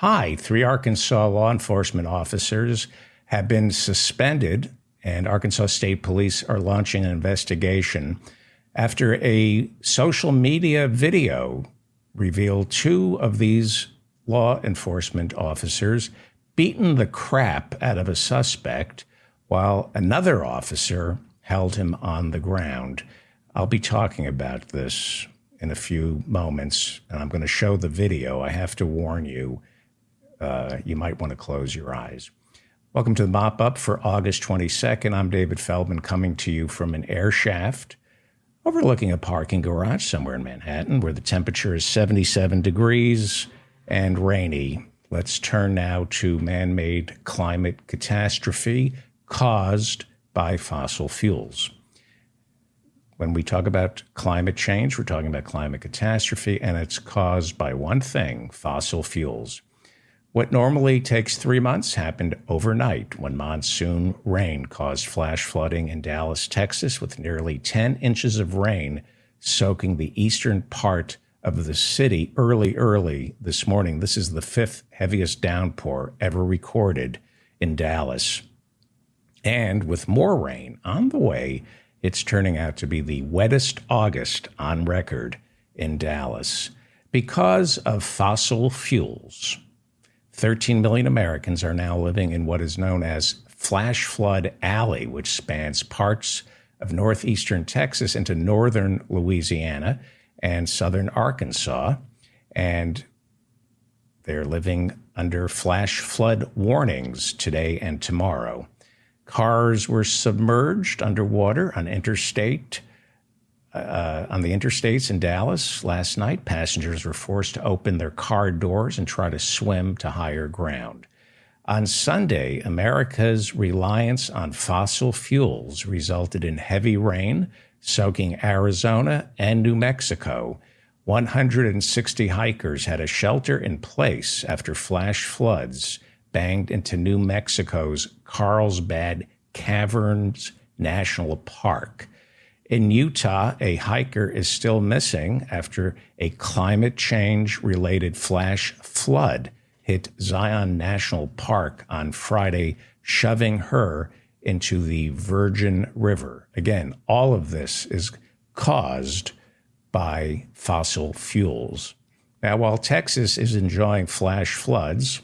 Hi, three Arkansas law enforcement officers have been suspended, and Arkansas State Police are launching an investigation after a social media video revealed two of these law enforcement officers beaten the crap out of a suspect while another officer held him on the ground. I'll be talking about this in a few moments, and I'm going to show the video. I have to warn you, you might want to close your eyes. Welcome to the Mop Up for August 22nd. I'm David Feldman, coming to you from an air shaft overlooking a parking garage somewhere in Manhattan where the temperature is 77 degrees and rainy. Let's turn now to man-made climate catastrophe caused by fossil fuels. When we talk about climate change, we're talking about climate catastrophe, and it's caused by one thing: fossil fuels. What normally takes 3 months happened overnight when monsoon rain caused flash flooding in Dallas, Texas, with nearly 10 inches of rain soaking the eastern part of the city early this morning. This is the fifth heaviest downpour ever recorded in Dallas. And with more rain on the way, it's turning out to be the wettest August on record in Dallas. Because of fossil fuels, 13 million Americans are now living in what is known as Flash Flood Alley, which spans parts of northeastern Texas into northern Louisiana and southern Arkansas. And they're living under flash flood warnings today and tomorrow. Cars were submerged underwater on the interstates in Dallas last night. Passengers were forced to open their car doors and try to swim to higher ground. On Sunday, America's reliance on fossil fuels resulted in heavy rain soaking Arizona and New Mexico. 160 hikers had a shelter in place after flash floods banged into New Mexico's Carlsbad Caverns National Park. In Utah, a hiker is still missing after a climate change-related flash flood hit Zion National Park on Friday, shoving her into the Virgin River. Again, all of this is caused by fossil fuels. Now, while Texas is enjoying flash floods,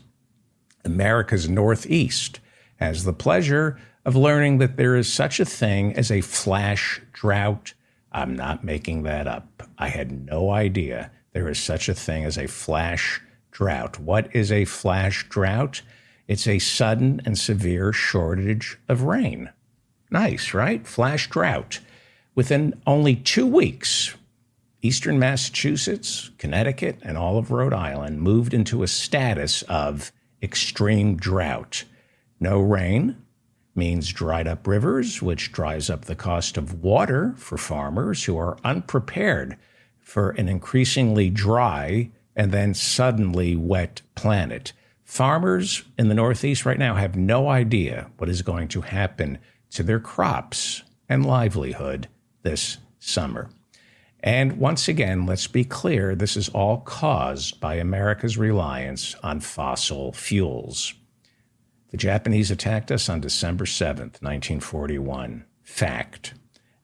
America's Northeast has the pleasure of learning that there is such a thing as a flash drought. I'm not making that up. I had no idea there is such a thing as a flash drought. What is a flash drought? It's a sudden and severe shortage of rain. Nice, right? Flash drought. Within only 2 weeks, eastern Massachusetts, Connecticut, and all of Rhode Island moved into a status of extreme drought. No rain means dried up rivers, which drives up the cost of water for farmers who are unprepared for an increasingly dry and then suddenly wet planet. Farmers in the Northeast right now have no idea what is going to happen to their crops and livelihood this summer. And once again, let's be clear, this is all caused by America's reliance on fossil fuels. The Japanese attacked us on December 7th, 1941. Fact.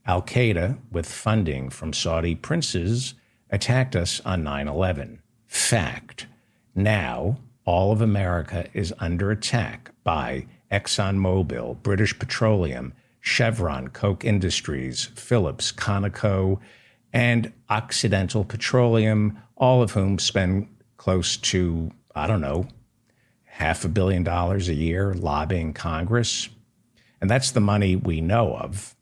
Al-Qaeda, with funding from Saudi princes, attacked us on 9/11. Fact. Now, all of America is under attack by ExxonMobil, British Petroleum, Chevron, Koch Industries, Phillips, Conoco, and Occidental Petroleum, all of whom spend close to, $500 million a year lobbying Congress. And that's the money we know of.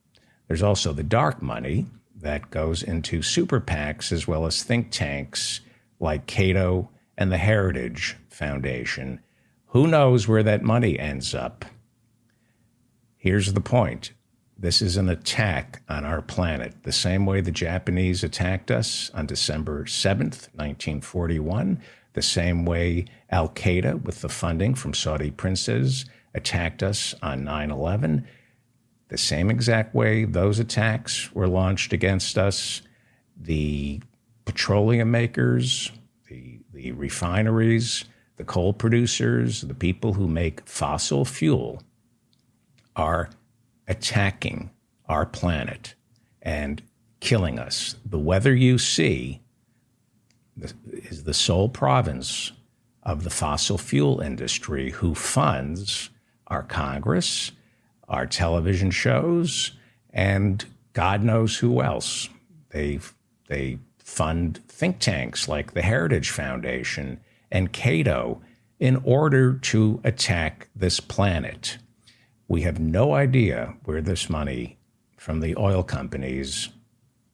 There's also the dark money that goes into super PACs as well as think tanks like Cato and the Heritage Foundation. Who knows where that money ends up? Here's the point. This is an attack on our planet, the same way the Japanese attacked us on December 7th, 1941, the same way Al-Qaeda, with the funding from Saudi princes, attacked us on 9/11, the same exact way those attacks were launched against us. The petroleum makers, the refineries, the coal producers, the people who make fossil fuel, are attacking our planet and killing us. The weather you see is the sole province of the fossil fuel industry, who funds our Congress, our television shows, and God knows who else. They fund think tanks like the Heritage Foundation and Cato in order to attack this planet. We have no idea where this money from the oil companies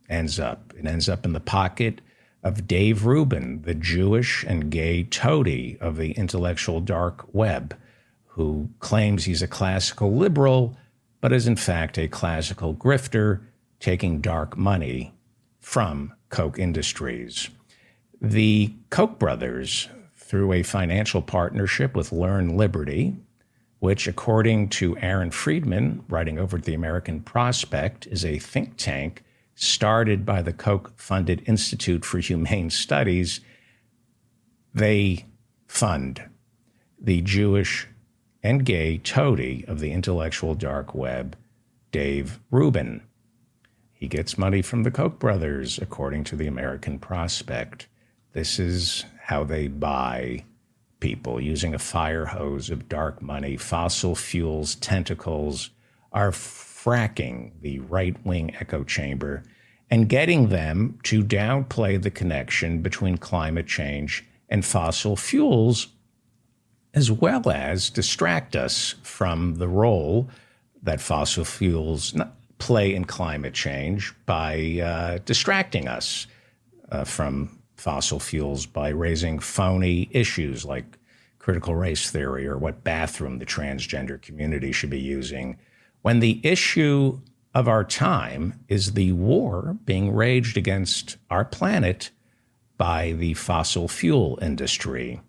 ends up. It ends up in the pocket of Dave Rubin, the Jewish and gay toady of the intellectual dark web, who claims he's a classical liberal, but is in fact a classical grifter taking dark money from Koch Industries. The Koch brothers, through a financial partnership with Learn Liberty, which, according to Aaron Friedman, writing over at the American Prospect, is a think tank started by the Koch-funded Institute for Humane Studies, they fund the Jewish and gay toady of the intellectual dark web, Dave Rubin. He gets money from the Koch brothers, according to the American Prospect. This is how they buy people, using a fire hose of dark money. Fossil fuels tentacles are fracking the right-wing echo chamber and getting them to downplay the connection between climate change and fossil fuels, as well as distract us from the role that fossil fuels play in climate change by distracting us from fossil fuels by raising phony issues like critical race theory or what bathroom the transgender community should be using, when the issue of our time is the war being waged against our planet by the fossil fuel industry.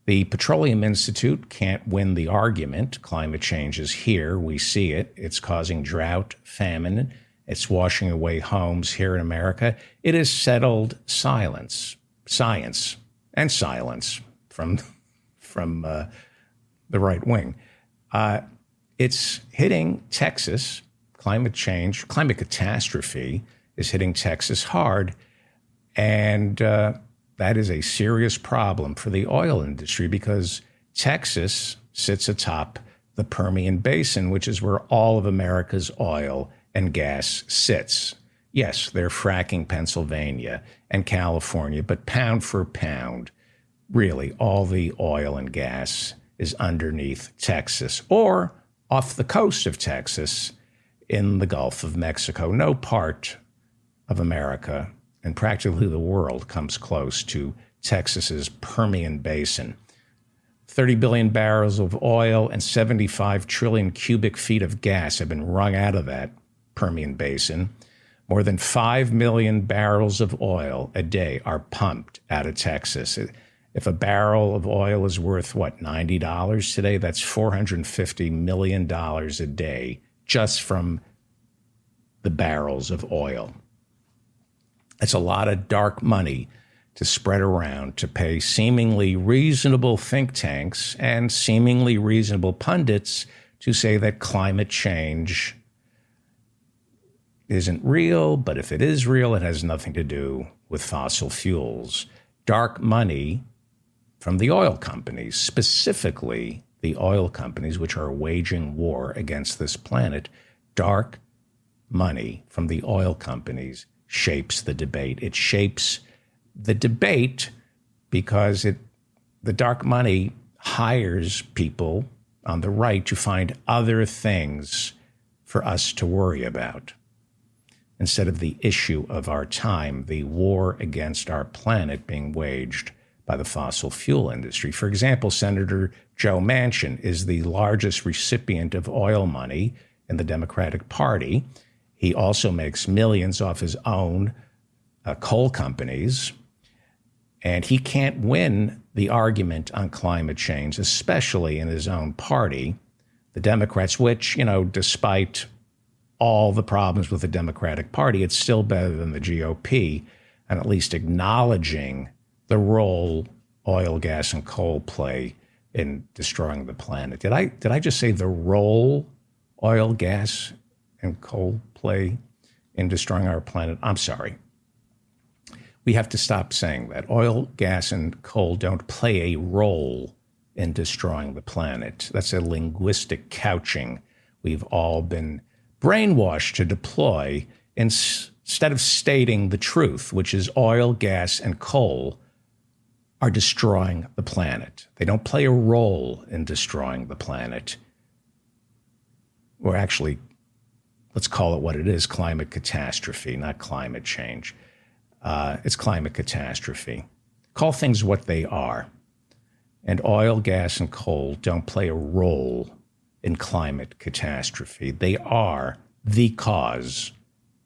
The Petroleum Institute can't win the argument. Climate change is here. We see it. It's causing drought, famine. It's washing away homes here in America. It is settled science and silence from the right wing. It's hitting Texas. Climate change, climate catastrophe is hitting Texas hard. And that is a serious problem for the oil industry because Texas sits atop the Permian Basin, which is where all of America's oil and gas sits. Yes, they're fracking Pennsylvania and California, but pound for pound, really all the oil and gas is underneath Texas or off the coast of Texas in the Gulf of Mexico. No part of America and practically the world comes close to Texas's Permian Basin. 30 billion barrels of oil and 75 trillion cubic feet of gas have been wrung out of that Permian Basin. More than 5 million barrels of oil a day are pumped out of Texas. If a barrel of oil is worth, $90 today, that's $450 million a day just from the barrels of oil. It's a lot of dark money to spread around to pay seemingly reasonable think tanks and seemingly reasonable pundits to say that climate change isn't real, but if it is real, it has nothing to do with fossil fuels. Dark money from the oil companies, specifically the oil companies which are waging war against this planet, dark money from the oil companies shapes the debate. It shapes the debate because the dark money hires people on the right to find other things for us to worry about instead of the issue of our time, the war against our planet being waged by the fossil fuel industry. For example, Senator Joe Manchin is the largest recipient of oil money in the Democratic Party. He also makes millions off his own coal companies, and he can't win the argument on climate change, especially in his own party, the Democrats, which, despite all the problems with the Democratic Party, it's still better than the GOP, and at least acknowledging the role oil, gas, and coal play in destroying the planet. Did I just say the role oil, gas, and coal play in destroying our planet? I'm sorry. We have to stop saying that. Oil, gas, and coal don't play a role in destroying the planet. That's a linguistic couching we've all been brainwashed to deploy instead of stating the truth, which is oil, gas, and coal are destroying the planet. They don't play a role in destroying the planet. Or actually, let's call it what it is, climate catastrophe, not climate change. It's climate catastrophe. Call things what they are. And oil, gas, and coal don't play a role in climate catastrophe. They are the cause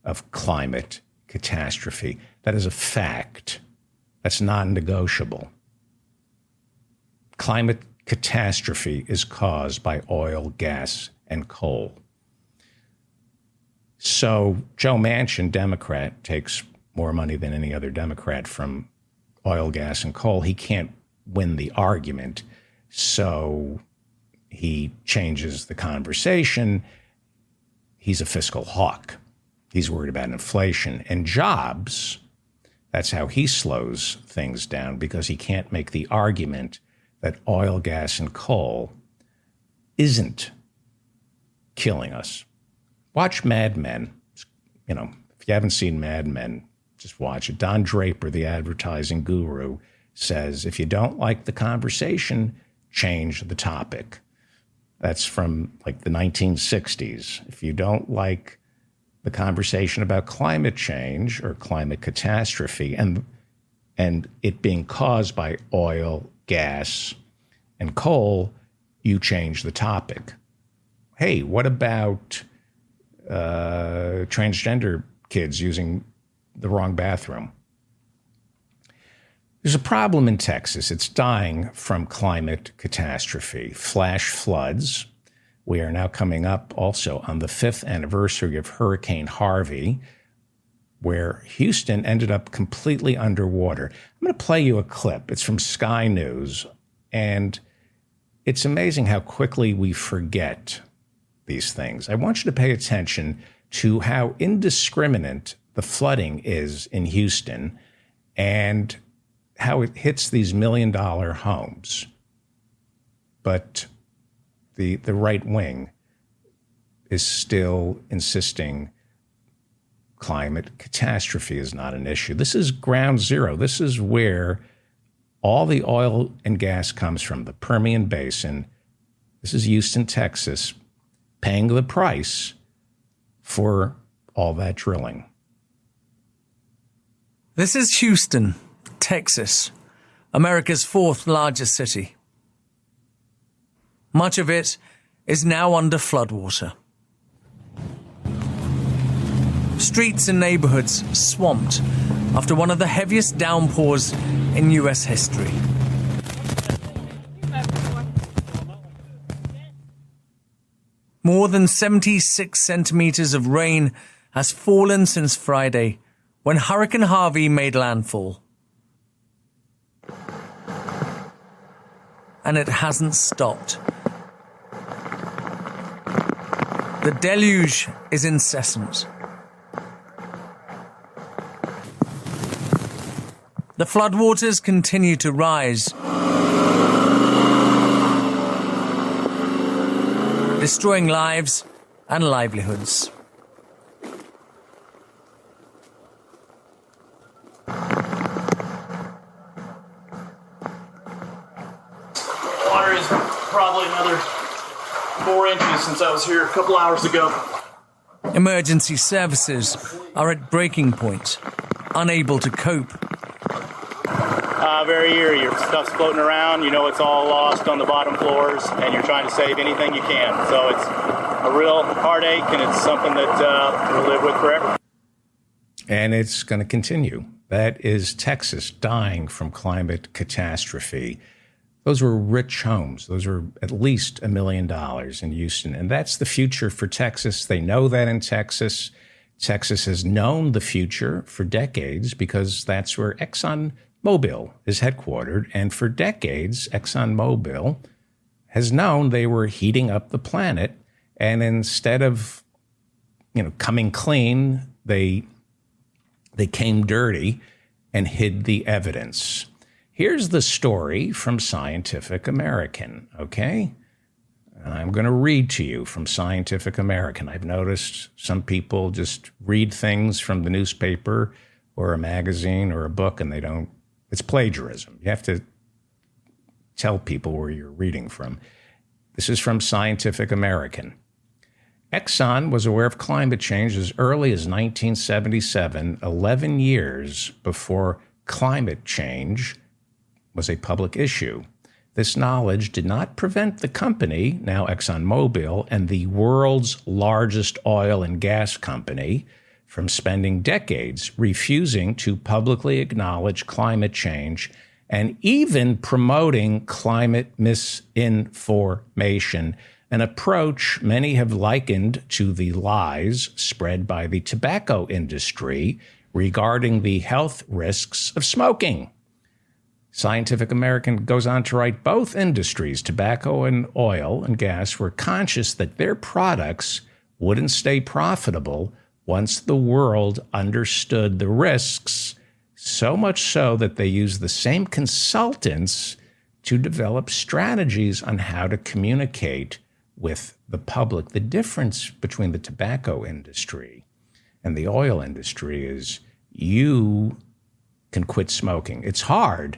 of climate catastrophe. That is a fact. That's non-negotiable. Climate catastrophe is caused by oil, gas, and coal. So Joe Manchin, Democrat, takes more money than any other Democrat from oil, gas, and coal. He can't win the argument, so he changes the conversation. He's a fiscal hawk. He's worried about inflation and jobs. That's how he slows things down, because he can't make the argument that oil, gas, and coal isn't killing us. Watch Mad Men. You know, if you haven't seen Mad Men, just watch it. Don Draper, the advertising guru, says, if you don't like the conversation, change the topic. That's from like the 1960s. If you don't like the conversation about climate change or climate catastrophe and it being caused by oil, gas, and coal, you change the topic. Hey, what about transgender kids using the wrong bathroom? There's a problem in Texas. It's dying from climate catastrophe. Flash floods. We are now coming up also on the 5th anniversary of Hurricane Harvey, where Houston ended up completely underwater. I'm going to play you a clip. It's from Sky News, and it's amazing how quickly we forget these things. I want you to pay attention to how indiscriminate the flooding is in Houston and how it hits these million-dollar homes. But the right wing is still insisting climate catastrophe is not an issue. This is ground zero. This is where all the oil and gas comes from, the Permian Basin. This is Houston, Texas, paying the price for all that drilling. This is Houston, Texas, America's 4th largest city. Much of it is now under floodwater. Streets and neighborhoods swamped after one of the heaviest downpours in U.S. history. More than 76 centimeters of rain has fallen since Friday, when Hurricane Harvey made landfall. And it hasn't stopped. The deluge is incessant. The floodwaters continue to rise, destroying lives and livelihoods. Water is probably another 4 inches since I was here a couple hours ago. Emergency services are at breaking point, unable to cope. Very eerie. Your stuff's floating around. You know it's all lost on the bottom floors, and you're trying to save anything you can. So it's a real heartache, and it's something that we'll live with forever. And it's going to continue. That is Texas dying from climate catastrophe. Those were rich homes. Those were at least $1 million in Houston. And that's the future for Texas. They know that in Texas. Texas has known the future for decades because that's where ExxonMobil Mobil is headquartered, and for decades, ExxonMobil has known they were heating up the planet, and instead of, coming clean, they came dirty and hid the evidence. Here's the story from Scientific American, okay? And I'm going to read to you from Scientific American. I've noticed some people just read things from the newspaper or a magazine or a book, and it's plagiarism. You have to tell people where you're reading from. This is from Scientific American. Exxon was aware of climate change as early as 1977, 11 years before climate change was a public issue. This knowledge did not prevent the company, now ExxonMobil, and the world's largest oil and gas company, from spending decades refusing to publicly acknowledge climate change and even promoting climate misinformation, an approach many have likened to the lies spread by the tobacco industry regarding the health risks of smoking. Scientific American goes on to write, both industries, tobacco and oil and gas, were conscious that their products wouldn't stay profitable once the world understood the risks, so much so that they used the same consultants to develop strategies on how to communicate with the public. The difference between the tobacco industry and the oil industry is you can quit smoking. It's hard,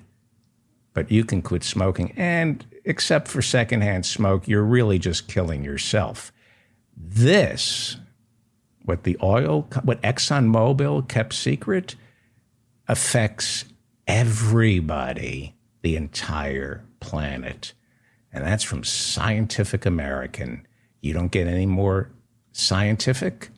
but you can quit smoking. And except for secondhand smoke, you're really just killing yourself. What ExxonMobil kept secret, affects everybody, the entire planet. And that's from Scientific American. You don't get any more scientific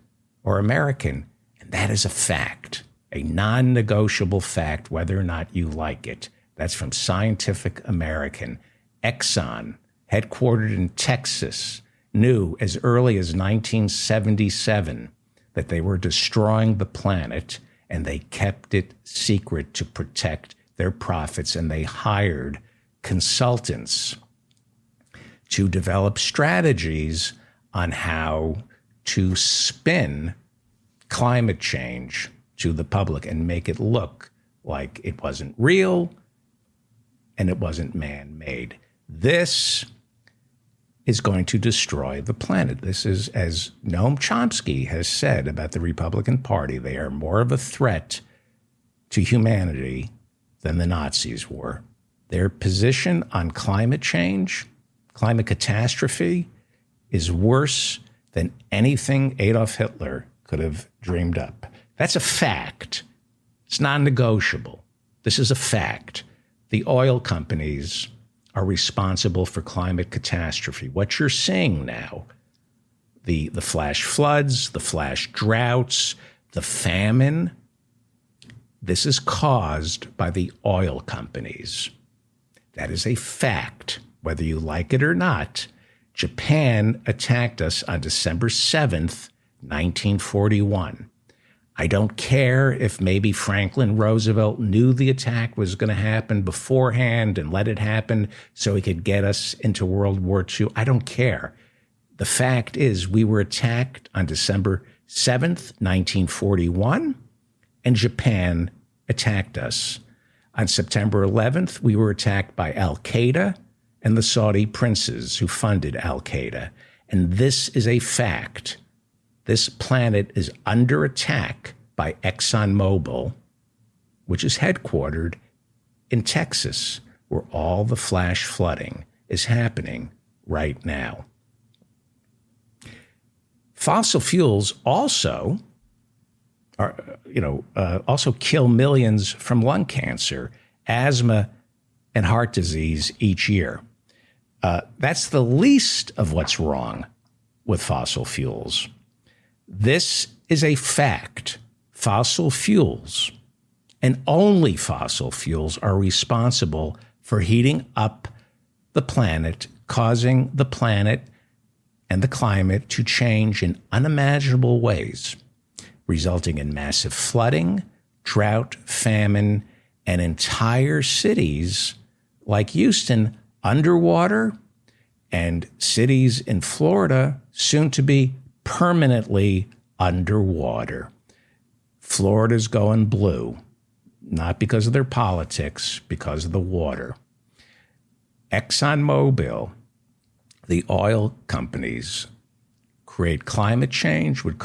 or American. And that is a fact, a non-negotiable fact, whether or not you like it. That's from Scientific American. Exxon, headquartered in Texas, knew as early as 1977 that they were destroying the planet, and they kept it secret to protect their profits, and they hired consultants to develop strategies on how to spin climate change to the public and make it look like it wasn't real and it wasn't man-made. This is going to destroy the planet. This is, as Noam Chomsky has said about the Republican Party, they are more of a threat to humanity than the Nazis were. Their position on climate change, climate catastrophe, is worse than anything Adolf Hitler could have dreamed up. That's a fact. It's non-negotiable. This is a fact. The oil companies are responsible for climate catastrophe. What you're seeing now, the flash floods, the flash droughts, the famine, this is caused by the oil companies. That is a fact, whether you like it or not. Japan attacked us on December 7th, 1941. I don't care if maybe Franklin Roosevelt knew the attack was going to happen beforehand and let it happen so he could get us into World War II. I don't care. The fact is we were attacked on December 7th, 1941, and Japan attacked us. On September 11th, we were attacked by Al-Qaeda and the Saudi princes who funded Al-Qaeda. And this is a fact. This planet is under attack by ExxonMobil, which is headquartered in Texas, where all the flash flooding is happening right now. Fossil fuels also also kill millions from lung cancer, asthma, and heart disease each year. That's the least of what's wrong with fossil fuels. This is a fact. Fossil fuels, and only fossil fuels, are responsible for heating up the planet, causing the planet and the climate to change in unimaginable ways, resulting in massive flooding, drought, famine, and entire cities like Houston underwater, and cities in Florida soon to be permanently underwater. Florida's going blue, not because of their politics, because of the water. ExxonMobil, the oil companies, create climate change, which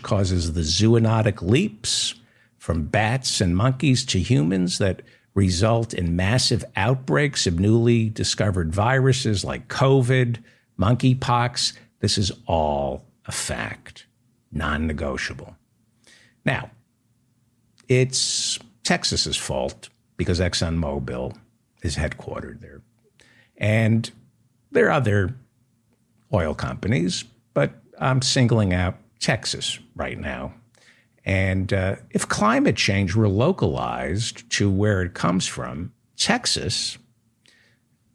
causes the zoonotic leaps from bats and monkeys to humans that result in massive outbreaks of newly discovered viruses like COVID, monkeypox. This is all a fact, non-negotiable. Now, it's Texas's fault because ExxonMobil is headquartered there. And there are other oil companies, but I'm singling out Texas right now. And if climate change were localized to where it comes from, Texas,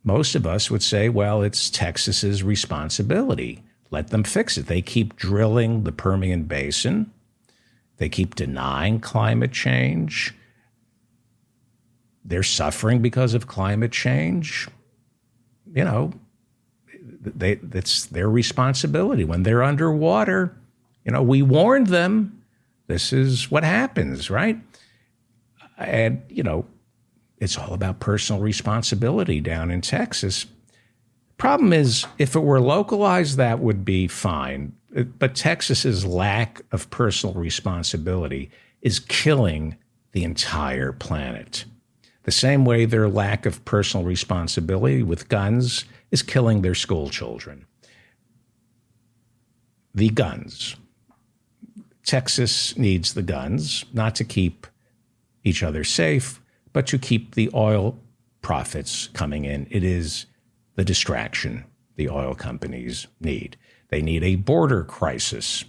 most of us would say, well, it's Texas's responsibility. Let them fix it. They keep drilling the Permian Basin. They keep denying climate change. They're suffering because of climate change. You know, it's their responsibility. When they're underwater, you know, we warned them. This is what happens, right? And, you know, it's all about personal responsibility down in Texas. Problem is, if it were localized, that would be fine. But Texas's lack of personal responsibility is killing the entire planet. The same way their lack of personal responsibility with guns is killing their school children. The guns. Texas needs the guns, not to keep each other safe, but to keep the oil profits coming in. It is the distraction the oil companies need. They need a border crisis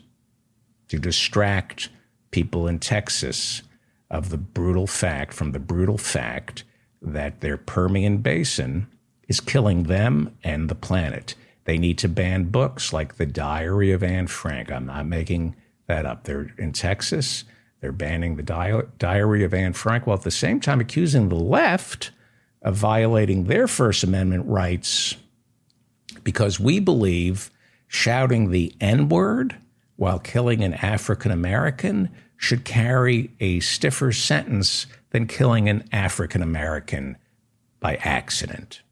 to distract people in Texas of the brutal fact, that their Permian Basin is killing them and the planet. They need to ban books like The Diary of Anne Frank. I'm not making that up. They're in Texas. They're banning the Diary of Anne Frank, while at the same time accusing the left of violating their First Amendment rights because we believe shouting the N-word while killing an African American should carry a stiffer sentence than killing an African American by accident.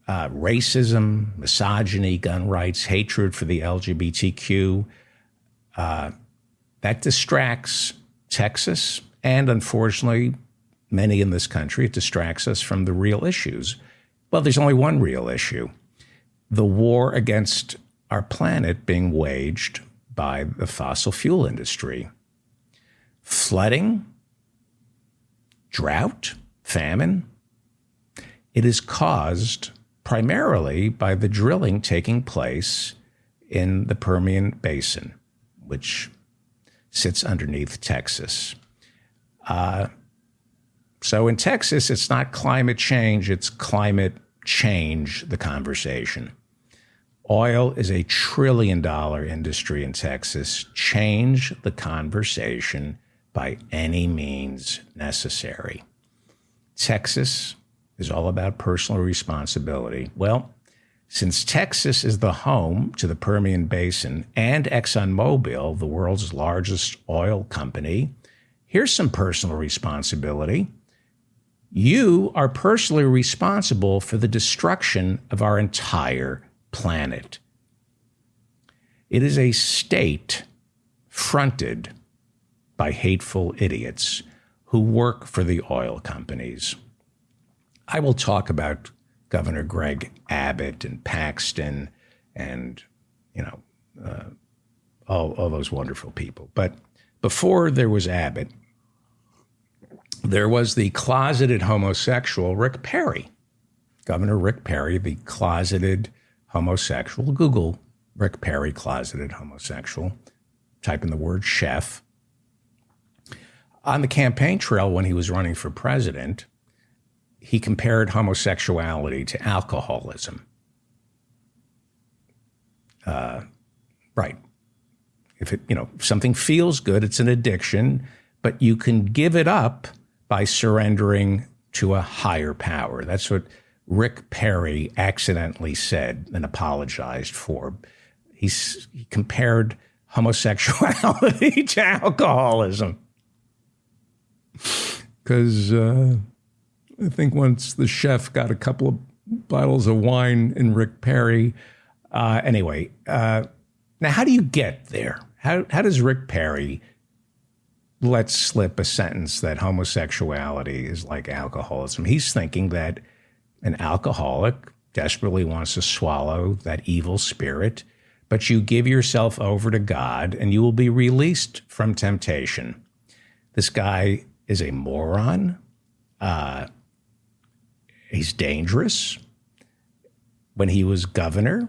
Racism, misogyny, gun rights, hatred for the LGBTQ, that distracts Texas, and unfortunately, many in this country. It distracts us from the real issues. Well, there's only one real issue: the war against our planet being waged by the fossil fuel industry. Flooding, drought, famine. It is caused primarily by the drilling taking place in the Permian Basin, which sits underneath Texas. So in Texas, it's not climate change, it's climate change, the conversation. Oil is a $1 trillion industry in Texas. Change the conversation by any means necessary. Texas is all about personal responsibility. Well, since Texas is the home to the Permian Basin and ExxonMobil, the world's largest oil company, here's some personal responsibility. You are personally responsible for the destruction of our entire planet. It is a state fronted by hateful idiots who work for the oil companies. I will talk about Governor Greg Abbott and Paxton and, all those wonderful people. But before there was Abbott, there was the closeted homosexual Rick Perry. Governor Rick Perry, the closeted homosexual. Google Rick Perry, closeted homosexual. Type in the word chef. On the campaign trail when he was running for president, he compared homosexuality to alcoholism. Right. If something feels good, it's an addiction. but you can give it up by surrendering to a higher power. That's what Rick Perry accidentally said and apologized for. He compared homosexuality to alcoholism. Because I think once the chef got a couple of bottles of wine in Rick Perry. Anyway, now how do you get there? How does Rick Perry let slip a sentence that homosexuality is like alcoholism? He's thinking that an alcoholic desperately wants to swallow that evil spirit, but you give yourself over to God and you will be released from temptation. This guy is a moron. He's dangerous. When he was governor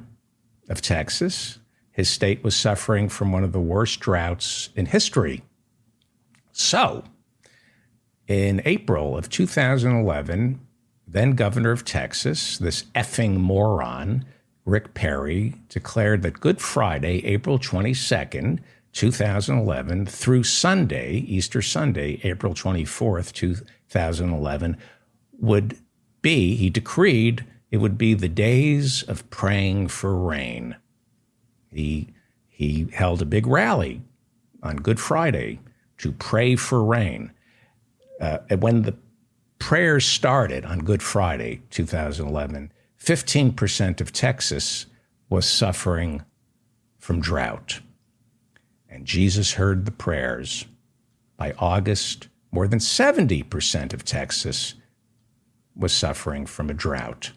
of Texas, his state was suffering from one of the worst droughts in history. So, in April of 2011, then governor of Texas, this effing moron, Rick Perry, declared that Good Friday, April 22nd, 2011, through Sunday, Easter Sunday, April 24th, 2011, would be, he decreed, it would be the days of praying for rain. He held a big rally on Good Friday to pray for rain. When the prayers started on Good Friday, 2011, 15% of Texas was suffering from drought. And Jesus heard the prayers. By August, more than 70% of Texas was suffering from a drought.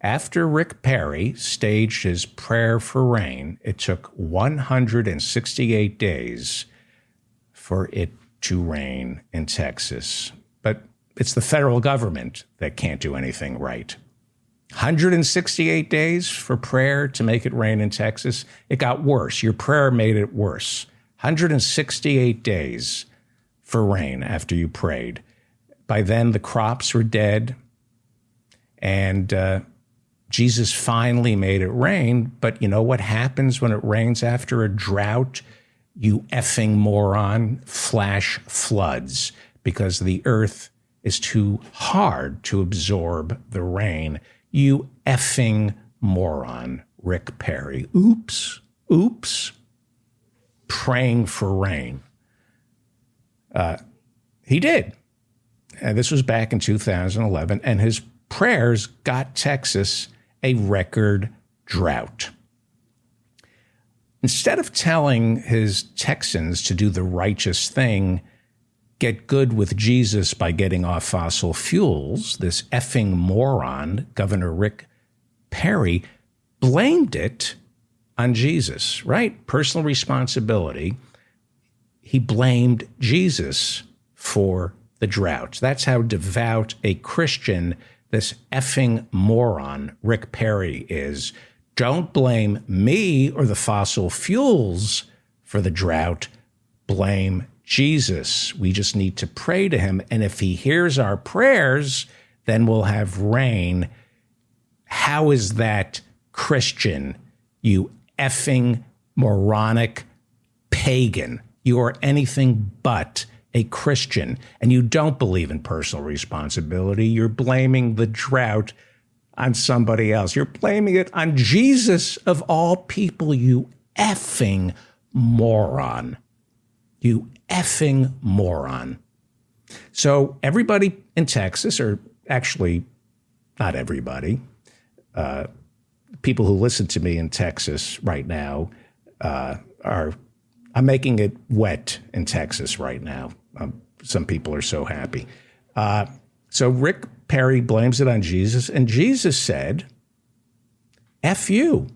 After Rick Perry staged his prayer for rain, it took 168 days for it to rain in Texas. But it's the federal government that can't do anything right. 168 days for prayer to make it rain in Texas. It got worse. Your prayer made it worse. 168 days for rain after you prayed. By then, the crops were dead, and Jesus finally made it rain. But you know what happens when it rains after a drought? You effing moron, flash floods, because the earth is too hard to absorb the rain. You effing moron, Rick Perry. Oops. Praying for rain. He did. And this was back in 2011, and his prayers got Texas a record drought. Instead of telling his Texans to do the righteous thing, get good with Jesus by getting off fossil fuels, this effing moron, Governor Rick Perry, blamed it on Jesus, right? Personal responsibility. He blamed Jesus for the drought. That's how devout a Christian this effing moron, Rick Perry, is. Don't blame me or the fossil fuels for the drought. Blame Jesus. We just need to pray to him. And if he hears our prayers, then we'll have rain. How is that Christian, you effing moronic pagan? You are anything but a Christian, and you don't believe in personal responsibility. You're blaming the drought on somebody else. You're blaming it on Jesus of all people, you effing moron. You effing moron. So everybody in Texas, or actually not everybody, people who listen to me in Texas right now I'm making it wet in Texas right now. Some people are so happy. So Rick Perry blames it on Jesus, and Jesus said, F you.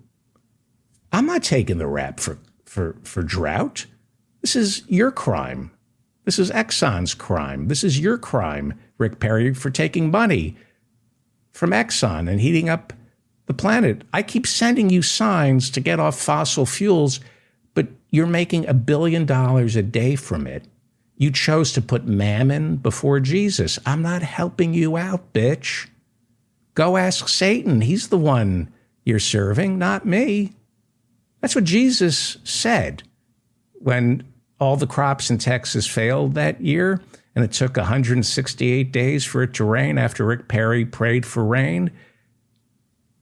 I'm not taking the rap for drought. This is your crime. This is Exxon's crime. This is your crime, Rick Perry, for taking money from Exxon and heating up the planet. I keep sending you signs to get off fossil fuels, but you're making $1 billion a day from it. You chose to put mammon before Jesus. I'm not helping you out, bitch. Go ask Satan. He's the one you're serving, not me. That's what Jesus said when all the crops in Texas failed that year, and it took 168 days for it to rain after Rick Perry prayed for rain.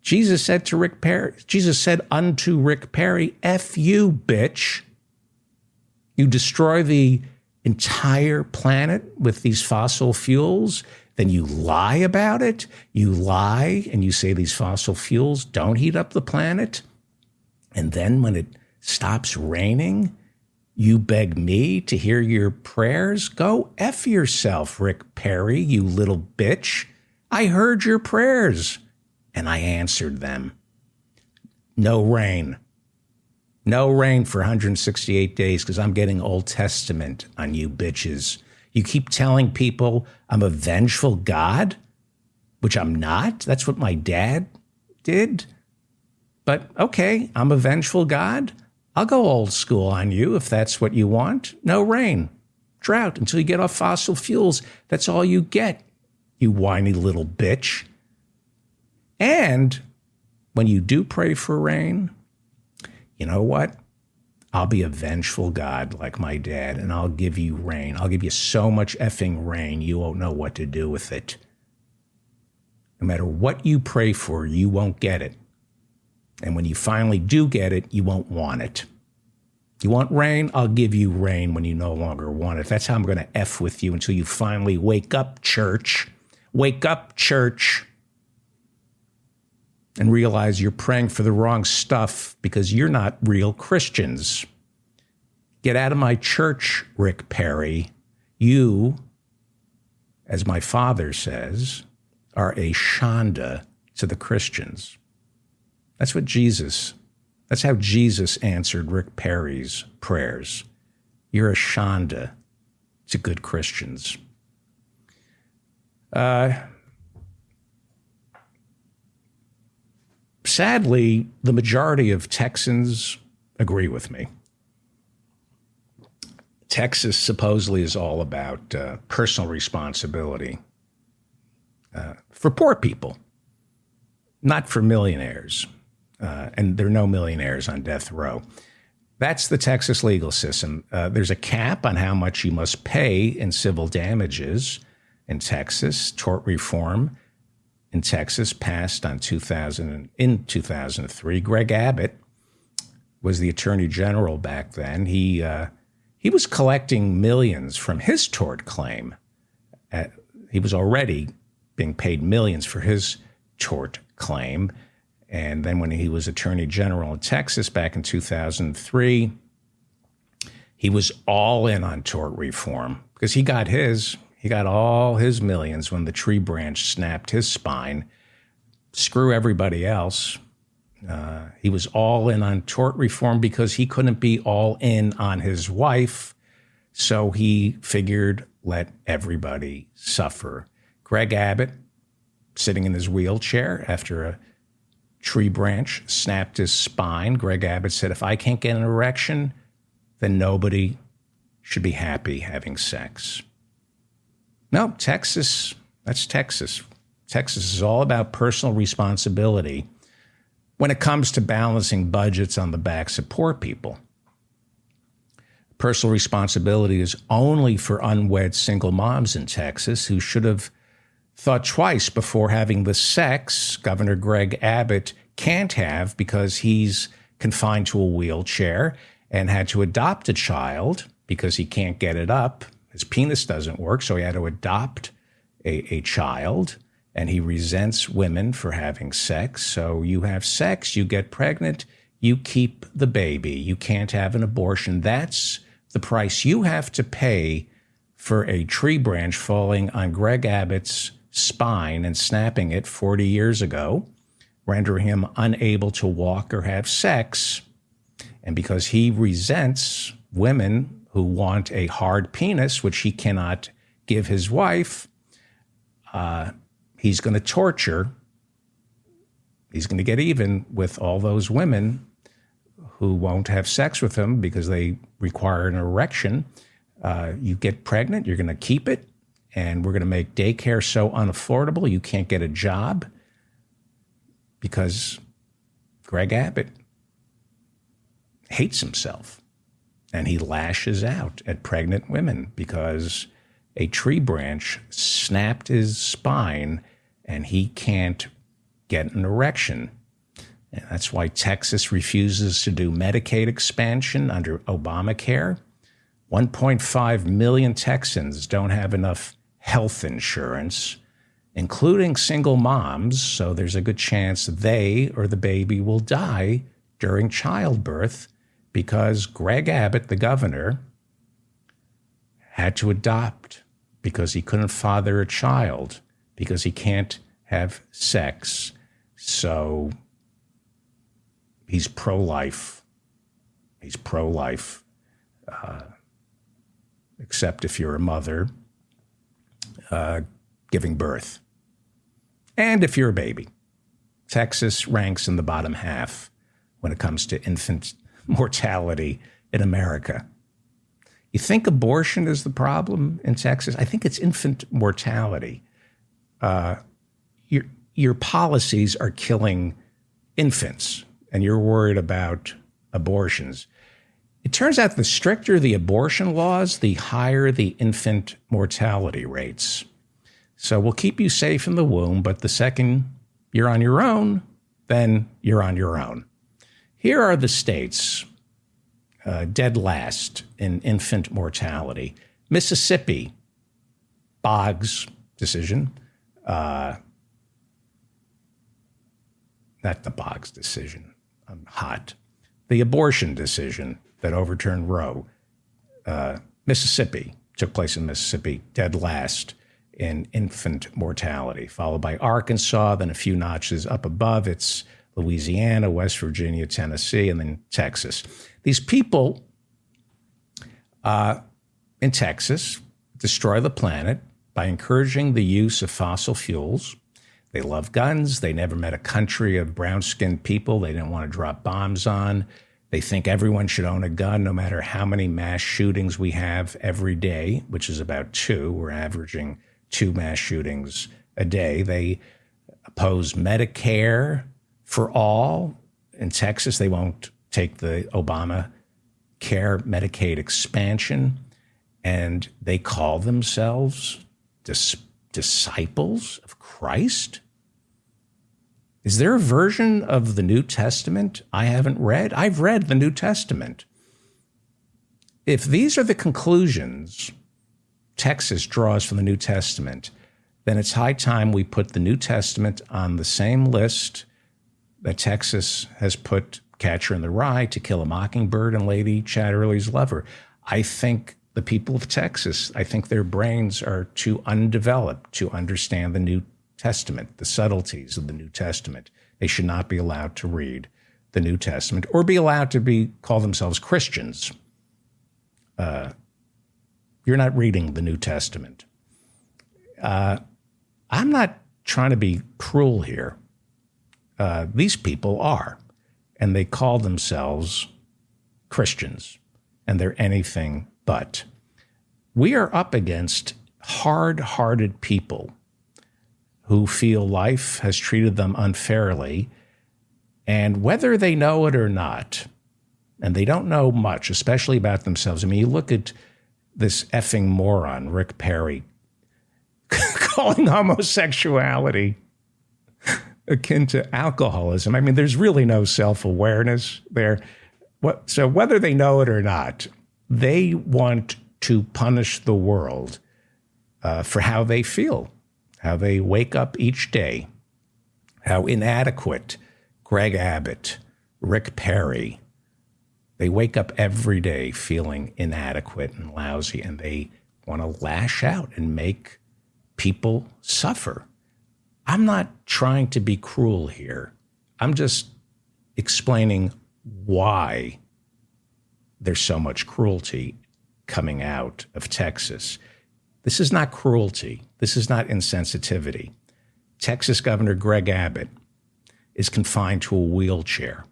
Jesus said unto Rick Perry, F you, bitch. You destroy the entire planet with these fossil fuels, then you lie about it. You lie and you say these fossil fuels don't heat up the planet. And then when it stops raining, you beg me to hear your prayers? Go F yourself, Rick Perry, you little bitch. I heard your prayers and I answered them. No rain. No rain for 168 days because I'm getting Old Testament on you bitches. You keep telling people I'm a vengeful God, which I'm not. That's what my dad did. But okay, I'm a vengeful God. I'll go old school on you if that's what you want. No rain, drought until you get off fossil fuels. That's all you get, you whiny little bitch. And when you do pray for rain, you know what? I'll be a vengeful God like my dad, and I'll give you rain. I'll give you so much effing rain, you won't know what to do with it. No matter what you pray for, you won't get it. And when you finally do get it, you won't want it. You want rain? I'll give you rain when you no longer want it. That's how I'm going to F with you until you finally wake up, church. Wake up, church. And realize you're praying for the wrong stuff because you're not real Christians. Get out of my church, Rick Perry. You, as my father says, are a Shonda to the Christians. That's how Jesus answered Rick Perry's prayers. You're a Shonda to good Christians. Sadly, the majority of Texans agree with me. Texas supposedly is all about personal responsibility for poor people, not for millionaires. And there are no millionaires on death row. That's the Texas legal system. There's a cap on how much you must pay in civil damages in Texas. Tort reform in Texas passed in 2003. Greg Abbott was the attorney general back then. He was collecting millions from his tort claim. He was already being paid millions for his tort claim. And then when he was attorney general in Texas back in 2003, he was all in on tort reform because he got all his millions when the tree branch snapped his spine. Screw everybody else. He was all in on tort reform because he couldn't be all in on his wife. So he figured, let everybody suffer. Greg Abbott, sitting in his wheelchair after a tree branch snapped his spine. Greg Abbott said, if I can't get an erection, then nobody should be happy having sex. No, Texas, that's Texas. Texas is all about personal responsibility when it comes to balancing budgets on the backs of poor people. Personal responsibility is only for unwed single moms in Texas who should have thought twice before having the sex Governor Greg Abbott can't have because he's confined to a wheelchair and had to adopt a child because he can't get it up. His penis doesn't work, so he had to adopt a child, and he resents women for having sex. So you have sex, you get pregnant, you keep the baby. You can't have an abortion. That's the price you have to pay for a tree branch falling on Greg Abbott's spine and snapping it 40 years ago, rendering him unable to walk or have sex. And because he resents women who want a hard penis, which he cannot give his wife, he's going to torture. He's going to get even with all those women who won't have sex with him because they require an erection. You get pregnant, you're going to keep it, and we're going to make daycare so unaffordable you can't get a job because Greg Abbott hates himself. and he lashes out at pregnant women because a tree branch snapped his spine and he can't get an erection. And that's why Texas refuses to do Medicaid expansion under Obamacare. 1.5 million Texans don't have enough health insurance, including single moms, so there's a good chance they or the baby will die during childbirth because Greg Abbott, the governor, had to adopt because he couldn't father a child, because he can't have sex. So he's pro-life. He's pro-life, except if you're a mother giving birth. And if you're a baby. Texas ranks in the bottom half when it comes to infant mortality in America. You think abortion is the problem in Texas? I think it's infant mortality. Your policies are killing infants, and you're worried about abortions. It turns out the stricter the abortion laws, the higher the infant mortality rates. So we'll keep you safe in the womb, but the second you're on your own, then you're on your own. Here are the states dead last in infant mortality. Mississippi, Boggs decision. Not the Boggs decision. I'm hot. The abortion decision that overturned Roe. Mississippi, took place in Mississippi, dead last in infant mortality, followed by Arkansas, then a few notches up above, it's Louisiana, West Virginia, Tennessee, and then Texas. These people in Texas destroy the planet by encouraging the use of fossil fuels. They love guns. They never met a country of brown-skinned people they didn't want to drop bombs on. They think everyone should own a gun, no matter how many mass shootings we have every day, which is about 2. We're averaging 2 mass shootings a day. They oppose Medicare for all. In Texas, they won't take the Obamacare Medicaid expansion, and they call themselves disciples of Christ. Is there a version of the New Testament I haven't read? I've read the New Testament. If these are the conclusions Texas draws from the New Testament, then it's high time we put the New Testament on the same list that Texas has put Catcher in the Rye, To Kill a Mockingbird, and Lady Chatterley's Lover. I think the people of Texas, I think their brains are too undeveloped to understand the New Testament, the subtleties of the New Testament. They should not be allowed to read the New Testament or be allowed to call themselves Christians. You're not reading the New Testament. I'm not trying to be cruel here. These people are, and they call themselves Christians, and they're anything but. We are up against hard-hearted people who feel life has treated them unfairly, and whether they know it or not, and they don't know much, especially about themselves. I mean, you look at this effing moron, Rick Perry, calling homosexuality akin to alcoholism. I mean, there's really no self-awareness there. So whether they know it or not, they want to punish the world for how they feel, how they wake up each day, how inadequate Greg Abbott, Rick Perry, they wake up every day feeling inadequate and lousy, and they want to lash out and make people suffer. I'm not trying to be cruel here. I'm just explaining why there's so much cruelty coming out of Texas. This is not cruelty. This is not insensitivity. Texas Governor Greg Abbott is confined to a wheelchair.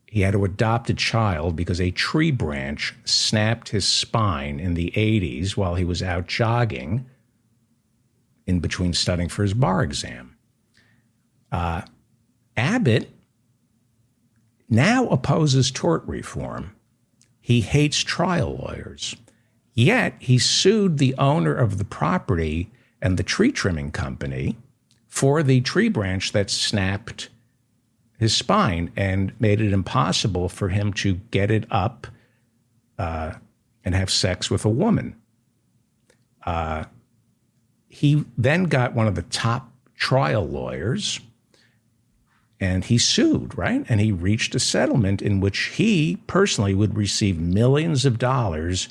He had to adopt a child because a tree branch snapped his spine in the 80s while he was out jogging in between studying for his bar exam. Abbott now opposes tort reform. He hates trial lawyers. Yet he sued the owner of the property and the tree trimming company for the tree branch that snapped his spine and made it impossible for him to get it up and have sex with a woman. He then got one of the top trial lawyers and he sued, right? And he reached a settlement in which he personally would receive millions of dollars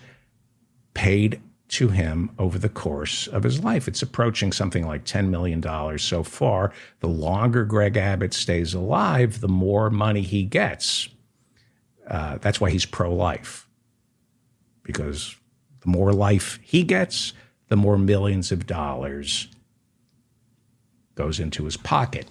paid to him over the course of his life. It's approaching something like $10 million so far. The longer Greg Abbott stays alive, the more money he gets. That's why he's pro-life, because the more life he gets, the more millions of dollars goes into his pocket,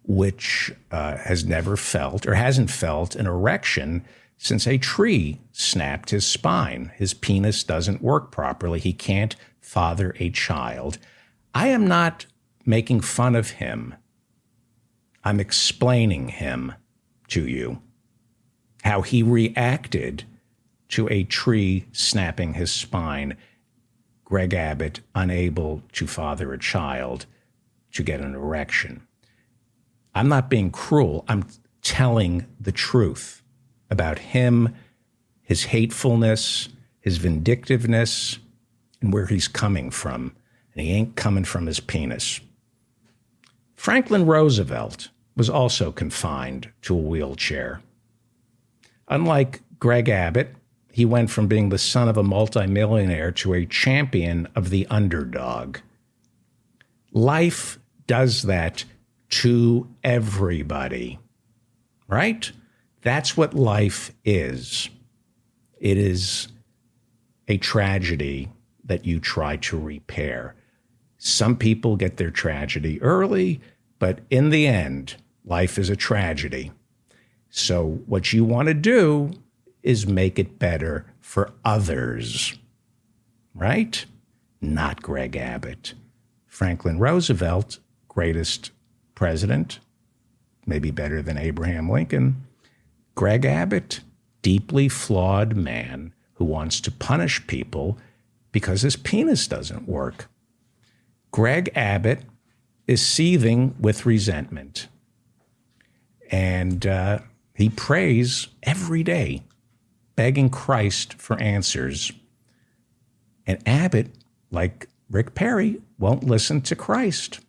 which has never felt or hasn't felt an erection since a tree snapped his spine. His penis doesn't work properly. He can't father a child. I am not making fun of him. I'm explaining him to you, how he reacted to a tree snapping his spine. Greg Abbott, unable to father a child, to get an erection. I'm not being cruel. I'm telling the truth about him, his hatefulness, his vindictiveness, and where he's coming from. And he ain't coming from his penis. Franklin Roosevelt was also confined to a wheelchair. Unlike Greg Abbott, he went from being the son of a multimillionaire to a champion of the underdog. Life does that to everybody, right? That's what life is. It is a tragedy that you try to repair. Some people get their tragedy early, but in the end, life is a tragedy. So what you want to do is make it better for others, right? Not Greg Abbott. Franklin Roosevelt, greatest president, maybe better than Abraham Lincoln. Greg Abbott, deeply flawed man who wants to punish people because his penis doesn't work. Greg Abbott is seething with resentment. And he prays every day, begging Christ for answers. And Abbott, like Rick Perry, won't listen to Christ,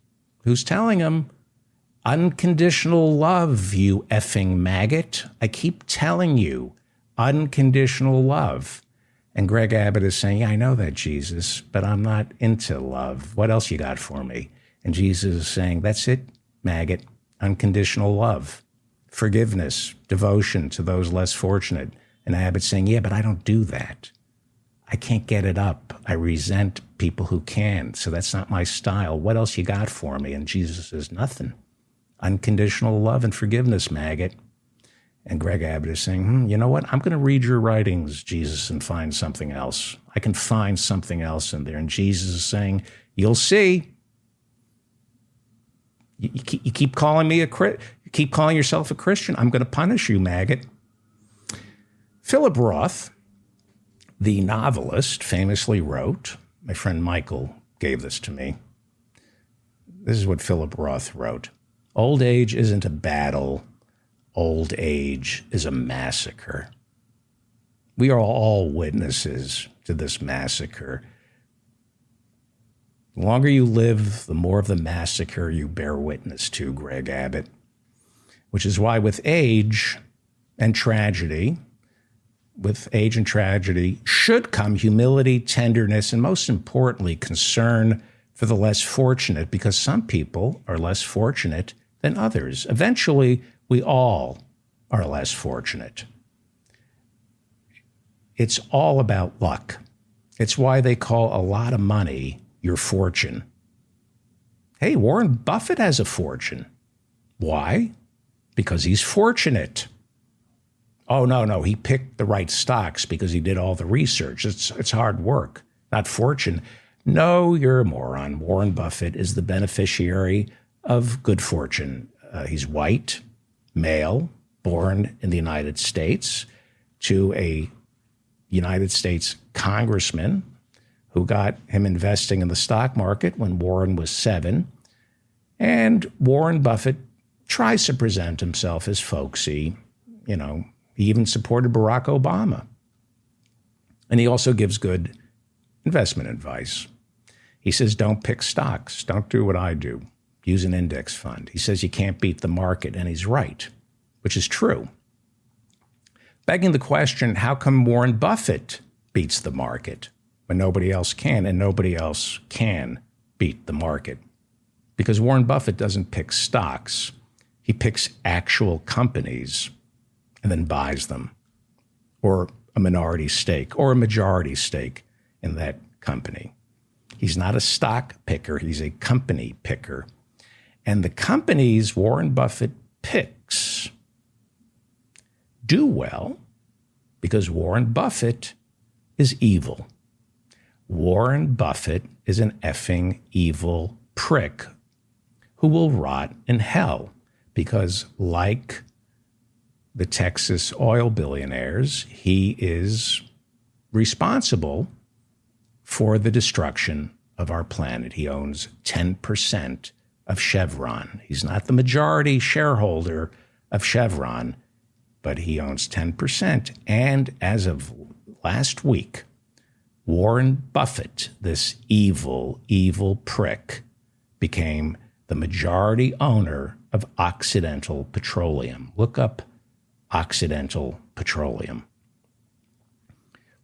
who's telling him, unconditional love, you effing maggot. I keep telling you, unconditional love. And Greg Abbott is saying, yeah, I know that, Jesus, but I'm not into love. What else you got for me? And Jesus is saying, that's it, maggot, unconditional love, forgiveness, devotion to those less fortunate. And Abbott's saying, yeah, but I don't do that. I can't get it up. I resent people who can, so that's not my style. What else you got for me? And Jesus says, nothing. Unconditional love and forgiveness, maggot. And Greg Abbott is saying, you know what? I'm going to read your writings, Jesus, and find something else. I can find something else in there. And Jesus is saying, you'll see. You keep calling me you keep calling yourself a Christian. I'm going to punish you, maggot. Philip Roth, the novelist, famously wrote, my friend Michael gave this to me. This is what Philip Roth wrote. Old age isn't a battle. Old age is a massacre. We are all witnesses to this massacre. The longer you live, the more of the massacre you bear witness to, Greg Abbott. Which is why with age and tragedy should come humility, tenderness, and most importantly, concern for the less fortunate, because some people are less fortunate than others. Eventually, we all are less fortunate. It's all about luck. It's why they call a lot of money your fortune. Hey, Warren Buffett has a fortune. Why? Because he's fortunate. Oh, no, he picked the right stocks because he did all the research. It's hard work, not fortune. No, you're a moron. Warren Buffett is the beneficiary of good fortune. He's white, male, born in the United States, to a United States congressman who got him investing in the stock market when Warren was 7. And Warren Buffett tries to present himself as folksy. You know, he even supported Barack Obama. And he also gives good investment advice. He says, don't pick stocks. Don't do what I do. Use an index fund. He says you can't beat the market, and he's right, which is true. Begging the question, how come Warren Buffett beats the market when nobody else can, and nobody else can beat the market? Because Warren Buffett doesn't pick stocks. He picks actual companies and then buys them, or a minority stake or a majority stake in that company. He's not a stock picker. He's a company picker. And the companies Warren Buffett picks do well because Warren Buffett is evil. Warren Buffett is an effing evil prick who will rot in hell because, like the Texas oil billionaires, he is responsible for the destruction of our planet. He owns 10% of Chevron. He's not the majority shareholder of Chevron, but he owns 10%. And as of last week, Warren Buffett, this evil, evil prick, became the majority owner of Occidental Petroleum. Look up Occidental Petroleum.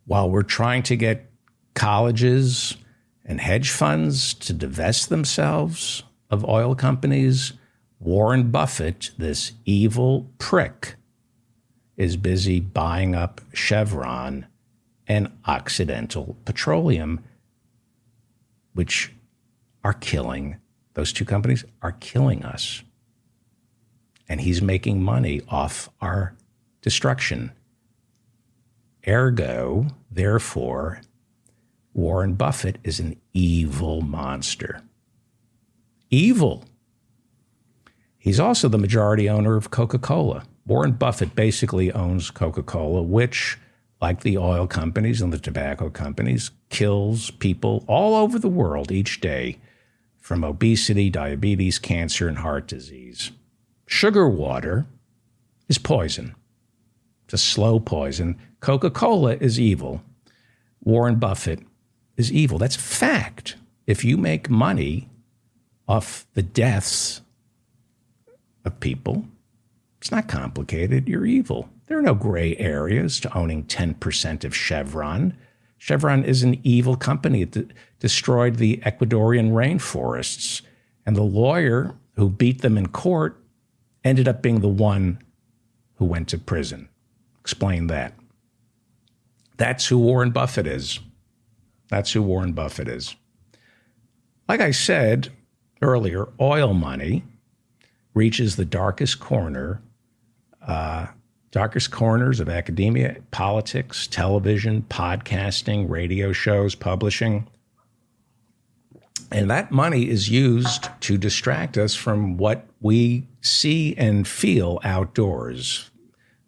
While we're trying to get colleges and hedge funds to divest themselves of oil companies, Warren Buffett, this evil prick, is busy buying up Chevron and Occidental Petroleum, which are killing, those two companies are killing us. And he's making money off our destruction. Ergo, therefore, Warren Buffett is an evil monster. Evil. He's also the majority owner of Coca-Cola. Warren Buffett basically owns Coca-Cola, which, like the oil companies and the tobacco companies, kills people all over the world each day from obesity, diabetes, cancer, and heart disease. Sugar water is poison. It's a slow poison. Coca-Cola is evil. Warren Buffett is evil. That's fact. If you make money off the deaths of people, it's not complicated. You're evil. There are no gray areas to owning 10% of Chevron. Chevron is an evil company. It destroyed the Ecuadorian rainforests. And the lawyer who beat them in court ended up being the one who went to prison. Explain that. That's who Warren Buffett is. That's who Warren Buffett is. Like I said earlier, oil money reaches the darkest corners of academia, politics, television, podcasting, radio shows, publishing. And that money is used to distract us from what we see and feel outdoors.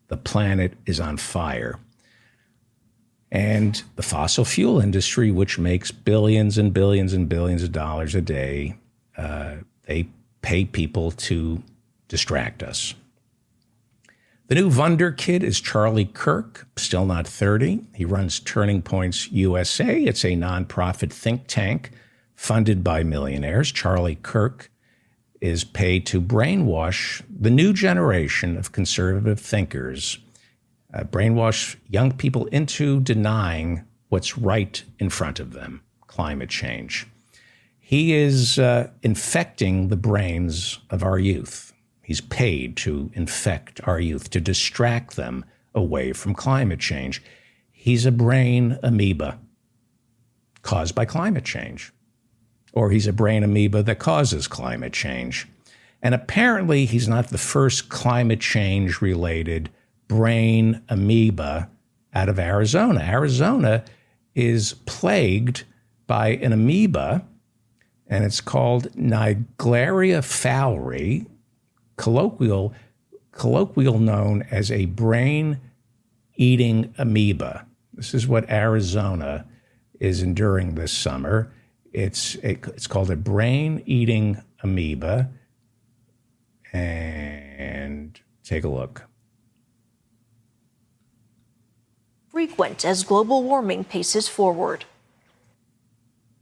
The planet is on fire. And the fossil fuel industry, which makes billions and billions and billions of dollars a day, they pay people to distract us. The new Wonder Kid is Charlie Kirk, still not 30. He runs Turning Points USA. It's a nonprofit think tank funded by millionaires. Charlie Kirk is paid to brainwash the new generation of conservative thinkers, brainwash young people into denying what's right in front of them, climate change. He is infecting the brains of our youth. He's paid to infect our youth, to distract them away from climate change. He's a brain amoeba caused by climate change. Or he's a brain amoeba that causes climate change. And apparently he's not the first climate change related brain amoeba out of Arizona. Arizona is plagued by an amoeba, and it's called Naegleria fowleri, colloquial known as a brain brain-eating amoeba. This is what Arizona is enduring this summer. It's called a brain-eating amoeba. And take a look. Frequent as global warming paces forward.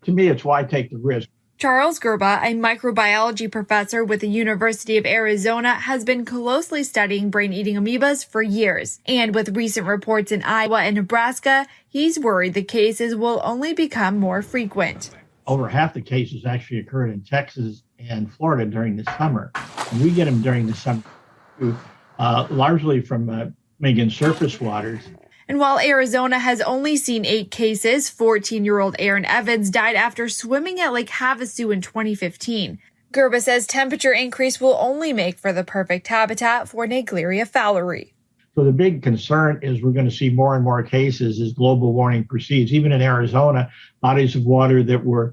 To me, it's why take the risk. Charles Gerba, a microbiology professor with the University of Arizona, has been closely studying brain-eating amoebas for years. And with recent reports in Iowa and Nebraska, he's worried the cases will only become more frequent. Over half the cases actually occurred in Texas and Florida during the summer. And we get them during the summer, largely from surface waters. And while Arizona has only seen 8 cases, 14-year-old Aaron Evans died after swimming at Lake Havasu in 2015. Gerba says temperature increase will only make for the perfect habitat for Naegleria fowleri. So the big concern is we're going to see more and more cases as global warming proceeds. Even in Arizona, bodies of water that were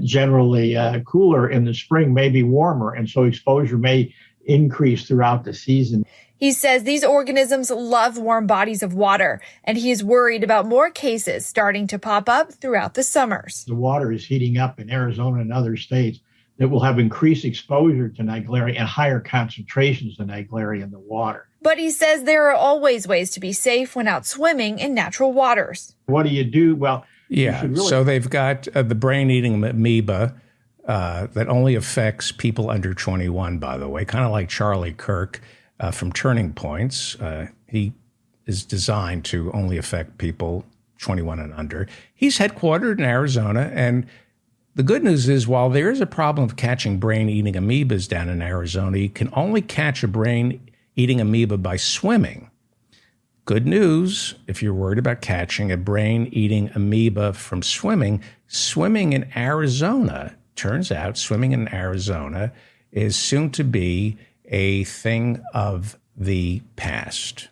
generally cooler in the spring may be warmer, and so exposure may increase throughout the season. He says these organisms love warm bodies of water, and he is worried about more cases starting to pop up throughout the summers. The water is heating up in Arizona and other states that will have increased exposure to Naegleria and higher concentrations of Naegleria in the water. But he says there are always ways to be safe when out swimming in natural waters. What do you do? Well, so they've got the brain-eating amoeba that only affects people under 21, by the way, kind of like Charlie Kirk. From Turning Points. He is designed to only affect people 21 and under. He's headquartered in Arizona, and the good news is while there is a problem of catching brain-eating amoebas down in Arizona, you can only catch a brain-eating amoeba by swimming. Good news, if you're worried about catching a brain-eating amoeba from swimming in Arizona, turns out swimming in Arizona is soon to be a thing of the past.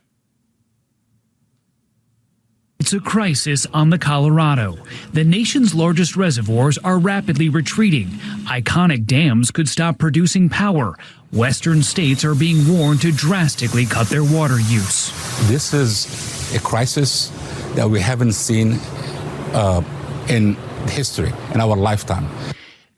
It's a crisis on the Colorado. The nation's largest reservoirs are rapidly retreating. Iconic dams could stop producing power. Western states are being warned to drastically cut their water use. This is a crisis that we haven't seen in history, in our lifetime.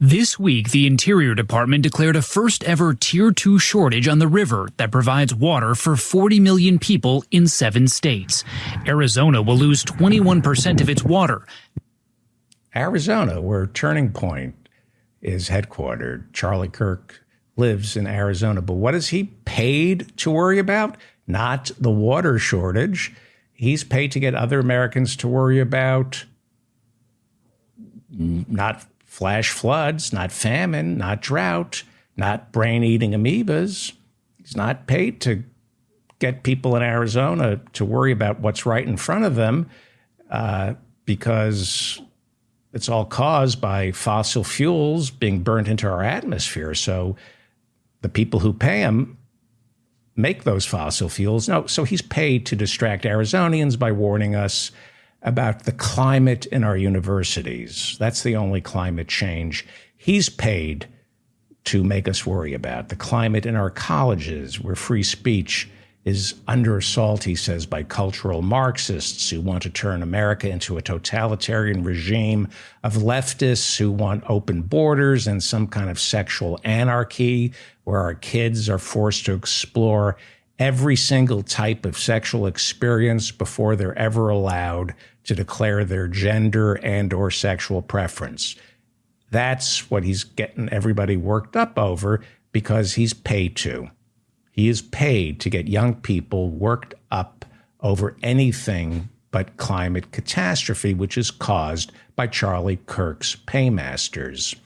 This week, the Interior Department declared a first-ever Tier 2 shortage on the river that provides water for 40 million people in 7 states. Arizona will lose 21% of its water. Arizona, where Turning Point is headquartered. Charlie Kirk lives in Arizona. But what is he paid to worry about? Not the water shortage. He's paid to get other Americans to worry about not flash floods, not famine, not drought, not brain-eating amoebas. He's not paid to get people in Arizona to worry about what's right in front of them because it's all caused by fossil fuels being burnt into our atmosphere. So the people who pay him make those fossil fuels. No, so he's paid to distract Arizonians by warning us about the climate in our universities. That's the only climate change he's paid to make us worry about. The climate in our colleges, where free speech is under assault, he says, by cultural Marxists who want to turn America into a totalitarian regime of leftists who want open borders and some kind of sexual anarchy where our kids are forced to explore every single type of sexual experience before they're ever allowed to declare their gender and or sexual preference. That's what he's getting everybody worked up over because he's paid to. He is paid to get young people worked up over anything but climate catastrophe, which is caused by Charlie Kirk's paymasters.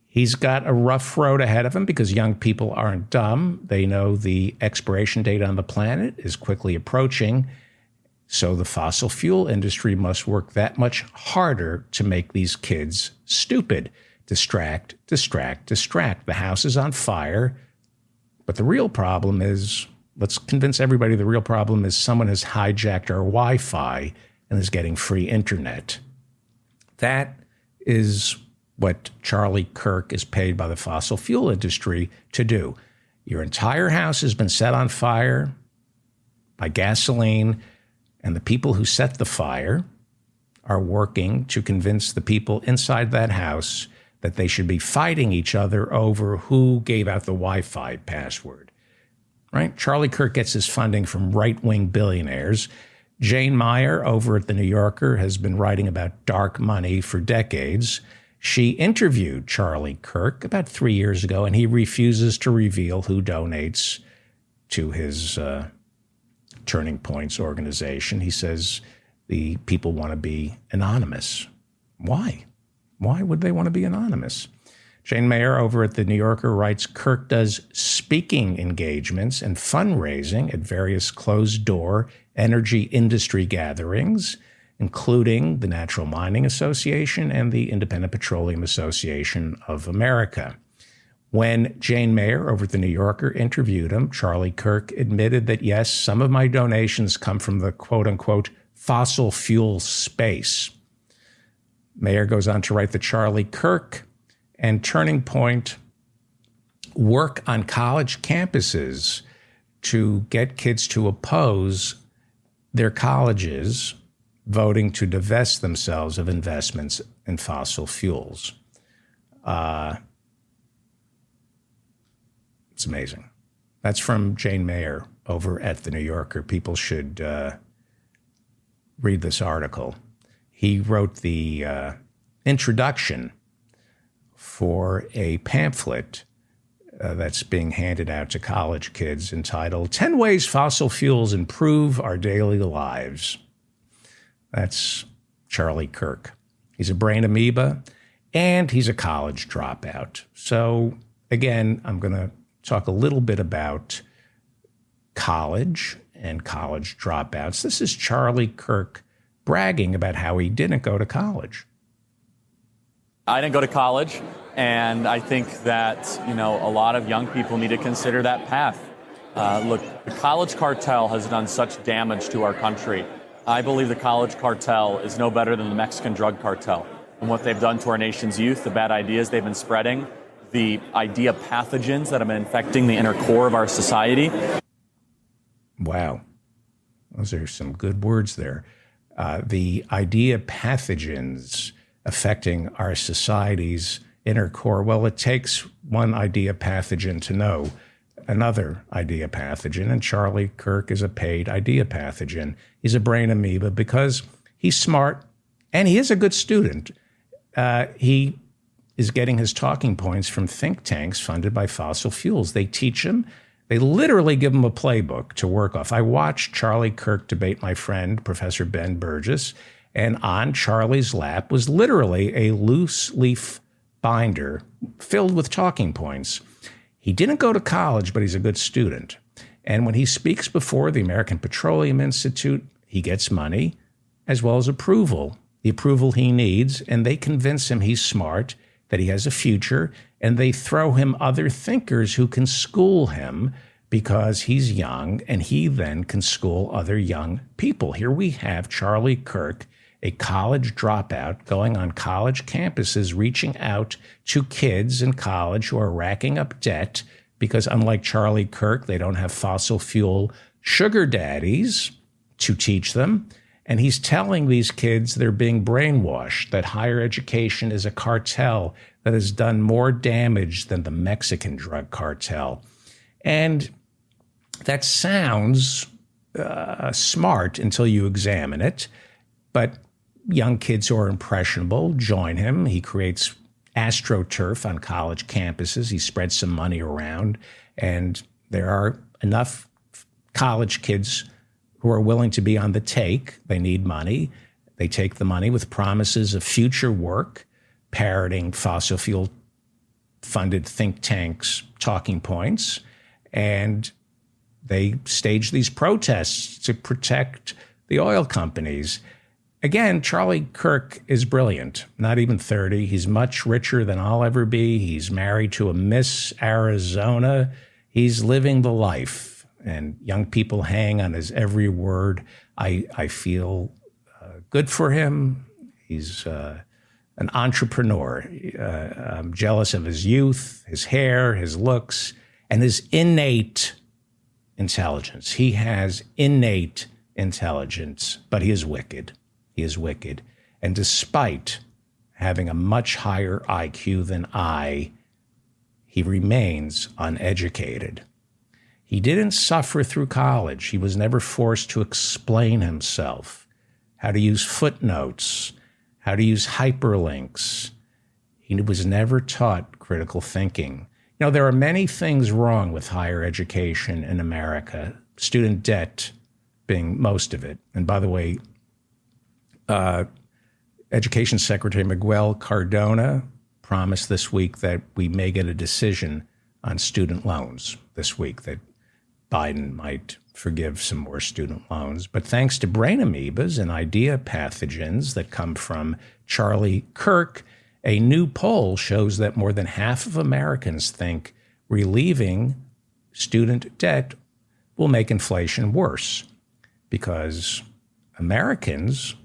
He's got a rough road ahead of him because young people aren't dumb. They know the expiration date on the planet is quickly approaching. So the fossil fuel industry must work that much harder to make these kids stupid. Distract, distract, distract. The house is on fire. But the real problem is, let's convince everybody the real problem is someone has hijacked our Wi-Fi and is getting free internet. That is what Charlie Kirk is paid by the fossil fuel industry to do. Your entire house has been set on fire by gasoline. And the people who set the fire are working to convince the people inside that house that they should be fighting each other over who gave out the Wi-Fi password. Right? Charlie Kirk gets his funding from right-wing billionaires. Jane Mayer over at The New Yorker has been writing about dark money for decades. She interviewed Charlie Kirk about 3 years ago, and he refuses to reveal who donates to his Turning Points organization. He says the people want to be anonymous. Why? Why would they want to be anonymous? Jane Mayer over at The New Yorker writes, Kirk does speaking engagements and fundraising at various closed-door energy industry gatherings, including the Natural Mining Association and the Independent Petroleum Association of America. When Jane Mayer over at The New Yorker interviewed him, Charlie Kirk admitted that, yes, some of my donations come from the quote-unquote fossil fuel space. Mayer goes on to write that Charlie Kirk and Turning Point work on college campuses to get kids to oppose their colleges voting to divest themselves of investments in fossil fuels. It's amazing. That's from Jane Mayer over at The New Yorker. People should read this article. He wrote the introduction for a pamphlet that's being handed out to college kids entitled 10 Ways Fossil Fuels Improve Our Daily Lives. That's Charlie Kirk. He's a brain amoeba, and he's a college dropout. So, again, I'm going to talk a little bit about college and college dropouts. This is Charlie Kirk bragging about how he didn't go to college. I didn't go to college, and I think that, a lot of young people need to consider that path. Look, the college cartel has done such damage to our country. I believe the college cartel is no better than the Mexican drug cartel. And what they've done to our nation's youth, the bad ideas they've been spreading, the idea pathogens that have been infecting the inner core of our society. Wow. Those are some good words there. The idea pathogens affecting our society's inner core. Well, it takes one idea pathogen to know another idea pathogen, and Charlie Kirk is a paid idea pathogen. He's a brain amoeba because he's smart and he is a good student. He is getting his talking points from think tanks funded by fossil fuels. They teach him. They literally give him a playbook to work off. I watched Charlie Kirk debate my friend, Professor Ben Burgess, and on Charlie's lap was literally a loose leaf binder filled with talking points. He didn't go to college, but he's a good student. And when he speaks before the American Petroleum Institute, he gets money as well as approval, the approval he needs, and they convince him he's smart, that he has a future, and they throw him other thinkers who can school him because he's young, and he then can school other young people. Here we have Charlie Kirk, a college dropout, going on college campuses, reaching out to kids in college who are racking up debt because, unlike Charlie Kirk, they don't have fossil fuel sugar daddies to teach them. And he's telling these kids they're being brainwashed, that higher education is a cartel that has done more damage than the Mexican drug cartel. And that sounds smart until you examine it. But young kids who are impressionable join him. He creates AstroTurf on college campuses. He spreads some money around. And there are enough college kids who are willing to be on the take. They need money. They take the money with promises of future work, parroting fossil fuel funded think tanks' talking points. And they stage these protests to protect the oil companies. Again, Charlie Kirk is brilliant, not even 30. He's much richer than I'll ever be. He's married to a Miss Arizona. He's living the life. And young people hang on his every word. I feel good for him. He's an entrepreneur. I'm jealous of his youth, his hair, his looks, and his innate intelligence. He has innate intelligent, but he is wicked. He is wicked. And despite having a much higher IQ than I, he remains uneducated. He didn't suffer through college. He was never forced to explain himself, how to use footnotes, how to use hyperlinks. He was never taught critical thinking. You know, there are many things wrong with higher education in America, student debt being most of it. And by the way, Education Secretary Miguel Cardona promised this week that we may get a decision on student loans this week, that Biden might forgive some more student loans. But thanks to brain amoebas and idea pathogens that come from Charlie Kirk, a new poll shows that more than half of Americans think relieving student debt will make inflation worse, because Americans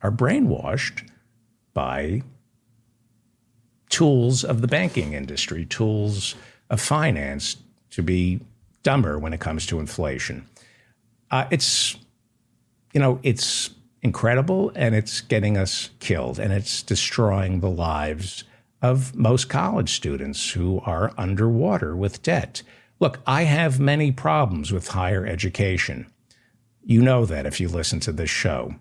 are brainwashed by tools of the banking industry, tools of finance, to be dumber when it comes to inflation. It's incredible, and it's getting us killed, and it's destroying the lives of most college students who are underwater with debt. Look, I have many problems with higher education. You know that if you listen to this show.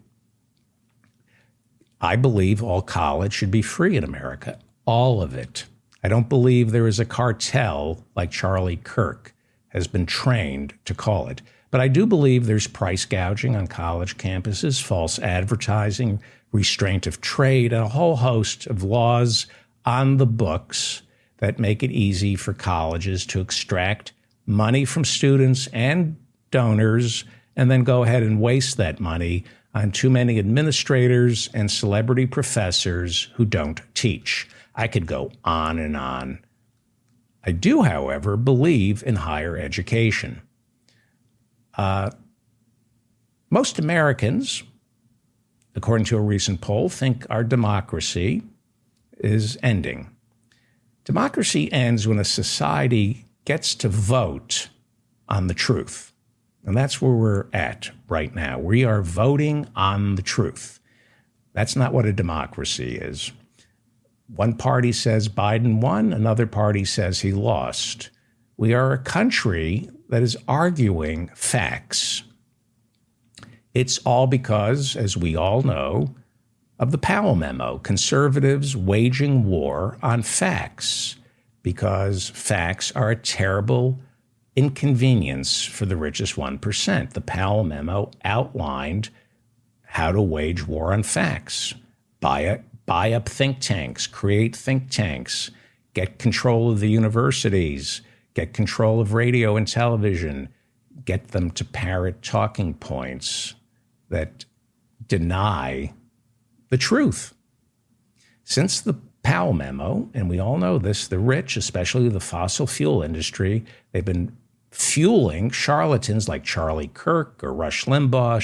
I believe all college should be free in America, all of it. I don't believe there is a cartel like Charlie Kirk has been trained to call it. But I do believe there's price gouging on college campuses, false advertising, restraint of trade, and a whole host of laws on the books that make it easy for colleges to extract money from students and donors and then go ahead and waste that money on too many administrators and celebrity professors who don't teach. I could go on and on. I do, however, believe in higher education. Most Americans, according to a recent poll, think our democracy is ending. Democracy ends when a society gets to vote on the truth. And that's where we're at right now. We are voting on the truth. That's not what a democracy is. One party says Biden won, another party says he lost. We are a country that is arguing facts. It's all because, as we all know, of the Powell memo, conservatives waging war on facts, because facts are a terrible inconvenience for the richest 1%. The Powell memo outlined how to wage war on facts. Buy up think tanks, create think tanks, get control of the universities, get control of radio and television, get them to parrot talking points that deny the truth. Since the Powell memo, and we all know this, the rich, especially the fossil fuel industry, they've been fueling charlatans like Charlie Kirk or Rush Limbaugh,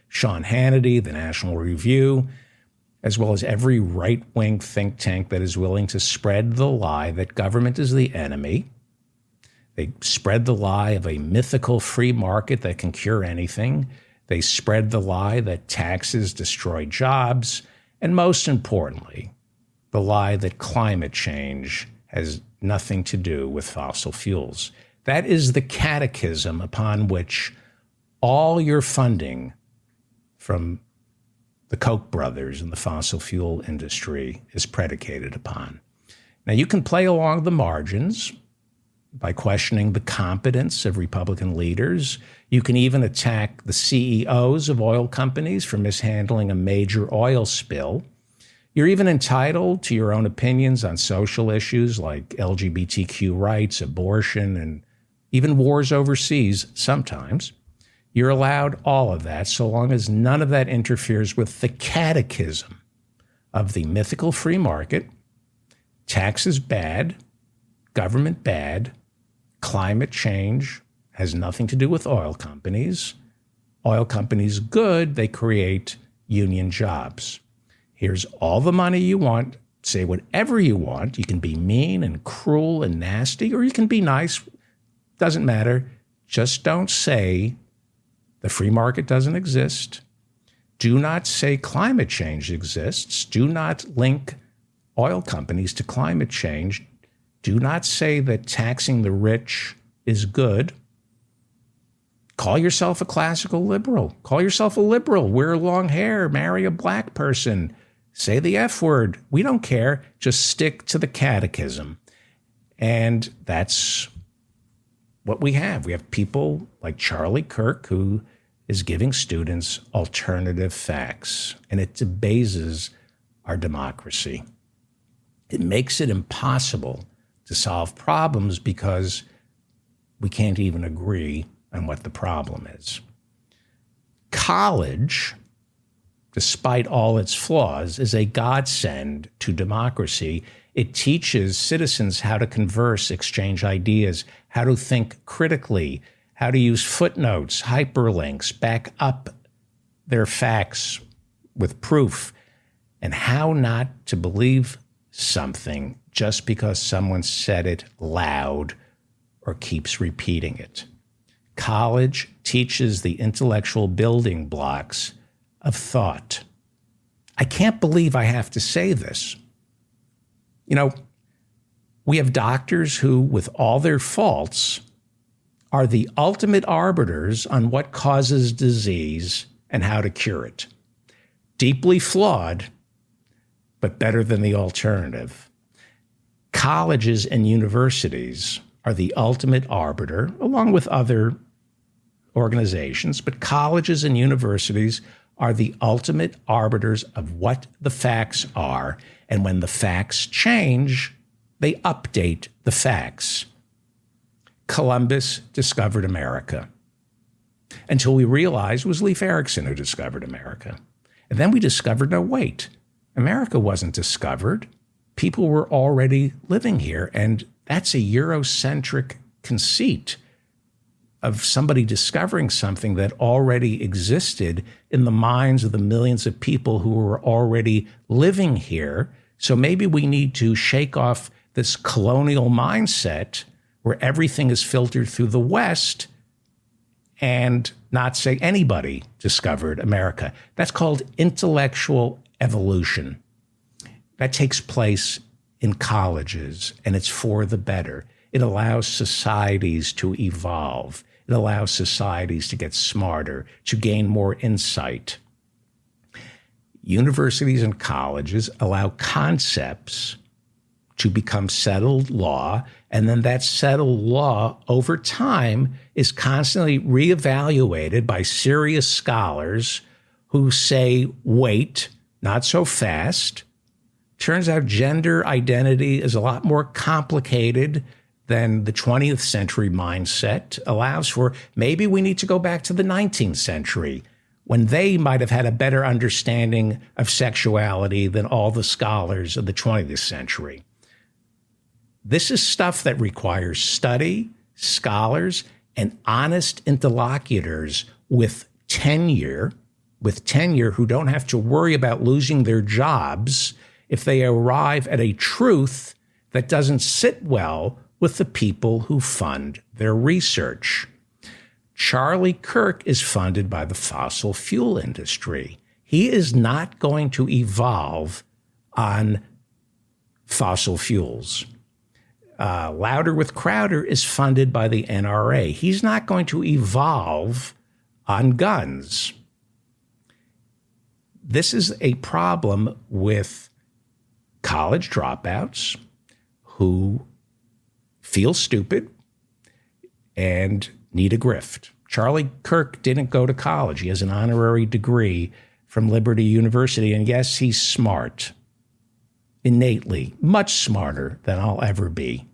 Sean Hannity, the National Review, as well as every right-wing think tank that is willing to spread the lie that government is the enemy. They spread the lie of a mythical free market that can cure anything. They spread the lie that taxes destroy jobs. And most importantly, the lie that climate change has nothing to do with fossil fuels. That is the catechism upon which all your funding from the Koch brothers and the fossil fuel industry is predicated upon. Now, you can play along the margins by questioning the competence of Republican leaders. You can even attack the CEOs of oil companies for mishandling a major oil spill. You're even entitled to your own opinions on social issues like LGBTQ rights, abortion, and even wars overseas sometimes. You're allowed all of that so long as none of that interferes with the catechism of the mythical free market, taxes bad, government bad, climate change has nothing to do with oil companies. Oil companies good, they create union jobs. Here's all the money you want. Say whatever you want. You can be mean and cruel and nasty, or you can be nice. Doesn't matter. Just don't say The free market doesn't exist. Do not say climate change exists. Do not link oil companies to climate change. Do not say that taxing the rich is good. Call yourself a classical liberal. Call yourself a liberal. Wear long hair. Marry a black person. Say the F word. We don't care. Just stick to the catechism. And that's what we have. We have people like Charlie Kirk, who is giving students alternative facts, and it debases our democracy. It makes it impossible to solve problems because we can't even agree on what the problem is. College, despite all its flaws, is a godsend to democracy. It teaches citizens how to converse, exchange ideas, how to think critically, how to use footnotes, hyperlinks, back up their facts with proof, and how not to believe something just because someone said it loud or keeps repeating it. College teaches the intellectual building blocks of thought. I can't believe I have to say this. You know, we have doctors who, with all their faults, are the ultimate arbiters on what causes disease and how to cure it. Deeply flawed, but better than the alternative. Colleges and universities are the ultimate arbiter, along with other organizations, but colleges and universities are the ultimate arbiters of what the facts are. And when the facts change, they update the facts. Columbus discovered America. Until we realized it was Leif Erikson who discovered America. And then we discovered, no, wait, America wasn't discovered. People were already living here. And that's a Eurocentric conceit of somebody discovering something that already existed in the minds of the millions of people who were already living here. So maybe we need to shake off this colonial mindset where everything is filtered through the West and not say anybody discovered America. That's called intellectual evolution. That takes place in colleges, and it's for the better. It allows societies to evolve. It allows societies to get smarter, to gain more insight. Universities and colleges allow concepts to become settled law, and then that settled law over time is constantly reevaluated by serious scholars who say, wait, not so fast. Turns out gender identity is a lot more complicated than the 20th century mindset allows for. Maybe we need to go back to the 19th century when they might have had a better understanding of sexuality than all the scholars of the 20th century. This is stuff that requires study, scholars, and honest interlocutors with tenure who don't have to worry about losing their jobs if they arrive at a truth that doesn't sit well with the people who fund their research. Charlie Kirk is funded by the fossil fuel industry. He is not going to evolve on fossil fuels. Louder with Crowder is funded by the NRA. He's not going to evolve on guns. This is a problem with college dropouts who feel stupid and need a grift. Charlie Kirk didn't go to college. He has an honorary degree from Liberty University, and yes, he's smart. Innately, much smarter than I'll ever be.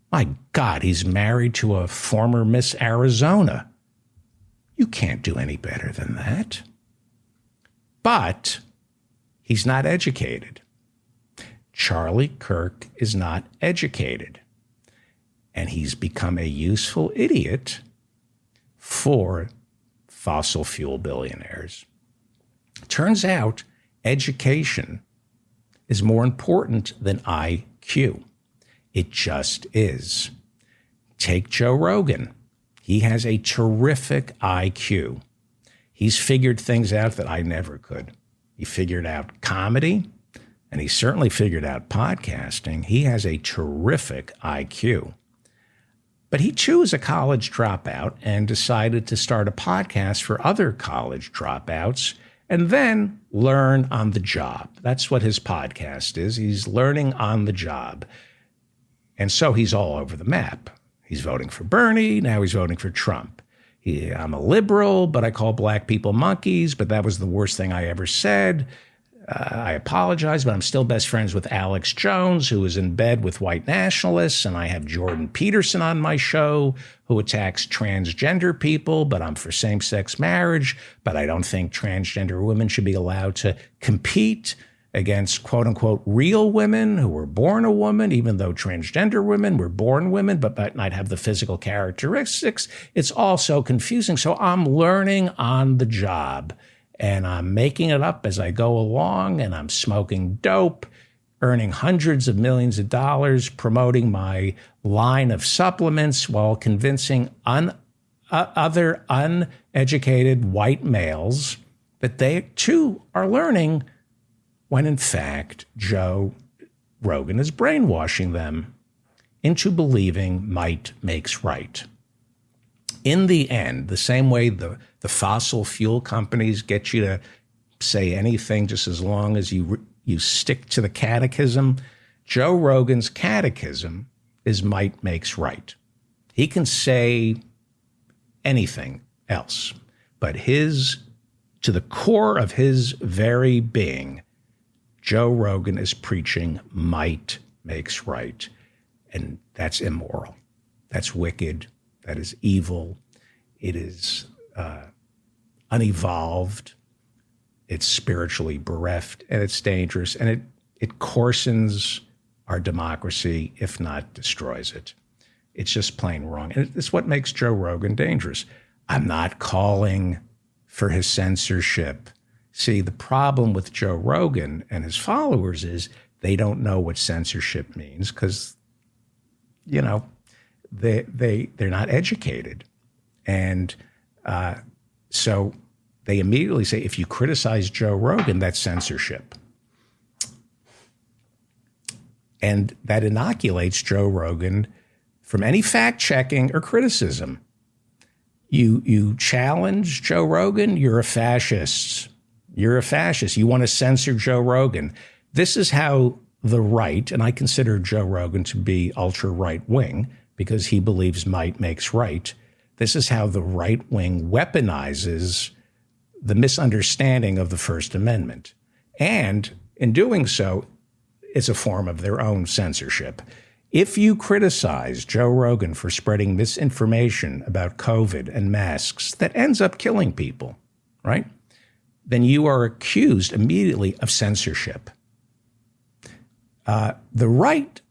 My God, he's married to a former Miss Arizona. You can't do any better than that. But he's not educated. Charlie Kirk is not educated. And he's become a useful idiot for fossil fuel billionaires. Turns out education is more important than IQ. It just is. Take Joe Rogan. He has a terrific IQ. He's figured things out that I never could. He figured out comedy, and he certainly figured out podcasting. He has a terrific IQ. But he too is a college dropout and decided to start a podcast for other college dropouts and then learn on the job. That's what his podcast is. He's learning on the job. And so he's all over the map. He's voting for Bernie. Now he's voting for Trump. I'm a liberal, but I call black people monkeys, but that was the worst thing I ever said. I apologize, but I'm still best friends with Alex Jones, who is in bed with white nationalists. And I have Jordan Peterson on my show, who attacks transgender people, but I'm for same-sex marriage. But I don't think transgender women should be allowed to compete against quote-unquote real women who were born a woman, even though transgender women were born women, but might not have the physical characteristics. It's all so confusing. So I'm learning on the job. And I'm making it up as I go along, and I'm smoking dope, earning hundreds of millions of dollars, promoting my line of supplements while convincing other uneducated white males that they too are learning, when in fact Joe Rogan is brainwashing them into believing might makes right. In the end, the same way the fossil fuel companies get you to say anything just as long as you stick to the catechism, Joe Rogan's catechism is might makes right. He can say anything else, but to the core of his very being, Joe Rogan is preaching might makes right. And that's immoral. That's wicked. That is evil. It is unevolved. It's spiritually bereft, and it's dangerous, and it coarsens our democracy, if not destroys it. It's just plain wrong. And it's what makes Joe Rogan dangerous. I'm not calling for his censorship. See, the problem with Joe Rogan and his followers is they don't know what censorship means because, they're not educated. And so they immediately say, if you criticize Joe Rogan, that's censorship. And that inoculates Joe Rogan from any fact-checking or criticism. You challenge Joe Rogan, you're a fascist. You're a fascist. You want to censor Joe Rogan. This is how the right, and I consider Joe Rogan to be ultra right-wing because he believes might makes right. This is how the right wing weaponizes the misunderstanding of the First Amendment. And in doing so, it's a form of their own censorship. If you criticize Joe Rogan for spreading misinformation about COVID and masks that ends up killing people, right? Then you are accused immediately of censorship. The right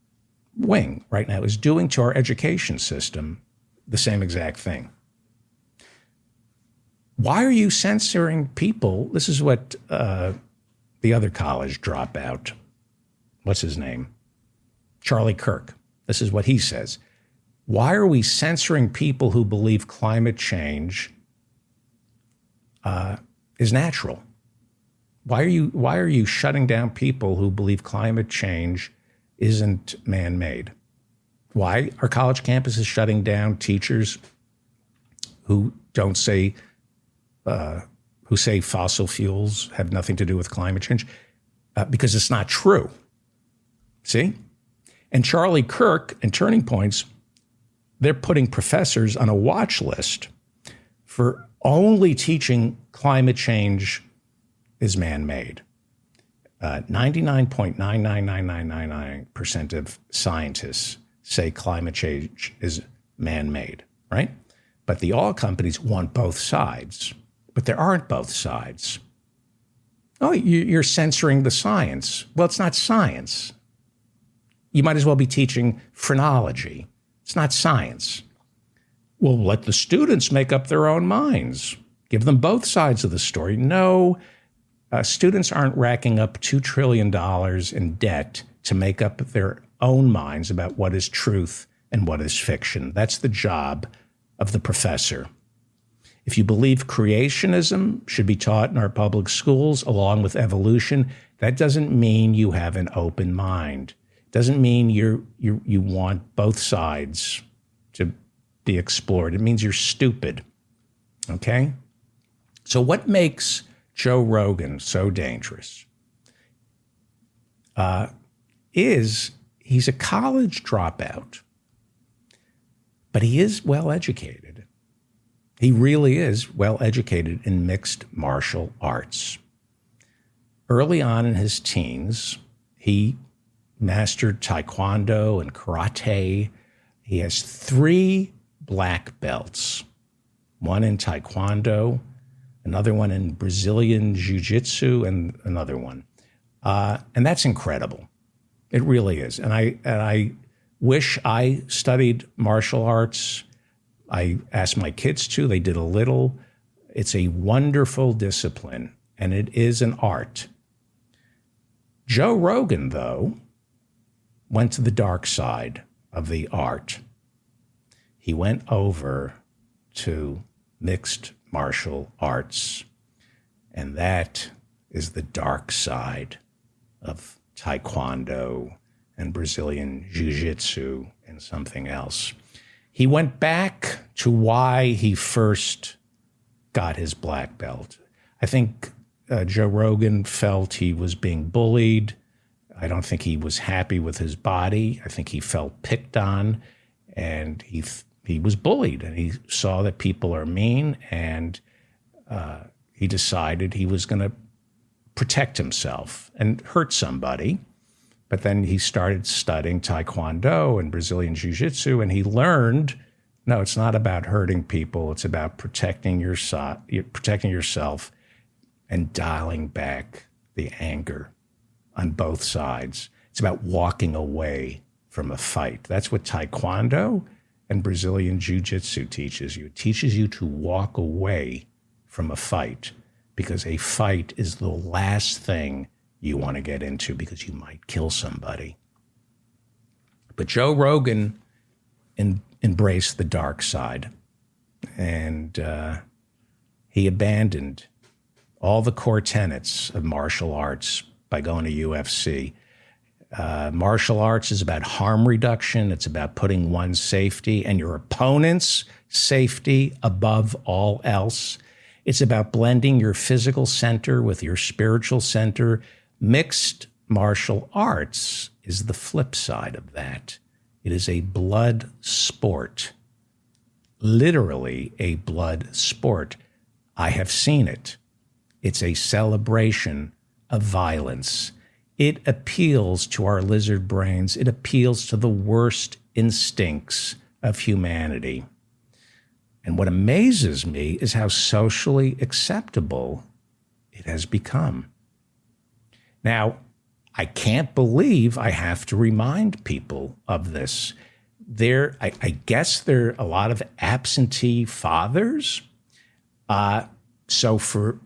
wing right now is doing to our education system the same exact thing. Why are you censoring people? This is what the other college dropout, what's his name? Charlie Kirk. This is what he says. Why are we censoring people who believe climate change is natural? Why are you shutting down people who believe climate change isn't man-made? Why are college campuses shutting down teachers who don't say who say fossil fuels have nothing to do with climate change? Because it's not true. See? And Charlie Kirk and Turning Points, they're putting professors on a watch list for only teaching climate change is man-made. 99.99999% of scientists say climate change is man-made, right? But the oil companies want both sides. But there aren't both sides. Oh, you're censoring the science. Well, it's not science. You might as well be teaching phrenology. It's not science. Well, let the students make up their own minds. Give them both sides of the story. No, students aren't racking up $2 trillion in debt to make up their own minds about what is truth and what is fiction. That's the job of the professor. If you believe creationism should be taught in our public schools along with evolution, that doesn't mean you have an open mind. It doesn't mean you want both sides to be explored. It means you're stupid. Okay? So what makes Joe Rogan so dangerous is he's a college dropout, but he is well educated. He really is well educated in mixed martial arts. Early on in his teens, he mastered taekwondo and karate. He has 3 black belts, one in taekwondo, another one in Brazilian jiu-jitsu, and another one. And that's incredible. It really is. And I wish I studied martial arts. I asked my kids to. They did a little. It's a wonderful discipline, and it is an art. Joe Rogan, though, went to the dark side of the art. He went over to mixed martial arts, and that is the dark side of taekwondo and Brazilian jiu-jitsu and something else. He went back to why he first got his black belt. I think Joe Rogan felt he was being bullied. I don't think he was happy with his body. I think he felt picked on, and he was bullied, and he saw that people are mean, and he decided he was going to protect himself and hurt somebody. But then he started studying taekwondo and Brazilian jiu-jitsu, and he learned, no, it's not about hurting people. It's about protecting yourself and dialing back the anger on both sides. It's about walking away from a fight. That's what taekwondo and Brazilian jiu-jitsu teaches you. It teaches you to walk away from a fight, because a fight is the last thing you want to get into, because you might kill somebody. But Joe Rogan embraced the dark side, and he abandoned all the core tenets of martial arts by going to UFC. Martial arts is about harm reduction. It's about putting one's safety and your opponent's safety above all else. It's about blending your physical center with your spiritual center. Mixed martial arts is the flip side of that. It is a blood sport, literally a blood sport. I have seen it. It's a celebration of violence. It appeals to our lizard brains. It appeals to the worst instincts of humanity. And what amazes me is how socially acceptable it has become. Now, I can't believe I have to remind people of this. I guess there are a lot of absentee fathers. So for,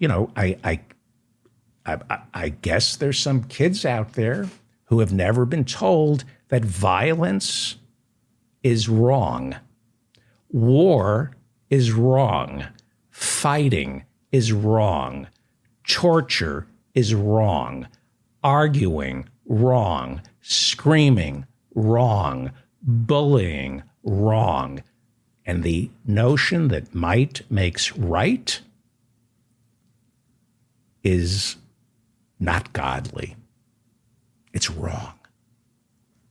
I guess there's some kids out there who have never been told that violence is wrong. War is wrong. Fighting is wrong. Torture is wrong. Arguing, wrong. Screaming, wrong. Bullying, wrong. And the notion that might makes right is not godly. It's wrong.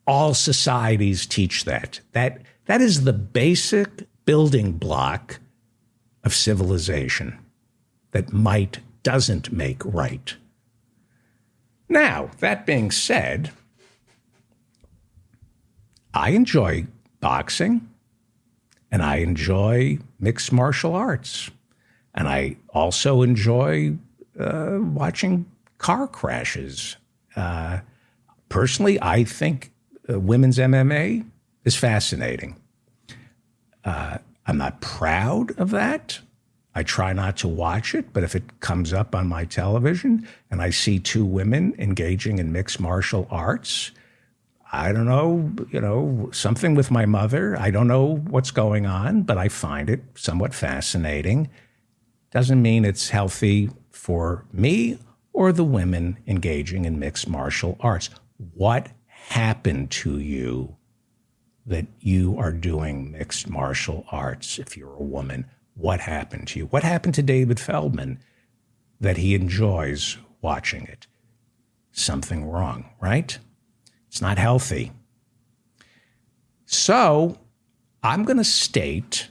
All societies teach that. That is the basic building block of civilization, that might doesn't make right. Now, that being said, I enjoy boxing, and I enjoy mixed martial arts, and I also enjoy watching car crashes. Personally, I think women's MMA is fascinating. I'm not proud of that. I try not to watch it, but if it comes up on my television and I see 2 women engaging in mixed martial arts, I don't know, something with my mother. I don't know what's going on, but I find it somewhat fascinating. doesn't mean it's healthy for me or the women engaging in mixed martial arts. What happened to you that you are doing mixed martial arts if you're a woman? What happened to you? What happened to David Feldman that he enjoys watching it? Something wrong, right? It's not healthy. So I'm going to state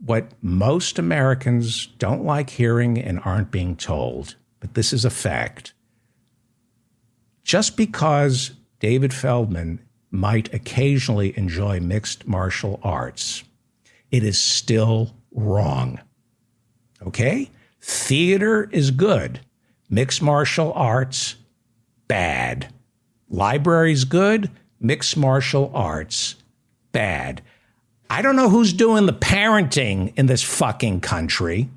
what most Americans don't like hearing and aren't being told, but this is a fact. Just because David Feldman might occasionally enjoy mixed martial arts, it is still wrong. Okay? Theater is good. Mixed martial arts, bad. Libraries good. Mixed martial arts, bad. I don't know who's doing the parenting in this fucking country.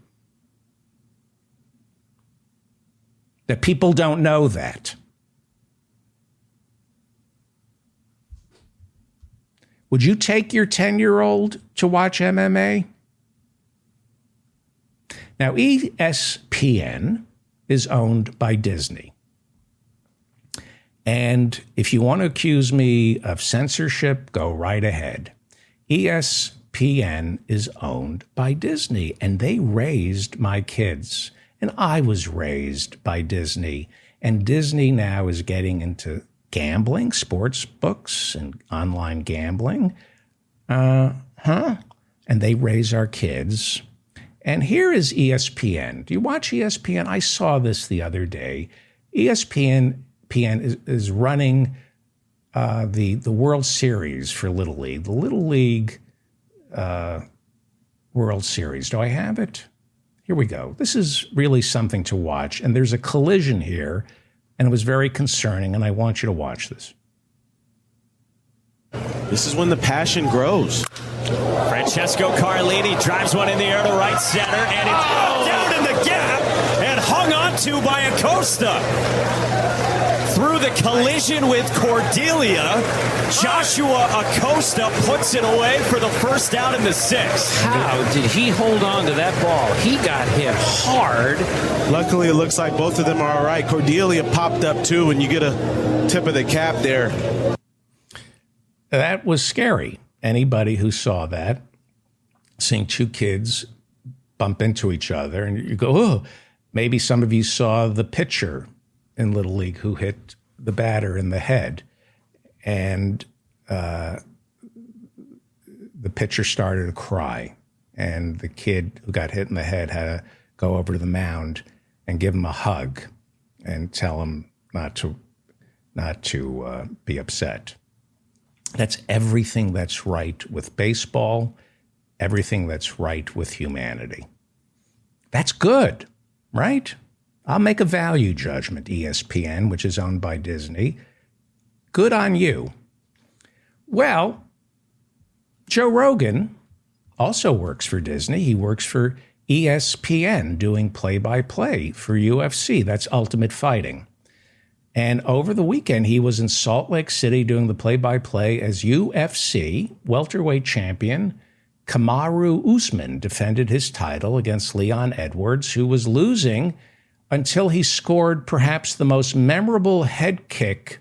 That people don't know that. Would you take your 10-year-old to watch MMA? Now, ESPN is owned by Disney. And if you want to accuse me of censorship, go right ahead. ESPN is owned by Disney, and they raised my kids. And I was raised by Disney. And Disney now is getting into gambling, sports books, and online gambling. And they raise our kids. And here is ESPN. Do you watch ESPN? I saw this the other day. ESPN is running the World Series for Little League, the Little League World Series. Do I have it? Here we go. This is really something to watch. And there's a collision here, and it was very concerning, and I want you to watch this. This is when the passion grows. Francesco Carlini drives one in the air to right center, and it's down in the gap and hung on to by Acosta. Through the collision with Cordelia, Joshua Acosta puts it away for the first down in the sixth. How did he hold on to that ball? He got hit hard. Luckily, it looks like both of them are all right. Cordelia popped up too, and you get a tip of the cap there. That was scary. Anybody who saw that, seeing two kids bump into each other, and you go, oh, maybe some of you saw the pitcher in Little League who hit the batter in the head. And the pitcher started to cry. And the kid who got hit in the head had to go over to the mound and give him a hug and tell him not to be upset. That's everything that's right with baseball, everything that's right with humanity. That's good, right? I'll make a value judgment, ESPN, which is owned by Disney. Good on you. Well, Joe Rogan also works for Disney. He works for ESPN doing play-by-play for UFC. That's Ultimate Fighting. And over the weekend, he was in Salt Lake City doing the play-by-play as UFC welterweight champion Kamaru Usman defended his title against Leon Edwards, who was losing until he scored perhaps the most memorable head kick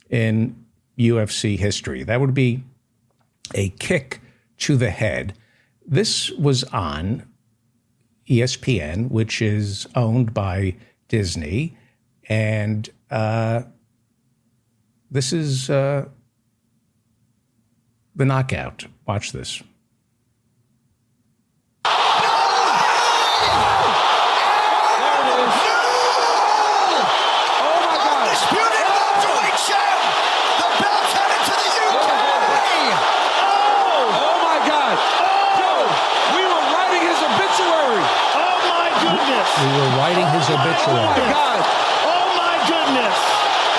in UFC history. That would be a kick to the head. This was on ESPN, which is owned by Disney, and this is the knockout. Watch this. We were writing his obituary. Oh, my God. Oh, my goodness.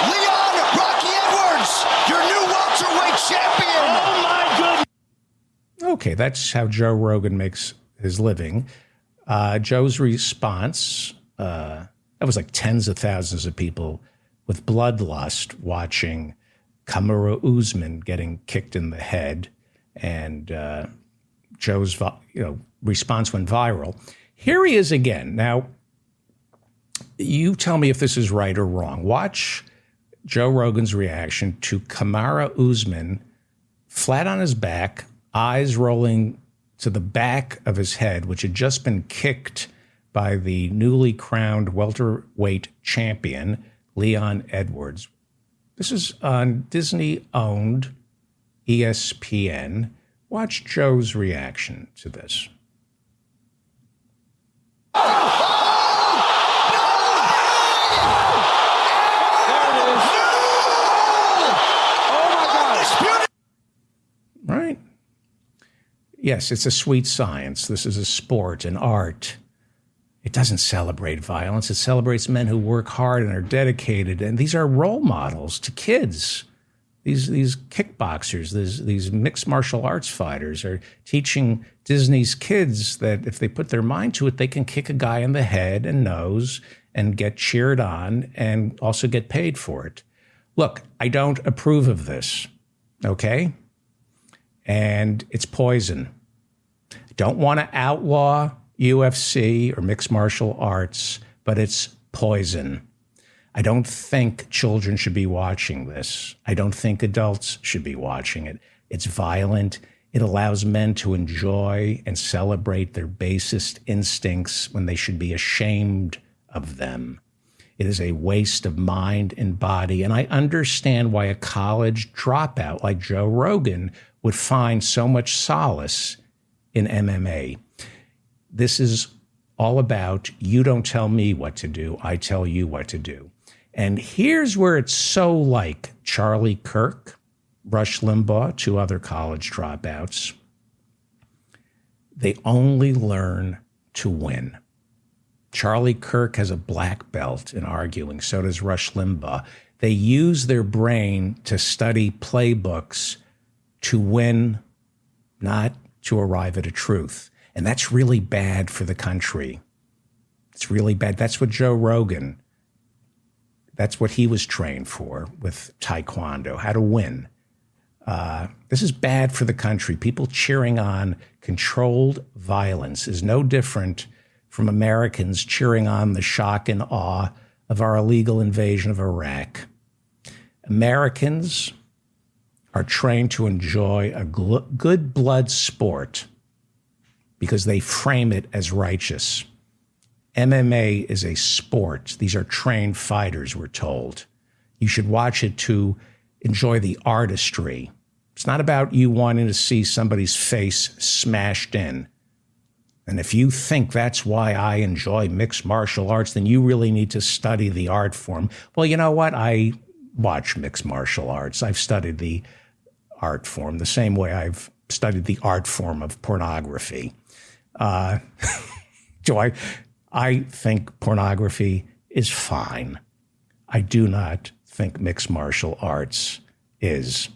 Leon Rocky Edwards, your new welterweight champion. Oh, my goodness. Okay, that's how Joe Rogan makes his living. Joe's response, that was like tens of thousands of people with bloodlust watching Kamaru Usman getting kicked in the head. And Joe's response went viral. Here he is again. Now, you tell me if this is right or wrong. Watch Joe Rogan's reaction to Kamaru Usman, flat on his back, eyes rolling to the back of his head, which had just been kicked by the newly crowned welterweight champion, Leon Edwards. This is on Disney-owned ESPN. Watch Joe's reaction to this. Right? Yes, it's a sweet science. This is a sport, an art. It doesn't celebrate violence. It celebrates men who work hard and are dedicated. And these are role models to kids. These kickboxers, these mixed martial arts fighters are teaching Disney's kids that if they put their mind to it, they can kick a guy in the head and nose and get cheered on and also get paid for it. Look, I don't approve of this, okay? And it's poison. Don't want to outlaw UFC or mixed martial arts, but it's poison. I don't think children should be watching this. I don't think adults should be watching it. It's violent. It allows men to enjoy and celebrate their basest instincts when they should be ashamed of them. It is a waste of mind and body. And I understand why a college dropout like Joe Rogan would find so much solace in MMA. This is all about you don't tell me what to do, I tell you what to do. And here's where it's so like Charlie Kirk, Rush Limbaugh, two other college dropouts. They only learn to win. Charlie Kirk has a black belt in arguing, so does Rush Limbaugh. They use their brain to study playbooks to win, not to arrive at a truth. And that's really bad for the country. It's really bad. That's what Joe Rogan, that's what he was trained for with Taekwondo, how to win. This is bad for the country. People cheering on controlled violence is no different from Americans cheering on the shock and awe of our illegal invasion of Iraq. Americans are trained to enjoy a good blood sport because they frame it as righteous. MMA is a sport. These are trained fighters, we're told. You should watch it to enjoy the artistry. It's not about you wanting to see somebody's face smashed in. And if you think that's why I enjoy mixed martial arts, then you really need to study the art form. Well, you know what? I watch mixed martial arts. I've studied the art form the same way I've studied the art form of pornography. I think pornography is fine. I do not think mixed martial arts is.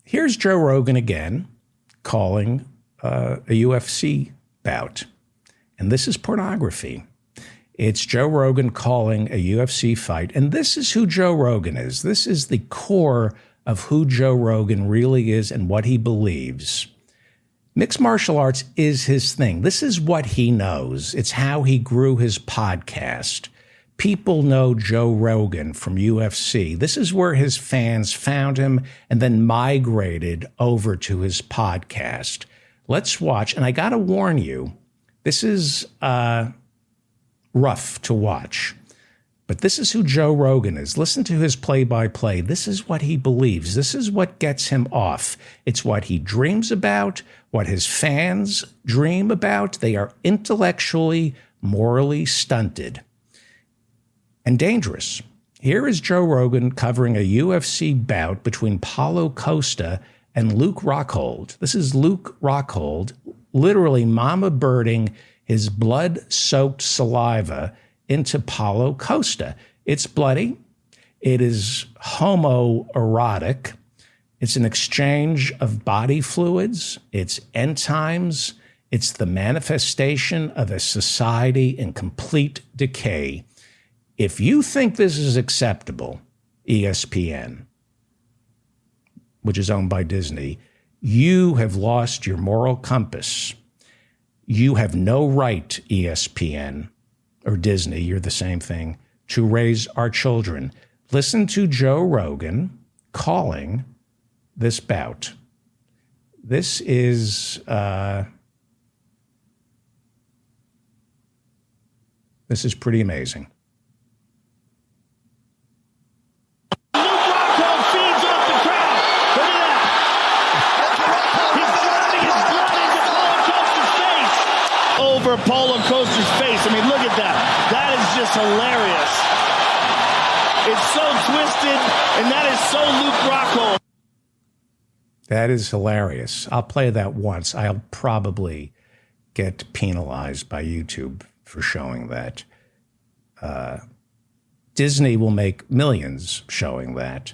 Here's Joe Rogan again calling a UFC bout. And this is pornography. It's Joe Rogan calling a UFC fight. And this is who Joe Rogan is. This is the core of who Joe Rogan really is and what he believes. Mixed martial arts is his thing. This is what he knows. It's how he grew his podcast. People know Joe Rogan from UFC. This is where his fans found him and then migrated over to his podcast. Let's watch. And I got to warn you, this is rough to watch. But this is who Joe Rogan is. Listen to his play-by-play. This is what he believes. This is what gets him off. It's what he dreams about, what his fans dream about. They are intellectually, morally stunted and dangerous. Here is Joe Rogan covering a UFC bout between Paulo Costa and Luke Rockhold. This is Luke Rockhold literally mama birding his blood-soaked saliva into Paulo Costa. It's bloody. It is homoerotic. It's an exchange of body fluids. It's end times. It's the manifestation of a society in complete decay. If you think this is acceptable, ESPN, which is owned by Disney, you have lost your moral compass. You have no right, ESPN or Disney, you're the same thing, to raise our children. Listen to Joe Rogan calling this bout. This is pretty amazing. Over Polo Coaster's face. I mean, look at that. That is just hilarious. It's so twisted, and that is so Luke Rockhold. That is hilarious. I'll play that once. I'll probably get penalized by YouTube for showing that. Disney will make millions showing that.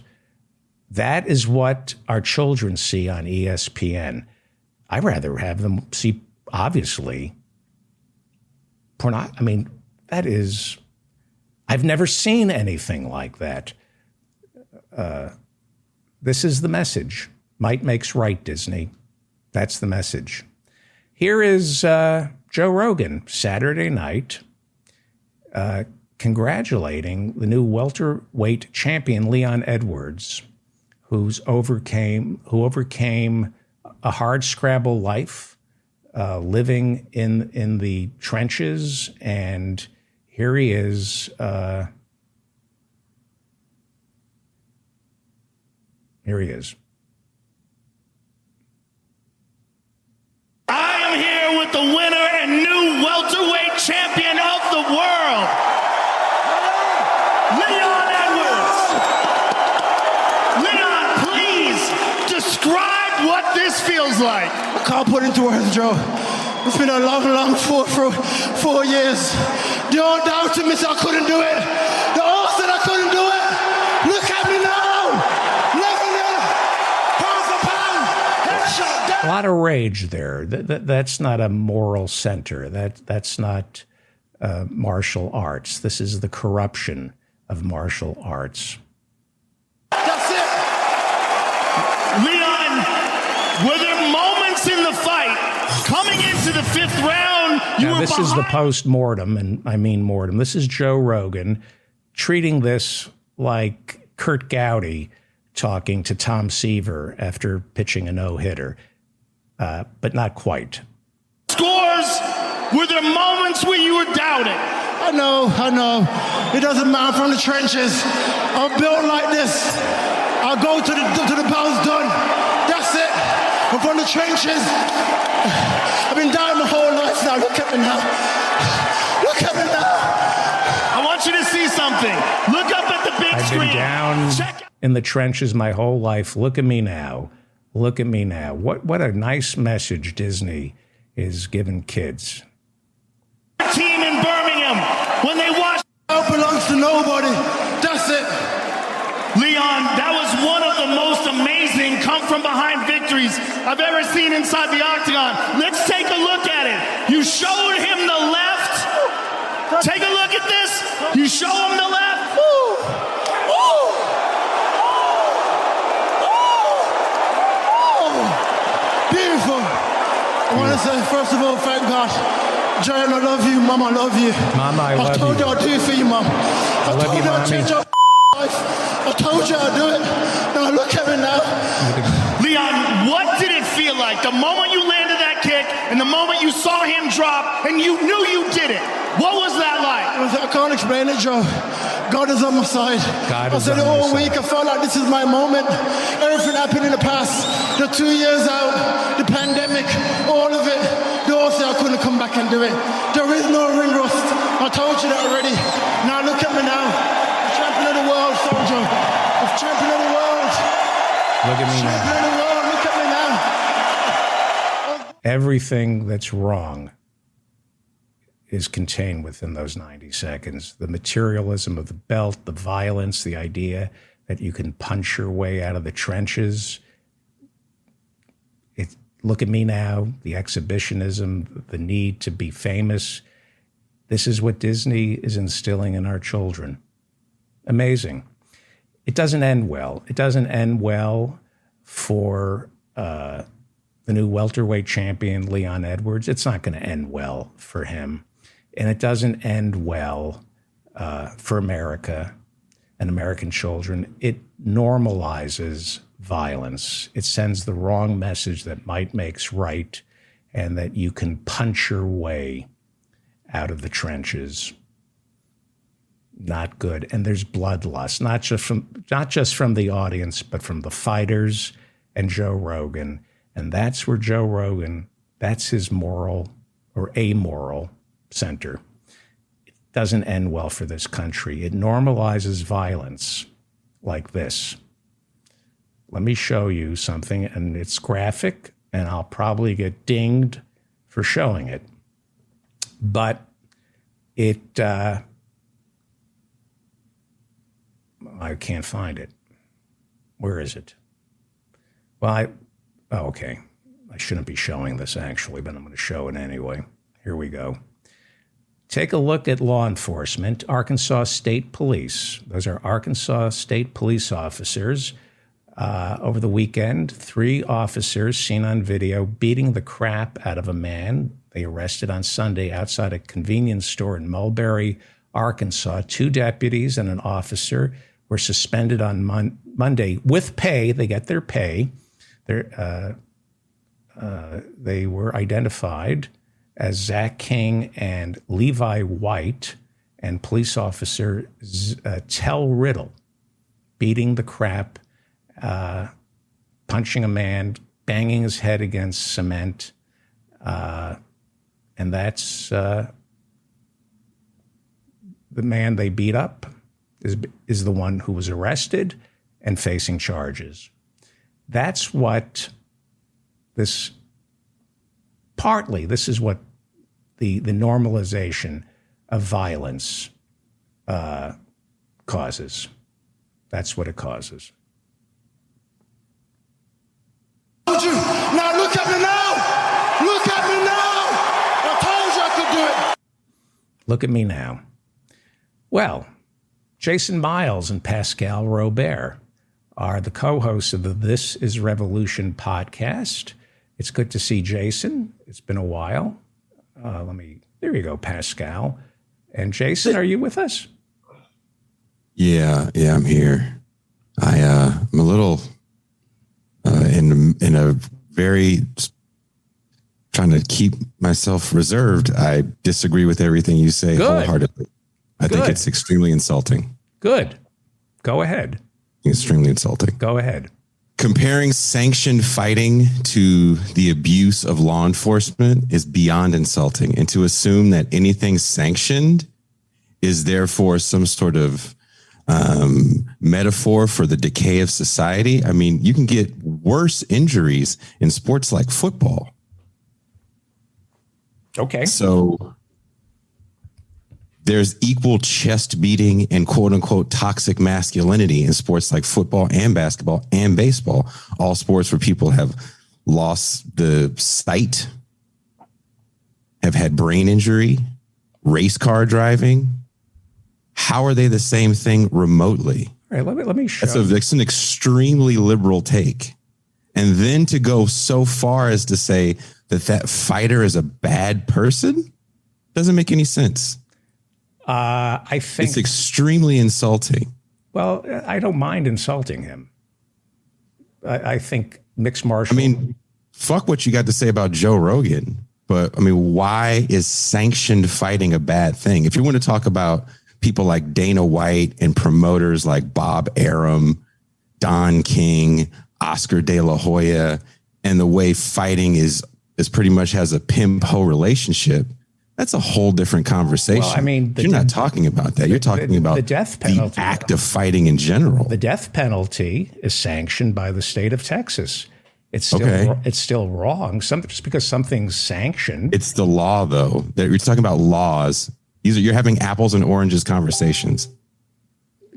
That is what our children see on ESPN. I'd rather have them see, obviously, that is, I've never seen anything like that. This is the message. Might makes right, Disney. That's the message. Here is Joe Rogan, Saturday night, congratulating the new welterweight champion, Leon Edwards, who overcame a hard scrabble life, living in the trenches, and here he is. Here he is. I am here with the winner and new welterweight champion of the world, Leon Edwards. Leon, please describe what this feels like. I can't put into words, Joe. It's been a long 4 years. They all doubted me, so I couldn't do it. They all said I couldn't do it. Look at me now. Look at me. Pound for pound. Headshot down. A lot of rage there. That's not a moral center. That's not martial arts. This is the corruption of martial arts. That's it. Leon, were there moments in the fight coming into the fifth round? This is the post-mortem, and I mean mortem. This is Joe Rogan treating this like Kurt Gowdy talking to Tom Seaver after pitching a no-hitter, but not quite. Scores, were there moments where you were doubting? I know. It doesn't matter. From the trenches. I'm built like this. I'll go to the bell's done. That's it. I'm from the trenches. I've been down my whole life now. Look at me now. Look at me now. I want you to see something. Look up at the big screen. I've been down in the trenches my whole life. Look at me now. Look at me now. What a nice message Disney is giving kids. Team in Birmingham, when they watch, it belongs to nobody. That's it. Leon, that was one of the most amazing come-from-behind victories I've ever seen inside the octagon. Let's take a look at it. You showed him the left. Take a look at this. You show him the left. Beautiful. I want to say, first of all, thank God. Giant, I love you. Mom, I love you. Mama, I love you. I told you I'd do it for you, Mom. I love you, I'd change your life. I told you I'd do it. Now look at me now. Leon, what did it feel like the moment you landed that kick and the moment you saw him drop and you knew you did it? What was that like? I can't explain it, Joe. God is on my side. I said it all week. I felt like this is my moment. Everything happened in the past. The 2 years out, the pandemic, all of it. They all said I couldn't come back and do it. There is no ring rust. I told you that already. Now look at me now. I'm champion of the world, soldier. I'm champion of the world. Look at me now. Champion of the world. Look at me now. Everything that's wrong is contained within those 90 seconds. The materialism of the belt, the violence, the idea that you can punch your way out of the trenches. Look at me now, the exhibitionism, the need to be famous. This is what Disney is instilling in our children. Amazing. It doesn't end well. It doesn't end well for the new welterweight champion, Leon Edwards. It's not going to end well for him. And it doesn't end well for America and American children. It normalizes violence. It sends the wrong message that might makes right and that you can punch your way out of the trenches. Not good. And there's bloodlust, not just from the audience, but from the fighters and Joe Rogan. And that's where Joe Rogan, that's his moral or amoral center. It doesn't end well for this country. It normalizes violence like this. Let me show you something, and it's graphic, and I'll probably get dinged for showing it. But it, I can't find it. Where is it? Well, okay. I shouldn't be showing this actually, but I'm going to show it anyway. Here we go. Take a look at law enforcement. Arkansas State Police. Those are Arkansas State Police officers. Over the weekend, 3 officers seen on video beating the crap out of a man they arrested on Sunday outside a convenience store in Mulberry, Arkansas. 2 deputies and an officer were suspended on Monday with pay. They get their pay. They were identified as Zach King and Levi White, and police officer Tell Riddle beating the crap, punching a man, banging his head against cement. And that's the man they beat up is the one who was arrested and facing charges. That's what this is what the normalization of violence causes. That's what it causes. Now look at me now! Look at me now! I told you I could do it! Look at me now. Well, Jason Miles and Pascal Robert are the co-hosts of the This Is Revolution podcast. It's good to see Jason. It's been a while. There you go, Pascal. And Jason, are you with us? Yeah, I'm here. I'm a little in a very trying to keep myself reserved. I disagree with everything you say wholeheartedly. I think it's extremely insulting. Good. Go ahead. Extremely insulting. Go ahead. Comparing sanctioned fighting to the abuse of law enforcement is beyond insulting. And to assume that anything sanctioned is therefore some sort of metaphor for the decay of society. I mean, you can get worse injuries in sports like football. Okay. So there's equal chest beating and quote unquote toxic masculinity in sports like football and basketball and baseball, all sports where people have lost the sight, have had brain injury, race car driving. How are they the same thing remotely? All right, let me show That's an extremely liberal take. And then to go so far as to say that fighter is a bad person doesn't make any sense. I think it's extremely insulting. Well, I don't mind insulting him. I think mixed martial. I mean, fuck what you got to say about Joe Rogan. But I mean, why is sanctioned fighting a bad thing? If you want to talk about people like Dana White and promoters like Bob Arum, Don King, Oscar De La Hoya, and the way fighting is pretty much has a pimp-ho relationship, that's a whole different conversation. Well, I mean, you're not talking about that. You're talking about the death penalty, the act of fighting in general. The death penalty is sanctioned by the state of Texas. It's still it's still wrong. Just because something's sanctioned, it's the law, though. You're talking about laws. You're having apples and oranges conversations.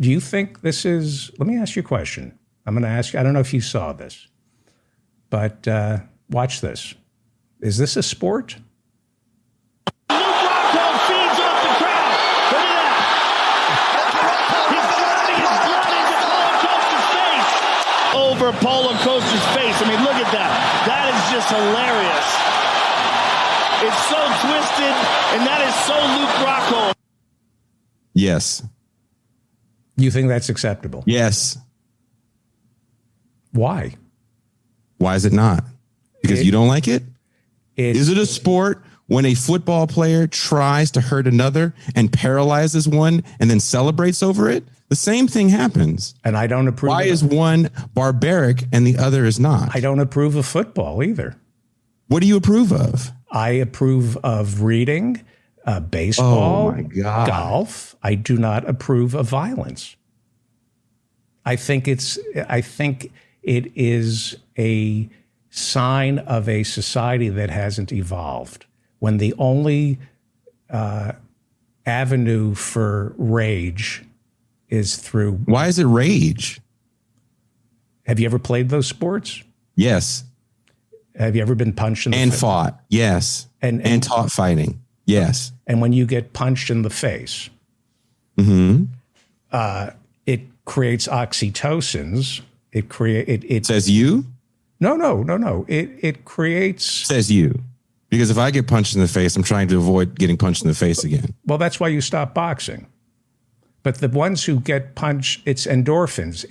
Do you think this is? Let me ask you a question. I'm going to ask you. I don't know if you saw this, but watch this. Is this a sport? Over Paulo Costa's face. I mean, look at that. That is just is hilarious. It's so twisted, and that is so Luke Rockhold. Yes. You think that's acceptable? Yes. Why? Why is it not? Because you don't like it? Is it a sport when a football player tries to hurt another and paralyzes one and then celebrates over it? The same thing happens. And I don't approve. Why is one barbaric and the other is not? I don't approve of football either. What do you approve of? I approve of reading, baseball, golf. I do not approve of violence. I think it is a sign of a society that hasn't evolved. When the only avenue for rage is through... Why is it rage? Have you ever played those sports? Yes. Have you ever been punched in the face? And fought, yes. And taught fighting, yes. And when you get punched in the face, it creates oxytocins. It says you? No. It creates... Says you. Because if I get punched in the face, I'm trying to avoid getting punched in the face again. Well, that's why you stop boxing. But the ones who get punched, it's endorphins.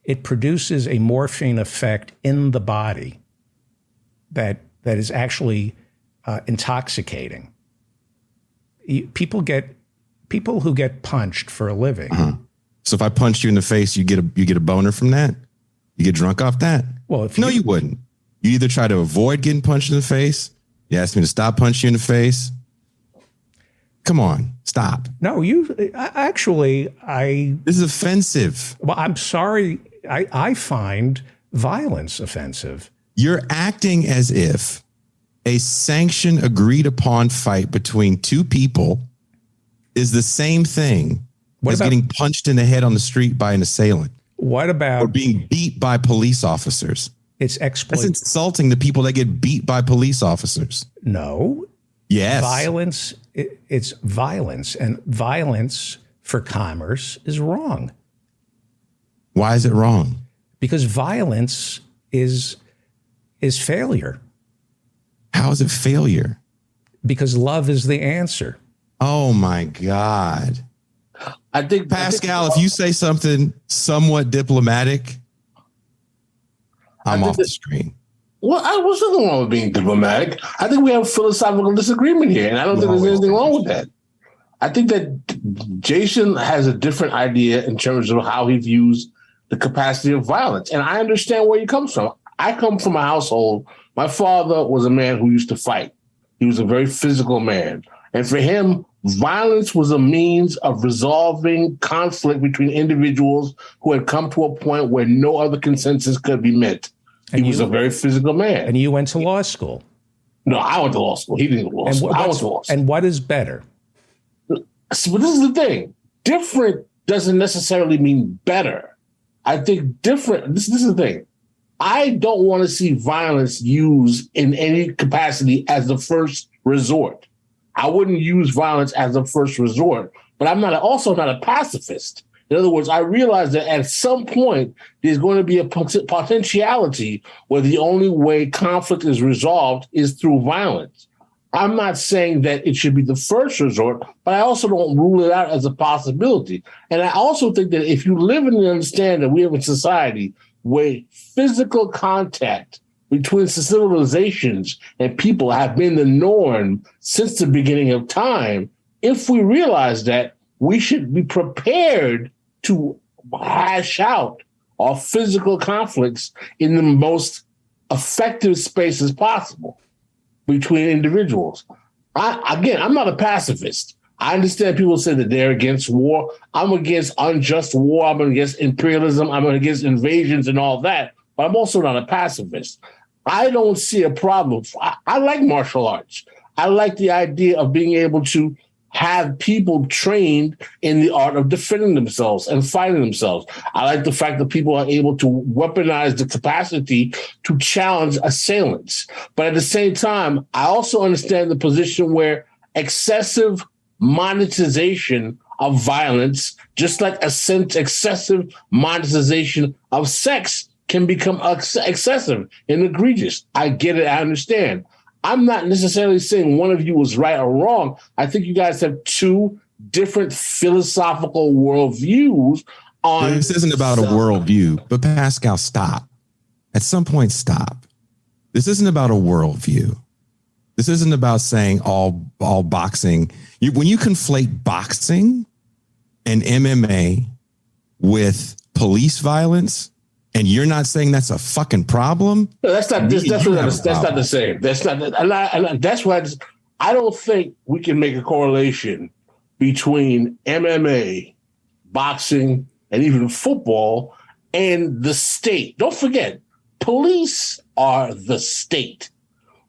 It produces a morphine effect in the body that is actually intoxicating. People who get punched for a living. So if I punched you in the face, you get a boner from that? You get drunk off that? Well, you wouldn't. You either try to avoid getting punched in the face. You ask me to stop punching you in the face. Come on, stop. No, This is offensive. Well, I'm sorry. I find violence offensive. You're acting as if a sanctioned, agreed upon fight between two people is the same thing as getting punched in the head on the street by an assailant. What about... Or being beat by police officers. It's That's insulting the people that get beat by police officers. No. Yes. Violence, it's violence, and violence for commerce is wrong. Why is it wrong? Because violence is failure. How is it failure? Because love is the answer. Oh my God. I think Pascal, if you say something somewhat diplomatic, I'm off the screen. Well, I was nothing wrong with being diplomatic. I think we have a philosophical disagreement here, and I don't think there's anything wrong with that. I think that Jason has a different idea in terms of how he views the capacity of violence, and I understand where he comes from. I come from a household. My father was a man who used to fight. He was a very physical man, and for him, violence was a means of resolving conflict between individuals who had come to a point where no other consensus could be met. He was a very physical man. And you went to law school. No, I went to law school. He didn't go to law school. I went to law school. And what is better? So this is the thing. Different doesn't necessarily mean better. I think different, this is the thing. I don't want to see violence used in any capacity as the first resort. I wouldn't use violence as a first resort, but I'm also not a pacifist. In other words, I realize that at some point, there's going to be a potentiality where the only way conflict is resolved is through violence. I'm not saying that it should be the first resort, but I also don't rule it out as a possibility. And I also think that if you live and understand that we have a society where physical contact between civilizations and people have been the norm since the beginning of time, if we realize that, we should be prepared to hash out our physical conflicts in the most effective spaces possible between individuals. I'm not a pacifist. I understand people say that they're against war. I'm against unjust war. I'm against imperialism. I'm against invasions and all that. But I'm also not a pacifist. I don't see a problem. I like martial arts. I like the idea of being able to have people trained in the art of defending themselves and fighting themselves. I like the fact that people are able to weaponize the capacity to challenge assailants. But at the same time, I also understand the position where excessive monetization of violence, just like excessive monetization of sex, can become excessive and egregious. I get it. I understand. I'm not necessarily saying one of you was right or wrong. I think you guys have two different philosophical worldviews on. This isn't about a worldview, but Pascal, stop. At some point, stop. This isn't about a worldview. This isn't about saying all boxing. When you conflate boxing and MMA with police violence, and you're not saying that's a fucking problem. No, that's not the same. That's not. That's why I don't think we can make a correlation between MMA, boxing, and even football and the state. Don't forget, police are the state.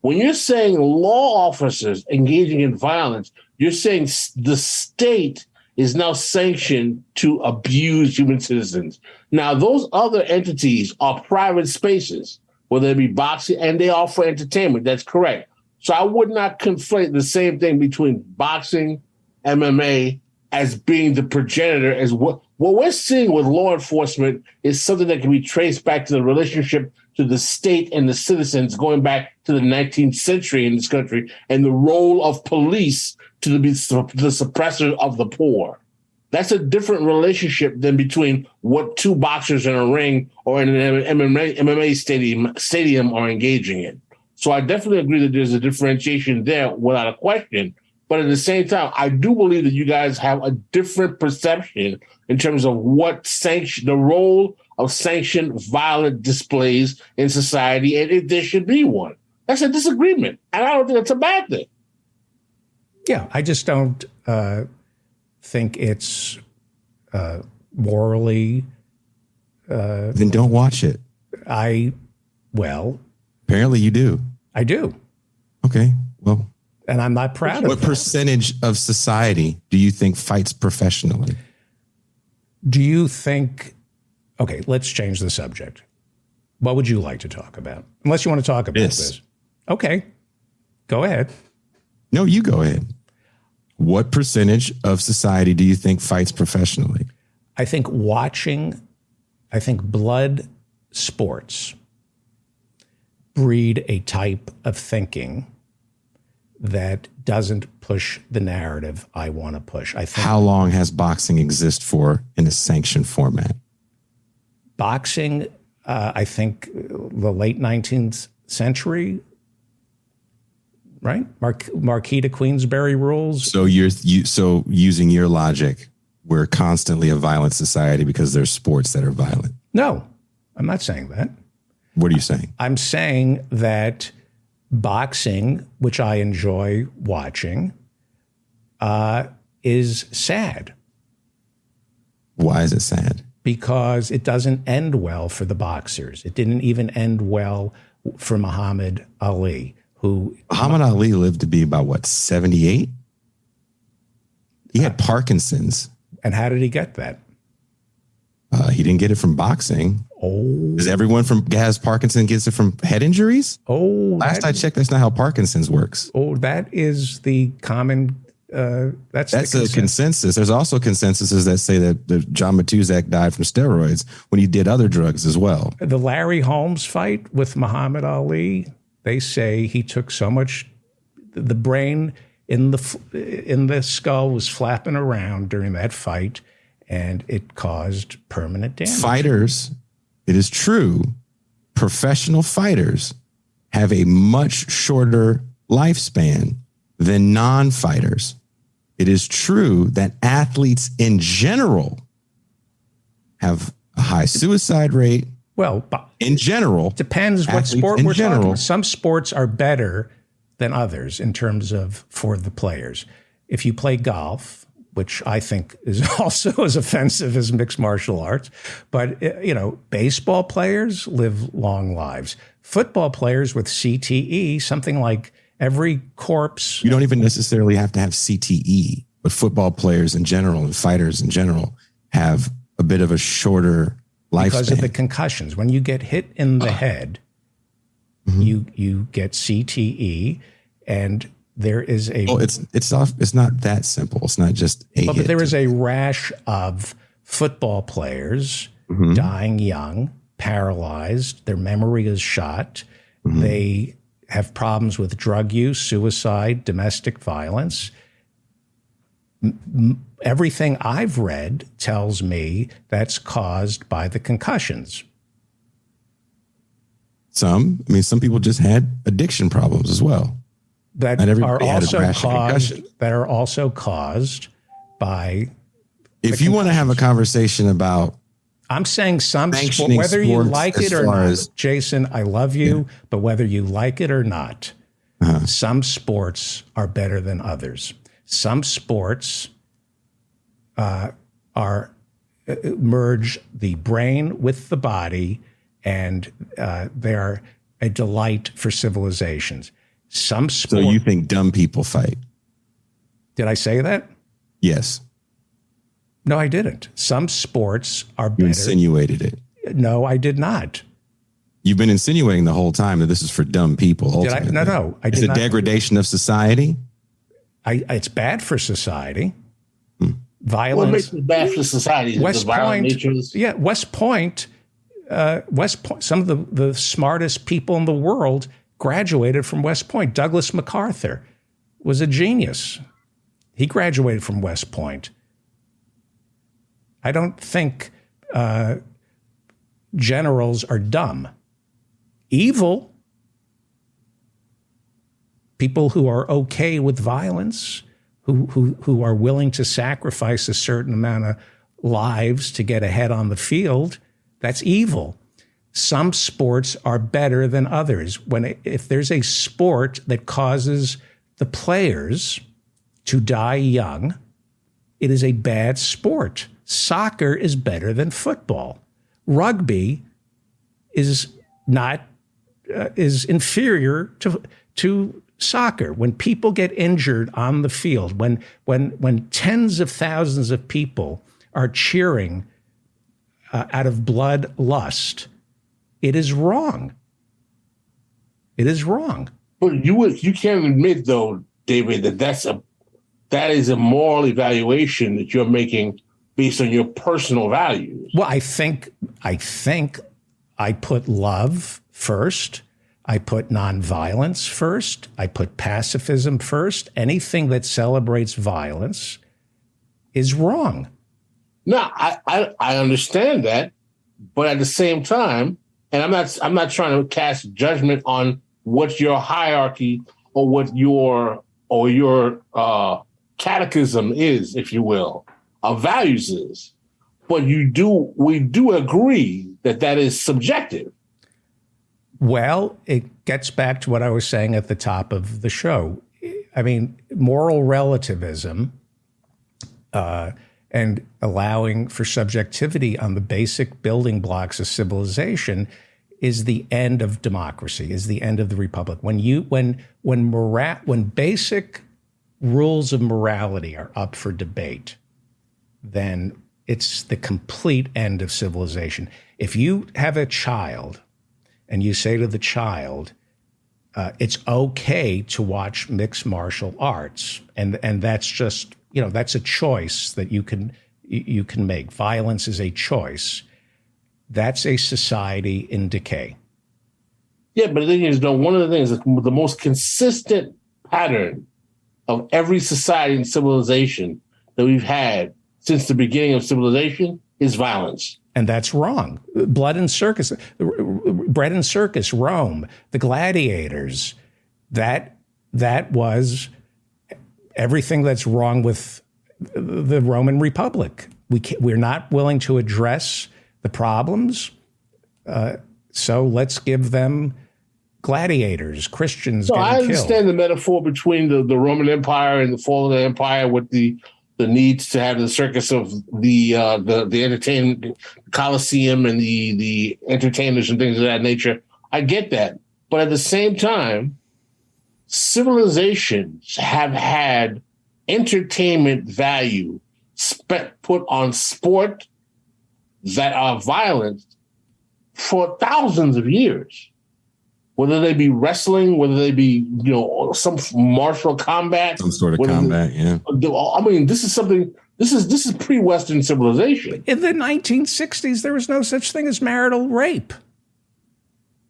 When you're saying law officers engaging in violence, you're saying the state is now sanctioned to abuse human citizens. Now, those other entities are private spaces, whether it be boxing, and they offer entertainment. That's correct. So I would not conflate the same thing between boxing, MMA, as being the progenitor. As what we're seeing with law enforcement is something that can be traced back to the relationship to the state and the citizens going back to the 19th century in this country, and the role of police to the suppressor of the poor. That's a different relationship than between what two boxers in a ring or in an MMA stadium are engaging in. So I definitely agree that there's a differentiation there without a question. But at the same time, I do believe that you guys have a different perception in terms of what the role of sanctioned violent displays in society, and if there should be one. That's a disagreement, and I don't think it's a bad thing. Yeah, I just don't think it's morally. Then don't watch it. Apparently you do. I do. Okay, well. And I'm not proud of it. What percentage of society do you think fights professionally? Do you think, okay, let's change the subject. What would you like to talk about? Unless you want to talk about this. Okay, go ahead. No, you go ahead. What percentage of society do you think fights professionally? I think blood sports breed a type of thinking that doesn't push the narrative I want to push. I think. How long has boxing exist for in a sanctioned format? Boxing, I think the late 19th century, right? Marquis de Queensberry rules. So so using your logic, we're constantly a violent society because there's sports that are violent. No, I'm not saying that. What are you saying? I'm saying that boxing, which I enjoy watching, is sad. Why is it sad? Because it doesn't end well for the boxers. It didn't even end well for Muhammad Ali, who... Muhammad Ali lived to be about, 78? He had Parkinson's. And how did he get that? He didn't get it from boxing. Oh. Does everyone has Parkinson's gets it from head injuries? Oh. Last I checked, that's not how Parkinson's works. Oh, that is the common... that's a consensus. There's also consensuses that say that John Matuzak died from steroids when he did other drugs as well. The Larry Holmes fight with Muhammad Ali, they say he took so much... The brain in the skull was flapping around during that fight, and it caused permanent damage. Fighters, it is true, professional fighters have a much shorter lifespan than non-fighters. It is true that athletes in general have a high suicide rate. Well, in general, depends what sport we're talking about. Some sports are better than others in terms of for the players. If you play golf, which I think is also as offensive as mixed martial arts, but baseball players live long lives. Football players with CTE, something like every corpse. You don't even necessarily have to have CTE, but football players in general and fighters in general have a bit of a shorter lifespan. Because of the concussions. When you get hit in the head, you get CTE, and there is a... Oh, it's not that simple. It's not just a hit. But there is a rash of football players dying young paralyzed. Their memory is shot. They have problems with drug use, suicide, domestic violence. Everything I've read tells me that's caused by the concussions. Some people just had addiction problems as well. That are also caused by. If you want to have a conversation about, I'm saying whether you like it or not, Jason, I love you, but whether you like it or not, some sports are better than others. Some sports merge the brain with the body, and they are a delight for civilizations. So you think dumb people fight? Did I say that? Yes. No, I didn't. Some sports are better. You insinuated it. No, I did not. You've been insinuating the whole time that this is for dumb people. Did I? No. It's a degradation of society. It's bad for society. Violence. What makes it bad for society? West Point. Some of the smartest people in the world graduated from West Point. Douglas MacArthur was a genius. He graduated from West Point. I don't think generals are dumb. Evil. People who are okay with violence, who are willing to sacrifice a certain amount of lives to get ahead on the field, that's evil. Some sports are better than others. If there's a sport that causes the players to die young, it is a bad sport. Soccer is better than football. Rugby is inferior to soccer. When people get injured on the field, when tens of thousands of people are cheering out of bloodlust, it is wrong. It is wrong. But you can't admit, though, David, that is a moral evaluation that you're making based on your personal values. Well, I think I put love first. I put nonviolence first. I put pacifism first. Anything that celebrates violence is wrong. No, I understand that, but at the same time, and I'm not trying to cast judgment on what your hierarchy or what your catechism is, if you will, of values is, but we do agree that is subjective. Well, it gets back to what I was saying at the top of the show. I mean, moral relativism and allowing for subjectivity on the basic building blocks of civilization is the end of democracy, is the end of the republic. When basic rules of morality are up for debate, then it's the complete end of civilization. If you have a child and you say to the child, it's okay to watch mixed martial arts, and that's just, that's a choice that you can make. Violence is a choice. That's a society in decay. Yeah, but the thing is, though, one of the things, the most consistent pattern of every society and civilization that we've had since the beginning of civilization is violence. And that's wrong. Bread and circus, Rome, the gladiators, that was everything that's wrong with the Roman Republic. We're not willing to address the problems, so let's give them gladiators, Christians. So I understand the metaphor between the Roman Empire and the fall of the empire with the needs to have the circus of the entertainment, Colosseum, and the entertainers and things of that nature. I get that. But at the same time, civilizations have had entertainment value put on sport that are violent for thousands of years. Whether they be wrestling, whether they be, some martial combat. Some sort of combat, yeah. I mean, this is something This is pre-Western civilization. In the 1960s, there was no such thing as marital rape.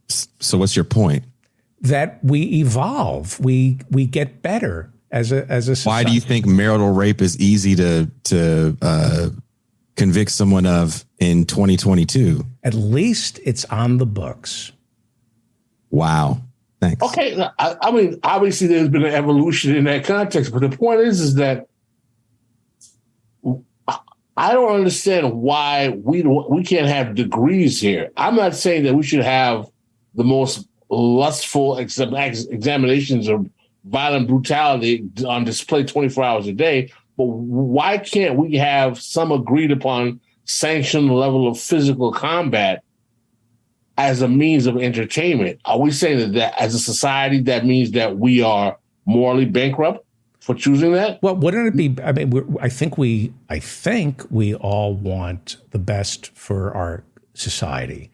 So what's your point? That we evolve, we get better as a society. Why do you think marital rape is easy to convict someone of in 2022? At least it's on the books. Wow. Thanks. Okay, I mean, obviously there's been an evolution in that context, but the point is that I don't understand why we can't have degrees here. I'm not saying that we should have the most lustful examinations of violent brutality on display 24 hours a day, but why can't we have some agreed upon sanctioned level of physical combat as a means of entertainment? Are we saying that as a society, that means that we are morally bankrupt for choosing that? Well, wouldn't it be? I mean, I think we all want the best for our society.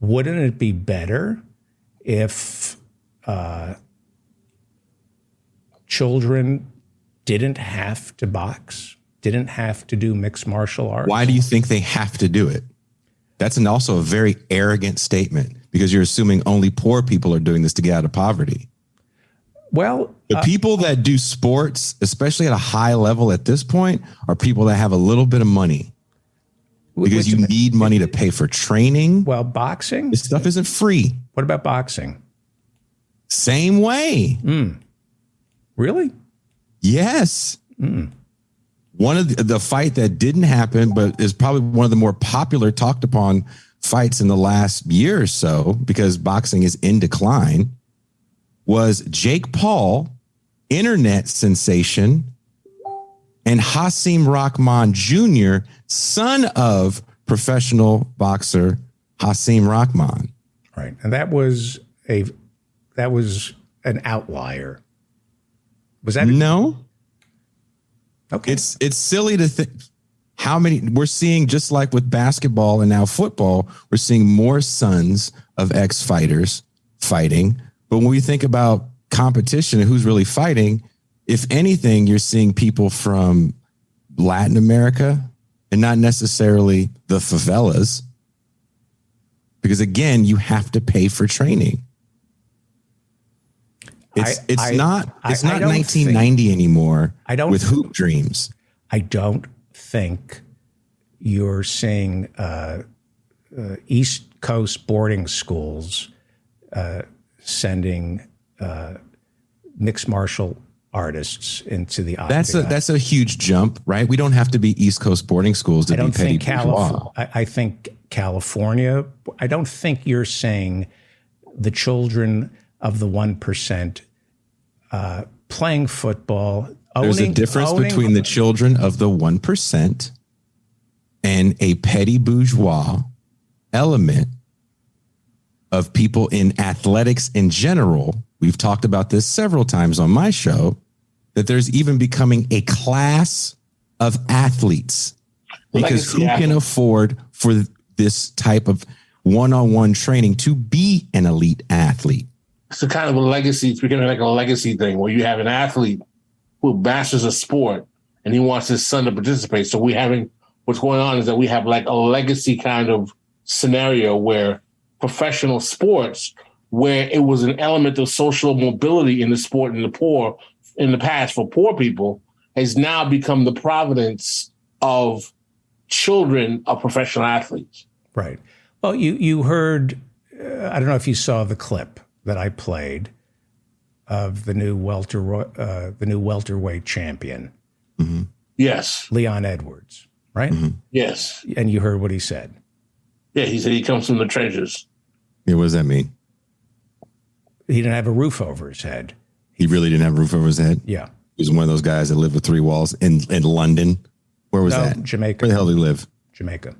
Wouldn't it be better if children didn't have to box, didn't have to do mixed martial arts? Why do you think they have to do it? That's also a very arrogant statement, because you're assuming only poor people are doing this to get out of poverty. Well, the people that do sports, especially at a high level at this point, are people that have a little bit of money, because you need money to pay for training. Well, boxing? This stuff isn't free. What about boxing? Same way. Really? Yes. One of the fight that didn't happen, but is probably one of the more popular, talked upon fights in the last year or so, because boxing is in decline, was Jake Paul, internet sensation, and Hasim Rahman Jr., son of professional boxer Hasim Rahman. Right. And that was an outlier. Was that no? Okay. It's silly to think how many we're seeing, just like with basketball and now football, we're seeing more sons of ex-fighters fighting. But when we think about competition and who's really fighting, if anything, you're seeing people from Latin America and not necessarily the favelas. Because again, you have to pay for training. It's not 1990 anymore with hoop dreams. I don't think you're seeing East Coast boarding schools sending mixed martial artists into the octagon. That's a huge jump, right? We don't have to be East Coast boarding schools to be petty bourgeois. I think California. I don't think you're saying the children of the 1% playing football. There's a difference between the children of the 1% and a petty bourgeois element of people in athletics in general. We've talked about this several times on my show, that there's even becoming a class of athletes, because who can afford for this type of one-on-one training to be an elite athlete? It's a kind of a legacy. It's becoming like a legacy thing where you have an athlete who masters a sport and he wants his son to participate. So what's going on is that we have like a legacy kind of scenario where professional sports, where it was an element of social mobility in the sport and the poor in the past for poor people, has now become the providence of children of professional athletes. Right. Well, you heard, I don't know if you saw the clip that I played of the new welterweight champion. Mm-hmm. Yes. Leon Edwards, right? Mm-hmm. Yes. And you heard what he said. Yeah, he said he comes from the trenches. Yeah, what does that mean? He didn't have a roof over his head. He really didn't have a roof over his head? Yeah. He was one of those guys that lived with three walls in London. Where was that? Jamaica. Where the hell did he live? Jamaica.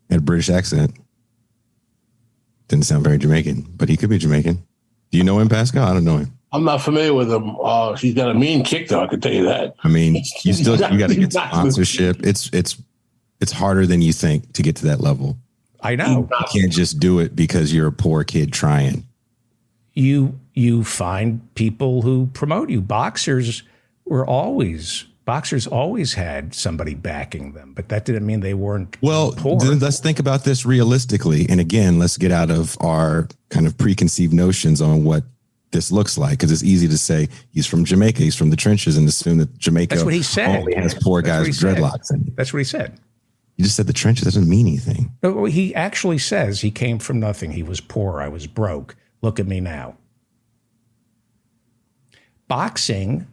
Had a British accent. Didn't sound very Jamaican, but he could be Jamaican. Do you know him, Pascal? I don't know him. I'm not familiar with him. He's got a mean kick, though. I can tell you that. I mean, you got to get sponsorship. It's harder than you think to get to that level. I know. You can't just do it because you're a poor kid trying. You find people who promote you. Boxers boxers always had somebody backing them, but that didn't mean they weren't Well, poor. let's think about this realistically. And again, let's get out of our kind of preconceived notions on what this looks like, because it's easy to say he's from Jamaica, he's from the trenches, and assume that Jamaica That's what he said. only has poor guys with dreadlocks. And that's what he said. you just said the trenches doesn't mean anything. No, he actually says he came from nothing. He was poor. I was broke. Look at me now. Boxing,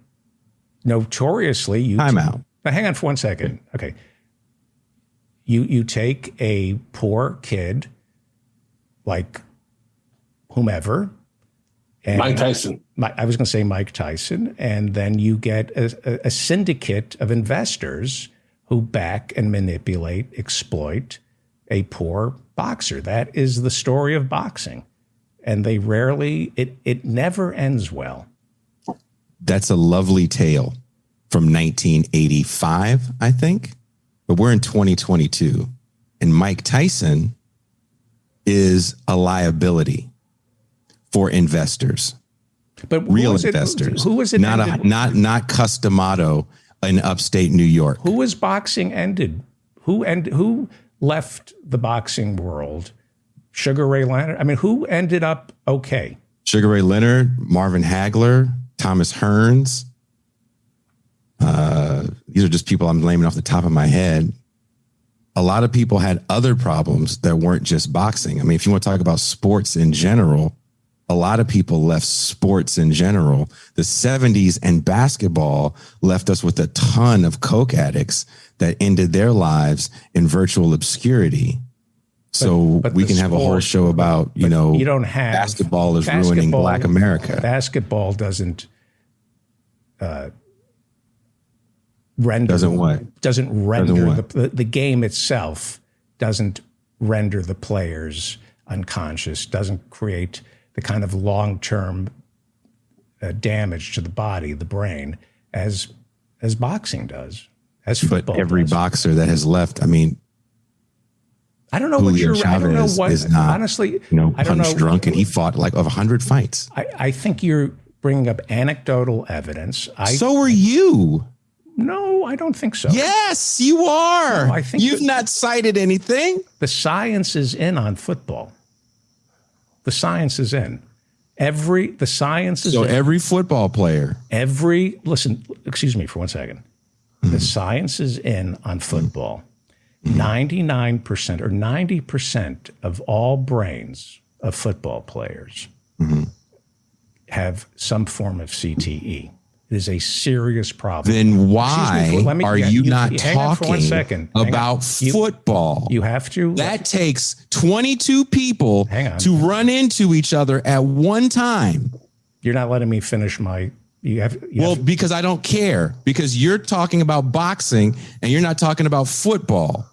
notoriously, Time out. Now, hang on for 1 second. Okay. You take a poor kid like whomever. And Mike Tyson. I was going to say Mike Tyson. And then you get a syndicate of investors who back and manipulate, exploit a poor boxer. That is the story of boxing. And they rarely, it never ends well. That's a lovely tale from 1985, I think. But we're in 2022. And Mike Tyson is a liability for investors. But real investors. Who was it? Not Customato in upstate New York. Who was boxing ended? Who left the boxing world? Sugar Ray Leonard? I mean, who ended up okay? Sugar Ray Leonard, Marvin Hagler, Thomas Hearns. These are just people I'm naming off the top of my head. A lot of people had other problems that weren't just boxing. I mean, if you want to talk about sports in general, a lot of people left sports in general. The 70s and basketball left us with a ton of coke addicts that ended their lives in virtual obscurity. So we can have a whole show about, you don't have basketball is ruining Black America. Basketball doesn't render the game itself doesn't render the players unconscious, doesn't create the kind of long-term damage to the body, the brain, as boxing does, as football. But every boxer that has left, I mean, I don't know Julio what I don't know what is not, honestly. I don't know. Drunk, and he fought like 100 fights. I think you're bringing up anecdotal evidence. So are you. No, I don't think so. Yes, you are. No, I think you've not cited anything. The science is in on football. The science is in. The science is in. So every football player. Excuse me for 1 second. The science is in on football. 99% or 90% of all brains of football players have some form of CTE. It is a serious problem. Then why are you not talking about football? You have to. That takes 22 people to run into each other at one time. You're not letting me finish my... because I don't care. Because you're talking about boxing and you're not talking about football.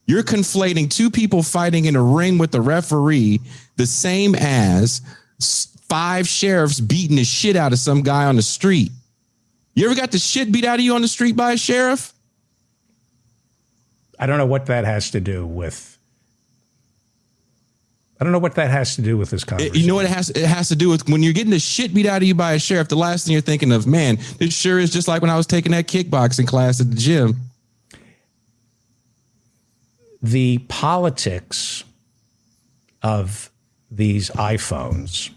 You're conflating two people fighting in a ring with the referee the same as 5 sheriffs beating the shit out of some guy on the street. You ever got the shit beat out of you on the street by a sheriff? I don't know what that has to do with. I don't know what that has to do with this conversation. You know what it has to do with when you're getting the shit beat out of you by a sheriff. The last thing you're thinking of, man, this sure is just like when I was taking that kickboxing class at the gym. The politics of these iPhones.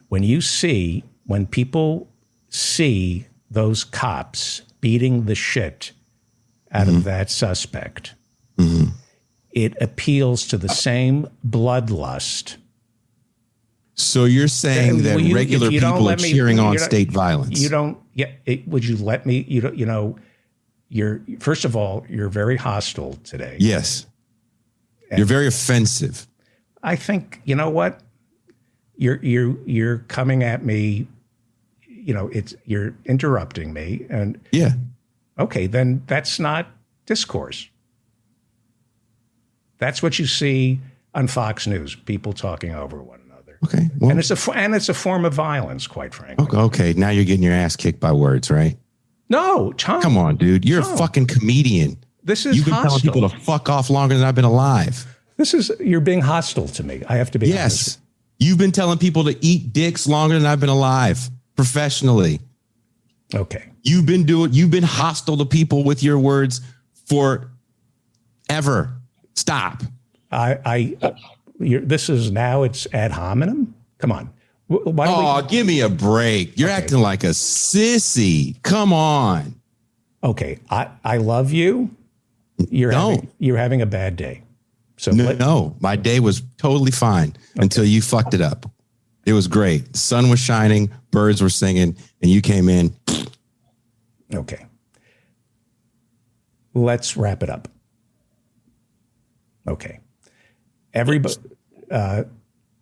When people see those cops beating the shit out of that suspect, it appeals to the same bloodlust. So you're saying that regular people are cheering on state violence? You don't. Yeah. Would you let me? You're first of all, you're very hostile today. Yes. You're very offensive. I think you know what. You're coming at me. You're interrupting me, and okay, then that's not discourse. That's what you see on Fox News: people talking over one another. Okay, and it's a form of violence, quite frankly. Okay, now you're getting your ass kicked by words, right? No, Tom. Come on, dude. You're a fucking comedian. You've been telling people to fuck off longer than I've been alive. You're being hostile to me. I have to be honest. You've been telling people to eat dicks longer than I've been alive professionally. Okay. You've been hostile to people with your words forever. Stop. This is now it's ad hominem. Come on. Give me a break. You're acting like a sissy. Come on. Okay. I love you. You're having a bad day. So no, my day was totally fine until you fucked it up. It was great. The sun was shining, birds were singing, and you came in. Okay. Let's wrap it up. Okay. Everybody,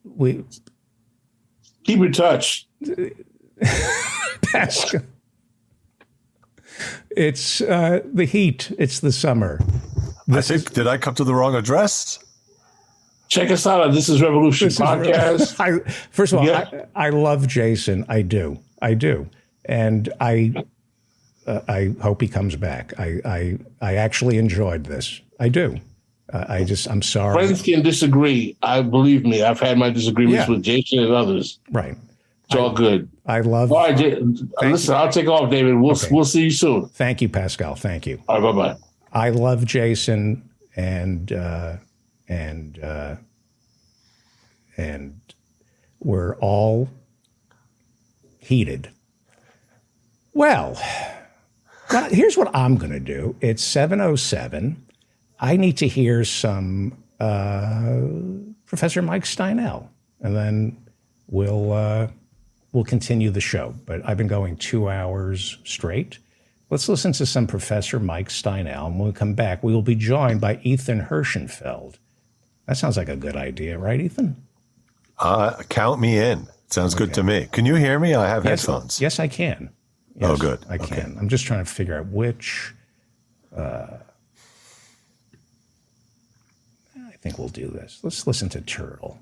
we keep in touch. Pascal. It's the heat. It's the summer. Did I come to the wrong address? Check us out on This Is Revolution podcast. First of all, I love Jason. I do. And I hope he comes back. I actually enjoyed this. I do. I'm sorry. Friends can disagree. Believe me, I've had my disagreements with Jason and others. Right. It's all good. I love. All right, listen, I'll take off, David. We'll see you soon. Thank you, Pascal. Thank you. All right, bye-bye. I love Jason and we're all heated. Well, here's what I'm going to do. It's 7:07. I need to hear some Professor Mike Steinel, and then we'll continue the show. But I've been going 2 hours straight. Let's listen to some Professor Mike Steinel. And when we come back, we will be joined by Ethan Hirschenfeld. That sounds like a good idea, right, Ethan? Count me in. Sounds good to me. Can you hear me? I have headphones. Yes, I can. Yes, good. I can. I'm just trying to figure out which. I think we'll do this. Let's listen to Turtle.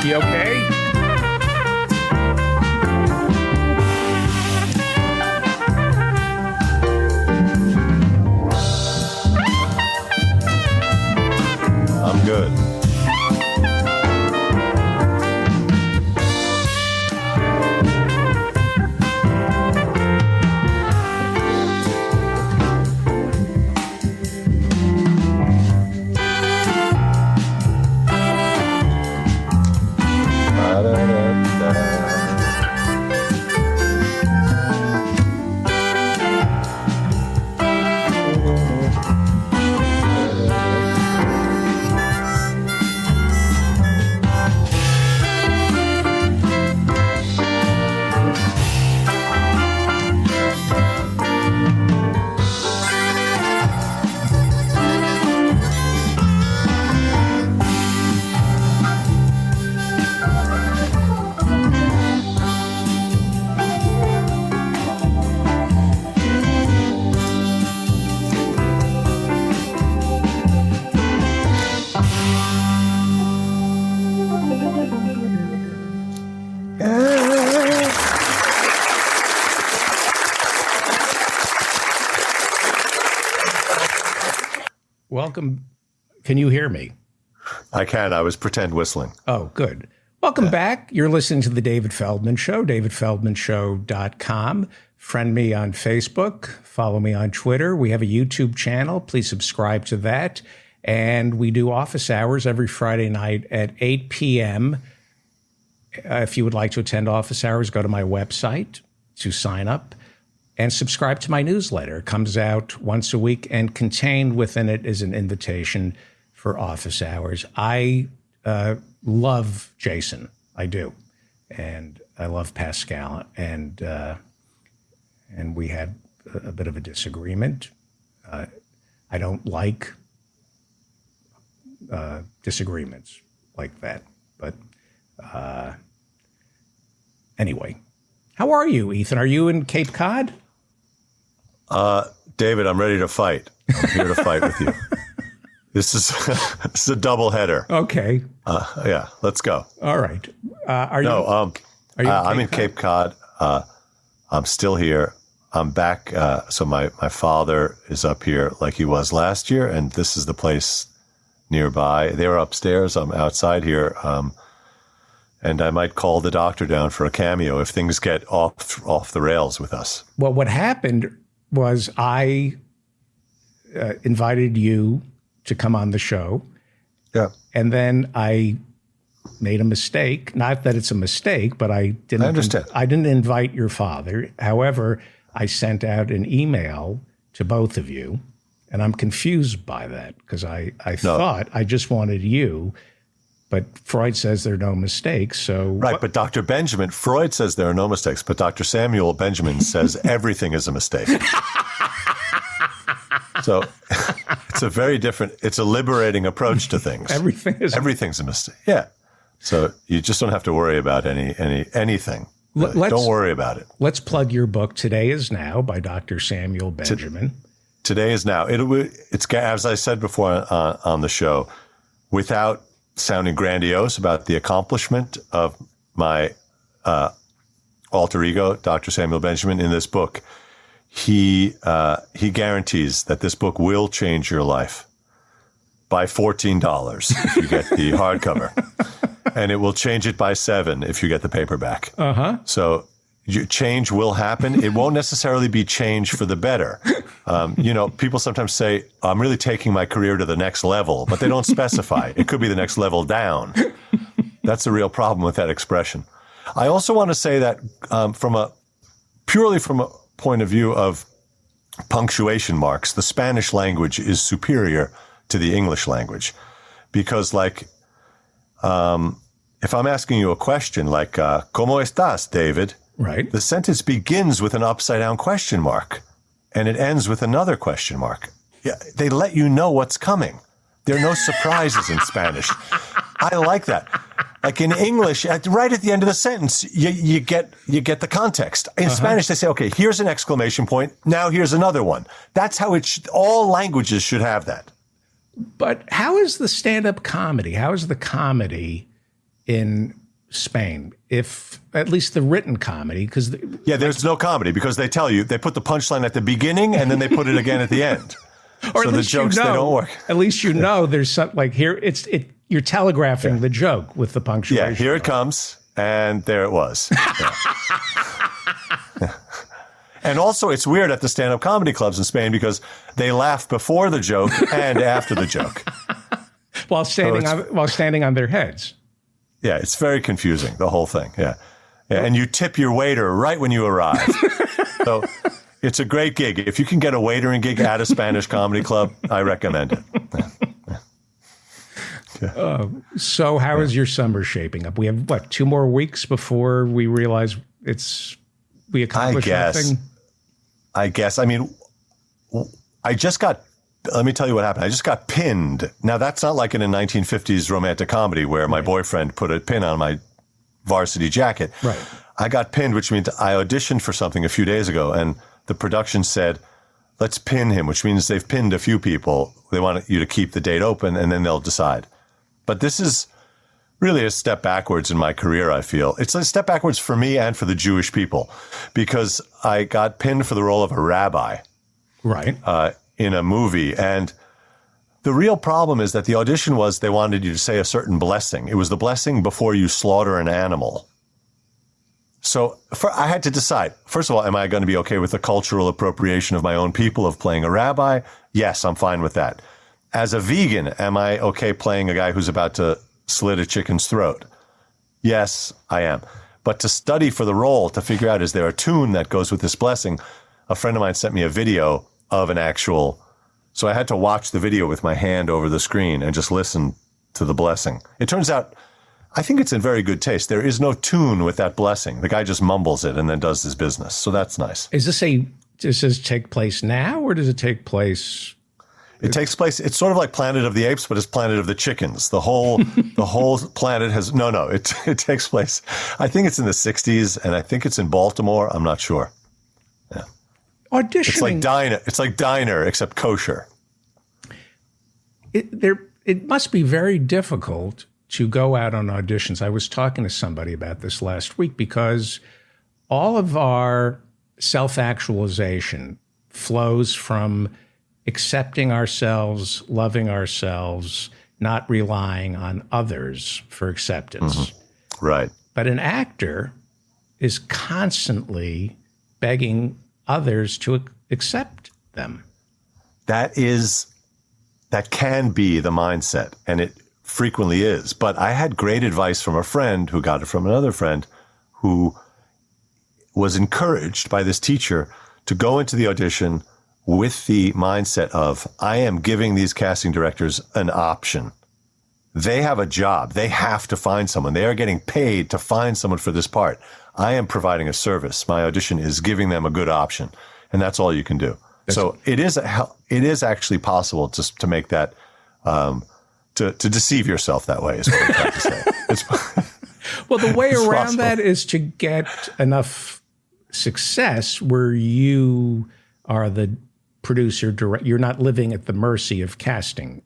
You okay? I'm good. Welcome. Can you hear me? I can. I was pretend whistling. Oh, good. Welcome back. You're listening to The David Feldman Show, davidfeldmanshow.com. Friend me on Facebook. Follow me on Twitter. We have a YouTube channel. Please subscribe to that. And we do office hours every Friday night at 8 p.m. If you would like to attend office hours, go to my website to sign up and subscribe to my newsletter. It comes out once a week, and contained within it is an invitation for office hours. I love Jason. I do. And I love Pascal. And we had a bit of a disagreement. I don't like disagreements like that. But anyway, how are you, Ethan? Are you in Cape Cod? David, I'm ready to fight. I'm here to fight with you. This is a double header. Okay. Yeah, let's go. All right. Are you I'm in Cape Cod. I'm still here. I'm back. So my father is up here like he was last year, and this is the place nearby. They were upstairs. I'm outside here. And I might call the doctor down for a cameo if things get off the rails with us. Well, what happened was I invited you to come on the show. Yeah. And then I made a mistake. Not that it's a mistake, but I understand. I didn't invite your father. However, I sent out an email to both of you, and I'm confused by that because I thought I just wanted you. But Freud says there are no mistakes. So right, but Dr. Benjamin, Freud says there are no mistakes, but Dr. Samuel Benjamin says everything is a mistake. So it's a very different, it's a liberating approach to things. Everything's a mistake. Yeah. So you just don't have to worry about anything. Don't worry about it. Let's plug your book, Today Is Now, by Dr. Samuel Benjamin. Today Is Now. It's as I said before on the show, without sounding grandiose about the accomplishment of my alter ego, Dr. Samuel Benjamin, in this book, he guarantees that this book will change your life by $14 if you get the hardcover, and it will change it by $7 if you get the paperback. So change will happen. It won't necessarily be change for the better. People sometimes say, I'm really taking my career to the next level, but they don't specify. It could be the next level down. That's the real problem with that expression. I also want to say that purely from a point of view of punctuation marks, the Spanish language is superior to the English language. Because if I'm asking you a question like, ¿Cómo estás, David? Right. The sentence begins with an upside down question mark and it ends with another question mark. Yeah, they let you know what's coming. There are no surprises in Spanish. I like that. Like in English, right at the end of the sentence, you get the context. In Spanish, they say, okay, here's an exclamation point. Now here's another one. That's how all languages should have that. But how is the stand-up comedy? How is the comedy in Spain, if at least the written comedy, because there's no comedy because they tell you they put the punchline at the beginning and then they put it again at the end. Or so at the least jokes they don't work. At least you know there's something like here. You're telegraphing the joke with the punctuation. Yeah, here it comes, and there it was. Yeah. And also, it's weird at the stand-up comedy clubs in Spain because they laugh before the joke and after the joke, while standing on their heads. Yeah, it's very confusing, the whole thing. Yeah, and you tip your waiter right when you arrive. So it's a great gig. If you can get a waitering gig at a Spanish comedy club, I recommend it. So how is your summer shaping up? We have 2 more weeks before we realize we accomplished nothing. I guess. I mean, let me tell you what happened. I just got pinned. Now, that's not like in a 1950s romantic comedy where my boyfriend put a pin on my varsity jacket. Right. I got pinned, which means I auditioned for something a few days ago, and the production said, let's pin him, which means they've pinned a few people. They want you to keep the date open, and then they'll decide. But this is really a step backwards in my career, I feel. It's a step backwards for me and for the Jewish people, because I got pinned for the role of a rabbi. Right. In a movie. And the real problem is that the audition was they wanted you to say a certain blessing. It was the blessing before you slaughter an animal. So I had to decide, first of all, am I going to be okay with the cultural appropriation of my own people of playing a rabbi? Yes, I'm fine with that. As a vegan, am I okay playing a guy who's about to slit a chicken's throat? Yes, I am. But to study for the role, to figure out, is there a tune that goes with this blessing? A friend of mine sent me a video of an actual, so I had to watch the video with my hand over the screen and just listen to the blessing. It turns out, I think it's in very good taste. There is no tune with that blessing. The guy just mumbles it and then does his business. So that's nice. Does this take place now, or does it take place? It takes place. It's sort of like Planet of the Apes, but it's Planet of the Chickens. The whole planet has no. It takes place. I think it's in the 60s, and I think it's in Baltimore. I'm not sure. Yeah. Auditioning. It's like Diner, except kosher. It must be very difficult to go out on auditions. I was talking to somebody about this last week because all of our self-actualization flows from accepting ourselves, loving ourselves, not relying on others for acceptance. Mm-hmm. Right. But an actor is constantly begging others to accept them. That can be the mindset, and it frequently is. But I had great advice from a friend who got it from another friend who was encouraged by this teacher to go into the audition with the mindset of, I am giving these casting directors an option. They have a job. They have to find someone. They are getting paid to find someone for this part. I am providing a service. My audition is giving them a good option. And that's all you can do. So it is actually possible to make that, to deceive yourself that way is what I'm trying to say. Well, the way around possible. that is to get enough success where you are the producer, direct. You're not living at the mercy of casting.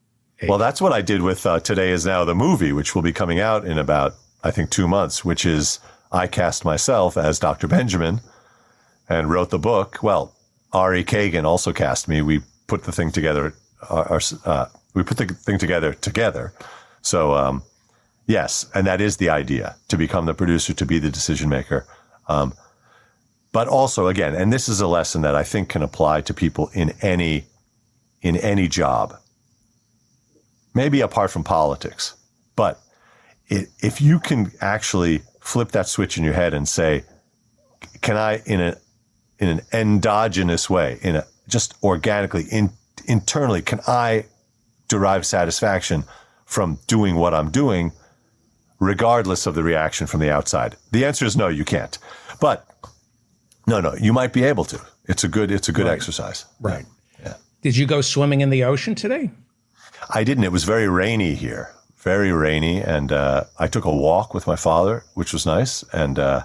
Well, that's what I did with Today Is Now, the movie, which will be coming out in about, I think, 2 months, which is I cast myself as Dr. Benjamin and wrote the book. Well, Ari Kagan also cast me. We put the thing together. We put the thing together. So, yes, and that is the idea, to become the producer, to be the decision maker. But also, again, and this is a lesson that I think can apply to people in any job, maybe apart from politics. But if you can actually flip that switch in your head and say, can I, in an endogenous way, just organically, internally, can I derive satisfaction from doing what I'm doing, regardless of the reaction from the outside? The answer is no, you can't. But no, you might be able to. It's a good right. exercise. Right. Yeah. Did you go swimming in the ocean today? I didn't. It was very rainy here. Very rainy. And I took a walk with my father, which was nice. And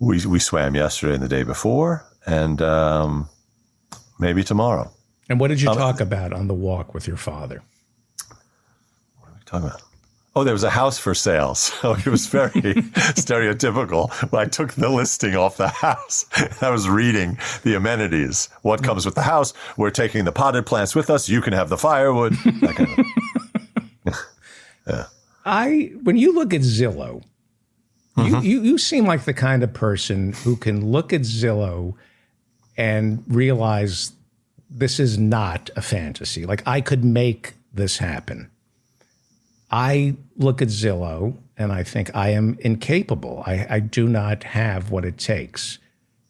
we swam yesterday and the day before. And maybe tomorrow. And what did you talk about on the walk with your father? What are we talking about? Oh, there was a house for sale. So it was very stereotypical. When I took the listing off the house, I was reading the amenities. What comes with the house? We're taking the potted plants with us. You can have the firewood. That kind of. Yeah. When you look at Zillow, you seem like the kind of person who can look at Zillow and realize this is not a fantasy. Like, I could make this happen. I look at Zillow and I think I am incapable. I do not have what it takes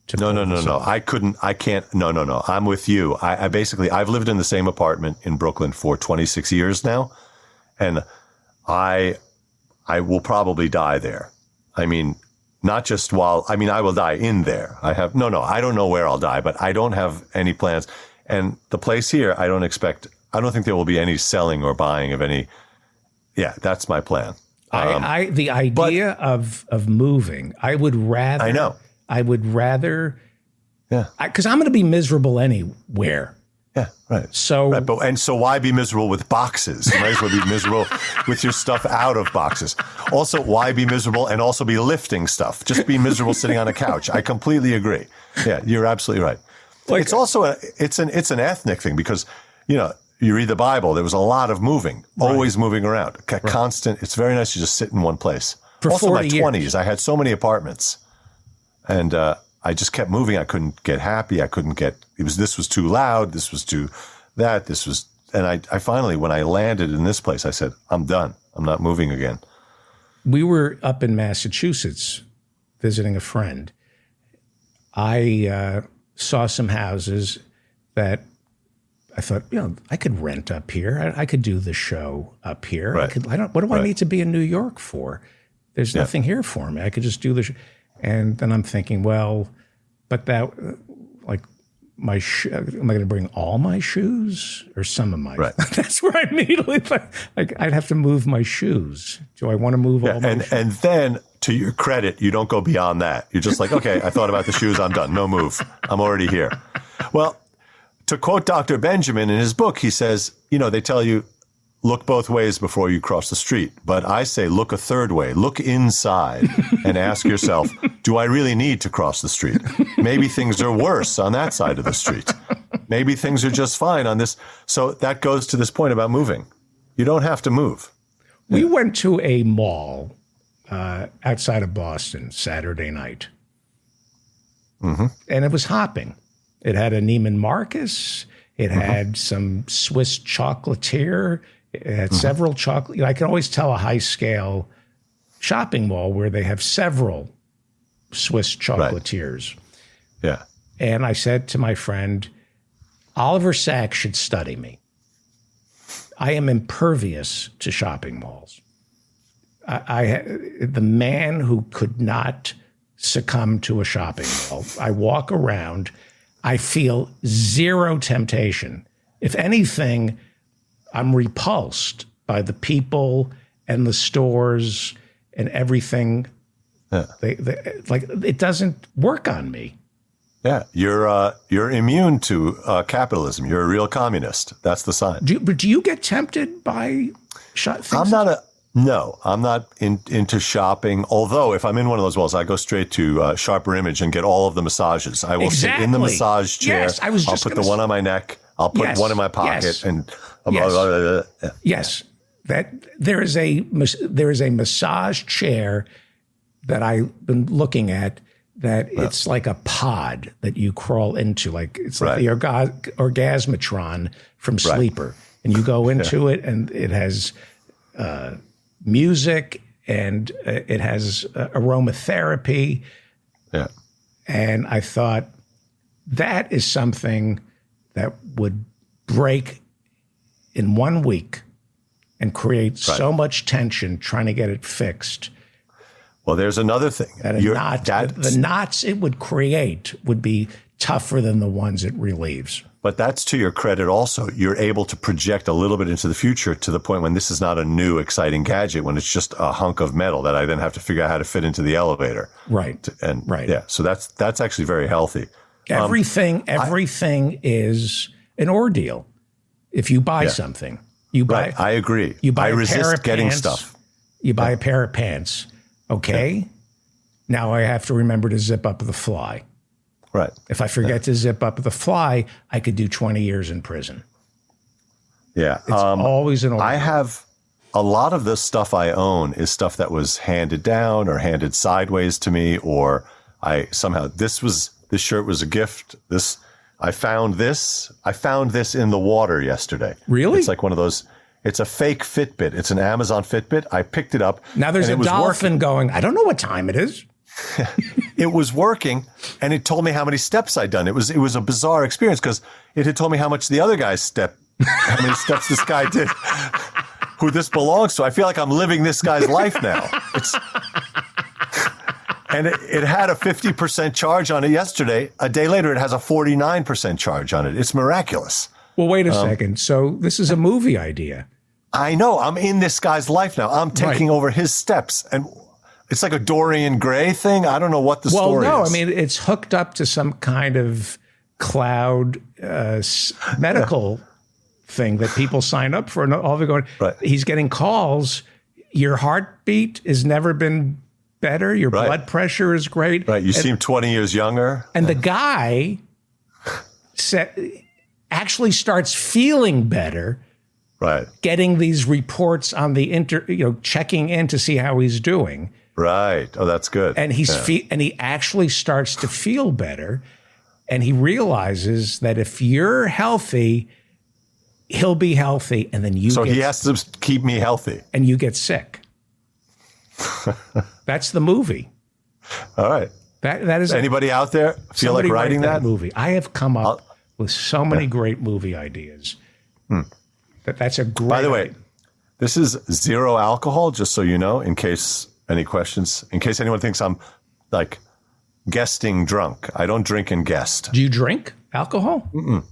to. No. I can't. No. I'm with you. I basically, I've lived in the same apartment in Brooklyn for 26 years now. And I will probably die there. I mean, not just I will die in there. I don't know where I'll die, but I don't have any plans. And the place here, I don't think there will be any selling or buying of any. Yeah, that's my plan. The idea of moving, I would rather. I know. I would rather. Yeah. Because I'm going to be miserable anywhere. Yeah, right. So, so why be miserable with boxes? You might as well be miserable with your stuff out of boxes. Also, why be miserable and also be lifting stuff? Just be miserable sitting on a couch. I completely agree. Yeah, you're absolutely right. It's also it's an ethnic thing because, you read the Bible, there was a lot of moving, always moving around, constant. It's very nice to just sit in one place. For also, 40 my 20s, I had so many apartments, and I just kept moving. I couldn't get happy. This was too loud. This was too that. This was, and I finally, when I landed in this place, I said, I'm done. I'm not moving again. We were up in Massachusetts visiting a friend. I saw some houses that I thought, I could rent up here. I could do the show up here. Right. What do I need to be in New York for? There's nothing here for me. I could just do the show. And then I'm thinking, well, but that, like, am I going to bring all my shoes or some of my? Right. That's where I immediately I'd have to move my shoes. Do I want to move all my shoes? And then, to your credit, you don't go beyond that. You're just like, okay, I thought about the shoes. I'm done. No move. I'm already here. Well, to quote Dr. Benjamin in his book, he says, they tell you, look both ways before you cross the street. But I say, look a third way. Look inside and ask yourself, do I really need to cross the street? Maybe things are worse on that side of the street. Maybe things are just fine on this. So that goes to this point about moving. You don't have to move. We went to a mall outside of Boston Saturday night. Mm-hmm. And it was hopping. It had a Neiman Marcus. It had some Swiss chocolatier. It had several chocolate. I can always tell a high-scale shopping mall where they have several Swiss chocolatiers. Right. Yeah. And I said to my friend, Oliver Sacks should study me. I am impervious to shopping malls. The man who could not succumb to a shopping mall. I walk around. I feel zero temptation. If anything, I'm repulsed by the people and the stores and everything. Yeah. It doesn't work on me. Yeah, you're immune to capitalism. You're a real communist. That's the sign. Do you get tempted by things? I'm not into shopping. Although if I'm in one of those malls, I go straight to Sharper Image and get all of the massages. I will sit in the massage chair. Yes, I'll put the one on my neck. I'll put one in my pocket and. Yes. That there is a massage chair that I've been looking at. That it's like a pod that you crawl into, it's like the Orgasmatron from Sleeper, and you go into it, and it has music and it has aromatherapy. Yeah, and I thought that is something that would break in 1 week and create so much tension trying to get it fixed. Well, there's another thing. The knots it would create would be tougher than the ones it relieves. But that's to your credit also. You're able to project a little bit into the future to the point when this is not a new, exciting gadget, when it's just a hunk of metal that I then have to figure out how to fit into the elevator. Right. Yeah, so that's actually very healthy. Everything is an ordeal. If you buy something, you buy. Right, I agree. You buy I resist getting stuff. You buy a pair of pants. Okay. Now I have to remember to zip up the fly. Right. If I forget to zip up the fly, I could do 20 years in prison. Yeah. It's always an order. I have a lot of the stuff I own is stuff that was handed down or handed sideways to me, or I somehow, this shirt was a gift. I found this in the water yesterday. Really? It's like one of those, it's a fake Fitbit. It's an Amazon Fitbit. I picked it up. Now there's a dolphin going, I don't know what time it is. It was working, and it told me how many steps I'd done. It was a bizarre experience because it had told me how much the other guy's how many steps this guy did, who this belongs to. I feel like I'm living this guy's life now. And it had a 50% charge on it yesterday. A day later, it has a 49% charge on it. It's miraculous. Well, wait a second. So this is a movie idea. I know. I'm in this guy's life now. I'm taking over his steps, and it's like a Dorian Gray thing. I don't know what the story is. Well, no, I mean, it's hooked up to some kind of cloud medical thing that people sign up for. And all they're going, he's getting calls. Your heartbeat has never been better. Your blood pressure is great. Right. You seem 20 years younger. And the guy actually starts feeling better. Right. Getting these reports on the checking in to see how he's doing. Right. Oh, that's good. And and he actually starts to feel better. And he realizes that if you're healthy, he'll be healthy. And then he has to keep me healthy. And you get sick. That's the movie. All right. That is. Anybody out there feel like writing that movie? I have come up with so many great movie ideas. That's a great. By the way, this is 0 alcohol, just so you know, in case any questions, in case anyone thinks I'm like guesting drunk. I don't drink and guest. Do you drink alcohol? Mm-mm.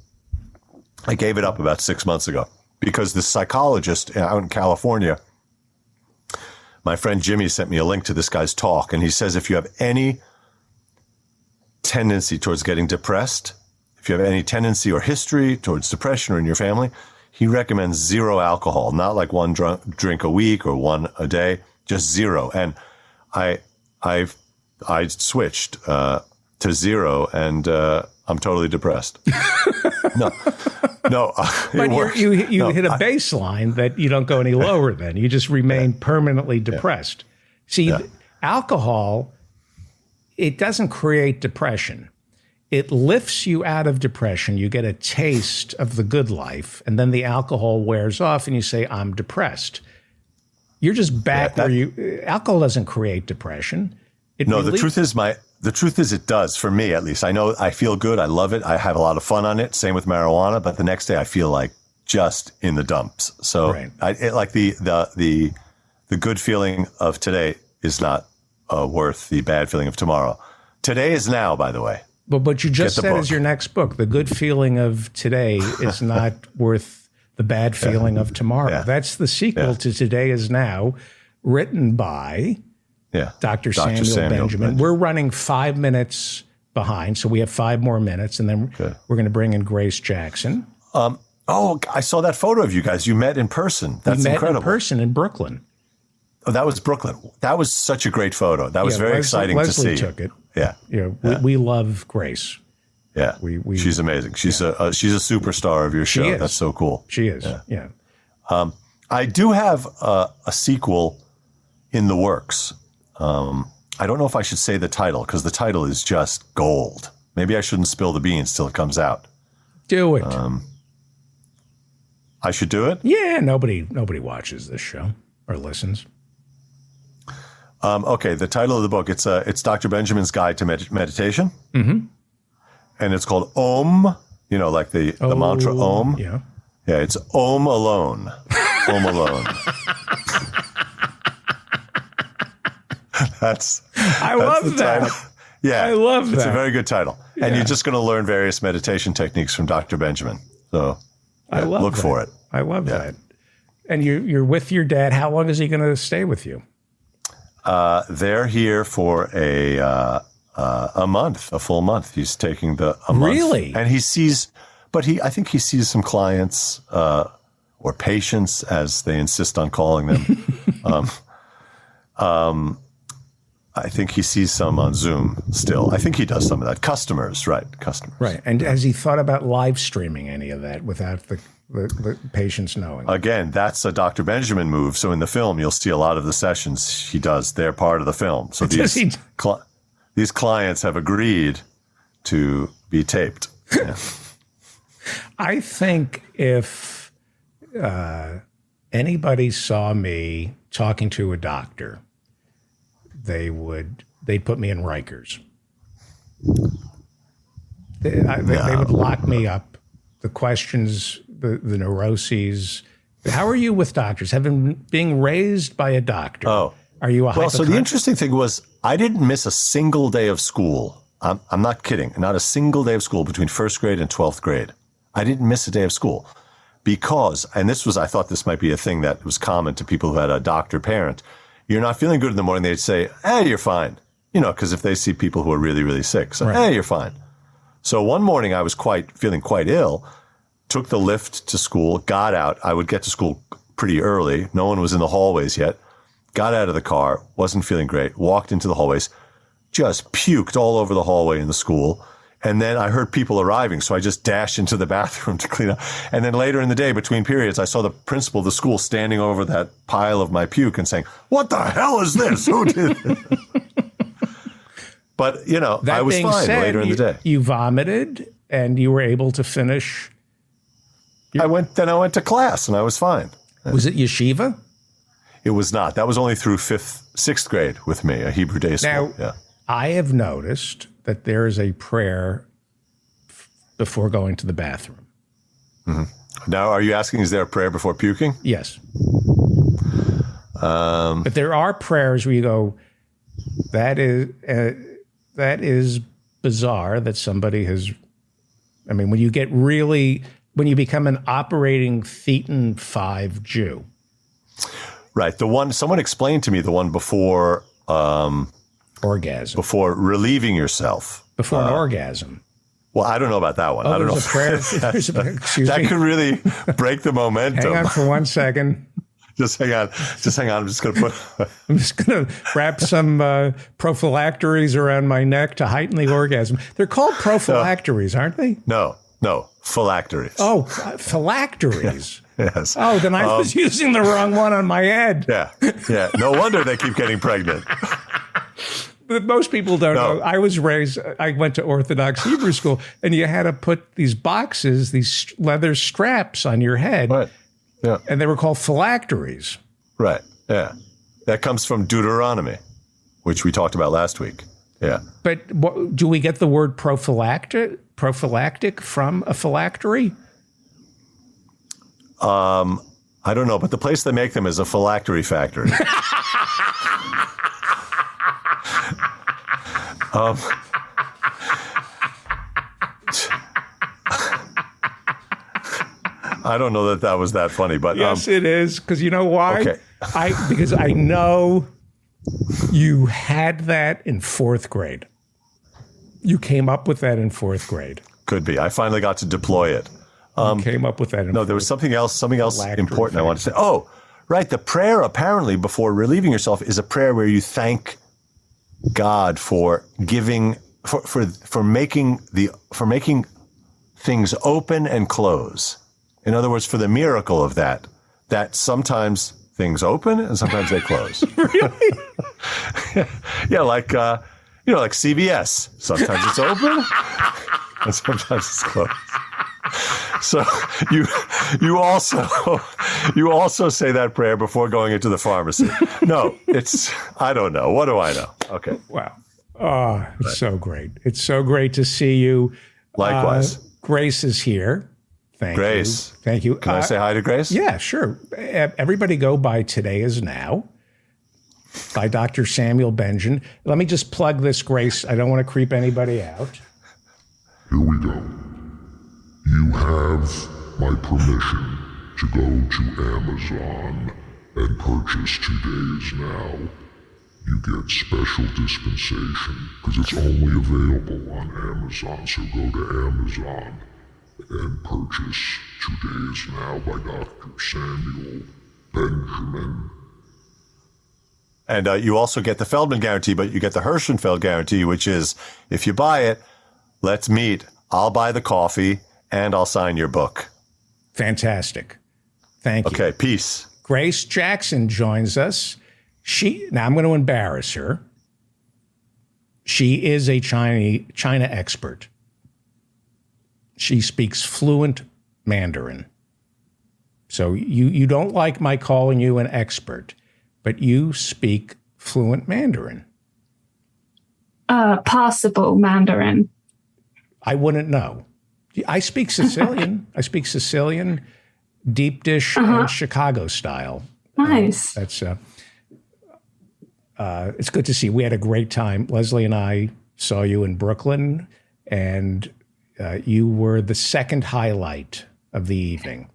I gave it up about 6 months ago because the psychologist out in California, my friend Jimmy sent me a link to this guy's talk, and he says if you have any tendency towards getting depressed, if you have any tendency or history towards depression or in your family, he recommends 0 alcohol, not like one drink a week or one a day, just 0. And I switched to 0, and I'm totally depressed. No, but you hit a baseline that you don't go any lower. Then you just remain permanently depressed. See, alcohol, it doesn't create depression. It lifts you out of depression. You get a taste of the good life, and then the alcohol wears off, and you say, "I'm depressed." You're just back where alcohol doesn't create depression. The truth is it does, for me at least. I know I feel good. I love it. I have a lot of fun on it. Same with marijuana. But the next day I feel like just in the dumps. So the good feeling of today is not worth the bad feeling of tomorrow. Today is now, by the way. But what you just said is your next book. The good feeling of today is not worth the bad feeling of tomorrow. Yeah. That's the sequel to Today Is Now, written by Dr. Samuel Benjamin. We're running 5 minutes behind, so we have 5 more minutes, and then we're going to bring in Grace Jackson. I saw that photo of you guys. You met in person. That's incredible. We met in person in Brooklyn. Oh, that was Brooklyn. That was such a great photo. That was very exciting to see. Leslie took it. Yeah. We love Grace. Yeah. She's amazing. She's a superstar of your show. She is. That's so cool. She is. Yeah. I do have a sequel in the works. I don't know if I should say the title because the title is just gold. Maybe I shouldn't spill the beans till it comes out. Do it. I should do it? Yeah, nobody watches this show or listens. Okay, the title of the book, it's Dr. Benjamin's Guide to Meditation. Mm-hmm. And it's called Om, like the mantra Om. Yeah. Yeah, it's Om Alone. Om Alone. I love that. Title. Yeah, I love that. It's a very good title. Yeah. And you're just going to learn various meditation techniques from Dr. Benjamin. So look for it. I love that. And you're with your dad. How long is he going to stay with you? They're here for a month, a full month. He's taking a month. Really? And I think he sees some clients or patients, as they insist on calling them. I think he sees some on Zoom still. I think he does some of that. Customers, right? Customers. Right. And has he thought about live streaming any of that without the patients knowing? Again, that's a Dr. Benjamin move. So in the film, you'll see a lot of the sessions he does. They're part of the film. So these clients have agreed to be taped. Yeah. I think if anybody saw me talking to a doctor, they'd put me in Rikers. They would lock me up. The questions, the neuroses. How are you with doctors? Being raised by a doctor. Oh, are you a hypochondriac? So the interesting thing was I didn't miss a single day of school. I'm not kidding. Not a single day of school between first grade and 12th grade. I didn't miss a day of school because, and I thought this might be a thing that was common to people who had a doctor parent. You're not feeling good in the morning. They'd say, hey, you're fine. Because if they see people who are really, really sick, so, hey, you're fine. So one morning I was feeling quite ill, took the lift to school, got out. I would get to school pretty early. No one was in the hallways yet. Got out of the car, wasn't feeling great, walked into the hallways, just puked all over the hallway in the school. And then I heard people arriving, so I just dashed into the bathroom to clean up. And then later in the day, between periods, I saw the principal of the school standing over that pile of my puke and saying, what the hell is this? Who did this? But, I was fine later in the day. You vomited and you were able to finish. I went to class and I was fine. Was it yeshiva? It was not. That was only through 6th grade with me, a Hebrew day school. Now, I have noticed that there is a prayer before going to the bathroom. Mm-hmm. Now, are you asking, is there a prayer before puking? Yes. But there are prayers where you go, that is bizarre that somebody has, when you become an operating Thetan 5 Jew. Right. Someone explained to me the one before orgasm. Before relieving yourself. Before an orgasm. Well, I don't know about that one. I don't know. That could really break the momentum. Hang on for 1 second. Just hang on. I'm just going to wrap some prophylactories around my neck to heighten the orgasm. They're called prophylactories, aren't they? No, phylacteries. Oh, phylactories. Yes. Oh, then I was using the wrong one on my head. Yeah. No wonder they keep getting pregnant. But most people don't know. I went to Orthodox Hebrew school, and you had to put these boxes, these leather straps on your head. Right. Yeah. And they were called phylacteries. Right. Yeah. That comes from Deuteronomy, which we talked about last week. Yeah. But do we get the word prophylactic from a phylactery? I don't know, but the place they make them is a phylactery factory. I don't know that was that funny, but yes, it is, because you know why? Okay. Because I know you had that in 4th grade. You came up with that in 4th grade. Could be. I finally got to deploy it. You came up with that. There was something else important I wanted to say. Oh, right. The prayer apparently before relieving yourself is a prayer where you thank God for giving, for making things open and close. In other words, for the miracle of that sometimes things open and sometimes they close. Really? Yeah, like CVS. Sometimes it's open and sometimes it's closed. So you also say that prayer before going into the pharmacy. No, I don't know. What do I know? Okay. Wow. Oh, it's so great. It's so great to see you. Likewise. Grace is here. Grace. Thank you. Can I say hi to Grace? Yeah, sure. Everybody go by Today Is Now by Dr. Samuel Benjamin. Let me just plug this, Grace. I don't want to creep anybody out. Here we go. You have my permission to go to Amazon and purchase Today Is Now. You get special dispensation because it's only available on Amazon. So go to Amazon and purchase Today Is Now by Dr. Samuel Benjamin. And you also get the Feldman guarantee, but you get the Hirschenfeld guarantee, which is if you buy it, let's meet. I'll buy the coffee and I'll sign your book. Fantastic. Thank you. Okay, peace. Grace Jackson joins us. Now I'm going to embarrass her. She is a China expert. She speaks fluent Mandarin. So you don't like my calling you an expert, but you speak fluent Mandarin. Possible Mandarin. I wouldn't know. I speak Sicilian. I speak Sicilian, deep dish, and Chicago style. Nice. It's good to see. We had a great time. Leslie and I saw you in Brooklyn, and you were the second highlight of the evening.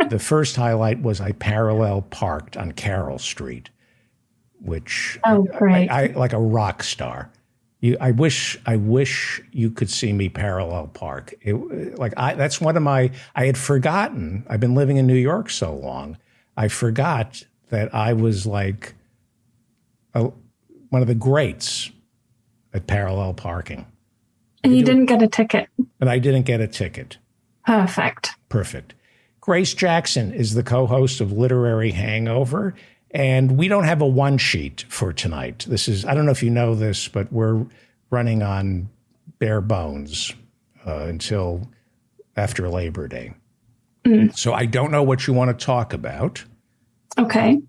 The first highlight was I parallel parked on Carroll Street, which great. I like a rock star. I wish you could see me parallel park. That's one of my. I had forgotten. I've been living in New York so long. I forgot that I was like one of the greats at parallel parking. And you didn't get a ticket. And I didn't get a ticket. Perfect. Grace Jackson is the co-host of Literary Hangover, and we don't have a one sheet for tonight. I don't know if you know this, but we're running on bare bones until after Labor Day. So I don't know what you want to talk about. Okay.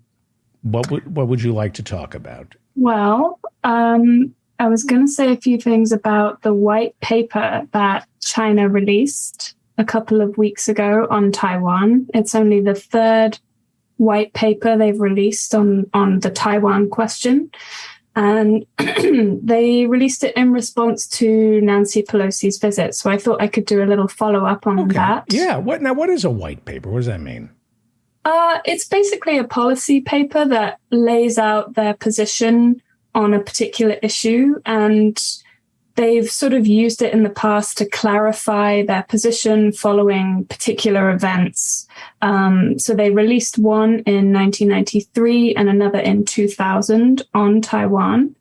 What would you like to talk about? Well, I was going to say a few things about the white paper that China released a couple of weeks ago on Taiwan. It's only the third white paper they've released on the Taiwan question. And they released it in response to Nancy Pelosi's visit. So I thought I could do a little follow-up on that. Yeah. What is a white paper? What does that mean? It's basically a policy paper that lays out their position on a particular issue, and they've sort of used it in the past to clarify their position following particular events. So they released one in 1993 and another in 2000 on Taiwan.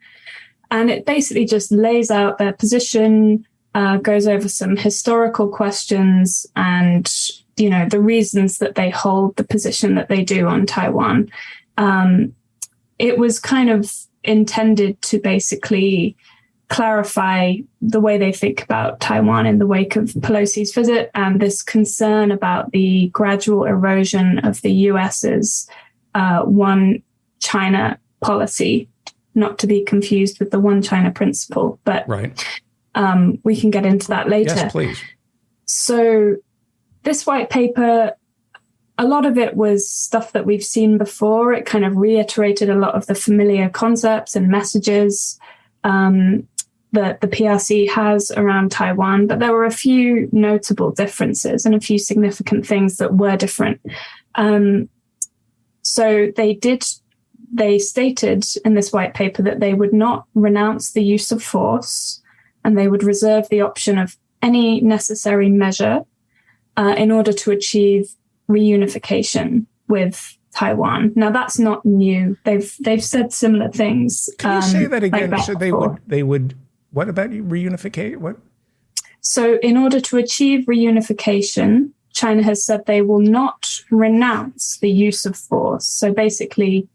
And it basically just lays out their position, goes over some historical questions and, the reasons that they hold the position that they do on Taiwan. It was kind of intended to basically clarify the way they think about Taiwan in the wake of Pelosi's visit and this concern about the gradual erosion of the US's one China policy, not to be confused with the one China principle, but we can get into that later. Yes, please. So this white paper, a lot of it was stuff that we've seen before. It kind of reiterated a lot of the familiar concepts and messages that the PRC has around Taiwan, but there were a few notable differences and a few significant things that were different. So they stated in this white paper that they would not renounce the use of force, and they would reserve the option of any necessary measure in order to achieve reunification with Taiwan. Now that's not new. They've said similar things. Can you say that again? Like so they would. What about reunificate? What? So in order to achieve reunification, China has said they will not renounce the use of force. So basically,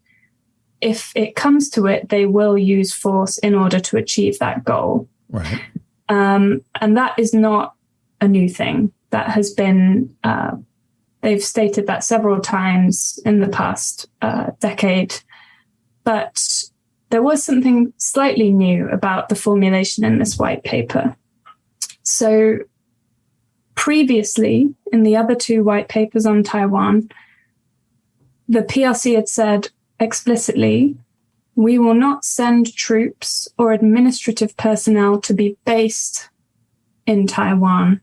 if it comes to it, they will use force in order to achieve that goal. Right. And that is not a new thing. That has been, they've stated that several times in the past decade. But there was something slightly new about the formulation in this white paper. So previously, in the other two white papers on Taiwan, the PRC had said explicitly, we will not send troops or administrative personnel to be based in Taiwan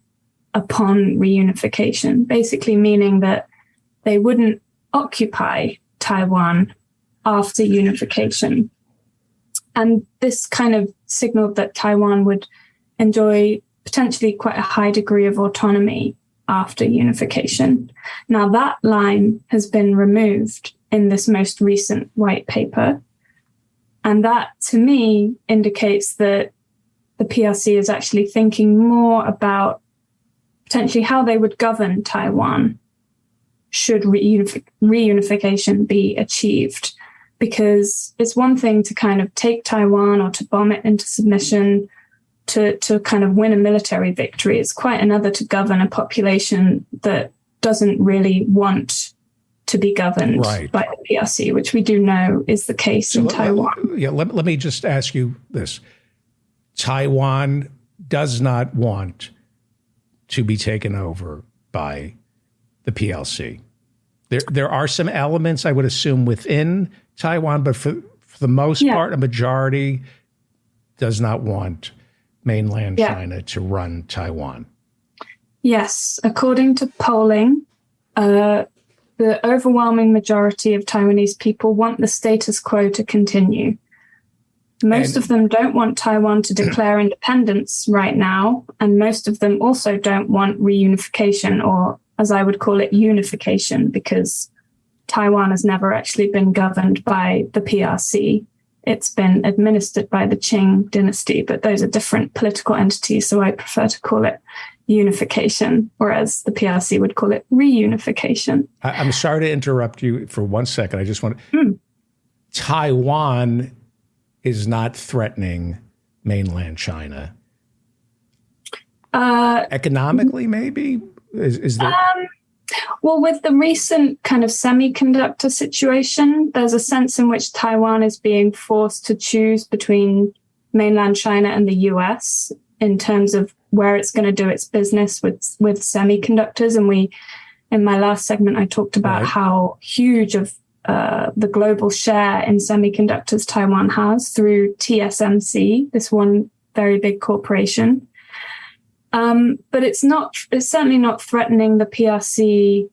upon reunification, basically meaning that they wouldn't occupy Taiwan after unification. And this kind of signaled that Taiwan would enjoy potentially quite a high degree of autonomy after unification. Now that line has been removed in this most recent white paper. And that, to me, indicates that the PRC is actually thinking more about potentially how they would govern Taiwan should reunification be achieved. Because it's one thing to kind of take Taiwan or to bomb it into submission, to kind of win a military victory. It's quite another to govern a population that doesn't really want to be governed by the PRC, which we do know is the case in Taiwan. Let me just ask you this. Taiwan does not want to be taken over by the PLC. There are some elements, I would assume, within Taiwan, but for the most part, a majority does not want mainland China to run Taiwan. Yes. According to polling, the overwhelming majority of Taiwanese people want the status quo to continue. Most of them don't want Taiwan to declare independence right now, and most of them also don't want reunification, or as I would call it, unification, because Taiwan has never actually been governed by the PRC. It's been administered by the Qing dynasty, but those are different political entities, so I prefer to call it unification, whereas the PRC would call it reunification. I'm sorry to interrupt you for 1 second. I just want to... Taiwan is not threatening mainland China. Economically, maybe? Is there... Well, with the recent kind of semiconductor situation, there's a sense in which Taiwan is being forced to choose between mainland China and the US in terms of where it's going to do its business with semiconductors. And in my last segment, I talked about how huge of the global share in semiconductors Taiwan has through TSMC, this one very big corporation. But it's certainly not threatening the PRC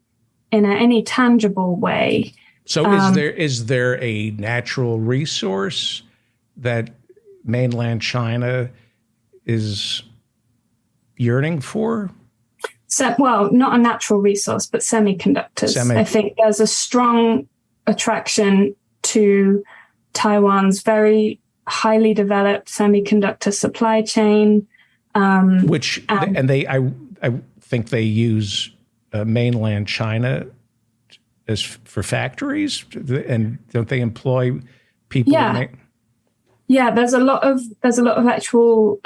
in any tangible way. So is there a natural resource that mainland China is yearning for? Well, not a natural resource, but semiconductors. I think there's a strong attraction to Taiwan's very highly developed semiconductor supply chain. I think they use mainland China as for factories, and don't they employ people? Yeah, there's a lot of actual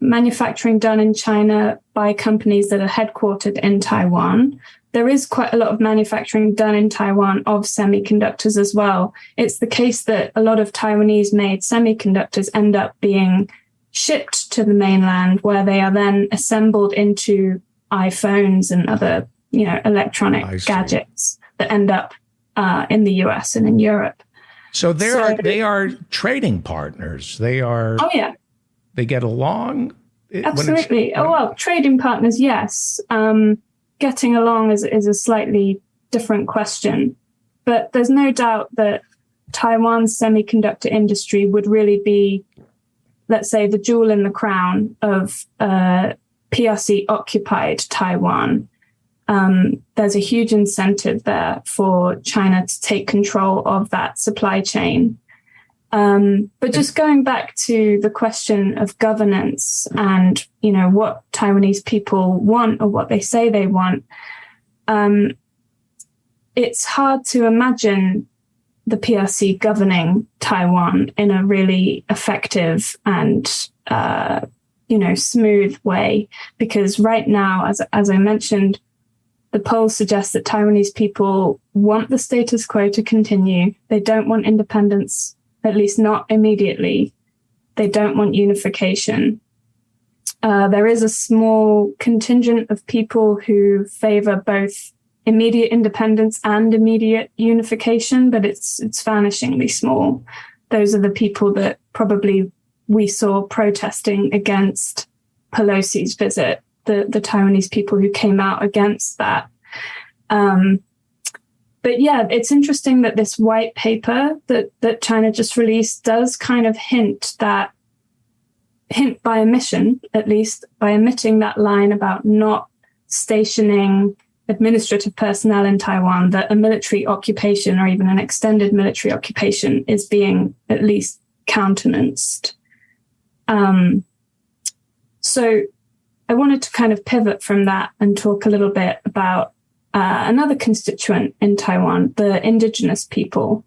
manufacturing done in China by companies that are headquartered in Taiwan. There is quite a lot of manufacturing done in Taiwan of semiconductors as well. It's the case that a lot of Taiwanese-made semiconductors end up being shipped to the mainland, where they are then assembled into iPhones and other, electronic gadgets that end up in the US and in Europe. So they are trading partners. They are. Oh yeah. They get along. Absolutely. Trading partners, yes. Getting along is a slightly different question, but there's no doubt that Taiwan's semiconductor industry would really be, let's say, the jewel in the crown of PRC-occupied Taiwan. There's a huge incentive there for China to take control of that supply chain. But just going back to the question of governance and, what Taiwanese people want or what they say they want, it's hard to imagine the PRC governing Taiwan in a really effective and, smooth way. Because right now, as I mentioned, the polls suggest that Taiwanese people want the status quo to continue. They don't want independence, at least not immediately. They don't want unification. There is a small contingent of people who favor both immediate independence and immediate unification, but it's vanishingly small. Those are the people that probably we saw protesting against Pelosi's visit, the Taiwanese people who came out against that. But yeah, it's interesting that this white paper that China just released does kind of hint by omission, at least, by omitting that line about not stationing administrative personnel in Taiwan, that a military occupation or even an extended military occupation is being at least countenanced. So I wanted to kind of pivot from that and talk a little bit about another constituent in Taiwan, the indigenous people.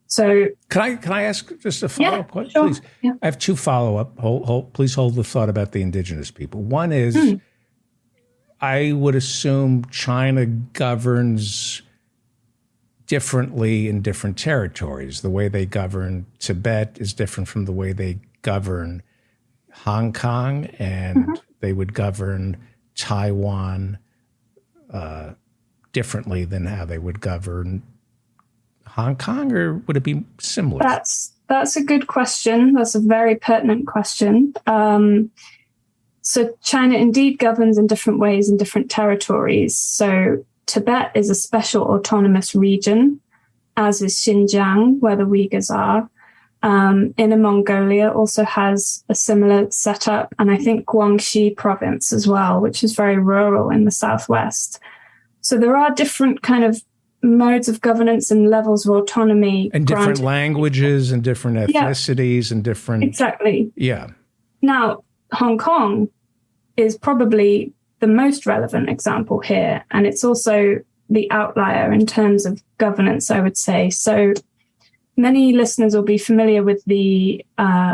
So can I ask just a follow-up question, sure. please? Yeah. I have two follow-up. Please hold the thought about the indigenous people. One is, I would assume China governs differently in different territories. The way they govern Tibet is different from the way they govern Hong Kong, and they would govern Taiwan differently than how they would govern Hong Kong, or would it be similar? That's a good question. That's a very pertinent question. So China indeed governs in different ways in different territories. So Tibet is a special autonomous region, as is Xinjiang, where the Uyghurs are. Inner Mongolia also has a similar setup, and I think Guangxi province as well, which is very rural in the southwest. So there are different kind of modes of governance and levels of autonomy. And different languages and different ethnicities and different... Exactly. Yeah. Now, Hong Kong is probably the most relevant example here, and it's also the outlier in terms of governance, I would say. So many listeners will be familiar with the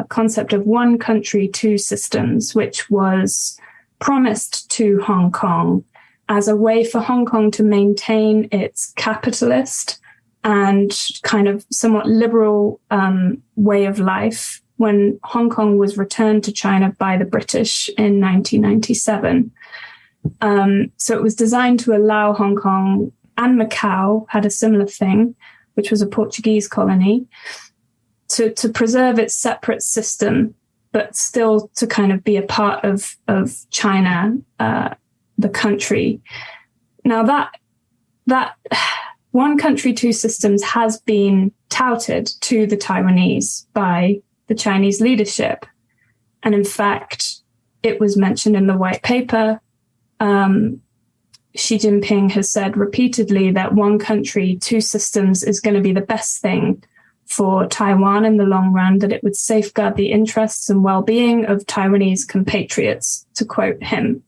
concept of one country, two systems, which was promised to Hong Kong as a way for Hong Kong to maintain its capitalist and kind of somewhat liberal way of life when Hong Kong was returned to China by the British in 1997. So it was designed to allow Hong Kong, and Macau had a similar thing, which was a Portuguese colony, to preserve its separate system, but still to kind of be a part of China, the country. Now that one country, two systems has been touted to the Taiwanese by the Chinese leadership. And in fact, it was mentioned in the white paper. Xi Jinping has said repeatedly that one country, two systems is going to be the best thing for Taiwan in the long run, that it would safeguard the interests and well-being of Taiwanese compatriots, to quote him.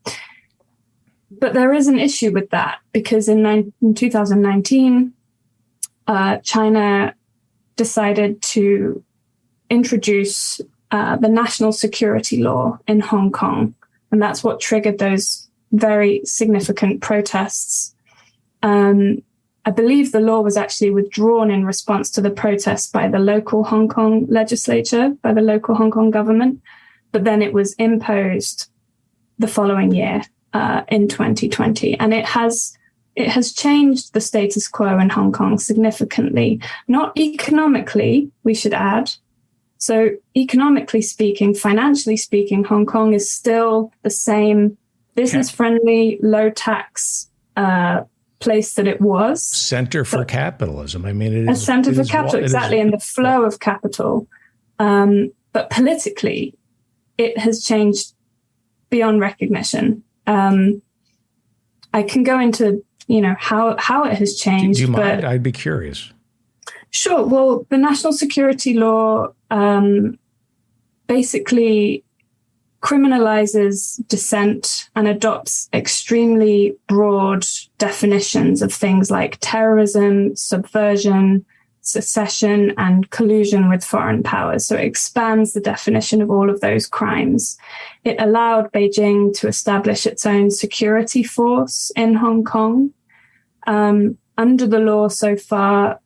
But there is an issue with that, because in 2019, China decided to introduce the national security law in Hong Kong. And that's what triggered those very significant protests. I believe the law was actually withdrawn in response to the protests by the local Hong Kong legislature, by the local Hong Kong government, but then it was imposed the following year in 2020. And it has changed the status quo in Hong Kong significantly, not economically, we should add. So economically speaking, financially speaking, Hong Kong is still the same business-friendly, low-tax place that it was. Center for capitalism. I mean, it is a center for capital, exactly, and the flow of capital. But politically, it has changed beyond recognition. I can go into, how it has changed. Do you mind? I'd be curious. Sure. Well, the national security law basically criminalizes dissent and adopts extremely broad definitions of things like terrorism, subversion, secession, and collusion with foreign powers. So it expands the definition of all of those crimes. It allowed Beijing to establish its own security force in Hong Kong. Under the law so far,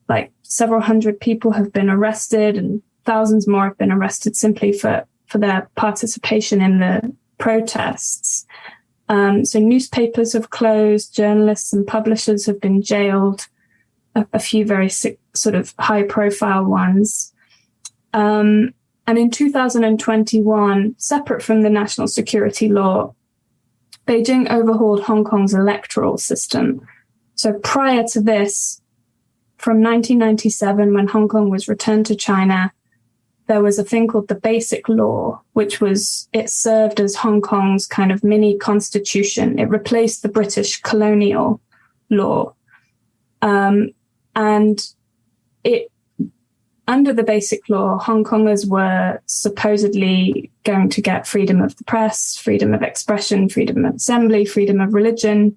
like several hundred people have been arrested and thousands more have been arrested simply for their participation in the protests. So newspapers have closed, journalists and publishers have been jailed, a few very sort of high-profile ones. And in 2021, separate from the national security law, Beijing overhauled Hong Kong's electoral system. So prior to this, from 1997, when Hong Kong was returned to China, there was a thing called the Basic Law, it served as Hong Kong's kind of mini constitution. It replaced the British colonial law. And it under the Basic Law, Hong Kongers were supposedly going to get freedom of the press, freedom of expression, freedom of assembly, freedom of religion.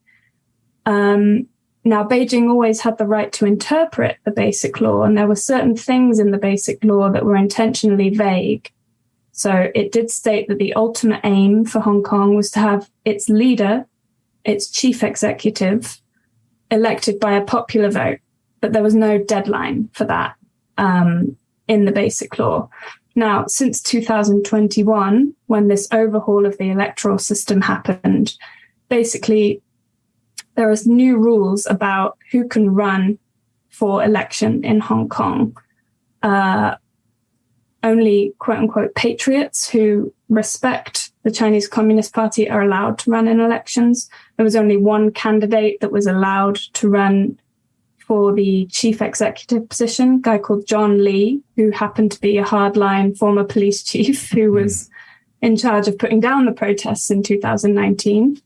Now, Beijing always had the right to interpret the Basic Law, and there were certain things in the Basic Law that were intentionally vague. So it did state that the ultimate aim for Hong Kong was to have its leader, its chief executive, elected by a popular vote, but there was no deadline for that in the Basic Law. Now, since 2021, when this overhaul of the electoral system happened, basically there are new rules about who can run for election in Hong Kong. Only quote-unquote patriots who respect the Chinese Communist Party are allowed to run in elections. There was only one candidate that was allowed to run for the chief executive position, a guy called John Lee, who happened to be a hardline former police chief who was in charge of putting down the protests in 2019.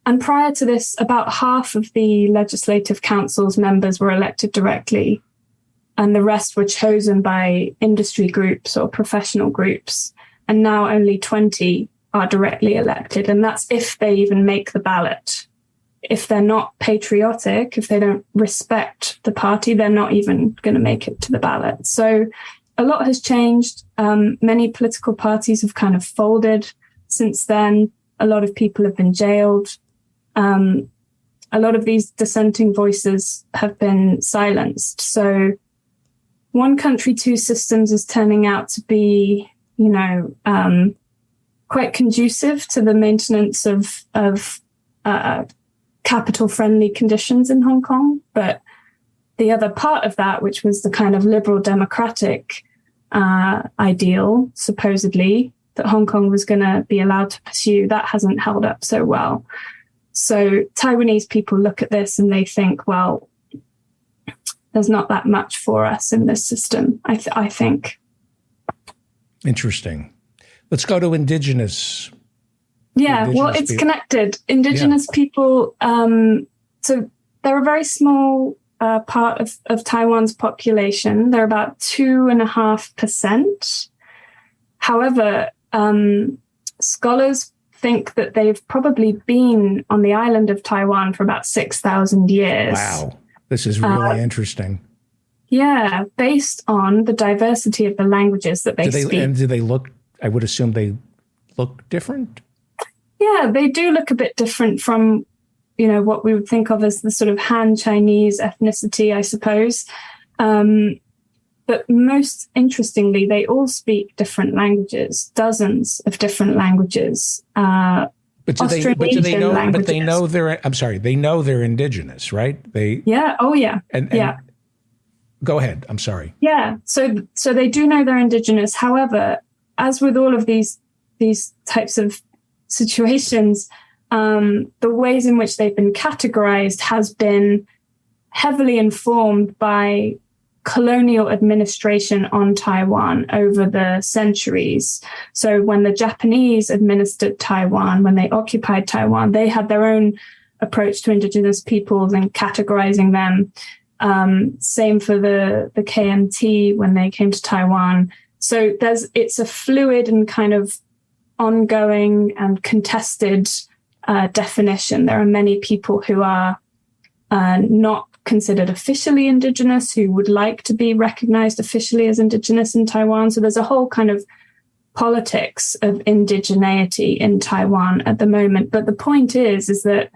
And prior to this, about half of the Legislative Council's members were elected directly, and the rest were chosen by industry groups or professional groups. And now only 20 are directly elected, and that's if they even make the ballot. If they're not patriotic, if they don't respect the party, they're not even going to make it to the ballot. So a lot has changed. Many political parties have kind of folded since then. A lot of people have been jailed. A lot of these dissenting voices have been silenced. So one country, two systems is turning out to be, quite conducive to the maintenance of capital-friendly conditions in Hong Kong. But the other part of that, which was the kind of liberal democratic ideal, supposedly, that Hong Kong was going to be allowed to pursue, that hasn't held up so well. So Taiwanese people look at this and they think, well, there's not that much for us in this system, I think. Interesting. Let's go to indigenous. Yeah, well, it's connected. Indigenous people, so they're a very small part of Taiwan's population. They're about 2.5%. However, scholars think that they've probably been on the island of Taiwan for about 6,000 years. Wow, this is really interesting. Yeah, based on the diversity of the languages that they speak. And do they look, I would assume they look different? Yeah, they do look a bit different from, what we would think of as the sort of Han Chinese ethnicity, I suppose. But most interestingly, they all speak different languages, dozens of different languages. But they know they're, I'm sorry, they know they're indigenous, right? Yeah. Oh, yeah. And yeah. Go ahead. I'm sorry. Yeah. So they do know they're indigenous. However, as with all of these types of situations, the ways in which they've been categorized has been heavily informed by colonial administration on Taiwan over the centuries. So when the Japanese administered Taiwan, when they occupied Taiwan, they had their own approach to indigenous peoples and categorizing them. Same for the KMT when they came to Taiwan. So it's a fluid and kind of ongoing and contested definition. There are many people who are not considered officially indigenous, who would like to be recognized officially as indigenous in Taiwan. So there's a whole kind of politics of indigeneity in Taiwan at the moment. But the point is that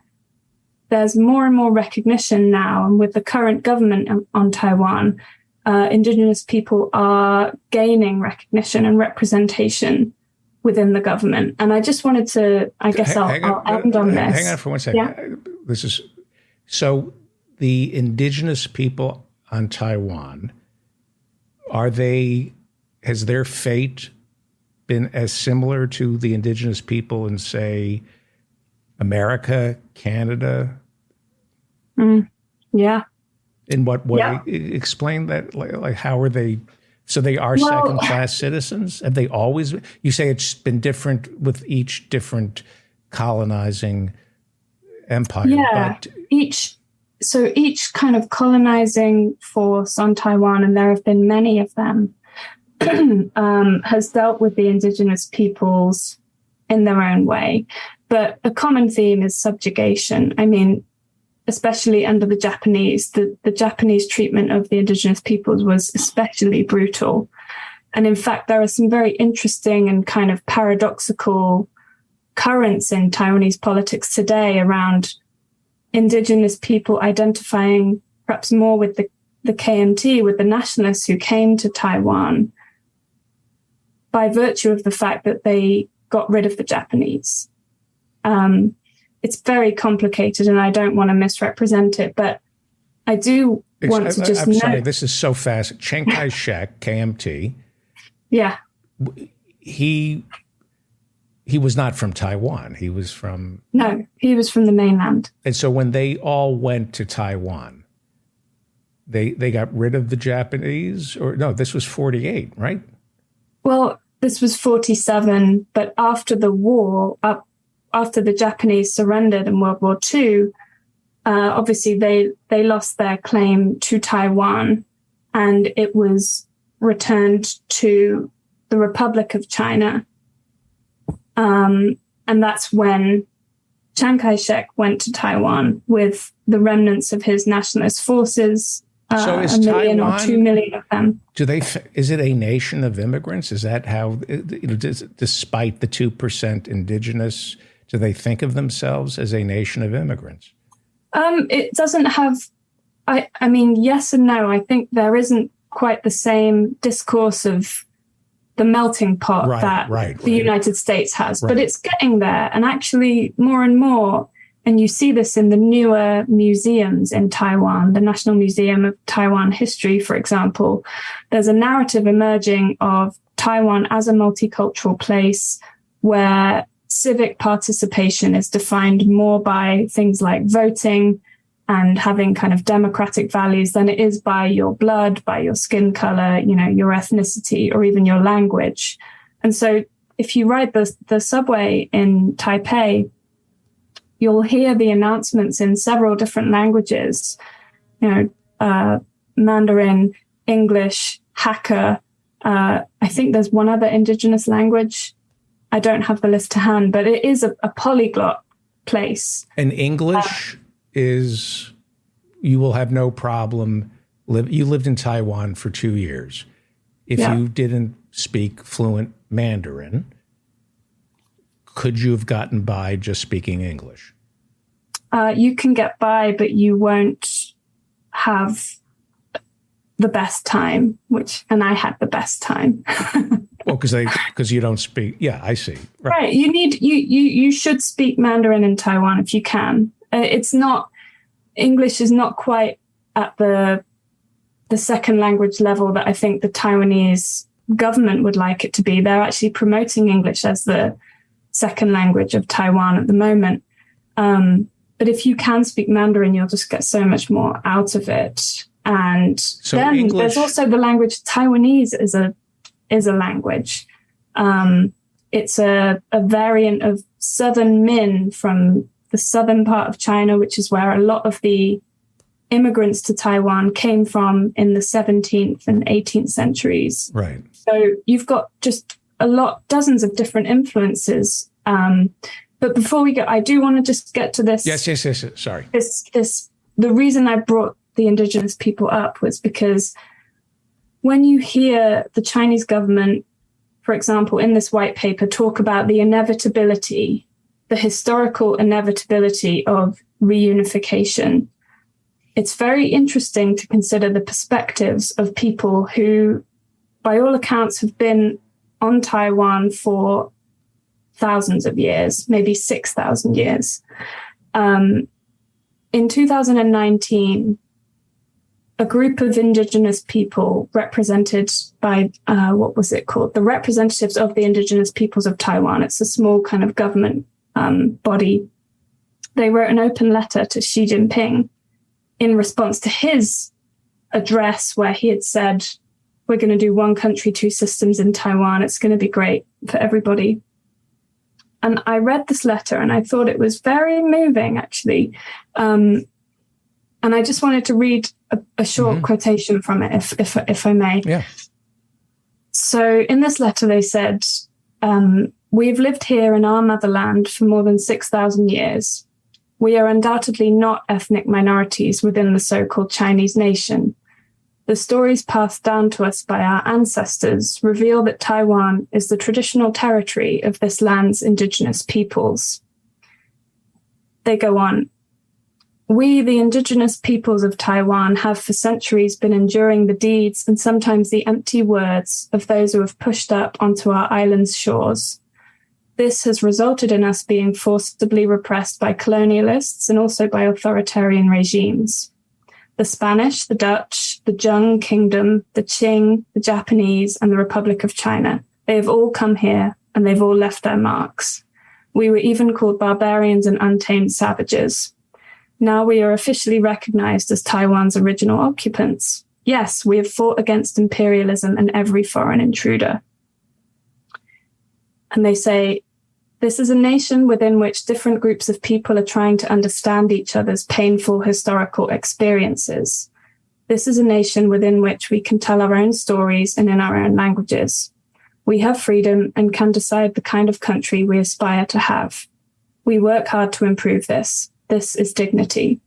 there's more and more recognition now, and with the current government on Taiwan, indigenous people are gaining recognition and representation within the government. And I just wanted to, I'll end on this. Hang on for 1 second. Yeah? So the indigenous people on Taiwan, has their fate been as similar to the indigenous people in, say, America, Canada? Yeah. In what way? Yeah. Explain that. Like, how are they? So they are second-class citizens? Have they always? You say it's been different with each different colonizing empire. Yeah. But so each kind of colonizing force on Taiwan, and there have been many of them, has dealt with the indigenous peoples in their own way. But a common theme is subjugation. I mean, especially under the Japanese, the Japanese treatment of the indigenous peoples was especially brutal. And in fact, there are some very interesting and kind of paradoxical currents in Taiwanese politics today around indigenous people identifying perhaps more with the KMT, with the nationalists who came to Taiwan by virtue of the fact that they got rid of the Japanese. It's very complicated and I don't want to misrepresent it, but I do want to just I'm sorry, this is so fast. Chiang Kai-shek, KMT. Yeah. He was not from Taiwan. He was from... No, he was from the mainland. And so when they all went to Taiwan, they got rid of the Japanese? Or no, this was 48, right? Well, this was 47, but after the war, after the Japanese surrendered in World War II, obviously they lost their claim to Taiwan, and it was returned to the Republic of China. And that's when Chiang Kai-shek went to Taiwan with the remnants of his nationalist forces, so is 1 million Taiwan, or 2 million of them. Is it a nation of immigrants? Is that how, despite the 2% indigenous, do they think of themselves as a nation of immigrants? It doesn't have, I mean, yes and no. I think there isn't quite the same discourse of the melting pot that the United States has, but it's getting there. And actually more and more, and you see this in the newer museums in Taiwan, the National Museum of Taiwan History, for example, there's a narrative emerging of Taiwan as a multicultural place where civic participation is defined more by things like voting and having kind of democratic values than it is by your blood, by your skin color, your ethnicity, or even your language. And so if you ride the subway in Taipei, you'll hear the announcements in several different languages, Mandarin, English, Hakka. I think there's one other indigenous language. I don't have the list to hand, but it is a polyglot place. And English is, you will have no problem. You lived in Taiwan for 2 years. If you didn't speak fluent Mandarin, could you have gotten by just speaking English? You can get by, but you won't have the best time, and I had the best time. Well, because you don't speak. Yeah, I see. Right. You should speak Mandarin in Taiwan if you can. English is not quite at the second language level that I think the Taiwanese government would like it to be. They're actually promoting English as the second language of Taiwan at the moment. But if you can speak Mandarin, you'll just get so much more out of it. And so then there's also the language. Taiwanese is a language. It's a variant of Southern Min from the southern part of China, which is where a lot of the immigrants to Taiwan came from in the 17th and 18th centuries. Right. So you've got just dozens of different influences. But before we go, I do want to just get to this. Yes. Sorry. The reason I brought the indigenous people up was because when you hear the Chinese government, for example, in this white paper, talk about the inevitability, the historical inevitability of reunification, it's very interesting to consider the perspectives of people who, by all accounts, have been on Taiwan for thousands of years, maybe 6,000 years. In 2019, a group of indigenous people represented by, what was it called? The Representatives of the Indigenous Peoples of Taiwan. It's a small kind of government body. They wrote an open letter to Xi Jinping in response to his address where he had said, we're going to do one country, two systems in Taiwan. It's going to be great for everybody. And I read this letter and I thought it was very moving, actually. And And I just wanted to read a short quotation from it, if I may. Yeah. So in this letter, they said, we've lived here in our motherland for more than 6,000 years. We are undoubtedly not ethnic minorities within the so-called Chinese nation. The stories passed down to us by our ancestors reveal that Taiwan is the traditional territory of this land's indigenous peoples. They go on. We, the indigenous peoples of Taiwan, have for centuries been enduring the deeds and sometimes the empty words of those who have pushed up onto our island's shores. This has resulted in us being forcibly repressed by colonialists and also by authoritarian regimes. The Spanish, the Dutch, the Zheng Kingdom, the Qing, the Japanese, and the Republic of China. They have all come here and they've all left their marks. We were even called barbarians and untamed savages. Now we are officially recognized as Taiwan's original occupants. Yes, we have fought against imperialism and every foreign intruder. And they say, this is a nation within which different groups of people are trying to understand each other's painful historical experiences. This is a nation within which we can tell our own stories and in our own languages. We have freedom and can decide the kind of country we aspire to have. We work hard to improve this. This is dignity.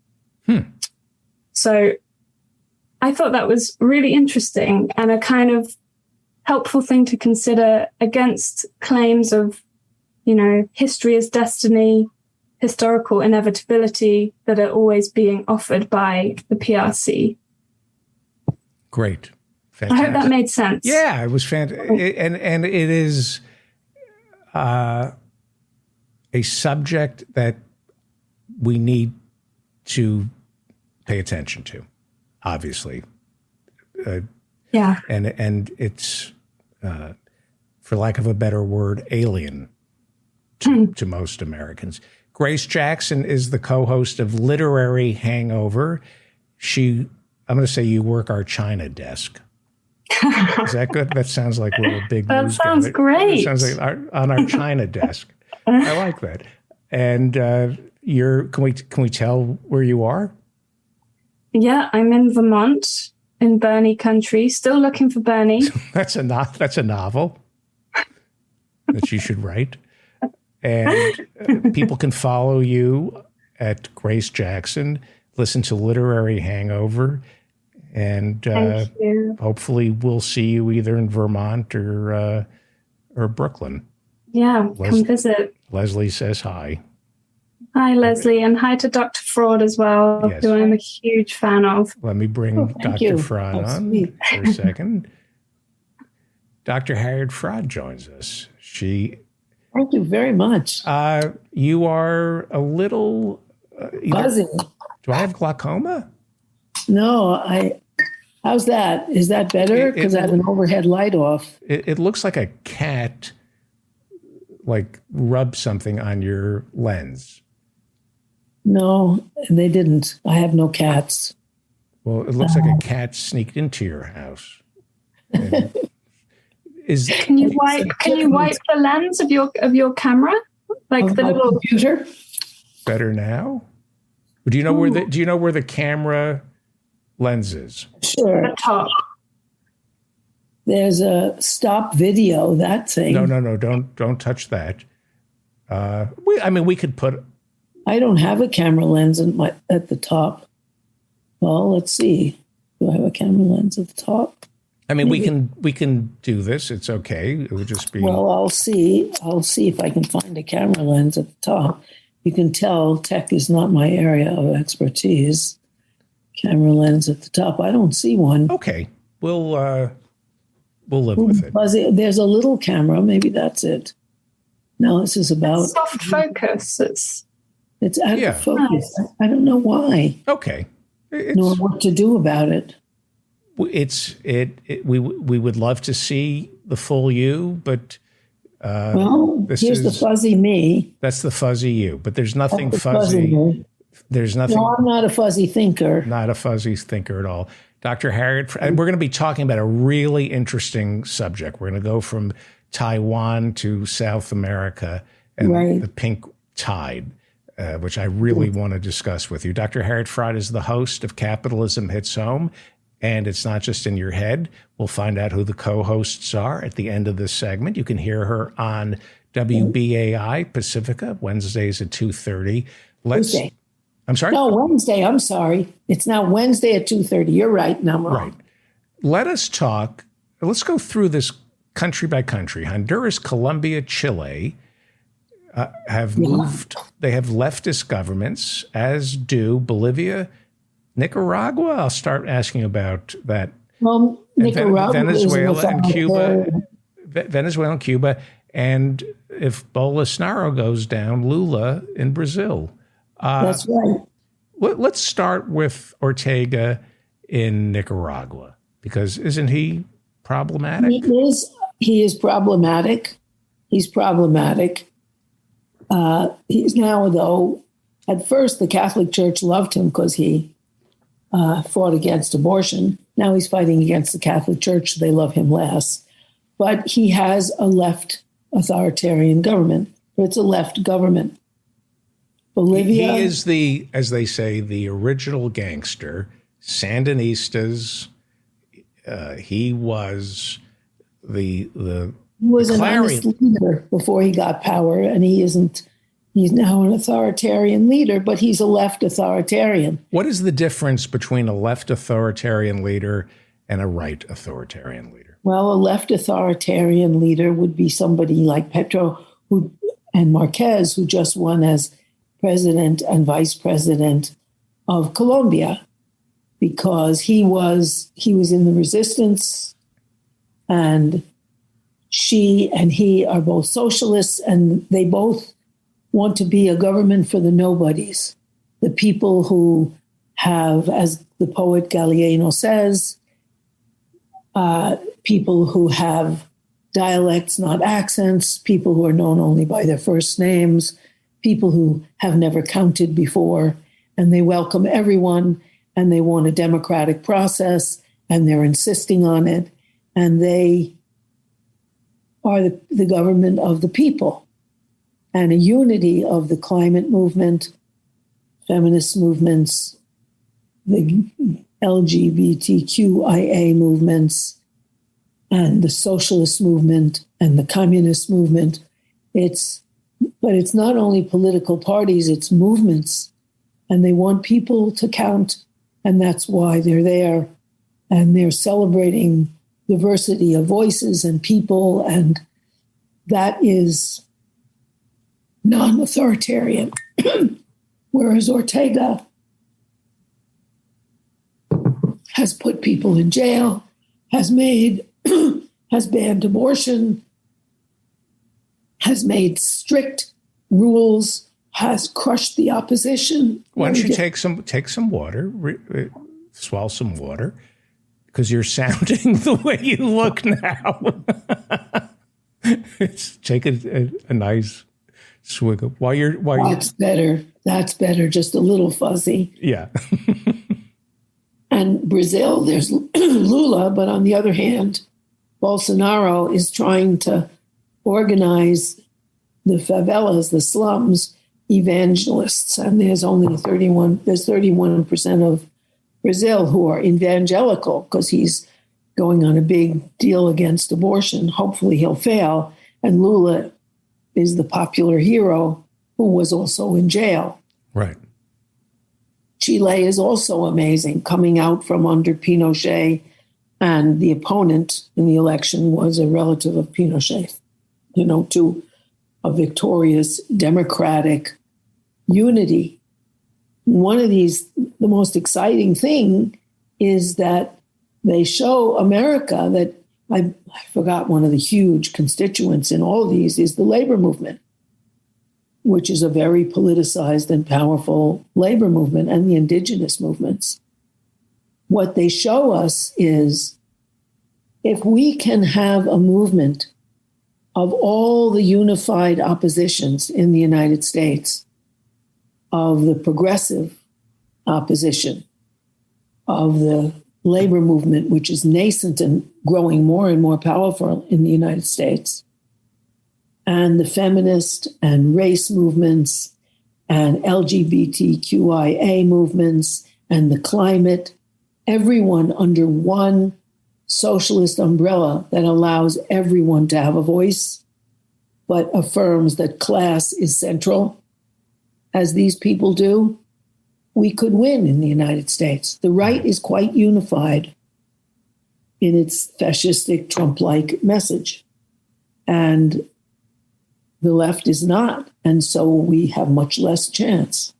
So I thought that was really interesting and a kind of helpful thing to consider against claims of, history is destiny, historical inevitability that are always being offered by the PRC. Great. Fantastic. I hope that made sense. Yeah, it was fantastic. And it is a subject that we need to pay attention to, obviously. Yeah. And it's, for lack of a better word, alien to most Americans. Grace Jackson is the co-host of Literary Hangover. I'm going to say you work our China desk. Is that good? That sounds like we're a big That news sounds guy. great. It sounds like on our China desk. I like that. And can we tell where you are? Yeah, I'm in Vermont, in Bernie country, still looking for Bernie. That's a novel that you should write. And people can follow you at Grace Jackson, listen to Literary Hangover, and hopefully we'll see you either in Vermont or Brooklyn. Yeah, come visit. Leslie says hi. Hi, Leslie, and hi to Dr. Fraud as well, Yes. who I'm a huge fan of. Let me bring Dr. Fraud on for a second. Dr. Harriet Fraud joins us. Thank you very much. You are a little buzzing. Do I have glaucoma? No, how's that? Is that better? Because I have an overhead light off. It looks like a cat rubbed something on your lens. No, they didn't. I have no cats. Well, it looks like a cat sneaked into your house. Can you wipe the lens of your camera? Like the little computer? Better now? Do you know where the camera lens is? Sure. At the top. There's a stop video, that thing. No, don't touch that. We could put. I don't have a camera lens at the top. Well, let's see. Do I have a camera lens at the top? We can do this. It's okay. It would just be. Well, I'll see if I can find a camera lens at the top. You can tell tech is not my area of expertise. Camera lens at the top. I don't see one. Okay, we'll live with it. There's a little camera. Maybe that's it. No, this is about soft focus. It's out of focus. Nice. I don't know why. Okay. Nor what to do about it. We would love to see the full you, but here's the fuzzy me. That's the fuzzy you, but there's nothing fuzzy. There's nothing. No, I'm not a fuzzy thinker. Not a fuzzy thinker at all. Dr. Harriet, and we're going to be talking about a really interesting subject. We're going to go from Taiwan to South America and the pink tide. which I really want to discuss with you. Dr. Harriet Fraad is the host of Capitalism Hits Home, and it's not just in your head. We'll find out who the co-hosts are at the end of this segment. You can hear her on WBAI Pacifica, Wednesdays at 2:30. Wednesday. I'm sorry? No, Wednesday. I'm sorry. It's now Wednesday at 2:30. You're right. No, I'm wrong. Right. Let us talk. Let's go through this country by country. Honduras, Colombia, Chile have moved. They have leftist governments, as do Bolivia, Nicaragua. I'll start asking about that. Well, Nicaragua, Venezuela and Cuba. Venezuela and Cuba. And if Bolsonaro goes down, Lula in Brazil. That's right. Let's start with Ortega in Nicaragua, because isn't he problematic? He is problematic. He's problematic. He's now, though, at first the Catholic Church loved him because he fought against abortion. Now he's fighting against the Catholic Church. They love him less. But he has a left authoritarian government. It's a left government. Bolivia. He is the, as they say, the original gangster. Sandinistas. He was He was an honest leader before he got power, and he isn't. He's now an authoritarian leader, but he's a left authoritarian. What is the difference between a left authoritarian leader and a right authoritarian leader? Well, a left authoritarian leader would be somebody like Petro and Marquez, who just won as president and vice president of Colombia, because he was in the resistance, and she and he are both socialists, and they both want to be a government for the nobodies, the people who have, as the poet Galeano says, people who have dialects, not accents, people who are known only by their first names, people who have never counted before, and they welcome everyone, and they want a democratic process, and they're insisting on it, and they are the government of the people, and a unity of the climate movement, feminist movements, the LGBTQIA movements, and the socialist movement and the communist movement. But it's not only political parties, it's movements, and they want people to count, and that's why they're there, and they're celebrating diversity of voices and people, and that is non-authoritarian. Whereas Ortega has put people in jail, has banned abortion, has made strict rules, has crushed the opposition. Why don't you take some water, swallow some water, because you're sounding the way you look now. Take a nice swig of That's better. That's better. Just a little fuzzy. Yeah. And Brazil, there's Lula, but on the other hand, Bolsonaro is trying to organize the favelas, the slums, evangelists, and there's 31% of Brazil who are evangelical, because he's going on a big deal against abortion. Hopefully he'll fail. And Lula is the popular hero who was also in jail. Right. Chile is also amazing, coming out from under Pinochet, and the opponent in the election was a relative of Pinochet, to a victorious democratic unity. One of these, the most exciting thing is that they show America that, I forgot one of the huge constituents in all of these is the labor movement, which is a very politicized and powerful labor movement, and the indigenous movements. What they show us is, if we can have a movement of all the unified oppositions in the United States, of the progressive opposition, of the labor movement, which is nascent and growing more and more powerful in the United States, and the feminist and race movements and LGBTQIA movements and the climate, everyone under one socialist umbrella that allows everyone to have a voice, but affirms that class is central, as these people do, we could win in the United States. The right is quite unified in its fascistic Trump-like message, and the left is not. And so we have much less chance.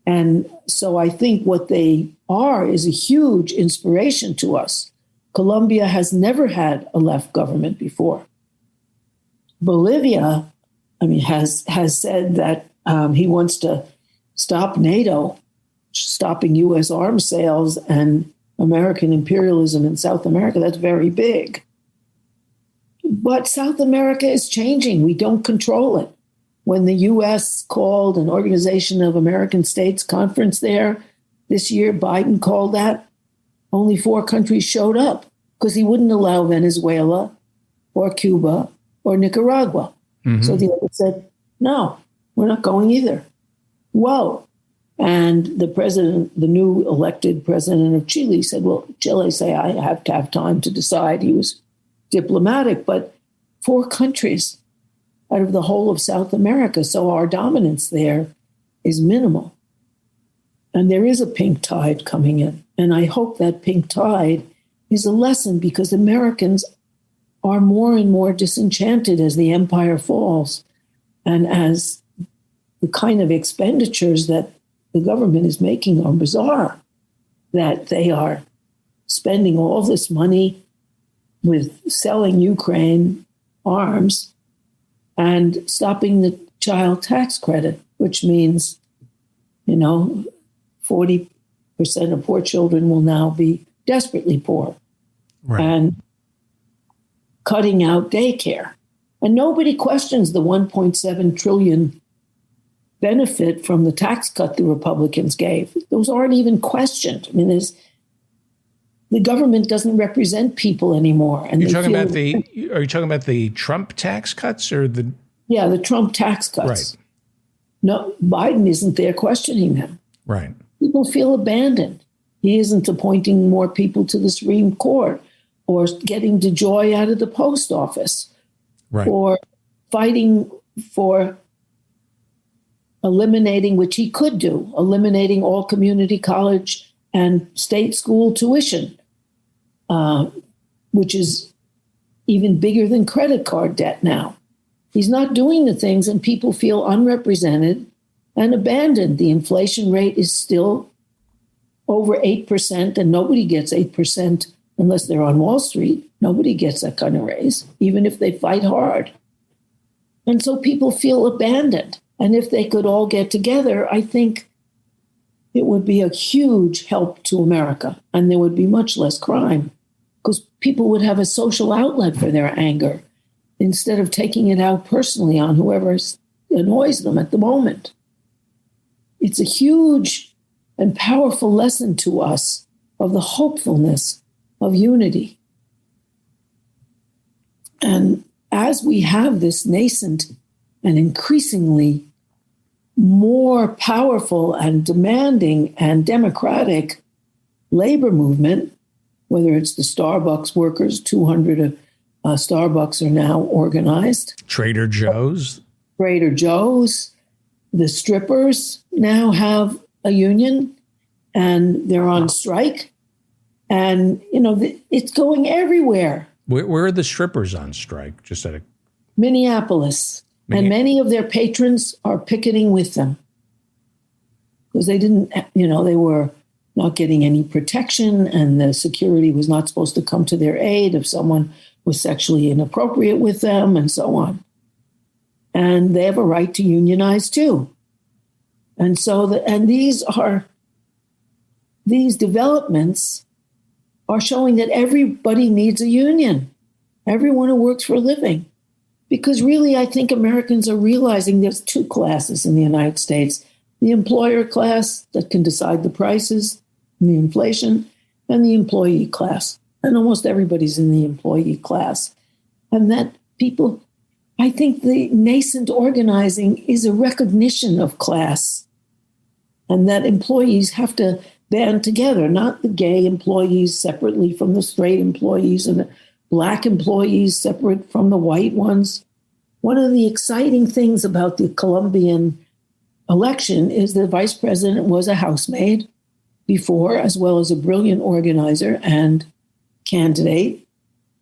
And so I think what they are is a huge inspiration to us. Colombia has never had a left government before. Bolivia, has said that he wants to stop NATO, stopping U.S. arms sales and American imperialism in South America. That's very big. But South America is changing. We don't control it. When the U.S. called an Organization of American States conference there this year, Biden called that, only 4 countries showed up because he wouldn't allow Venezuela or Cuba or Nicaragua. Mm-hmm. So the other said, no, we're not going either. Whoa. And the president, the new elected president of Chile said, well, Chile say I have to have time to decide. He was diplomatic, but 4 countries out of the whole of South America. So our dominance there is minimal. And there is a pink tide coming in. And I hope that pink tide is a lesson, because Americans are more and more disenchanted as the empire falls and as the kind of expenditures that the government is making are bizarre, that they are spending all this money with selling Ukraine arms and stopping the child tax credit, which means, 40% of poor children will now be desperately poor. Right. And cutting out daycare. And nobody questions the $1.7 trillion benefit from the tax cut the Republicans gave. Those aren't even questioned. The government doesn't represent people anymore. And are you talking about the Trump tax cuts or the? Yeah, the Trump tax cuts. Right. No, Biden isn't there questioning them. Right. People feel abandoned. He isn't appointing more people to the Supreme Court or getting DeJoy out of the post office, right, or fighting for eliminating, which he could do, eliminating all community college and state school tuition, which is even bigger than credit card debt now. He's not doing the things, and people feel unrepresented and abandoned. The inflation rate is still over 8%, and nobody gets 8% unless they're on Wall Street. Nobody gets that kind of raise, even if they fight hard. And so people feel abandoned. And if they could all get together, I think it would be a huge help to America, and there would be much less crime, because people would have a social outlet for their anger instead of taking it out personally on whoever annoys them at the moment. It's a huge and powerful lesson to us of the hopefulness of unity. And as we have this nascent and increasingly more powerful and demanding and democratic labor movement, whether it's the Starbucks workers, 200 Starbucks are now organized. Trader Joe's. The strippers now have a union and they're on strike. And, it's going everywhere. Where are the strippers on strike? Just at Minneapolis. And many of their patrons are picketing with them because they didn't, they were not getting any protection, and the security was not supposed to come to their aid if someone was sexually inappropriate with them and so on. And they have a right to unionize too. And so, these developments are showing that everybody needs a union, everyone who works for a living. Because really, I think Americans are realizing there's 2 classes in the United States: the employer class that can decide the prices and the inflation, and the employee class. And almost everybody's in the employee class. And that people I think the nascent organizing is a recognition of class and that employees have to band together, not the gay employees separately from the straight employees and the black employees separate from the white ones. One of the exciting things about the Colombian election is the vice president was a housemaid before, as well as a brilliant organizer and candidate,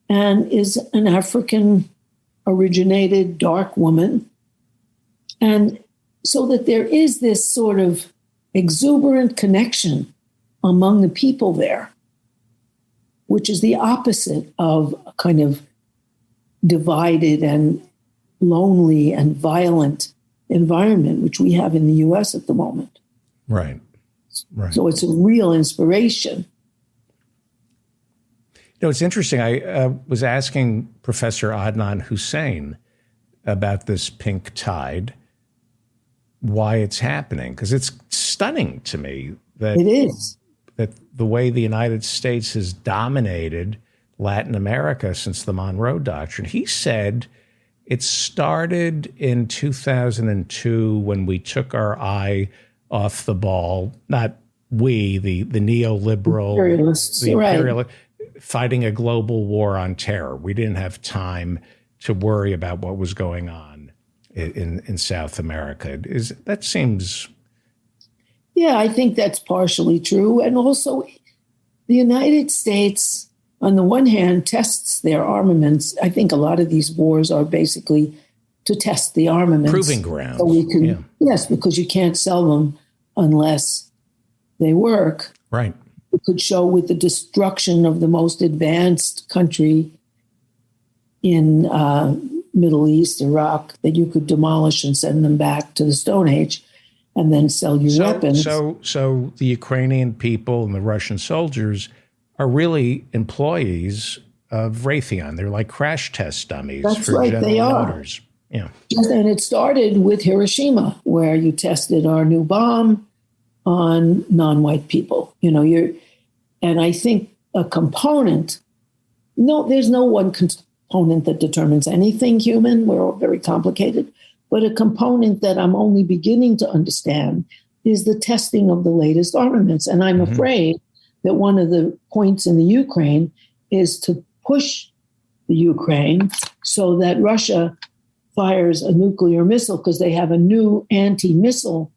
and is an African originated dark woman. And so that there is this sort of exuberant connection among the people there, which is the opposite of a kind of divided and lonely and violent environment, which we have in the US at the moment. Right. Right. So it's a real inspiration. You know, it's interesting. I was asking Professor Adnan Hussein about this pink tide, why it's happening, because it's stunning to me that it is that the way the United States has dominated Latin America since the Monroe Doctrine. He said it started in 2002 when we took our eye off the ball. Not we, the neoliberal, imperialists, right, fighting a global war on terror. We didn't have time to worry about what was going on in South America. That seems... Yeah, I think that's partially true. And also, the United States, on the one hand, tests their armaments. I think a lot of these wars are basically to test the armaments. Proving ground. So we can, yes, because you can't sell them unless they work. Right. You could show with the destruction of the most advanced country in Middle East, Iraq, that you could demolish and send them back to the Stone Age and then sell you weapons. So the Ukrainian people and the Russian soldiers are really employees of Raytheon. They're like crash test dummies for right, General they are. Motors. Yeah. And it started with Hiroshima, where you tested our new bomb on non-white people. You know, and I think a component, there's no one component that determines anything human. We're all very complicated. But a component that I'm only beginning to understand is the testing of the latest armaments. And I'm afraid that one of the points in the Ukraine is to push the Ukraine so that Russia fires a nuclear missile, because they have a new anti-missile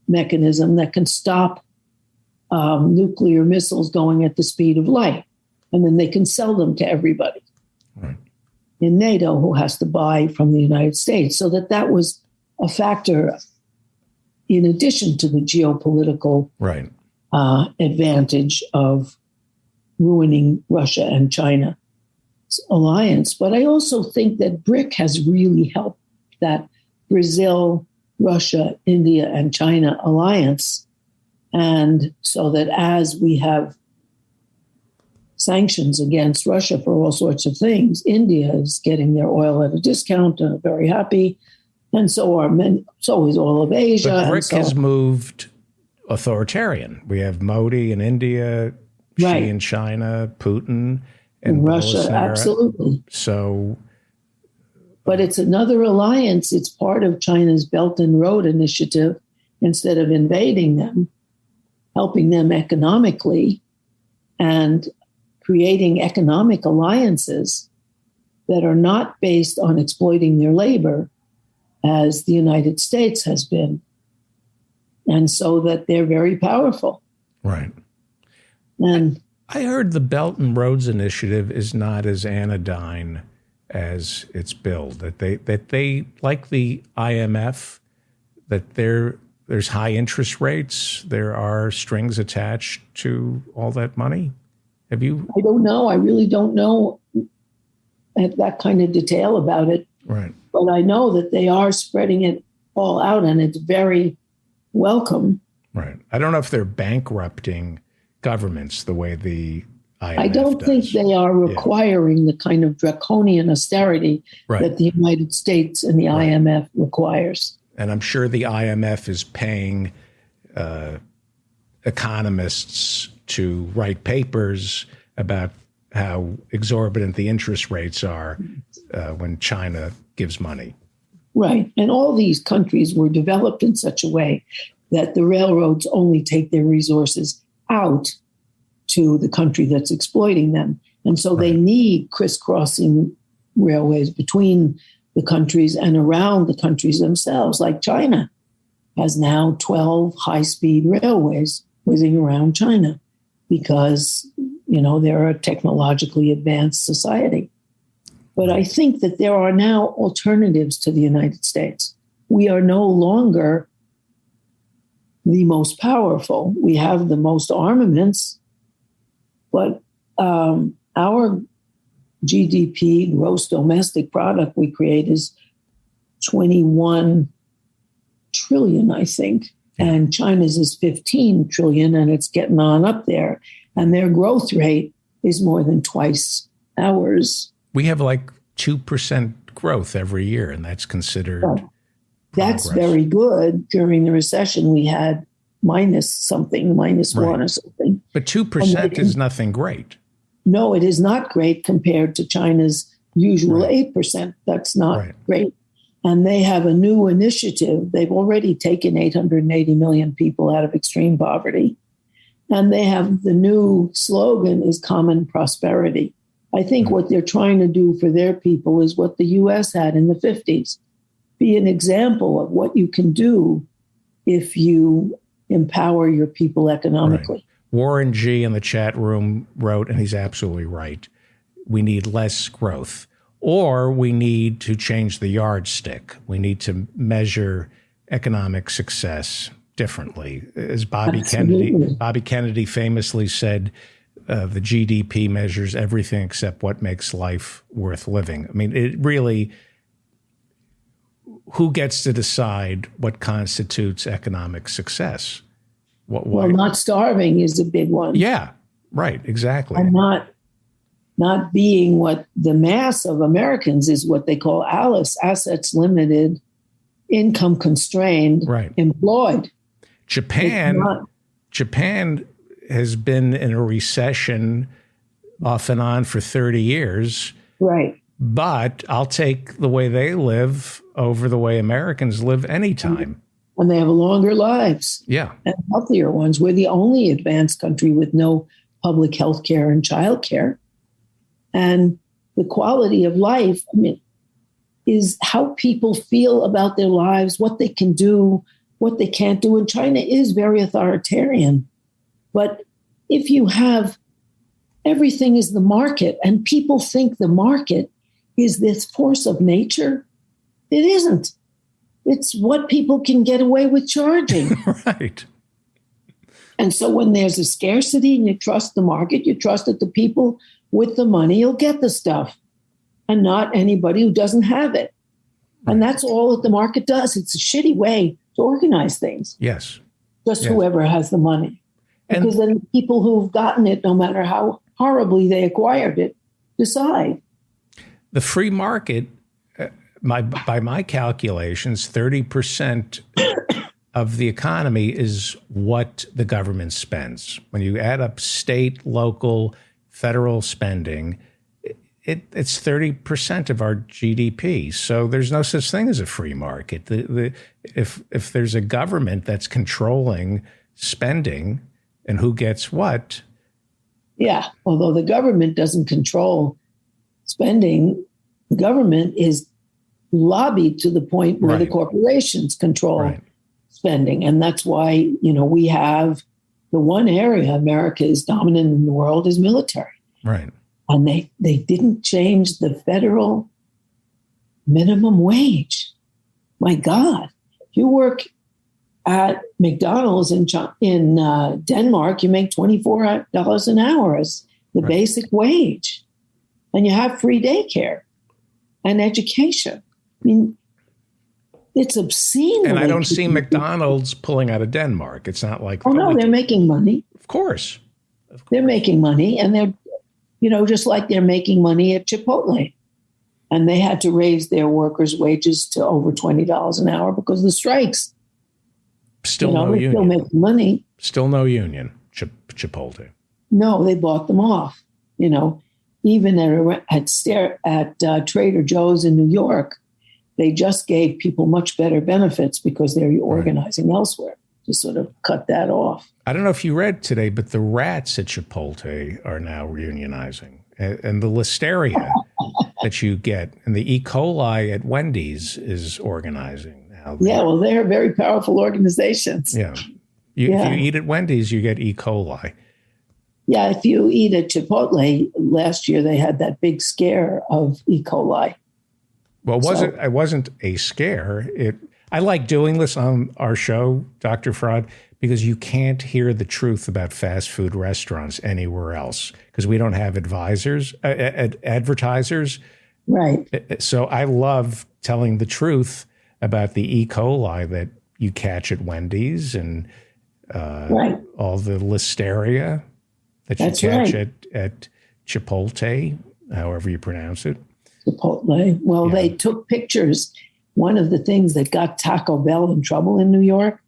mechanism that can stop nuclear missiles going at the speed of light. And then they can sell them to everybody in NATO who has to buy from the United States. So that was a factor in addition to the geopolitical advantage of ruining Russia and China's alliance. But I also think that BRIC has really helped that Brazil, Russia, India, and China alliance. And so that as we have sanctions against Russia for all sorts of things, India is getting their oil at a discount and very happy. And so is all of Asia. But BRIC has moved authoritarian. We have Modi in India, Xi in China, Putin in Russia, absolutely. So, but it's another alliance. It's part of China's Belt and Road Initiative. Instead of invading them, helping them economically and creating economic alliances that are not based on exploiting their labor, as the United States has been. And so that they're very powerful. Right. And I heard the Belt and Roads Initiative is not as anodyne as it's billed, that they like the IMF, that there's high interest rates, there are strings attached to all that money. Have you? I don't know. I really don't know that kind of detail about it. Right. But I know that they are spreading it all out, and it's very welcome. Right. I don't know if they're bankrupting governments the way the IMF I don't does. think they are requiring the kind of draconian austerity that the United States and the IMF requires. And I'm sure the IMF is paying economists to write papers about how exorbitant the interest rates are when China gives money. Right. And all these countries were developed in such a way that the railroads only take their resources out to the country that's exploiting them. And so they need crisscrossing railways between the countries and around the countries themselves, like China has now 12 high-speed railways whizzing around China because, they're a technologically advanced society. But I think that there are now alternatives to the United States. We are no longer the most powerful. We have the most armaments, but our GDP, gross domestic product, we create is 21 trillion, I think. And China's is 15 trillion, and it's getting on up there. And their growth rate is more than twice ours. We have like 2% growth every year, and that's considered That's very good. During the recession, we had minus one or something. But 2% is nothing great. No, it is not great compared to China's usual 8%. That's not great. And they have a new initiative. They've already taken 880 million people out of extreme poverty. And they have the new slogan is common prosperity. I think what they're trying to do for their people is what the U.S. had in the 50s. Be an example of what you can do if you empower your people economically. Warren G. in the chat room wrote, and he's absolutely right, we need less growth. Or we need to change the yardstick. We need to measure economic success differently. As Bobby Kennedy famously said, the GDP measures everything except what makes life worth living. I mean, it really, who gets to decide what constitutes economic success? Well, not starving is a big one. Yeah, right, exactly. And not being what the mass of Americans is what they call ALICE, assets limited, income constrained, employed. Japan has been in a recession off and on for 30 years. Right. But I'll take the way they live over the way Americans live anytime. And they have longer lives. Yeah. And healthier ones. We're the only advanced country with no public health care and child care. And the quality of life, is how people feel about their lives, what they can do, what they can't do. And China is very authoritarian. But if you have everything is the market and people think the market is this force of nature, it isn't. It's what people can get away with charging. Right. And so when there's a scarcity and you trust the market, you trust that the people with the money will get the stuff and not anybody who doesn't have it. And that's all that the market does. It's a shitty way to organize things. Yes. Just whoever has the money. Because then people who've gotten it, no matter how horribly they acquired it, decide. The free market, by my calculations, 30% of the economy is what the government spends. When you add up state, local, federal spending, it's 30% of our GDP. So there's no such thing as a free market. If there's a government that's controlling spending and who gets what. Yeah, although the government doesn't control spending, the government is lobbied to the point where the corporations control spending. And that's why, we have the one area America is dominant in the world is military. Right. And they didn't change the federal minimum wage. My God, if you work at McDonald's in Denmark, you make $24 an hour as the basic wage. And you have free daycare and education. I mean, it's obscene. And I don't see McDonald's pulling out of Denmark. It's not like... Oh, no, they're making money. Of course. They're making money, and they're, just like they're making money at Chipotle. And they had to raise their workers' wages to over $20 an hour because of the strikes. Still no union. Still making money. Still no union, Chipotle. No, they bought them off, even at Trader Joe's in New York, they just gave people much better benefits because they're organizing elsewhere to sort of cut that off. I don't know if you read today, but the rats at Chipotle are now unionizing. And the listeria that you get and the E. coli at Wendy's is organizing now. Yeah, well, they're very powerful organizations. Yeah. If you eat at Wendy's, you get E. coli. Yeah, if you eat at Chipotle, last year they had that big scare of E. coli. Well, it wasn't a scare. I like doing this on our show, Dr. Fraud, because you can't hear the truth about fast food restaurants anywhere else because we don't have advertisers. Right. So I love telling the truth about the E. coli that you catch at Wendy's and all the listeria that you catch at Chipotle, however you pronounce it. Chipotle. Well, they took pictures. One of the things that got Taco Bell in trouble in New York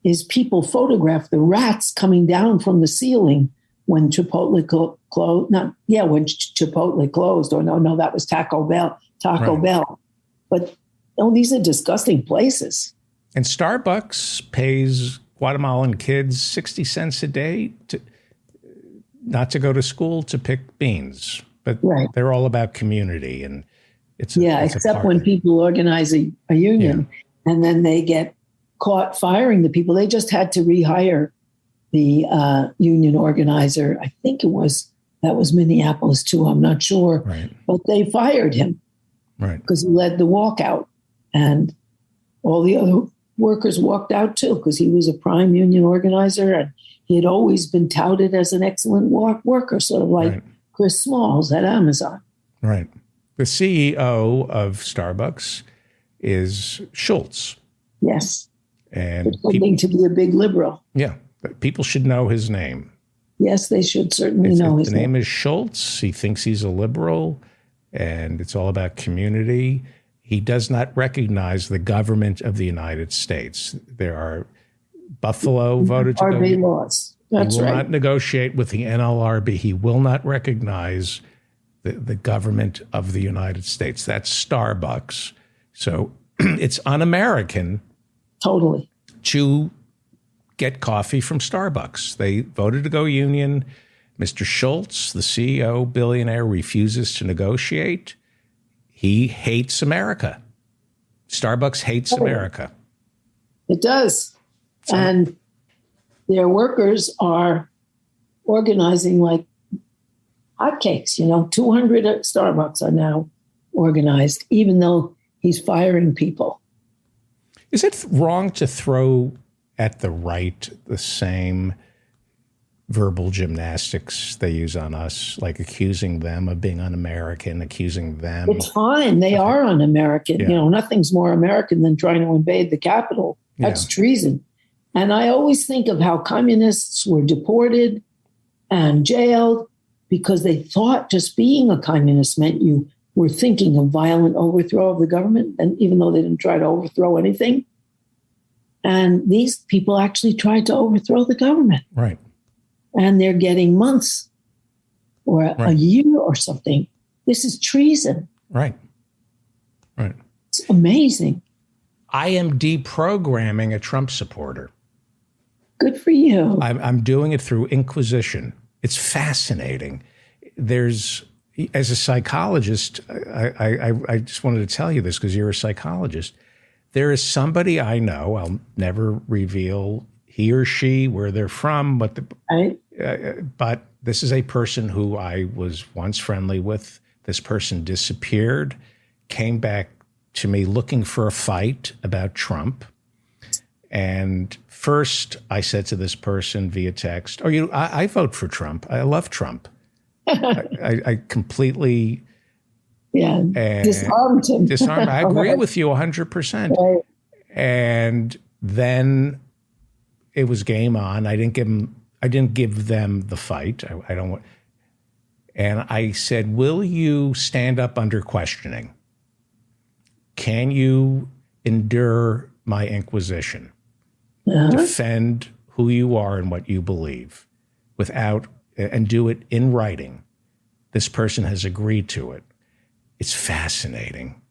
is people photographed the rats coming down from the ceiling when Chipotle closed. When Chipotle closed. Or no, that was Taco Bell. Bell. But these are disgusting places. And Starbucks pays Guatemalan kids 60 cents a day not to go to school to pick beans. But they're all about community, and it's except when people organize a union and then they get caught firing the people. They just had to rehire the union organizer. I think that was Minneapolis too. I'm not sure, but they fired him because he led the walkout, and all the other workers walked out too because he was a prime union organizer and he had always been touted as an excellent worker, sort of like Chris Smalls at Amazon. Right. The CEO of Starbucks is Schultz. Yes. And pretending to be a big liberal. Yeah. But people should know his name. Yes, they should certainly know his name. The name is Schultz. He thinks he's a liberal, and it's all about community. He does not recognize the government of the United States. There are Buffalo voted to go. Laws. That's he will not negotiate with the NLRB. He will not recognize the government of the United States. That's Starbucks. So it's un-American. Totally. To get coffee from Starbucks. They voted to go union. Mr. Schultz, the CEO, billionaire, refuses to negotiate. He hates America. Starbucks hates America. It does. And their workers are organizing like hotcakes. 200 at Starbucks are now organized, even though he's firing people. Is it wrong to throw at the right the same verbal gymnastics they use on us, like accusing them of being un-American, accusing them? It's fine. They are un-American. Yeah. Nothing's more American than trying to invade the Capitol. That's treason. And I always think of how communists were deported and jailed because they thought just being a communist meant you were thinking of violent overthrow of the government, and even though they didn't try to overthrow anything. And these people actually tried to overthrow the government. Right. And they're getting months or a year or something. This is treason. Right. Right. It's amazing. I am deprogramming a Trump supporter. Good for you. I'm doing it through Inquisition. It's fascinating. As a psychologist, I just wanted to tell you this because you're a psychologist. There is somebody I know, I'll never reveal he or she, where they're from, but this is a person who I was once friendly with. This person disappeared, came back to me looking for a fight about Trump. And first I said to this person via text, I vote for Trump. I love Trump. I completely disarmed him. Disarmed. I agree with you 100%. Right. And then it was game on. I didn't give them the fight. I don't want. And I said, will you stand up under questioning? Can you endure my inquisition? Defend who you are and what you believe and do it in writing. this person has agreed to it. It's fascinating.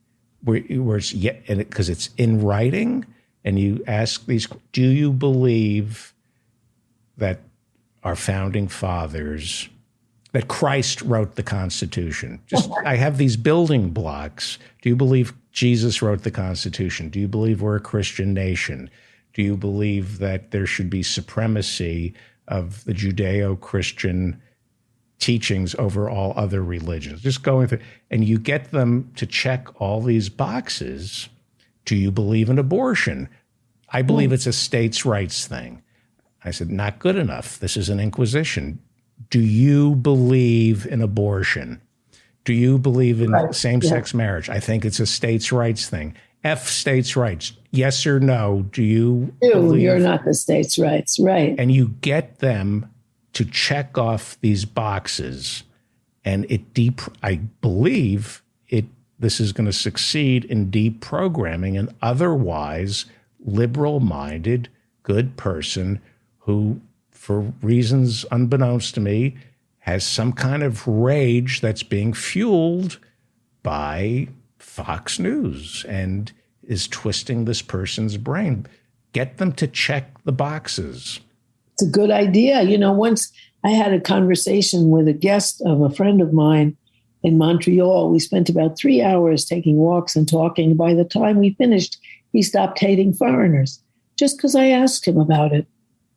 Because it's in writing, and you ask these, do you believe that our founding fathers, that Christ wrote the Constitution? I have these building blocks. Do you believe Jesus wrote the Constitution? Do you believe we're a Christian nation? Do you believe that there should be supremacy of the Judeo-Christian teachings over all other religions? Just going through, and you get them to check all these boxes. Do you believe in abortion? I believe it's a states' rights thing. I said, not good enough. This is an inquisition. Do you believe in abortion? Do you believe in same-sex marriage? I think it's a states' rights thing. F states' rights. Yes or no? Do you believe? You're not the states' rights, right? And you get them to check off these boxes, and I believe this is going to succeed in deprogramming an otherwise liberal-minded, good person who, for reasons unbeknownst to me, has some kind of rage that's being fueled by Fox News and is twisting this person's brain. Get them to check the boxes. It's a good idea. Once I had a conversation with a guest of a friend of mine in Montreal. We spent about 3 hours taking walks and talking. By the time we finished, he stopped hating foreigners just because I asked him about it.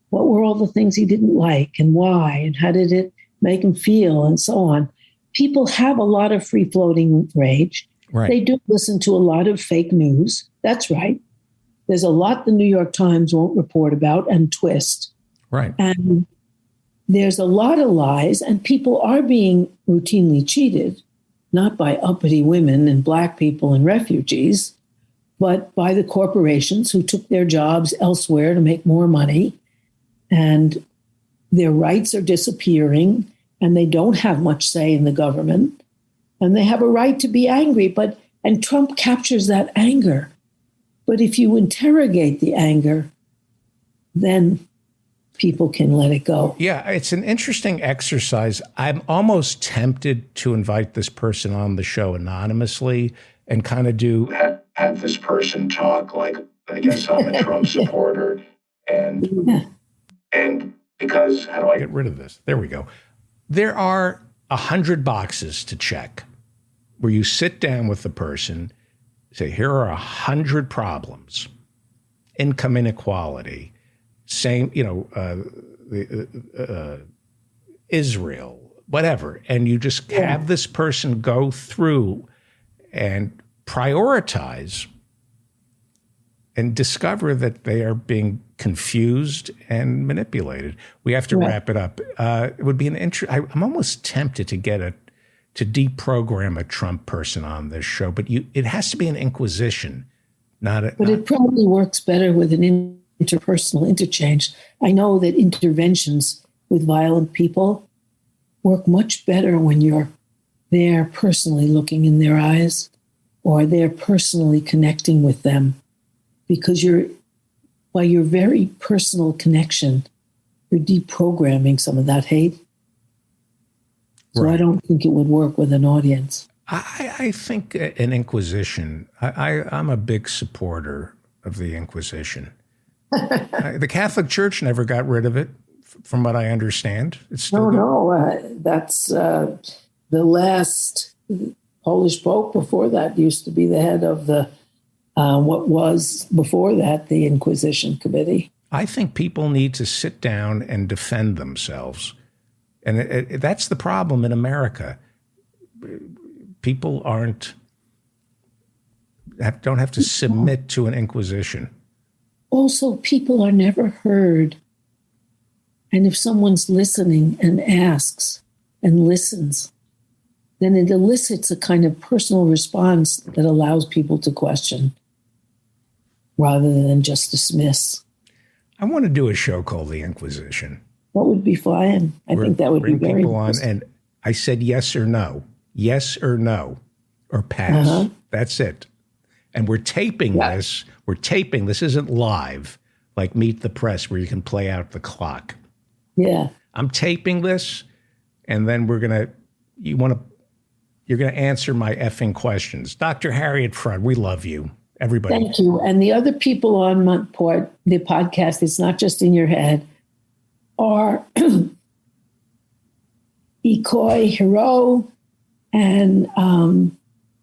What were all the things he didn't like and why, and how did it make him feel, and so on. People have a lot of free-floating rage. Right. They do listen to a lot of fake news. That's right. There's a lot the New York Times won't report about and twist. Right. And there's a lot of lies, and people are being routinely cheated, not by uppity women and Black people and refugees, but by the corporations who took their jobs elsewhere to make more money. And their rights are disappearing, and they don't have much say in the government. And they have a right to be angry, and Trump captures that anger. But if you interrogate the anger, then people can let it go. Yeah, it's an interesting exercise. I'm almost tempted to invite this person on the show anonymously and kind of have this person talk like, I guess I'm a Trump supporter. And because, how do I get rid of this? There we go. There are 100 boxes to check where you sit down with the person, say, here are 100 problems. Income inequality, Israel, whatever. And you just have this person go through and prioritize and discover that they are being confused and manipulated. We have to wrap it up. It would be I'm almost tempted to to deprogram a Trump person on this show, but it has to be an inquisition, it probably works better with an interpersonal interchange. I know that interventions with violent people work much better when you're there personally looking in their eyes or they're personally connecting with them, because by your very personal connection, you're deprogramming some of that hate. So right. I don't think it would work with an audience. I think an inquisition, I'm a big supporter of the Inquisition. The Catholic Church never got rid of it, from what I understand. It's still that's the last Polish Pope. Before that used to be the head of the what was before that the Inquisition Committee. I think people need to sit down and defend themselves. And that's the problem in America. People don't have to submit to an inquisition. Also, people are never heard. And if someone's listening and asks and listens, then it elicits a kind of personal response that allows people to question rather than just dismiss. I want to do a show called The Inquisition. That would be fine. I think that would be very people on, and I said yes or no, or pass. Uh-huh. That's it. And we're taping this. We're taping. This isn't live like Meet the Press where you can play out the clock. Yeah. I'm taping this, and then we're going to you're going to answer my effing questions. Dr. Harriet Fraad, we love you. Everybody. Thank you. And the other people on the podcast, it's not just in your head, are Ikoi Hiro and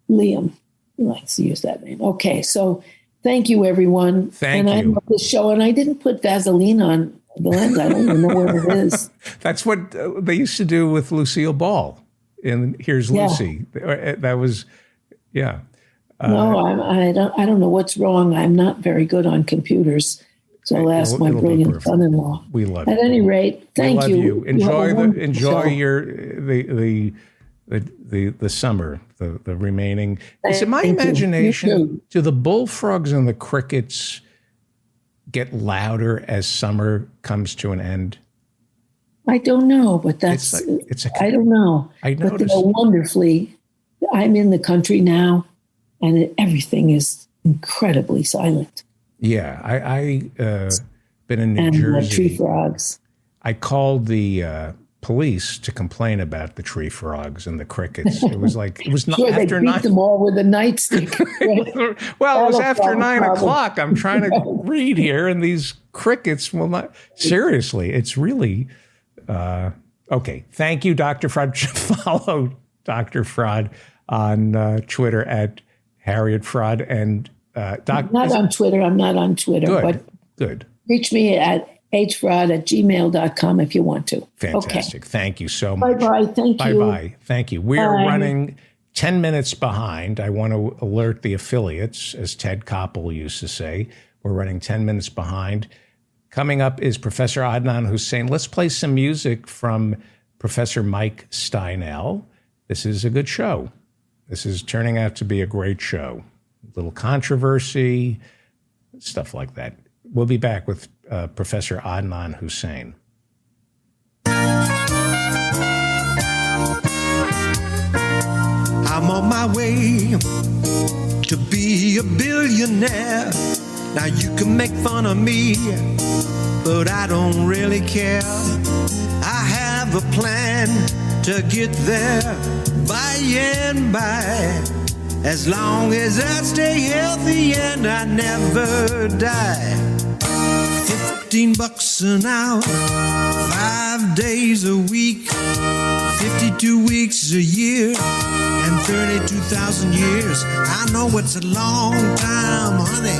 Liam. He likes to use that name. Okay, so thank you, everyone. Thank you. I love the show, and I didn't put Vaseline on the lens. I don't even know where it is. That's what they used to do with Lucille Ball in Here's Lucy. That was, yeah. No, I don't know what's wrong. I'm not very good on computers. So I'll ask my brilliant son-in-law. We love you. At any rate, thank you. Enjoy the summer, the remaining. Is it my imagination? Do the bullfrogs and the crickets get louder as summer comes to an end? I don't know, but I don't know. But they're wonderfully. I'm in the country now, and everything is incredibly silent. Yeah, I been in New Jersey. Tree frogs. I called the police to complain about the tree frogs and the crickets. It was like it was not after they beat them all with a nightstick. Right? Well, it was after 9 o'clock. I'm trying to read here, and these crickets will not. Seriously, it's really okay. Thank you, Dr. Fraad. Follow Dr. Fraad on Twitter at Harriet Fraad and. I'm not on Twitter. Good. Reach me at hfraud@gmail.com if you want to. Fantastic. Okay. Thank you so much. Bye-bye. Thank you. Bye-bye. Thank you. We are running 10 minutes behind. I want to alert the affiliates, as Ted Koppel used to say. We're running 10 minutes behind. Coming up is Professor Adnan Hussein. Let's play some music from Professor Mike Steinel. This is a good show. This is turning out to be a great show. Little controversy, stuff like that. We'll be back with Professor Adnan Hussein. I'm on my way to be a billionaire. Now you can make fun of me, but I don't really care. I have a plan to get there by and by. As long as I stay healthy and I never die. $15 an hour, 5 days a week, 52 weeks a year, and 32,000 years. I know it's a long time, honey,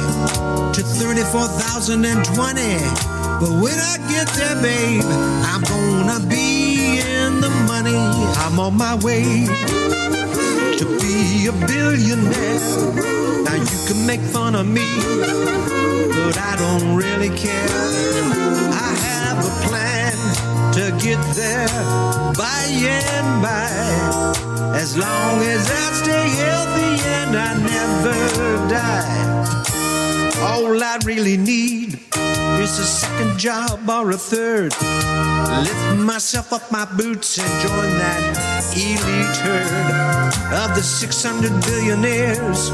to 34,020. But when I get there, babe, I'm gonna be in the money. I'm on my way to be a billionaire. Now you can make fun of me, but I don't really care. I have a plan to get there by and by. As long as I stay healthy and I never die. All I really need is a second job or a third. Lift myself up my boots and join that elite herd of the 600 billionaires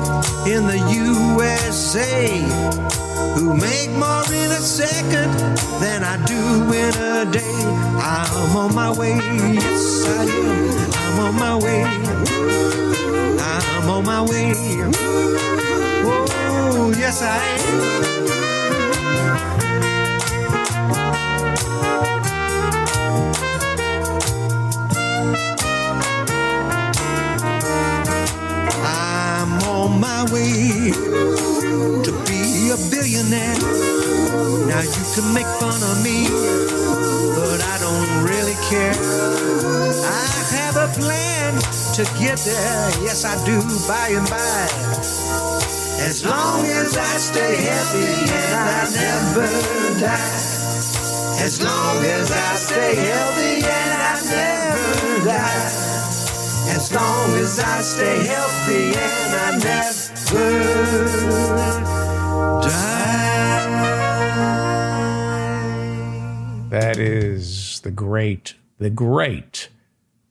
in the USA who make more in a second than I do in a day. I'm on my way, yes I am. I'm on my way. I'm on my way. Oh, yes I am. On my way to be a billionaire. Now you can make fun of me, but I don't really care. I have a plan to get there, yes I do, by and by. As long as I stay healthy and I never die. As long as I stay healthy and I never die. As long as I stay healthy and I never die. That is the great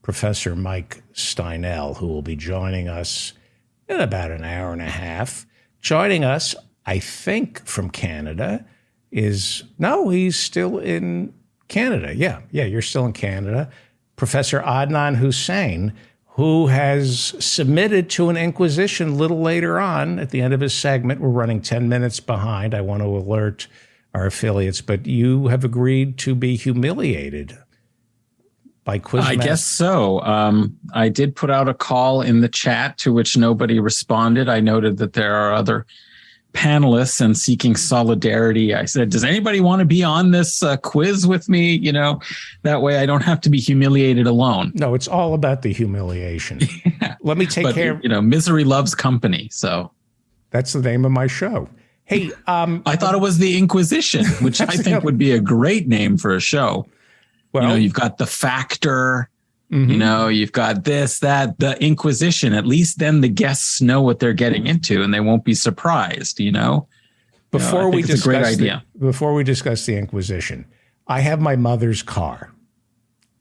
Professor Mike Steinel, who will be joining us in about an hour and a half. Joining us, I think, from Canada he's still in Canada. Yeah, you're still in Canada. Professor Adnan Hussein, who has submitted to an inquisition a little later on at the end of his segment. We're running 10 minutes behind. I want to alert our affiliates, but you have agreed to be humiliated by Quizmaster. I guess so. I did put out a call in the chat to which nobody responded. I noted that there are other panelists and seeking solidarity. I said, does anybody want to be on this quiz with me? You know, that way I don't have to be humiliated alone. No, it's all about the humiliation. Yeah. Let me take care of, you know, misery loves company. So that's the name of my show. Hey, I thought it was the Inquisition, which I think would be a great name for a show. Well, you know, you've got the Factor, you know, you've got this, that, the Inquisition. At least then the guests know what they're getting into and they won't be surprised, you know. Before we discuss a great idea. Before we discuss the Inquisition, I have my mother's car.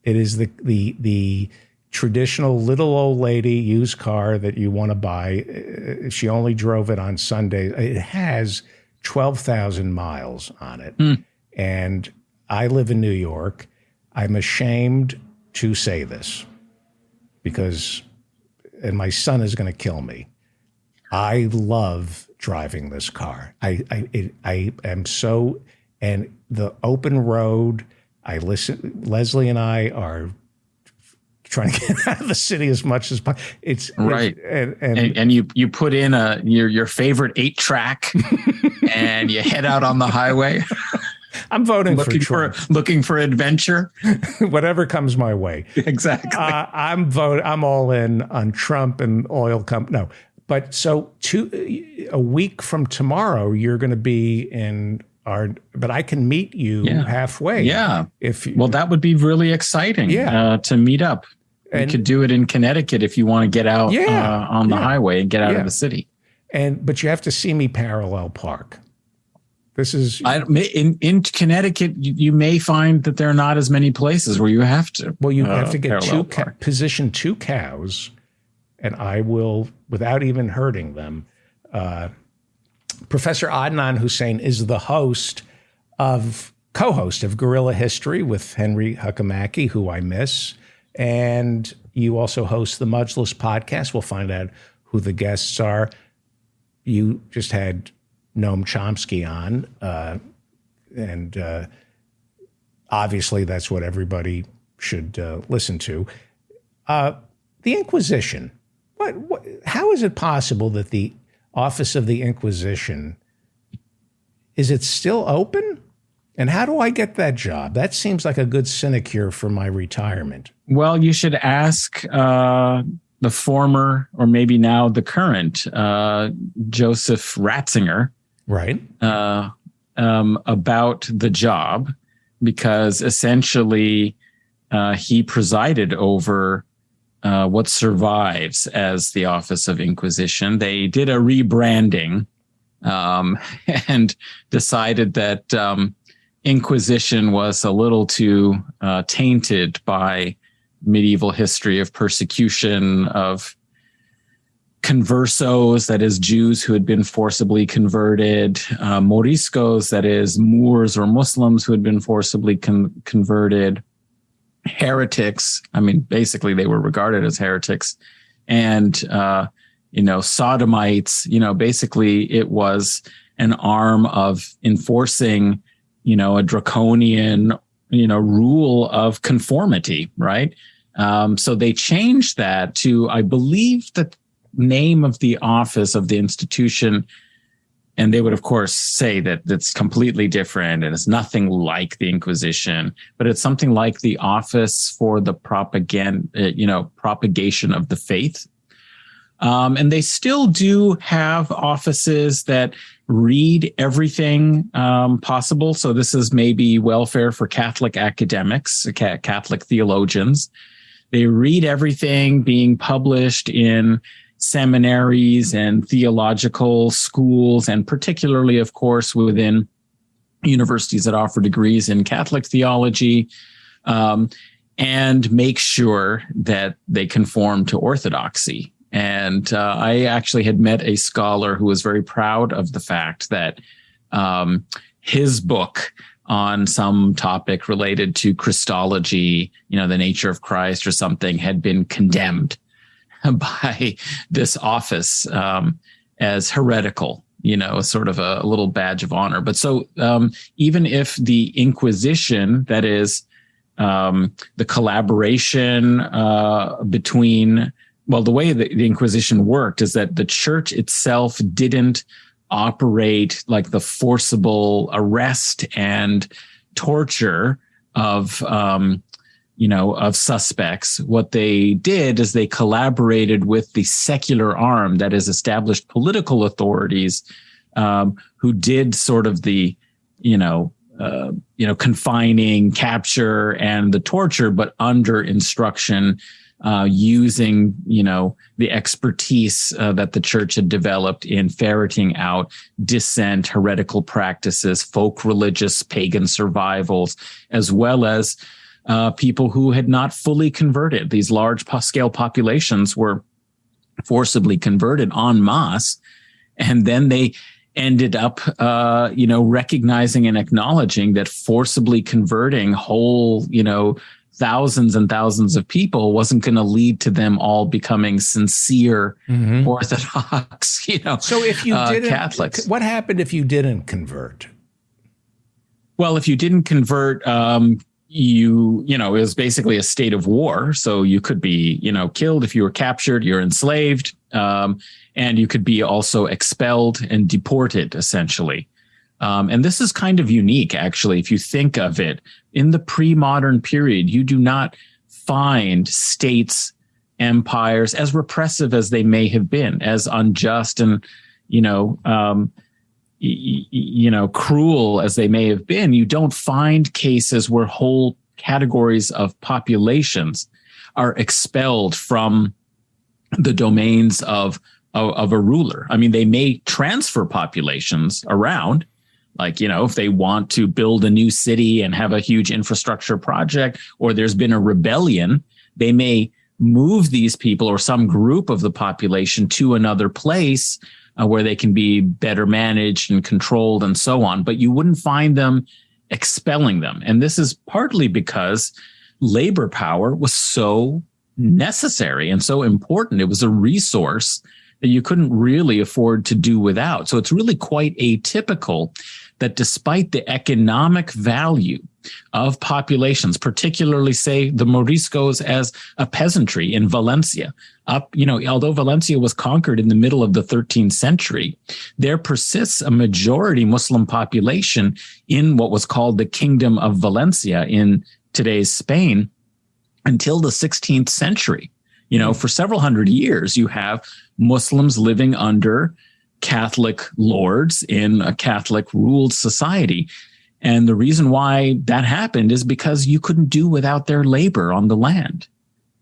It is the traditional little old lady used car that you want to buy. She only drove it on Sunday. It has 12,000 miles on it. And I live in New York. I'm ashamed to say this because, and my son is going to kill me. I love driving this car. I am so, and the open road, Leslie and I are trying to get out of the city as much as possible. It's right. And you put in your favorite 8-track and you head out on the highway. I'm voting for Trump. Looking for adventure. Whatever comes my way. Exactly. I'm all in on Trump and oil company. No, but so a week from tomorrow, you're going to be in but I can meet you halfway. Yeah. Well, that would be really exciting. To meet up. We could do it in Connecticut if you want to get out on the highway and get out of the city. But you have to see me parallel park. This is in Connecticut. You may find that there are not as many places where you have to. Well, you have to get position 2 cows, and I will, without even hurting them. Professor Adnan Hussein is the co-host of Guerrilla History with Henry Huckamaki, who I miss, and you also host the Mudgeless podcast. We'll find out who the guests are. You just had Noam Chomsky on, and obviously that's what everybody should listen to. The Inquisition. How is it possible that the Office of the Inquisition, is it still open? And how do I get that job? That seems like a good sinecure for my retirement. Well, you should ask the former, or maybe now the current, Joseph Ratzinger. Right. About the job, because essentially he presided over what survives as the Office of Inquisition. They did a rebranding and decided that Inquisition was a little too tainted by medieval history of persecution of conversos, that is Jews who had been forcibly converted, Moriscos, that is Moors or Muslims who had been forcibly converted, heretics. I mean, basically they were regarded as heretics, and, sodomites. Basically it was an arm of enforcing, a draconian, rule of conformity, right? So they changed that to, I believe, the name of the office of the institution, and they would of course say that it's completely different and it's nothing like the Inquisition, but it's something like the Office for the propagation of the faith. And they still do have offices that read everything possible. So this is maybe welfare for Catholic academics, Catholic theologians. They read everything being published in seminaries and theological schools, and particularly, of course, within universities that offer degrees in Catholic theology, and make sure that they conform to orthodoxy. And I actually had met a scholar who was very proud of the fact that his book on some topic related to Christology, the nature of Christ or something, had been condemned by this office as heretical, sort of a little badge of honor. But so even if the Inquisition, that is the collaboration between, the way that the Inquisition worked is that the church itself didn't operate like the forcible arrest and torture of suspects. What they did is they collaborated with the secular arm, that is established political authorities, who did sort of the, confining, capture, and the torture, but under instruction, using, the expertise that the church had developed in ferreting out dissent, heretical practices, folk religious, pagan survivals, as well as people who had not fully converted. These large scale populations were forcibly converted en masse. And then they ended up, recognizing and acknowledging that forcibly converting whole, thousands and thousands of people wasn't going to lead to them all becoming sincere Orthodox, So if you didn't, Catholics. What happened if you didn't convert? Well, if you didn't convert, it was basically a state of war. So you could be, killed if you were captured, you're enslaved, and you could be also expelled and deported, essentially. And this is kind of unique, actually, if you think of it. In the pre-modern period, you do not find states, empires, as repressive as they may have been, as unjust and, cruel as they may have been. You don't find cases where whole categories of populations are expelled from the domains of a ruler. I mean, they may transfer populations around, like, if they want to build a new city and have a huge infrastructure project, or there's been a rebellion, they may move these people or some group of the population to another place where they can be better managed and controlled and so on. But you wouldn't find them expelling them. And this is partly because labor power was so necessary and so important. It was a resource that you couldn't really afford to do without. So it's really quite atypical that despite the economic value of populations, particularly, say, the Moriscos as a peasantry in Valencia, although Valencia was conquered in the middle of the 13th century, there persists a majority Muslim population in what was called the Kingdom of Valencia in today's Spain until the 16th century. For several hundred years, you have Muslims living under Catholic lords in a Catholic ruled society. And the reason why that happened is because you couldn't do without their labor on the land.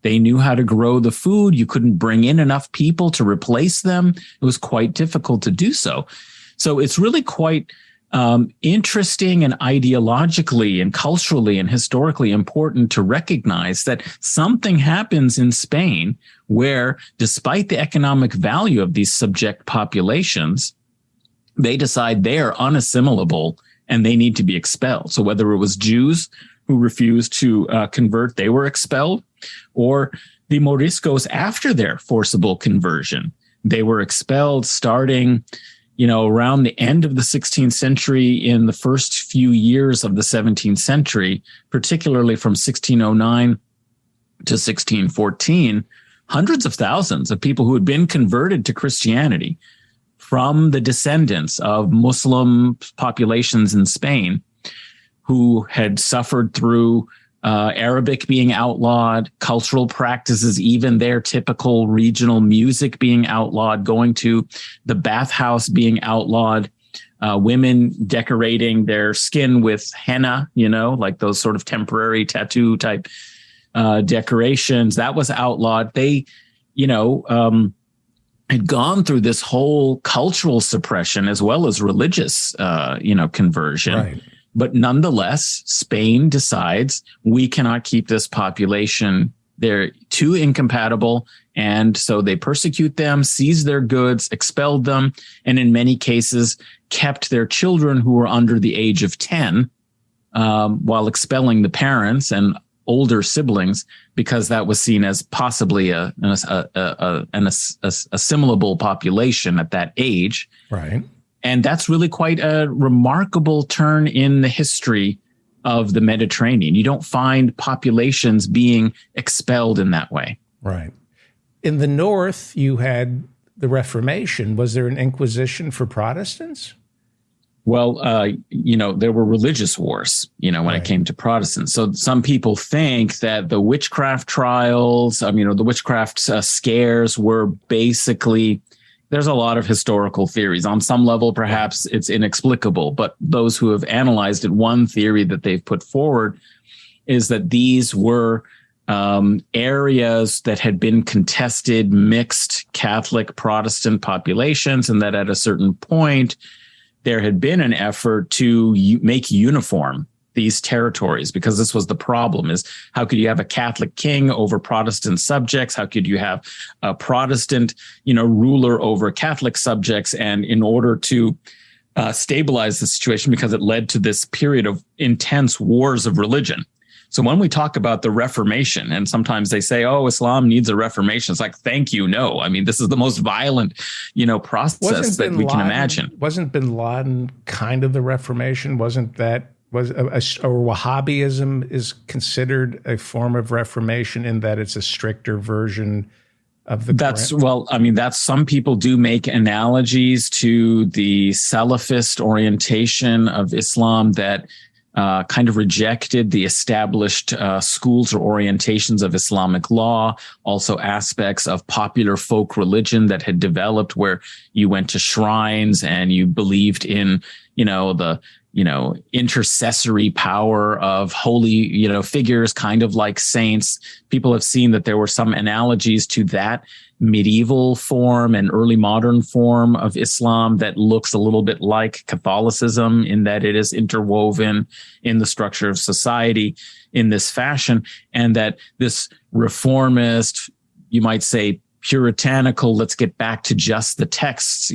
They knew how to grow the food. You couldn't bring in enough people to replace them. It was quite difficult to do so. So it's really quite interesting and ideologically and culturally and historically important to recognize that something happens in Spain where, despite the economic value of these subject populations, they decide they are unassimilable and they need to be expelled. So whether it was Jews who refused to convert, they were expelled, or the Moriscos after their forcible conversion, they were expelled starting around the end of the 16th century, in the first few years of the 17th century, particularly from 1609 to 1614, hundreds of thousands of people who had been converted to Christianity from the descendants of Muslim populations in Spain who had suffered through Arabic being outlawed, cultural practices, even their typical regional music being outlawed, going to the bathhouse being outlawed, women decorating their skin with henna, like those sort of temporary tattoo type decorations. That was outlawed. They, had gone through this whole cultural suppression as well as religious, conversion. Right. But nonetheless, Spain decides we cannot keep this population. They're too incompatible. And so they persecute them, seize their goods, expelled them, and in many cases kept their children who were under the age of 10 while expelling the parents and older siblings, because that was seen as possibly an assimilable population at that age. Right. And that's really quite a remarkable turn in the history of the Mediterranean. You don't find populations being expelled in that way. Right. In the North, you had the Reformation. Was there an Inquisition for Protestants? Well, there were religious wars, when it came to Protestants. So some people think that the witchcraft trials, the witchcraft scares were basically, there's a lot of historical theories. On some level, perhaps it's inexplicable, but those who have analyzed it, one theory that they've put forward is that these were areas that had been contested, mixed Catholic Protestant populations, and that at a certain point, there had been an effort to make uniform these territories, because this was the problem: is how could you have a Catholic king over Protestant subjects? How could you have a Protestant, ruler over Catholic subjects? And in order to stabilize the situation, because it led to this period of intense wars of religion. So when we talk about the Reformation, and sometimes they say, oh, Islam needs a reformation. It's like, thank you. No, this is the most violent, process that we can imagine. Wasn't bin Laden kind of the Reformation? Wasn't that, or Wahhabism is considered a form of Reformation in that it's a stricter version of the Quran? That's some people do make analogies to the Salafist orientation of Islam that kind of rejected the established schools or orientations of Islamic law, also aspects of popular folk religion that had developed, where you went to shrines and you believed in, the intercessory power of holy, figures, kind of like saints. People have seen that there were some analogies to that medieval form and early modern form of Islam that looks a little bit like Catholicism, in that it is interwoven in the structure of society in this fashion, and that this reformist, you might say puritanical, let's get back to just the texts,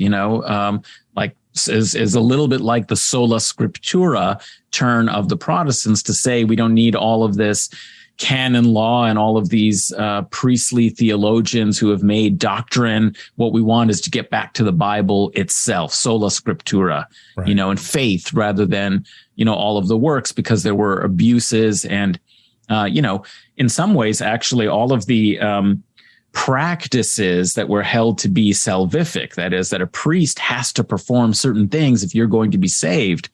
is a little bit like the sola scriptura turn of the Protestants, to say we don't need all of this canon law and all of these priestly theologians who have made doctrine. What we want is to get back to the Bible itself, sola scriptura, right. And faith, rather than, all of the works, because there were abuses and, in some ways, actually, all of the practices that were held to be salvific, that is, that a priest has to perform certain things if you're going to be saved.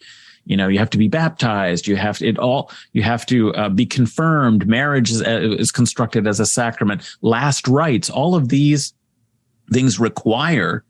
You have to be baptized. You have to be confirmed. Marriage is constructed as a sacrament. Last rites. All of these things require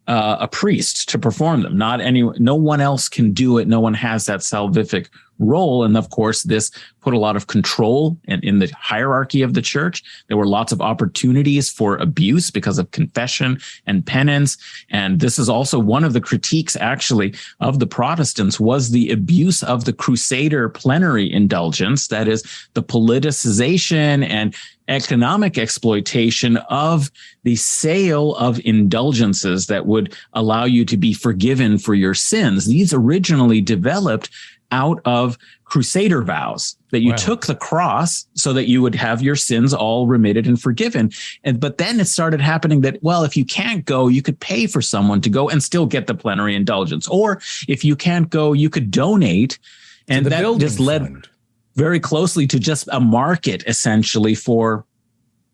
a priest to perform them. No one else can do it. No one has that salvific role. And of course, this put a lot of control in the hierarchy of the church. There were lots of opportunities for abuse because of confession and penance. And this is also one of the critiques, actually, of the Protestants, was the abuse of the Crusader plenary indulgence. That is, the politicization and economic exploitation of the sale of indulgences that would allow you to be forgiven for your sins. These originally developed out of Crusader vows, that you took the cross so that you would have your sins all remitted and forgiven. But then it started happening that, well, if you can't go, you could pay for someone to go and still get the plenary indulgence. Or if you can't go, you could donate. And that just led very closely to just a market, essentially, for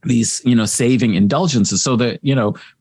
these, saving indulgences. So that,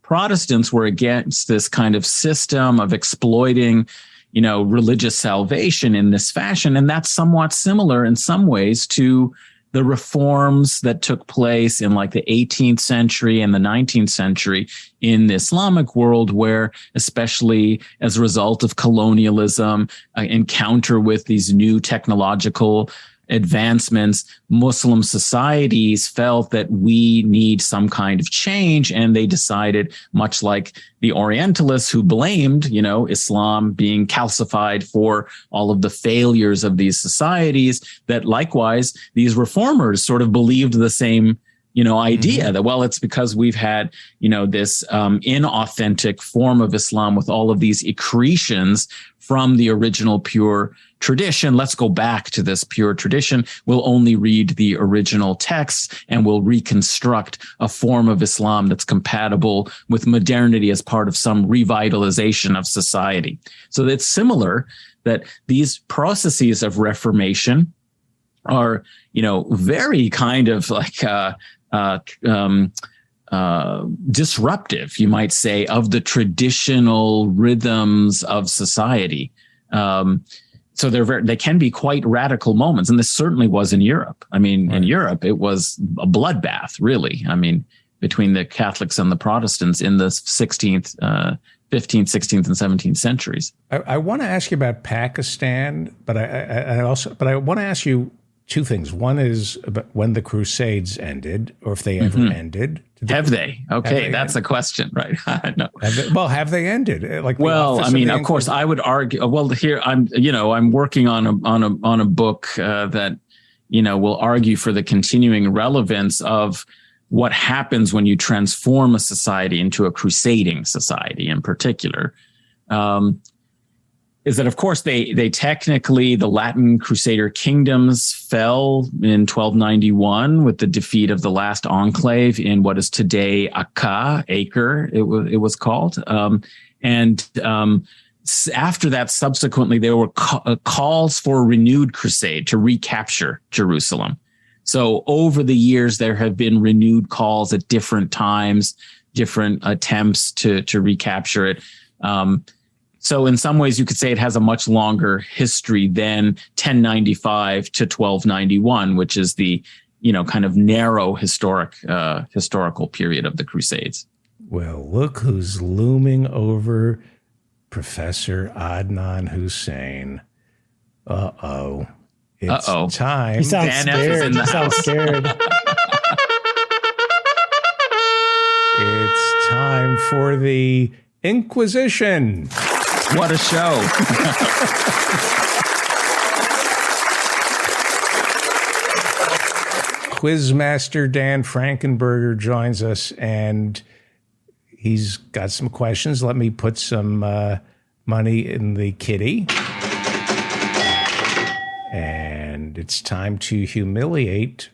Protestants were against this kind of system of exploiting religious salvation in this fashion. And that's somewhat similar in some ways to the reforms that took place in like the 18th century and the 19th century in the Islamic world, where, especially as a result of colonialism, encounter with these new technological advancements, Muslim societies felt that we need some kind of change. And they decided, much like the Orientalists who blamed, Islam being calcified for all of the failures of these societies, that likewise, these reformers sort of believed the same idea that, well, it's because we've had, this inauthentic form of Islam with all of these accretions from the original pure tradition. Let's go back to this pure tradition. We'll only read the original texts and we'll reconstruct a form of Islam that's compatible with modernity as part of some revitalization of society. So it's similar that these processes of reformation are, very kind of like, disruptive, you might say, of the traditional rhythms of society. So they can be quite radical moments. And this certainly was in Europe. I mean, in Europe, it was a bloodbath, really. I mean, between the Catholics and the Protestants in the 15th, 16th, and 17th centuries. I want to ask you about Pakistan, but I want to ask you two things. One is about when the Crusades ended, or if they ever ended. Have they? Okay, that's the question, right? No. Have they ended? Of course, I would argue. Well, here I'm working on a book that will argue for the continuing relevance of what happens when you transform a society into a crusading society, in particular. Is that, of course, they technically, the Latin Crusader kingdoms fell in 1291 with the defeat of the last enclave in what is today Acre, it was called. After that, subsequently, there were calls for a renewed crusade to recapture Jerusalem. So over the years, there have been renewed calls at different times, different attempts to recapture it. So in some ways, you could say it has a much longer history than 1095 to 1291, which is the, kind of narrow historical period of the Crusades. Well, look who's looming over Professor Adnan Hussein. Uh-oh. It's time. He sounds scared. It's time for the Inquisition. What a show. Quizmaster Dan Frankenberger joins us, and he's got some questions. Let me put some money in the kitty. And it's time to humiliate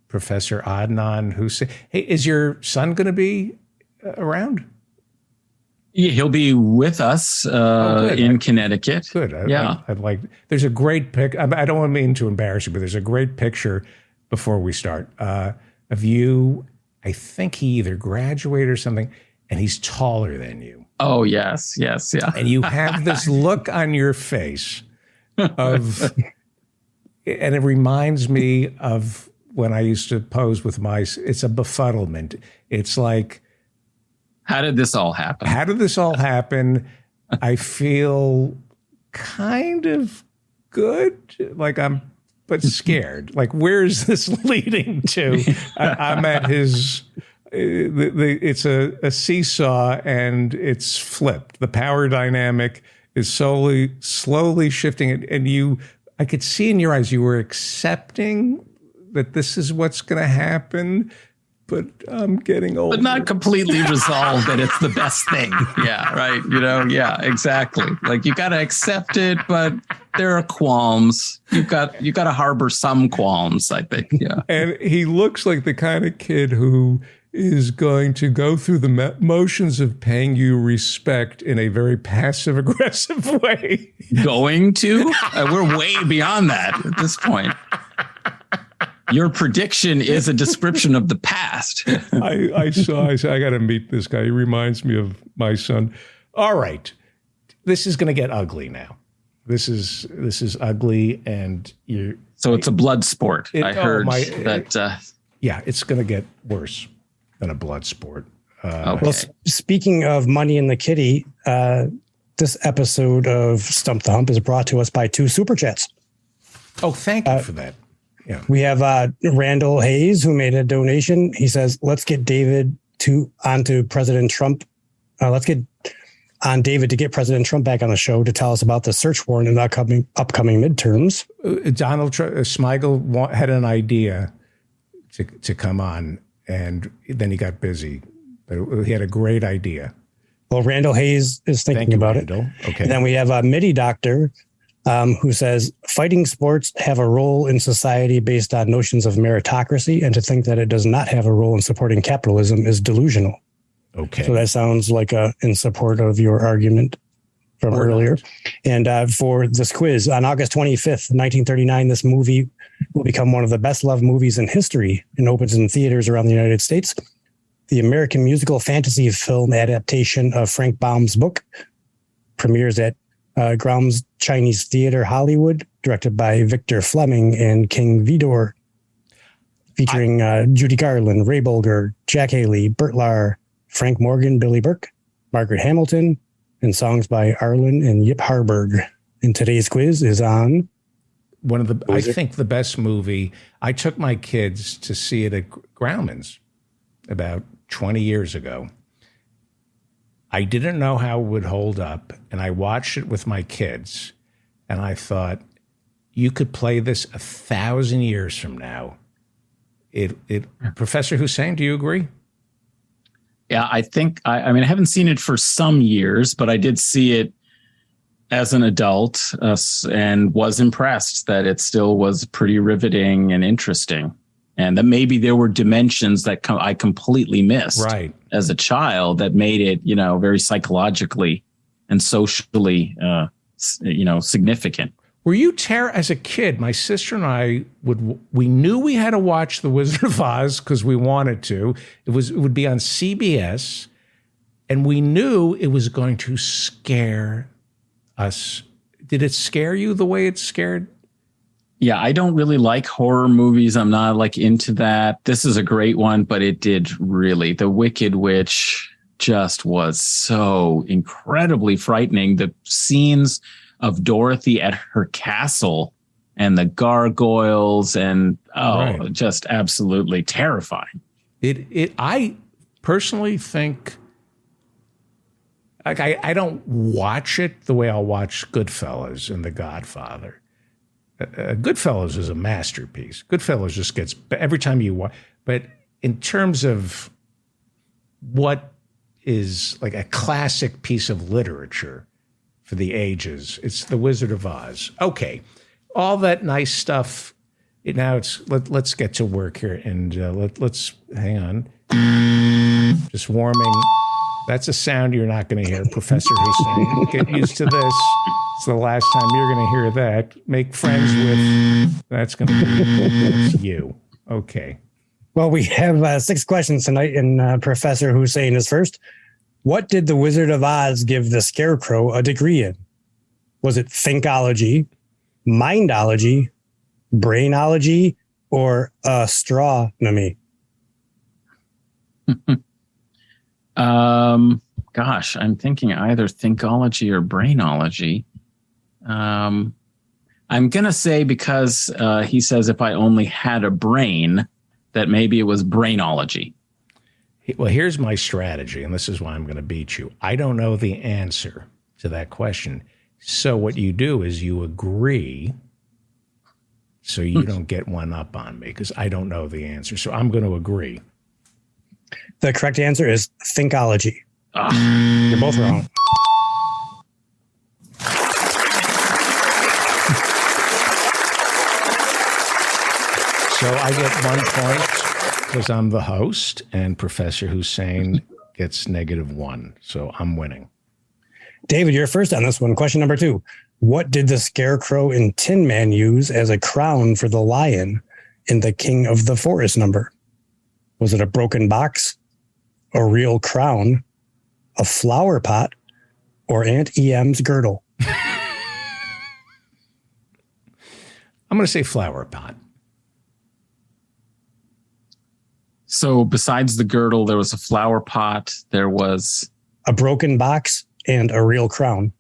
Professor Adnan Hussein. Hey, is your son going to be around? Yeah, he'll be with us in Connecticut. Good. Yeah. I'd like. There's a great pic. I don't want to mean to embarrass you, but there's a great picture before we start of you. I think he either graduated or something, and he's taller than you. Oh, yes, yeah. And you have this look on your face of, and it reminds me of when I used to pose with mice. It's a befuddlement. It's like, how did this all happen? I feel kind of good, but scared. Like, where's this leading to? I'm at his. It's a seesaw, and it's flipped. The power dynamic is slowly shifting, and I could see in your eyes you were accepting that this is what's going to happen. But I'm getting older. But not completely resolved that it's the best thing. Yeah, right. Yeah, exactly. Like, you got to accept it, but there are qualms. You got to harbor some qualms, I think. Yeah. And he looks like the kind of kid who is going to go through the motions of paying you respect in a very passive-aggressive way. Going to? We're way beyond that at this point. Your prediction is a description of the past. I got to meet this guy. He reminds me of my son. All right. This is going to get ugly now. This is ugly, and So it's a blood sport. I heard that. Yeah, it's going to get worse than a blood sport. Okay. Well, speaking of money in the kitty, this episode of Stump the Hump is brought to us by 2 Super Chats. Oh, thank you for that. Yeah. We have Randall Hayes, who made a donation. He says, let's get David onto President Trump. Let's get on David to get President Trump back on the show to tell us about the search warrant in the upcoming midterms. Donald Trump, Smigel had an idea to come on, and then he got busy. But he had a great idea. Well, Randall Hayes is thinking about Randall. It. Okay. And then we have a MIDI doctor who says fighting sports have a role in society based on notions of meritocracy, and to think that it does not have a role in supporting capitalism is delusional. Okay. So that sounds like in support of your argument from earlier. And for this quiz, on August 25th, 1939, this movie will become one of the best loved movies in history and opens in theaters around the United States. The American musical fantasy film adaptation of Frank Baum's book premieres at Graum's Chinese Theater Hollywood, directed by Victor Fleming and King Vidor, featuring Judy Garland, Ray Bolger, Jack Haley, Burt Lahr, Frank Morgan, Billy Burke, Margaret Hamilton, and songs by Arlen and Yip Harburg. And today's quiz is on one of the, I think, the best movie. I took my kids to see it at Grauman's about 20 years ago. I didn't know how it would hold up, and I watched it with my kids, and I thought, you could play this 1,000 years from now. Professor Hussein, do you agree? Yeah, I think, I mean, I haven't seen it for some years, but I did see it as an adult and was impressed that it still was pretty riveting and interesting. And that maybe there were dimensions that I completely missed as a child that made it, very psychologically and socially, significant. Were you as a kid? My sister and I we knew we had to watch The Wizard of Oz because we wanted to. It would be on CBS, and we knew it was going to scare us. Did it scare you the way it scared? Yeah, I don't really like horror movies. I'm not into that. This is a great one, but it did really. The Wicked Witch just was so incredibly frightening. The scenes of Dorothy at her castle and the gargoyles and just absolutely terrifying. I personally think, I don't watch it the way I'll watch Goodfellas and The Godfather. Goodfellas is a masterpiece. Goodfellas just gets, every time you watch, but in terms of what is like a classic piece of literature for the ages, it's The Wizard of Oz. Okay, all that nice stuff. Now let's get to work here, and let's hang on. Just warming. That's a sound you're not going to hear, Professor Hussein. Get used to this. It's the last time you're going to hear that. Make friends with. That's going to be you. Okay. Well, we have 6 questions tonight, and Professor Hussein is first. What did the Wizard of Oz give the Scarecrow a degree in? Was it thinkology, mindology, brainology, or astronomy? Gosh, I'm thinking either thinkology or brainology. I'm going to say, because he says if I only had a brain, that maybe it was brainology. Well, here's my strategy, and this is why I'm going to beat you. I don't know the answer to that question. So what you do is you agree so you don't get one up on me, because I don't know the answer. So I'm going to agree. The correct answer is thinkology. You're both wrong. So I get 1 point because I'm the host, and Professor Hussein gets -1. So I'm winning. David, you're first on this one. Question number 2. What did the Scarecrow and Tin Man use as a crown for the lion in the King of the Forest number? Was it a broken box, a real crown, a flower pot, or Aunt EM's girdle? I'm going to say flower pot. So besides the girdle, there was a flower pot. There was a broken box and a real crown.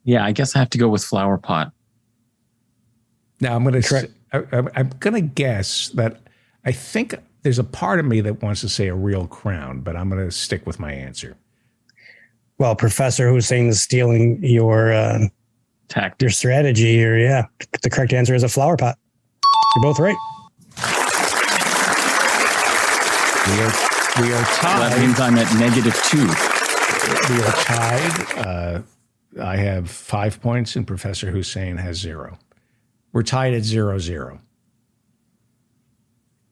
Yeah, I guess I have to go with flower pot. Now I'm going to guess that I think there's a part of me that wants to say a real crown, but I'm going to stick with my answer. Well, Professor Hussein is stealing your your strategy here. Yeah, the correct answer is a flower pot. You're both right. We are tied. That means I'm at -2. We are tied. I have 5 points and Professor Hussein has 0. We're tied at 0-0.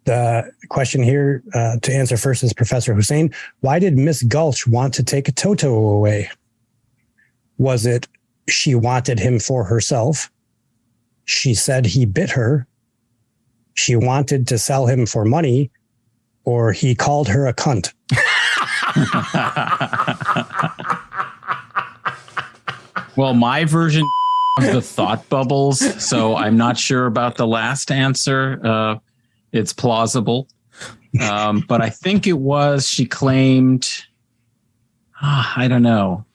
The question here to answer first is Professor Hussein. Why did Miss Gulch want to take Toto away? Was it she wanted him for herself? She said he bit her. She wanted to sell him for money, or he called her a cunt. Well, my version of the thought bubbles, so I'm not sure about the last answer. It's plausible. But I think it was she claimed, I don't know.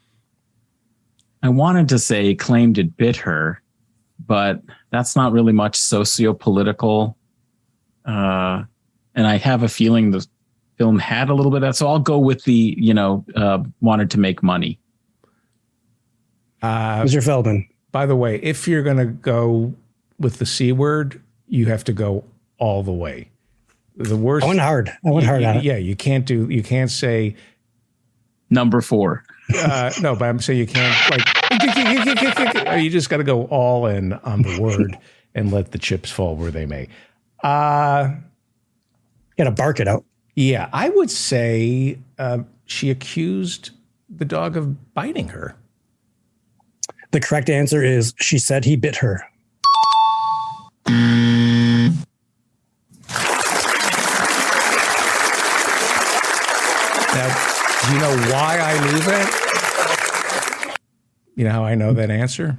I wanted to say claimed it bit her, but that's not really much socio-political. And I have a feeling the film had a little bit of that. So I'll go with the, wanted to make money. Mr. Feldman. By the way, if you're going to go with the C word, you have to go all the way. The worst. I went hard on it. Yeah, you can't say number 4. No, but I'm saying you can't you just got to go all in on the word and let the chips fall where they may. Got to bark it out. Yeah, I would say she accused the dog of biting her. The correct answer is she said he bit her. Now, do you know why I knew that? You know how I know that answer?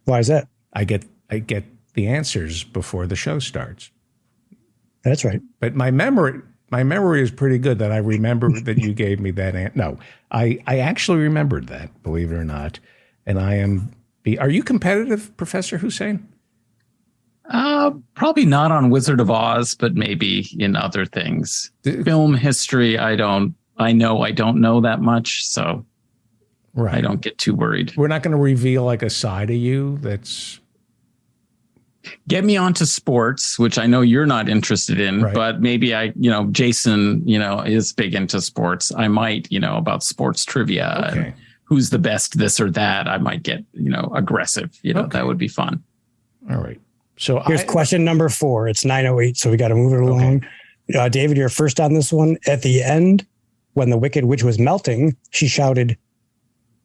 Why is that? I get the answers before the show starts. That's right. But my memory is pretty good that I remember that you gave me that. No, I actually remembered that, believe it or not. And are you competitive, Professor Hussein? Probably not on Wizard of Oz, but maybe in other things. Film history, I don't know that much, so right. I don't get too worried. We're not going to reveal like a side of you that's... Get me onto sports, which I know you're not interested in, right. But maybe Jason, is big into sports. I might, about sports trivia and who's the best this or that. I might get, aggressive, That would be fun. All right. So here's question number 4. It's 9:08. So we got to move it along. David, you're first on this one. At the end, when the Wicked Witch was melting, she shouted,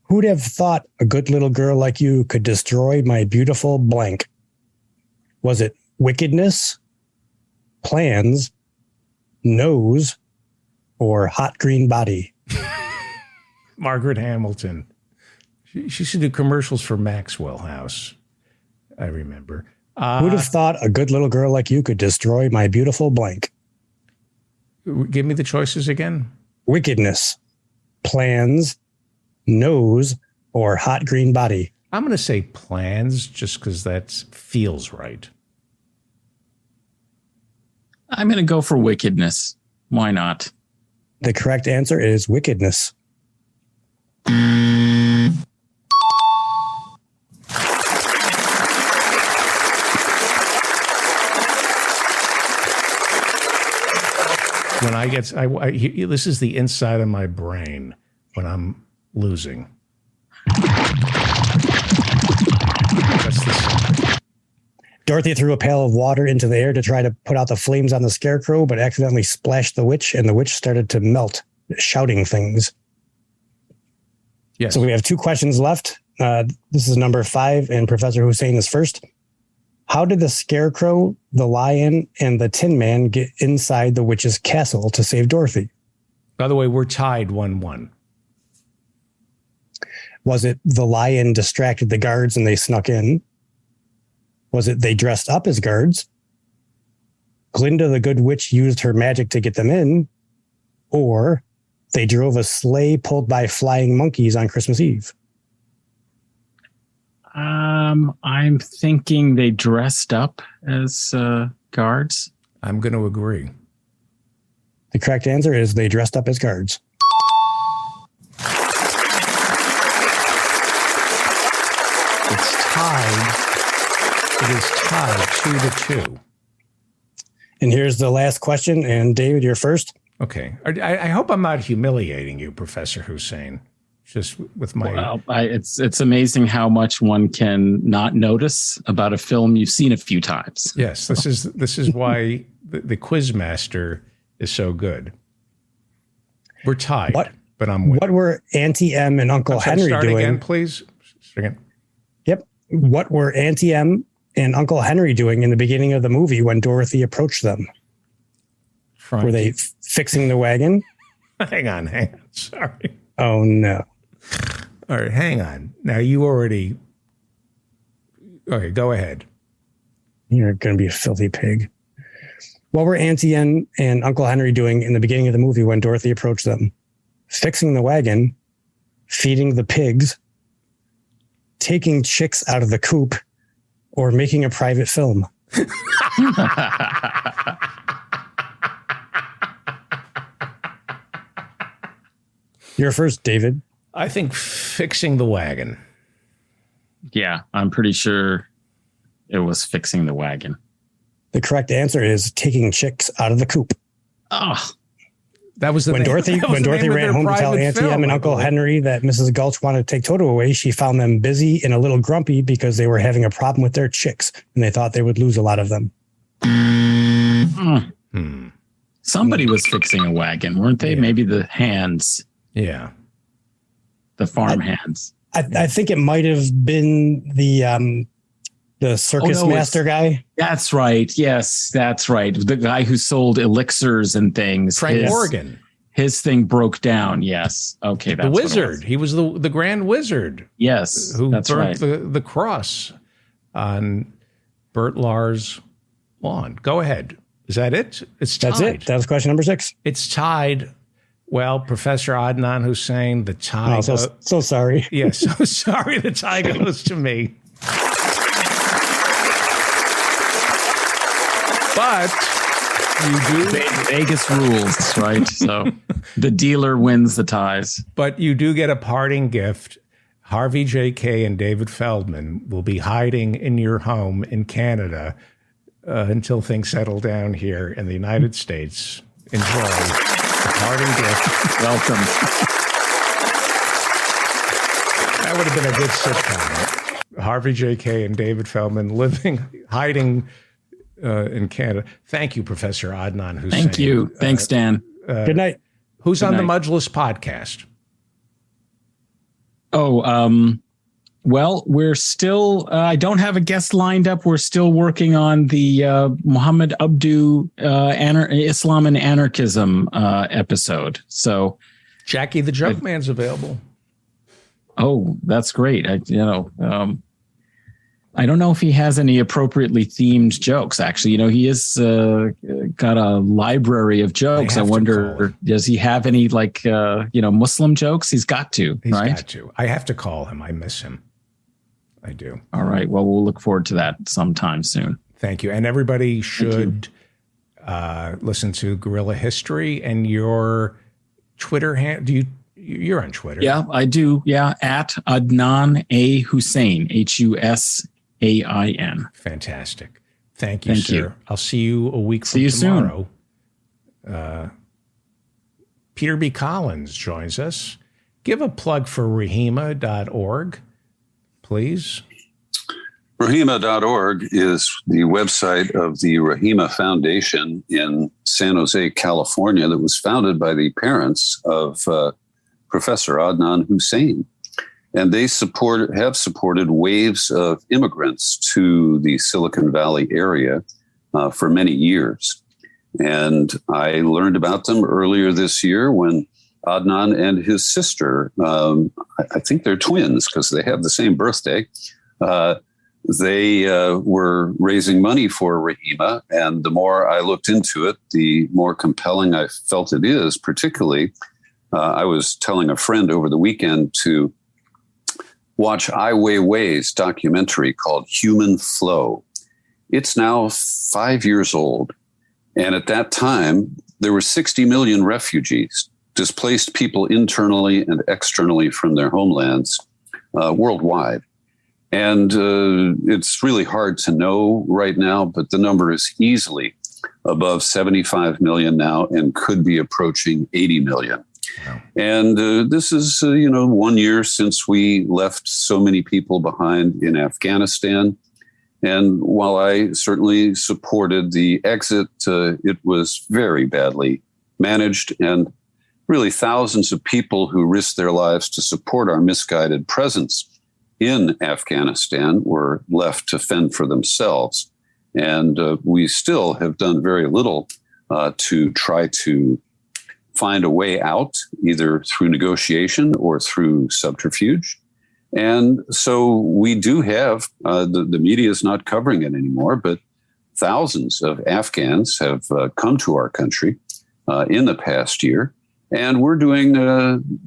"Who'd have thought a good little girl like you could destroy my beautiful blank?" Was it wickedness, plans, nose, or hot green body? Margaret Hamilton. She used to do commercials for Maxwell House. I remember. Who'd have thought a good little girl like you could destroy my beautiful blank? Give me the choices again. Wickedness, plans, nose, or hot green body. I'm going to say plans just because that feels right. I'm going to go for wickedness. Why not? The correct answer is wickedness. When I get, this is the inside of my brain when I'm losing. Dorothy threw a pail of water into the air to try to put out the flames on the scarecrow, but accidentally splashed the witch, and the witch started to melt, shouting things. Yes. So we have 2 questions left. This is number 5, and Professor Hussein is first. How did the scarecrow, the lion, and the Tin Man get inside the witch's castle to save Dorothy? By the way, we're tied 1-1. Was it the lion distracted the guards and they snuck in? Was it they dressed up as guards? Glinda the Good Witch used her magic to get them in? Or they drove a sleigh pulled by flying monkeys on Christmas Eve? I'm thinking they dressed up as guards. I'm going to agree. The correct answer is they dressed up as guards. It's tied. It is tied 2-2. And here's the last question. And David, you're first. Okay. I hope I'm not humiliating you, Professor Hussein. Just with my. Well, it's amazing how much one can not notice about a film you've seen a few times. Yes, this is why the Quizmaster is so good. We're tied, but I'm winning. What were Auntie M and Uncle Henry start doing? Again, please. Start again. Yep. What were Auntie M and Uncle Henry doing in the beginning of the movie when Dorothy approached them? Frankie. Were they fixing the wagon? Hang on. Sorry. Oh, no. All right, hang on. Now, you already... Okay, go ahead. You're going to be a filthy pig. What were Auntie M and Uncle Henry doing in the beginning of the movie when Dorothy approached them? Fixing the wagon, feeding the pigs, taking chicks out of the coop, or making a private film? You're first, David. I think fixing the wagon. Yeah, I'm pretty sure it was fixing the wagon. The correct answer is taking chicks out of the coop. Oh, that was the when name, Dorothy ran home to tell Auntie M and Uncle Henry that Mrs. Gulch wanted to take Toto away. She found them busy and a little grumpy because they were having a problem with their chicks, and they thought they would lose a lot of them. Somebody was fixing a wagon, weren't they? Yeah. Maybe the hands. Yeah, the farm hands. I think it might have been the circus master guy. That's right. Yes, that's right. The guy who sold elixirs and things. Frank Morgan. His thing broke down. Yes. Okay. That's the wizard. He was the grand wizard. Yes. Who that's burnt right. the cross on Bert Lahr's lawn. Go ahead. Is that it? It's tied. That's it. That was question number 6. It's tied. Well, Professor Adnan Hussein, the tie. Oh, so sorry. Yes, so sorry. The tie goes to me. But you do Vegas rules, right? So the dealer wins the ties. But you do get a parting gift. Harvey J.K. and David Feldman will be hiding in your home in Canada until things settle down here in the United States. Enjoy. Parting gift. Welcome. That would have been a good sitcom. Harvey J.K. and David Feldman hiding in Canada. Thank you, Professor Adnan Hussein. Thank you. Thanks, Dan. Good night. Who's on the Mudgeless podcast? Well, we're still, I don't have a guest lined up. We're still working on the Muhammad Abdu Islam and Anarchism episode. So Jackie the Joke Man's available. Oh, that's great. I don't know if he has any appropriately themed jokes, actually. He is got a library of jokes. I wonder, does he have any Muslim jokes? He's got to, He's right? got to. I have to call him. I miss him. I do. All right. Well, we'll look forward to that sometime soon. Thank you. And everybody should listen to Guerrilla History and your Twitter handle. You're on Twitter. Yeah, I do. Yeah. At Adnan A. Hussein, Husain. Fantastic. Thank you, sir. I'll see you a week from you tomorrow. Peter B. Collins joins us. Give a plug for Rahima.org, please. Rahima.org is the website of the Rahima Foundation in San Jose, California, that was founded by the parents of Professor Adnan Hussein. And they have supported waves of immigrants to the Silicon Valley area for many years. And I learned about them earlier this year when Adnan and his sister, I think they're twins because they have the same birthday, they were raising money for Rahima. And the more I looked into it, the more compelling I felt it is. Particularly, I was telling a friend over the weekend to watch Ai Weiwei's documentary called Human Flow. It's now 5 years old. And at that time, there were 60 million refugees, displaced people internally and externally from their homelands worldwide. And it's really hard to know right now, but the number is easily above 75 million now and could be approaching 80 million. Wow. And this is, 1 year since we left so many people behind in Afghanistan. And while I certainly supported the exit, it was very badly managed, and really thousands of people who risked their lives to support our misguided presence in Afghanistan were left to fend for themselves. And we still have done very little to try to find a way out, either through negotiation or through subterfuge. And so we do have, the media is not covering it anymore, but thousands of Afghans have come to our country in the past year. And we're doing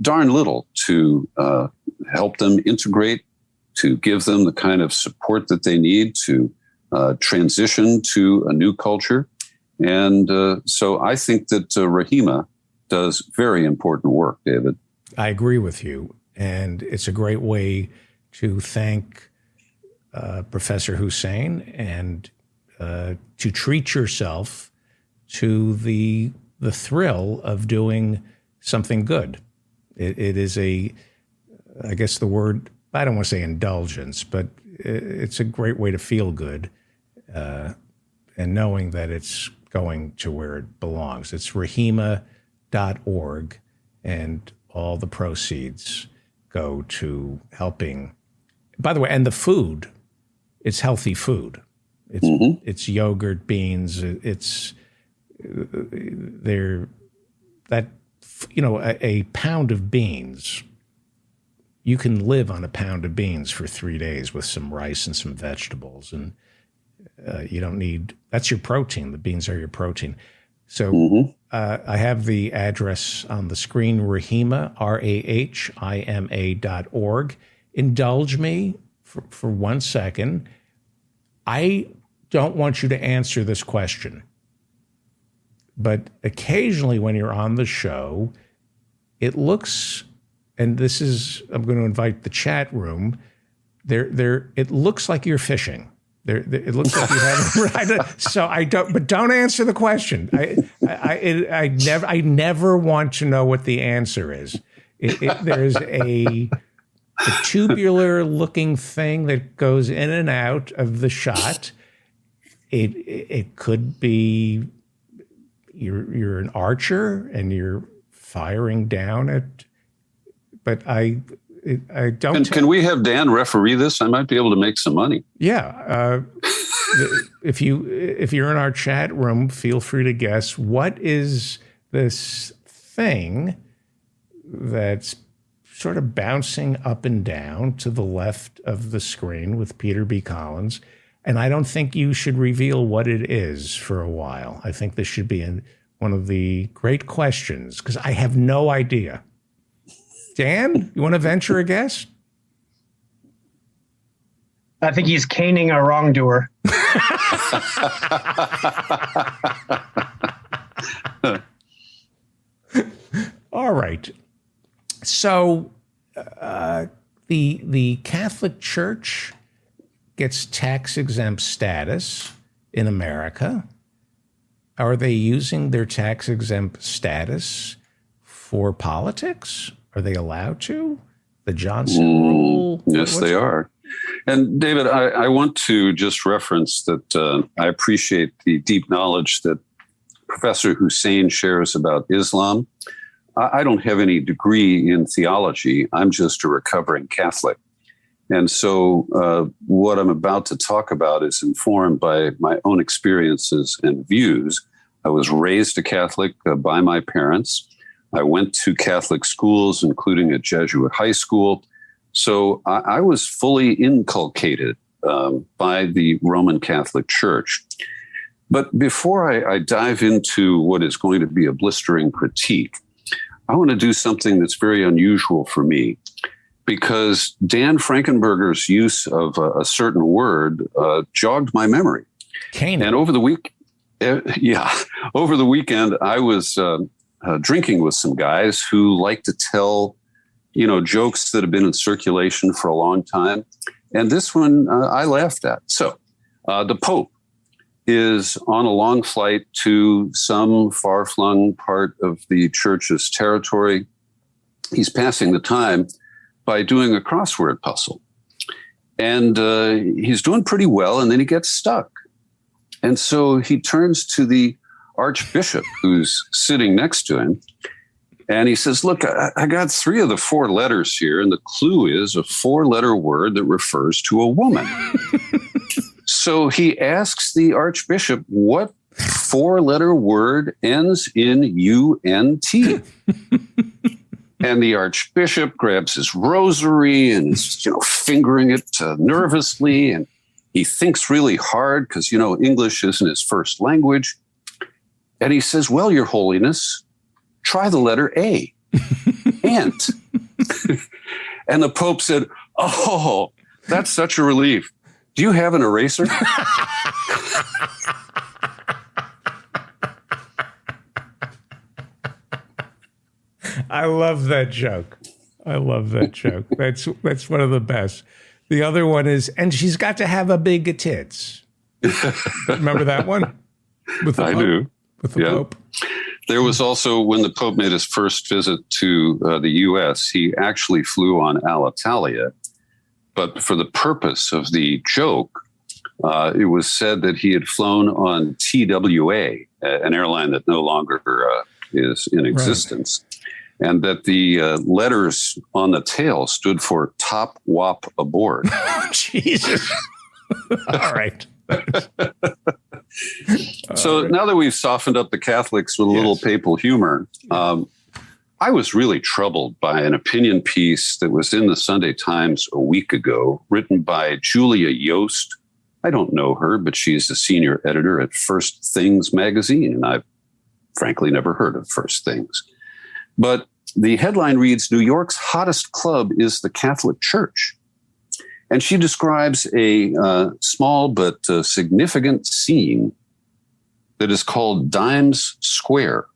darn little to help them integrate, to give them the kind of support that they need to transition to a new culture. And so I think that Rahima does very important work, David. I agree with you. And it's a great way to thank Professor Hussein and to treat yourself to the thrill of doing something good. It is I guess the word, I don't want to say indulgence, but it's a great way to feel good and knowing that it's going to where it belongs. It's rahima.org, and all the proceeds go to helping. By the way, and the food, it's healthy food. It's yogurt, beans. It's a pound of beans. You can live on a pound of beans for 3 days with some rice and some vegetables, and you don't need. That's your protein. The beans are your protein. So I have the address on the screen, Rahima, RAHIMA.org. Indulge me for 1 second. I don't want you to answer this question, but occasionally when you're on the show, it looks, and this is, I'm going to invite the chat room, it looks like you're fishing. It looks like you haven't. So I don't. But don't answer the question. I never want to know what the answer is. There's a tubular-looking thing that goes in and out of the shot. It could be you're an archer and you're firing down at. But I don't. Can we have Dan referee this? I might be able to make some money. Yeah. If you're in our chat room, feel free to guess, what is this thing that's sort of bouncing up and down to the left of the screen with Peter B. Collins? And I don't think you should reveal what it is for a while. I think this should be one of the great questions, because I have no idea. Dan, you want to venture a guess? I think he's caning a wrongdoer. All right. So the Catholic Church gets tax-exempt status in America. Are they using their tax-exempt status for politics? Are they allowed to? The Johnson rule? Yes, they are. And David, I want to just reference that I appreciate the deep knowledge that Professor Hussein shares about Islam. I don't have any degree in theology. I'm just a recovering Catholic. And so what I'm about to talk about is informed by my own experiences and views. I was raised a Catholic by my parents. I went to Catholic schools, including a Jesuit high school. So I was fully inculcated by the Roman Catholic Church. But before I dive into what is going to be a blistering critique, I want to do something that's very unusual for me, because Dan Frankenberger's use of a certain word jogged my memory. Canaan. And over the weekend, I was drinking with some guys who like to tell, jokes that have been in circulation for a long time. And this one I laughed at. So the Pope is on a long flight to some far-flung part of the church's territory. He's passing the time by doing a crossword puzzle. And he's doing pretty well, and then he gets stuck. And so he turns to the archbishop who's sitting next to him, and he says, look, I got 3 of the 4 letters here, and the clue is a 4-letter word that refers to a woman. So he asks the archbishop, what 4-letter word ends in UNT? And the archbishop grabs his rosary and is, fingering it nervously. And he thinks really hard because, English isn't his first language. And he says, well, Your Holiness, try the letter A, ant. And the Pope said, oh, that's such a relief. Do you have an eraser? I love that joke. That's one of the best. The other one is, and she's got to have a big tits. Remember that one? I do. With the Pope. There was also, when the Pope made his first visit to the U.S., he actually flew on Alitalia. But for the purpose of the joke, it was said that he had flown on TWA, an airline that no longer is in existence. Right. And that the letters on the tail stood for Top Wop Aboard. Jesus. All right. So now that we've softened up the Catholics with a little papal humor, I was really troubled by an opinion piece that was in the Sunday Times a week ago, written by Julia Yost. I don't know her, but she's a senior editor at First Things magazine, and I've frankly never heard of First Things. But the headline reads, New York's hottest club is the Catholic Church. And she describes a small but significant scene that is called Dimes Square,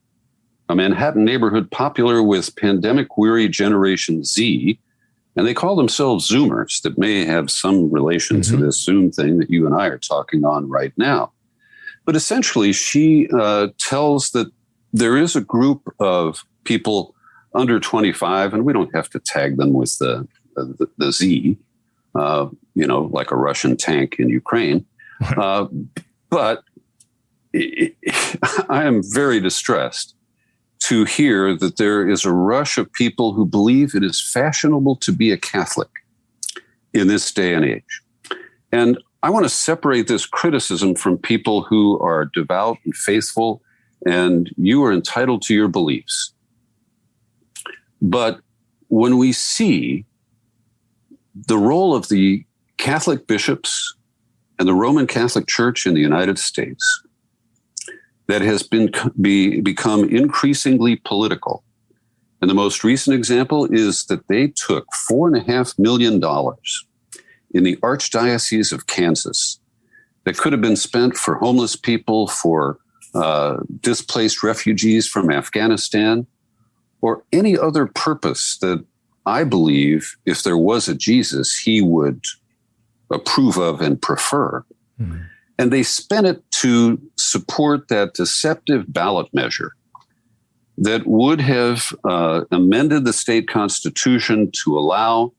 a Manhattan neighborhood popular with pandemic-weary Generation Z. And they call themselves Zoomers. That may have some relation to this Zoom thing that you and I are talking on right now. But essentially, she tells that there is a group of people under 25, and we don't have to tag them with the Z, like a Russian tank in Ukraine. But I am very distressed to hear that there is a rush of people who believe it is fashionable to be a Catholic in this day and age. And I want to separate this criticism from people who are devout and faithful, and you are entitled to your beliefs. But when we see the role of the Catholic bishops and the Roman Catholic Church in the United States that has become increasingly political, and the most recent example is that they took $4.5 million in the Archdiocese of Kansas that could have been spent for homeless people, for displaced refugees from Afghanistan, or any other purpose that I believe, if there was a Jesus, he would approve of and prefer. Mm-hmm. And they spent it to support that deceptive ballot measure that would have amended the state constitution to allow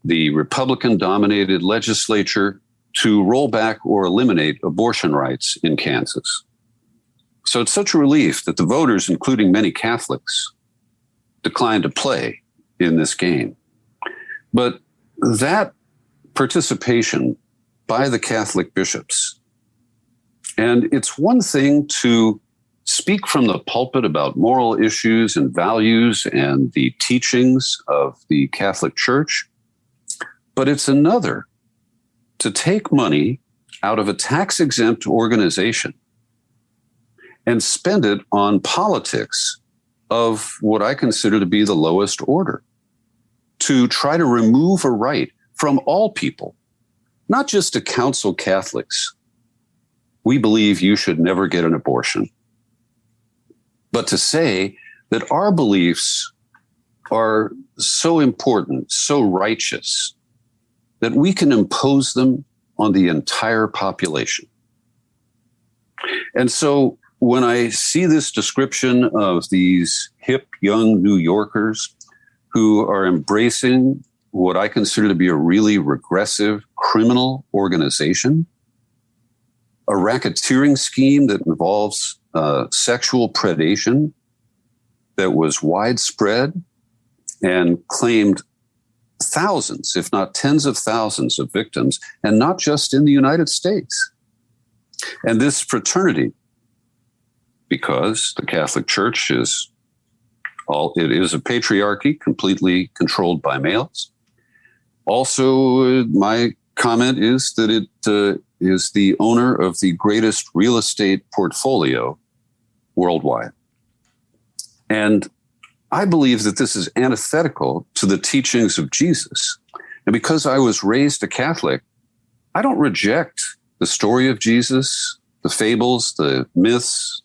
the Republican-dominated legislature to roll back or eliminate abortion rights in Kansas. So it's such a relief that the voters, including many Catholics, declined to play in this game. But that participation by the Catholic bishops, and it's one thing to speak from the pulpit about moral issues and values and the teachings of the Catholic Church, but it's another to take money out of a tax-exempt organization and spend it on politics of what I consider to be the lowest order, to try to remove a right from all people, not just to counsel Catholics. We believe you should never get an abortion, but to say that our beliefs are so important, so righteous, that we can impose them on the entire population. And so when I see this description of these hip young New Yorkers who are embracing what I consider to be a really regressive criminal organization, a racketeering scheme that involves sexual predation that was widespread and claimed thousands, if not tens of thousands of victims, and not just in the United States. And this fraternity, because the Catholic Church is it is a patriarchy completely controlled by males. Also, my comment is that it is the owner of the greatest real estate portfolio worldwide. And I believe that this is antithetical to the teachings of Jesus. And because I was raised a Catholic, I don't reject the story of Jesus, the fables, the myths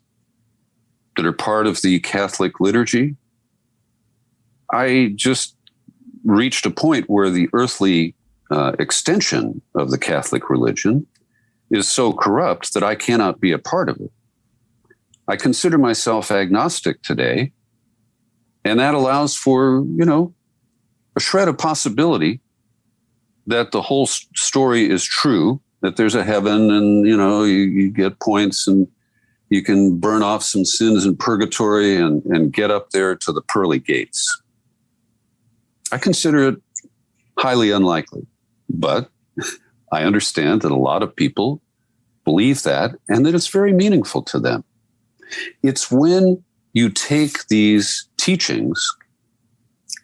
that are part of the Catholic liturgy. I just reached a point where the earthly extension of the Catholic religion is so corrupt that I cannot be a part of it. I consider myself agnostic today, and that allows for, a shred of possibility that the whole story is true, that there's a heaven and, you get points and you can burn off some sins in purgatory and get up there to the pearly gates. I consider it highly unlikely, but I understand that a lot of people believe that and that it's very meaningful to them. It's when you take these teachings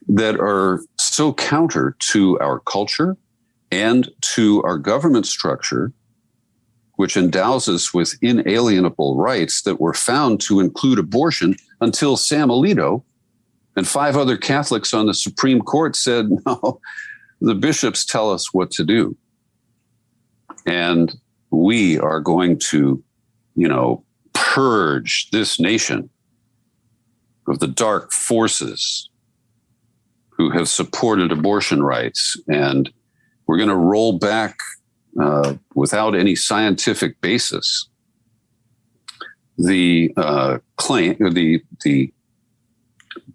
that are so counter to our culture and to our government structure, which endows us with inalienable rights that were found to include abortion until Sam Alito and 5 other Catholics on the Supreme Court said, no, the bishops tell us what to do. And we are going to, purge this nation of the dark forces who have supported abortion rights. And we're going to roll back without any scientific basis the claim, the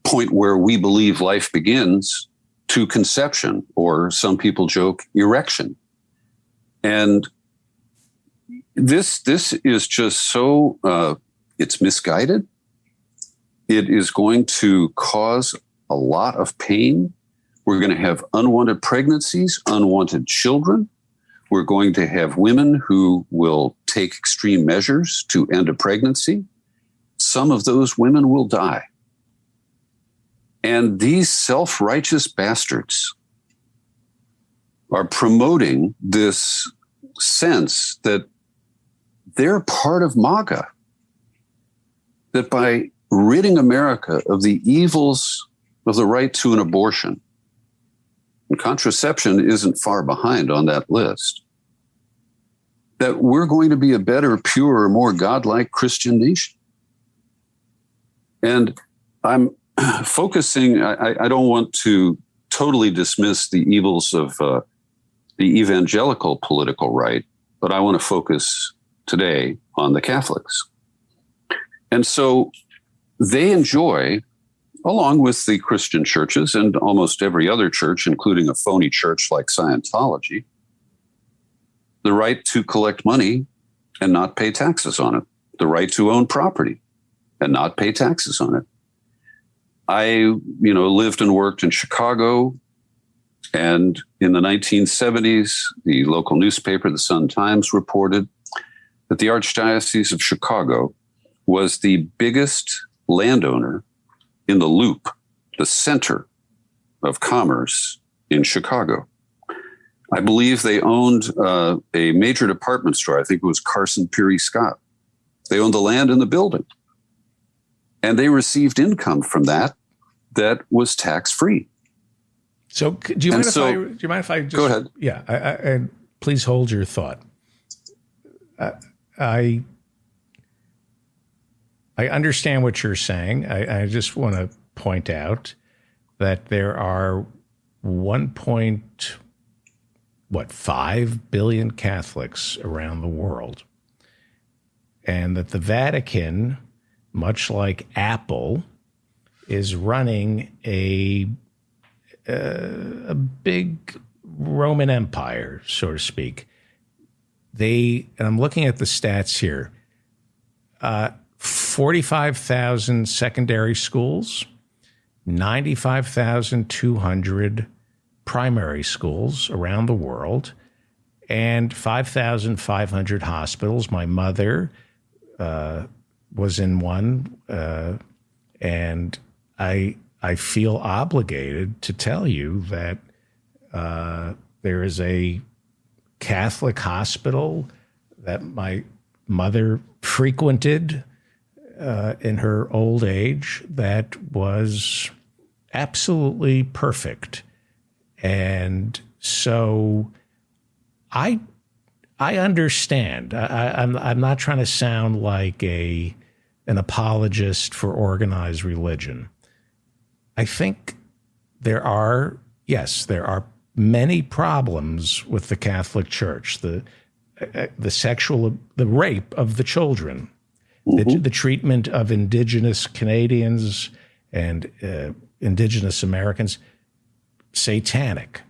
point where we believe life begins to conception, or some people joke erection. And this is just so it's misguided. It is going to cause a lot of pain. We're going to have unwanted pregnancies, unwanted children. We're going to have women who will take extreme measures to end a pregnancy. Some of those women will die. And these self-righteous bastards are promoting this sense that they're part of MAGA, that by ridding America of the evils of the right to an abortion, and contraception isn't far behind on that list, that we're going to be a better, purer, more godlike Christian nation. And I'm focusing, I don't want to totally dismiss the evils of the evangelical political right, but I want to focus today on the Catholics. And so they enjoy, along with the Christian churches and almost every other church, including a phony church like Scientology, the right to collect money and not pay taxes on it, the right to own property and not pay taxes on it. I, lived and worked in Chicago, and in the 1970s, the local newspaper, the Sun-Times, reported that the Archdiocese of Chicago was the biggest landowner in the Loop, the center of commerce in Chicago. I believe they owned a major department store. I think it was Carson Peary Scott. They owned the land and the building. And they received income from that was tax-free. So do you mind if I just... Go ahead. Yeah, and please hold your thought. I understand what you're saying. I just want to point out that there are 1.5 billion Catholics around the world. and that the Vatican, much like Apple, is running a big Roman Empire, so to speak. And I'm looking at the stats here, 45,000 secondary schools, 95,200 primary schools around the world, and 5,500 hospitals. My mother was in one, and I feel obligated to tell you that there is a Catholic hospital that my mother frequented in her old age that was absolutely perfect. And so I understand. I'm not trying to sound like an apologist for organized religion. I think there are many problems with the Catholic Church. The rape of the children, the treatment of indigenous Canadians and indigenous Americans, satanic.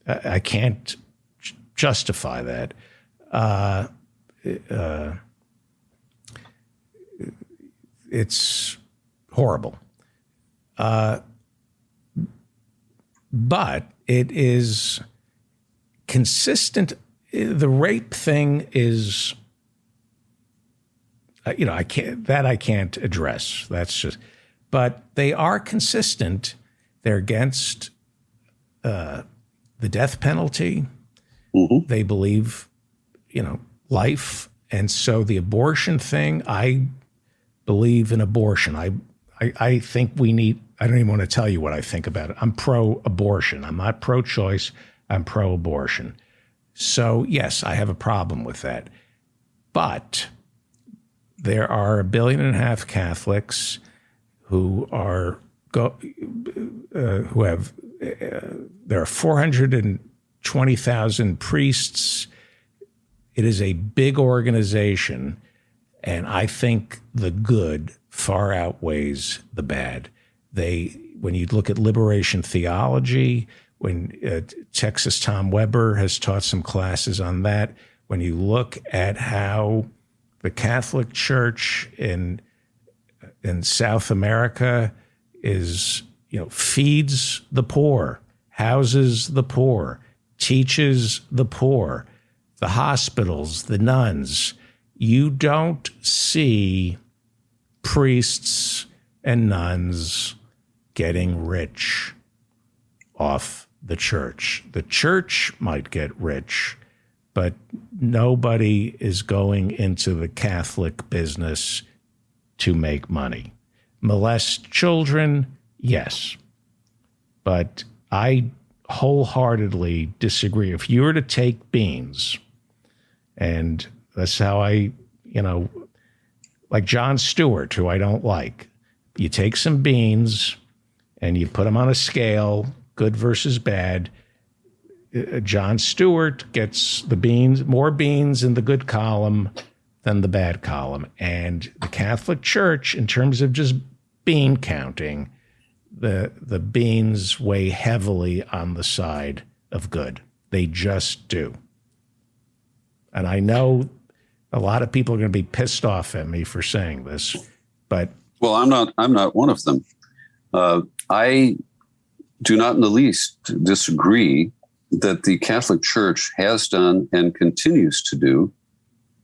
I can't justify that. It's horrible. But it is consistent. The rape thing is, I can't address. That's just, but they are consistent. They're against the death penalty. Mm-hmm. They believe, life. And so the abortion thing, I believe in abortion. I think I don't even want to tell you what I think about it. I'm pro-abortion. I'm not pro-choice. I'm pro-abortion. So, yes, I have a problem with that. But there are 1.5 billion Catholics who are there are 420,000 priests. It is a big organization, and I think the good far outweighs the bad. When you look at liberation theology, when Texas Tom Weber has taught some classes on that, when you look at how the Catholic Church in South America is, feeds the poor, houses the poor, teaches the poor, the hospitals, the nuns, you don't see priests and nuns getting rich off the church. The church might get rich, but nobody is going into the Catholic business to make money. Molest children, yes. But I wholeheartedly disagree. If you were to take beans, and that's how like Jon Stewart, who I don't like, you take some beans and you put them on a scale, good versus bad. Jon Stewart gets the beans, more beans in the good column than the bad column. And the Catholic Church, in terms of just bean counting, the beans weigh heavily on the side of good. They just do. And I know a lot of people are going to be pissed off at me for saying this, but well, I'm not one of them. I do not in the least disagree that the Catholic Church has done and continues to do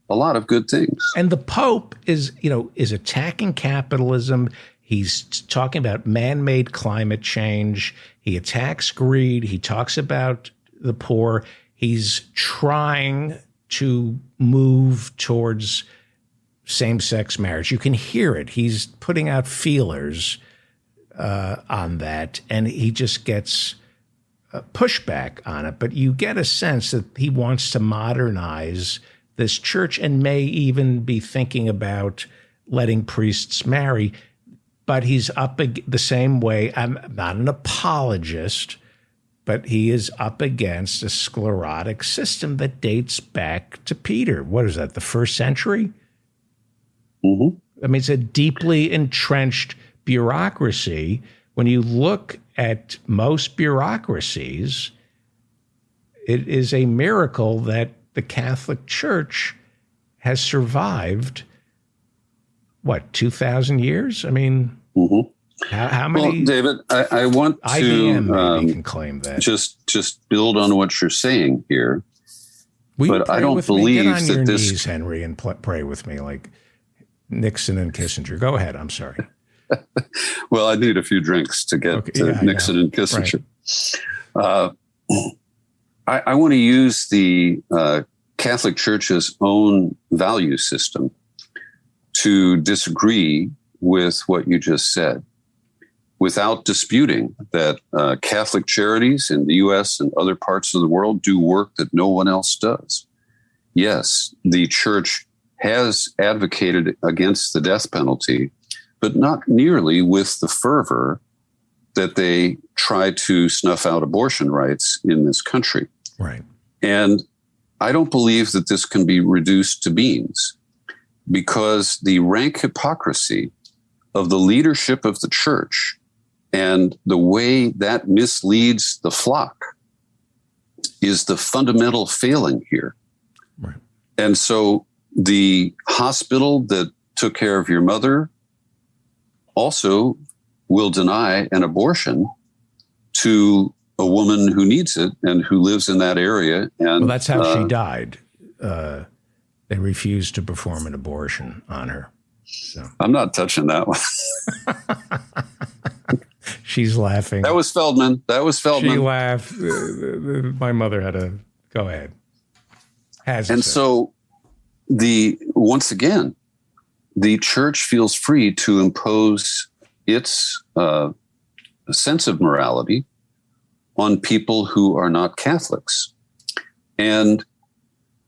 a lot of good things. And the Pope is attacking capitalism. He's talking about man-made climate change. He attacks greed. He talks about the poor. He's trying to move towards same-sex marriage. You can hear it. He's putting out feelers on that, and he just gets pushback on it. But you get a sense that he wants to modernize this church and may even be thinking about letting priests marry. But he's up the same way. I'm not an apologist, but he is up against a sclerotic system that dates back to Peter. What is that, the first century? Mm-hmm. I mean, it's a deeply entrenched bureaucracy. When you look at most bureaucracies, it is a miracle that the Catholic Church has survived, 2,000 years? I mean, how many? Well, David, I want IBM maybe can claim that. Just build on what you're saying here. But I don't believe Get on that your this knees, Henry, and pray with me like Nixon and Kissinger. Go ahead. I'm sorry. Well, I need a few drinks to get to Nixon and Kissinger. Right. I want to use the Catholic Church's own value system to disagree with what you just said, without disputing that Catholic charities in the U.S. and other parts of the world do work that no one else does. Yes, the Church has advocated against the death penalty, but not nearly with the fervor that they try to snuff out abortion rights in this country. Right. And I don't believe that this can be reduced to beans, because the rank hypocrisy of the leadership of the Church and the way that misleads the flock is the fundamental failing here. Right. And so the hospital that took care of your mother also will deny an abortion to a woman who needs it and who lives in that area. And that's how she died. They refused to perform an abortion on her. So I'm not touching that one. She's laughing. That was Feldman. She laughed. My mother had to go ahead. So once again, the Church feels free to impose its sense of morality on people who are not Catholics. And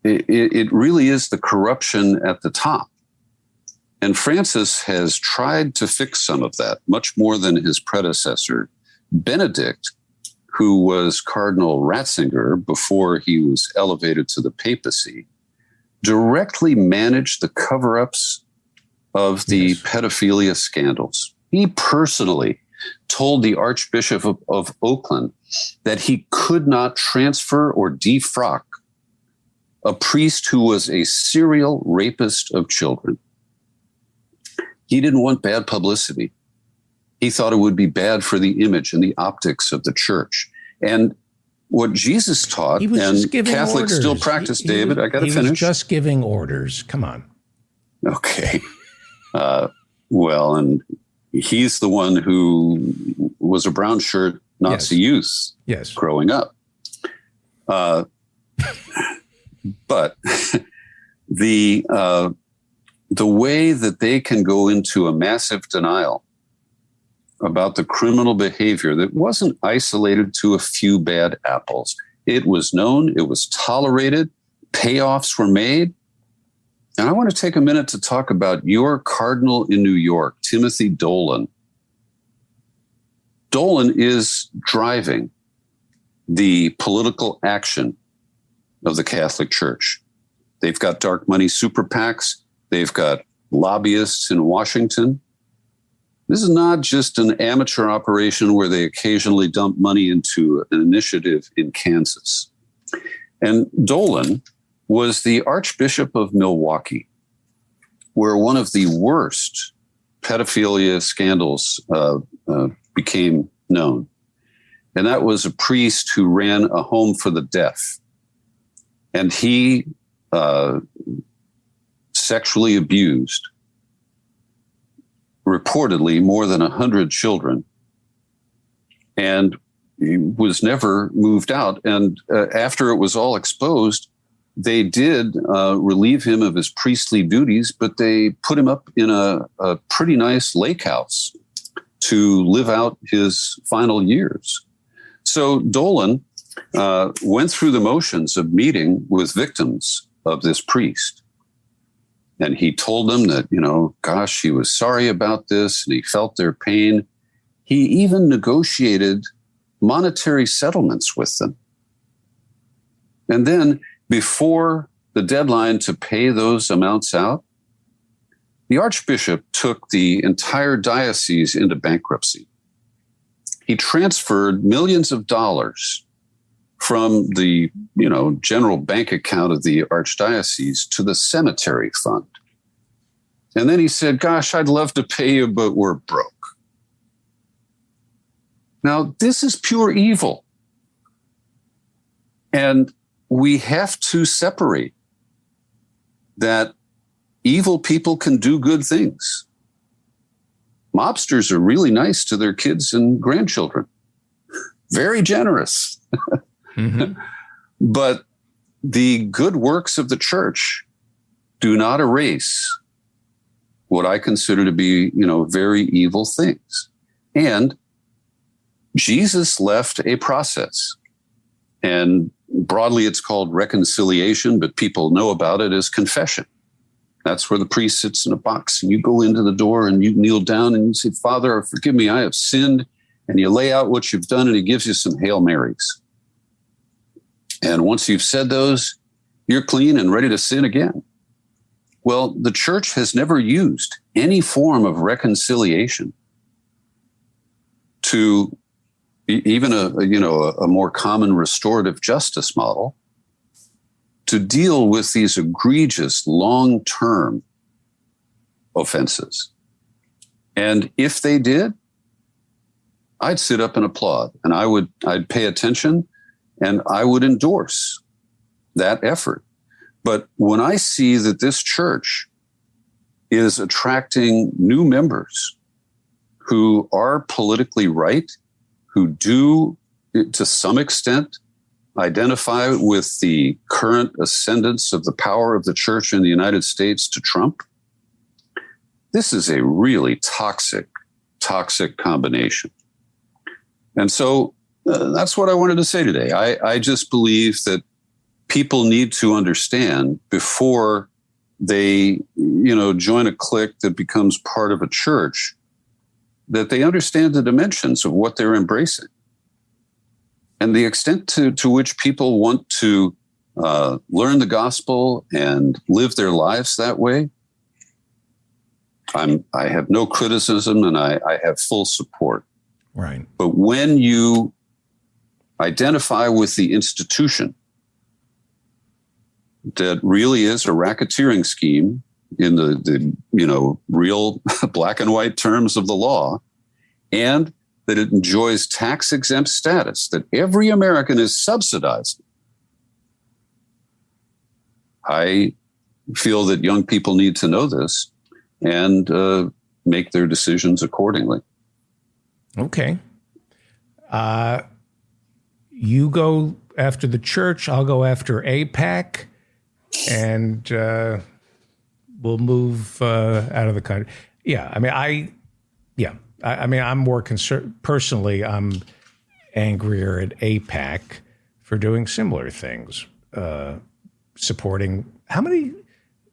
it really is the corruption at the top. And Francis has tried to fix some of that, much more than his predecessor, Benedict, who was Cardinal Ratzinger before he was elevated to the papacy, directly managed the cover-ups of the pedophilia scandals. He personally told the Archbishop of Oakland that he could not transfer or defrock a priest who was a serial rapist of children. He didn't want bad publicity. He thought it would be bad for the image and the optics of the Church. And what Jesus taught, and Catholics still practice, David, I got to finish. He was just giving orders. Come on. Okay. Well, and he's the one who was a brown shirt Nazi youth growing up. But the way that they can go into a massive denial about the criminal behavior that wasn't isolated to a few bad apples. It was known, it was tolerated, payoffs were made. And I want to take a minute to talk about your cardinal in New York, Timothy Dolan. Dolan is driving the political action of the Catholic Church. They've got dark money super PACs. They've got lobbyists in Washington. This is not just an amateur operation where they occasionally dump money into an initiative in Kansas. And Dolan was the Archbishop of Milwaukee, where one of the worst pedophilia scandals became known. And that was a priest who ran a home for the deaf. And he sexually abused, reportedly, more than 100 children, and he was never moved out. And after it was all exposed, they did relieve him of his priestly duties, but they put him up in a pretty nice lake house to live out his final years. So Dolan went through the motions of meeting with victims of this priest. And he told them that, gosh, he was sorry about this and he felt their pain. He even negotiated monetary settlements with them. And then before the deadline to pay those amounts out, the Archbishop took the entire diocese into bankruptcy. He transferred millions of dollars from the, general bank account of the Archdiocese to the cemetery fund. And then he said, gosh, I'd love to pay you, but we're broke. Now, this is pure evil. And we have to separate that evil people can do good things. Mobsters are really nice to their kids and grandchildren, very generous. Mm-hmm. But the good works of the church do not erase what I consider to be, very evil things. And Jesus left a process, and broadly it's called reconciliation, but people know about it as confession. That's where the priest sits in a box and you go into the door and you kneel down and you say, Father, forgive me, I have sinned. And you lay out what you've done and he gives you some Hail Marys. And once you've said those, you're clean and ready to sin again. Well, the church has never used any form of reconciliation to even a more common restorative justice model to deal with these egregious long-term offenses. And if they did, I'd sit up and applaud, and I'd pay attention, and I would endorse that effort. But when I see that this church is attracting new members who are politically right, who do, to some extent, identify with the current ascendance of the power of the church in the United States to Trump, this is a really toxic combination. And so that's what I wanted to say today. I just believe that people need to understand before they, join a clique that becomes part of a church, that they understand the dimensions of what they're embracing. And the extent to which people want to learn the gospel and live their lives that way, I have no criticism and I have full support. Right. But when you identify with the institution that really is a racketeering scheme in the real black and white terms of the law, and that it enjoys tax-exempt status, that every American is subsidized, I feel that young people need to know this and make their decisions accordingly. Okay. You go after the church, I'll go after AIPAC, and we'll move out of the country. Yeah, I mean, I'm more concerned. Personally, I'm angrier at AIPAC for doing similar things, supporting how many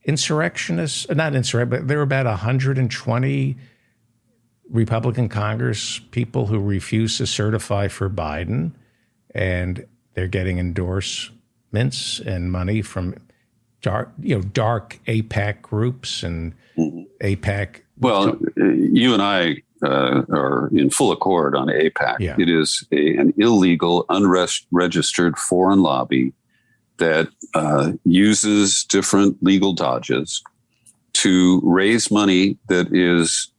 insurrectionists, but there were about 120 Republican Congress people who refuse to certify for Biden, and they're getting endorsements and money from dark AIPAC groups and AIPAC. Well, you and I are in full accord on AIPAC. Yeah. It is an illegal, unregistered foreign lobby that uses different legal dodges to raise money that is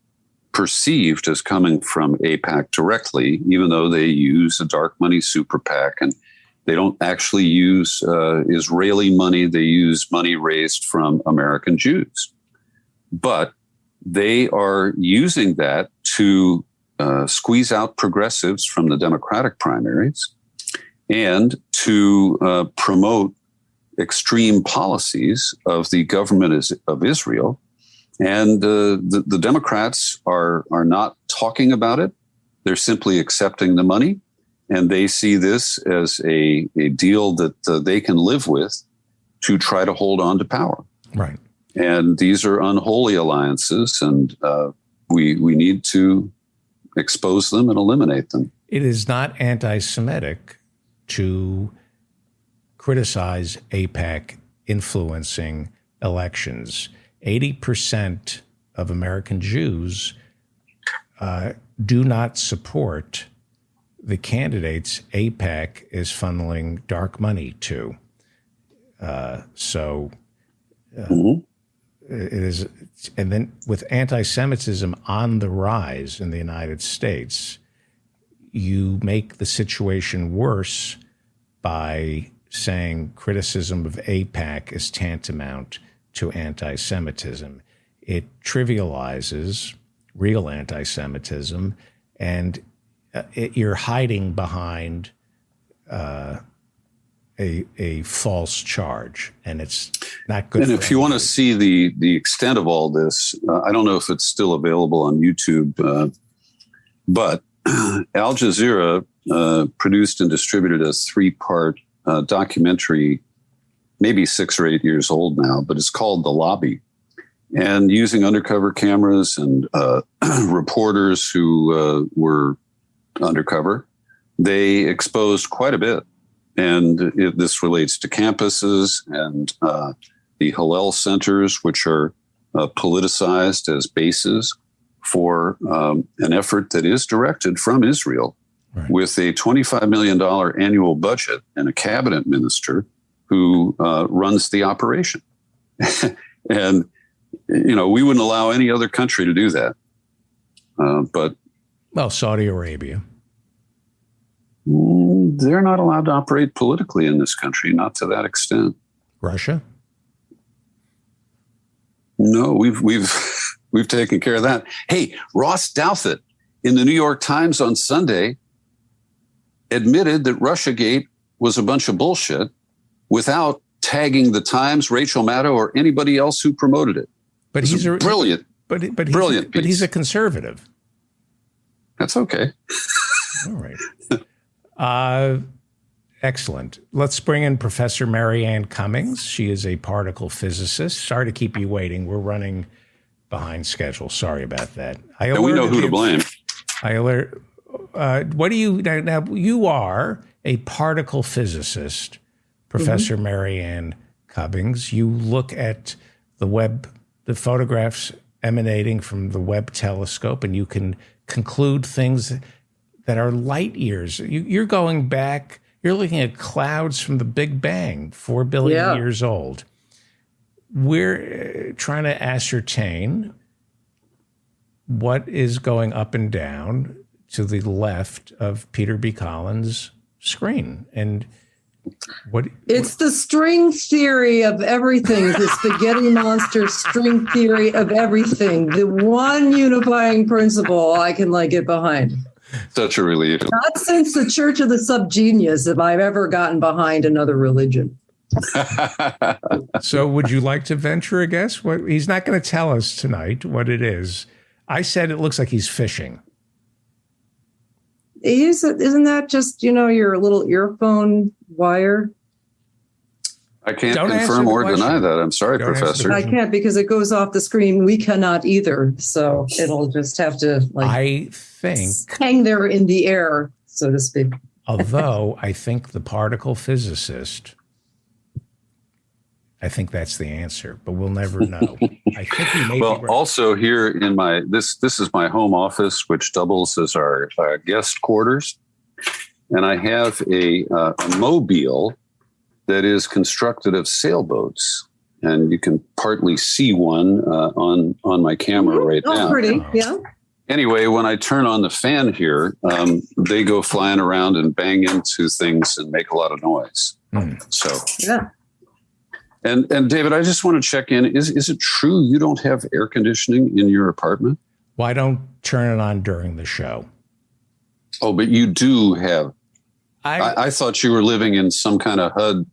perceived as coming from AIPAC directly, even though they use a dark money super PAC, and they don't actually use Israeli money. They use money raised from American Jews. But they are using that to squeeze out progressives from the Democratic primaries and to promote extreme policies of the government of Israel. And the Democrats are not talking about it. They're simply accepting the money. And they see this as a deal that they can live with to try to hold on to power. Right. And these are unholy alliances, and we need to expose them and eliminate them. It is not anti-Semitic to criticize AIPAC influencing elections. 80% of American Jews do not support the candidates AIPAC is funneling dark money to. It is, and then with anti-Semitism on the rise in the United States, you make the situation worse by saying criticism of AIPAC is tantamount to anti-Semitism. It trivializes real anti-Semitism, and you're hiding behind a false charge, and it's not good. And if you want to see the extent of all this, I don't know if it's still available on YouTube, but Al Jazeera produced and distributed a 3-part documentary, maybe 6 or 8 years old now, but it's called The Lobby. And using undercover cameras and reporters who were undercover, they exposed quite a bit. And this relates to campuses and the Hillel centers, which are politicized as bases for an effort that is directed from Israel, right, with a $25 million annual budget and a cabinet minister who runs the operation. And, you know, we wouldn't allow any other country to do that. Well, Saudi Arabia. They're not allowed to operate politically in this country, not to that extent. Russia? No, we've taken care of that. Hey, Ross Douthat in the New York Times on Sunday admitted that Russiagate was a bunch of bullshit without tagging the Times, Rachel Maddow, or anybody else who promoted it. But he's brilliant. Brilliant. But he's a conservative. That's okay. All right. Excellent. Let's bring in Professor Mary Ann Cummings. She is a particle physicist. Sorry to keep you waiting. We're running behind schedule. Sorry about that. And we know who to blame. What do you now? You are a particle physicist, Professor Mary Ann Cummings. You look at the photographs emanating from the Webb telescope, and you can conclude things that are light years. You're going back, you're looking at clouds from the Big Bang, 4 billion years old. We're trying to ascertain what is going up and down to the left of Peter B. Collins' screen. And it's the string theory of everything, the spaghetti monster string theory of everything. The one unifying principle I can get behind. Such a relief. Not since the Church of the Subgenius have I ever gotten behind another religion. So would you like to venture a guess? He's not going to tell us tonight what it is. I said it looks like he's fishing. Isn't that just, your little earphone wire? I can't confirm or deny that. I'm sorry, Professor. I can't because it goes off the screen. We cannot either. So it'll just have to I think hang there in the air, so to speak. Although I think the particle physicist, I think that's the answer, but we'll never know. I think he may be right. Also here in this is my home office, which doubles as our guest quarters. And I have a mobile that is constructed of sailboats, and you can partly see one on my camera right now. Oh, pretty, yeah. Anyway, when I turn on the fan here, they go flying around and bang into things and make a lot of noise. So, yeah. And David, I just want to check in. Is it true you don't have air conditioning in your apartment? Why don't turn it on during the show? Oh, but you do have. I thought you were living in some kind of HUD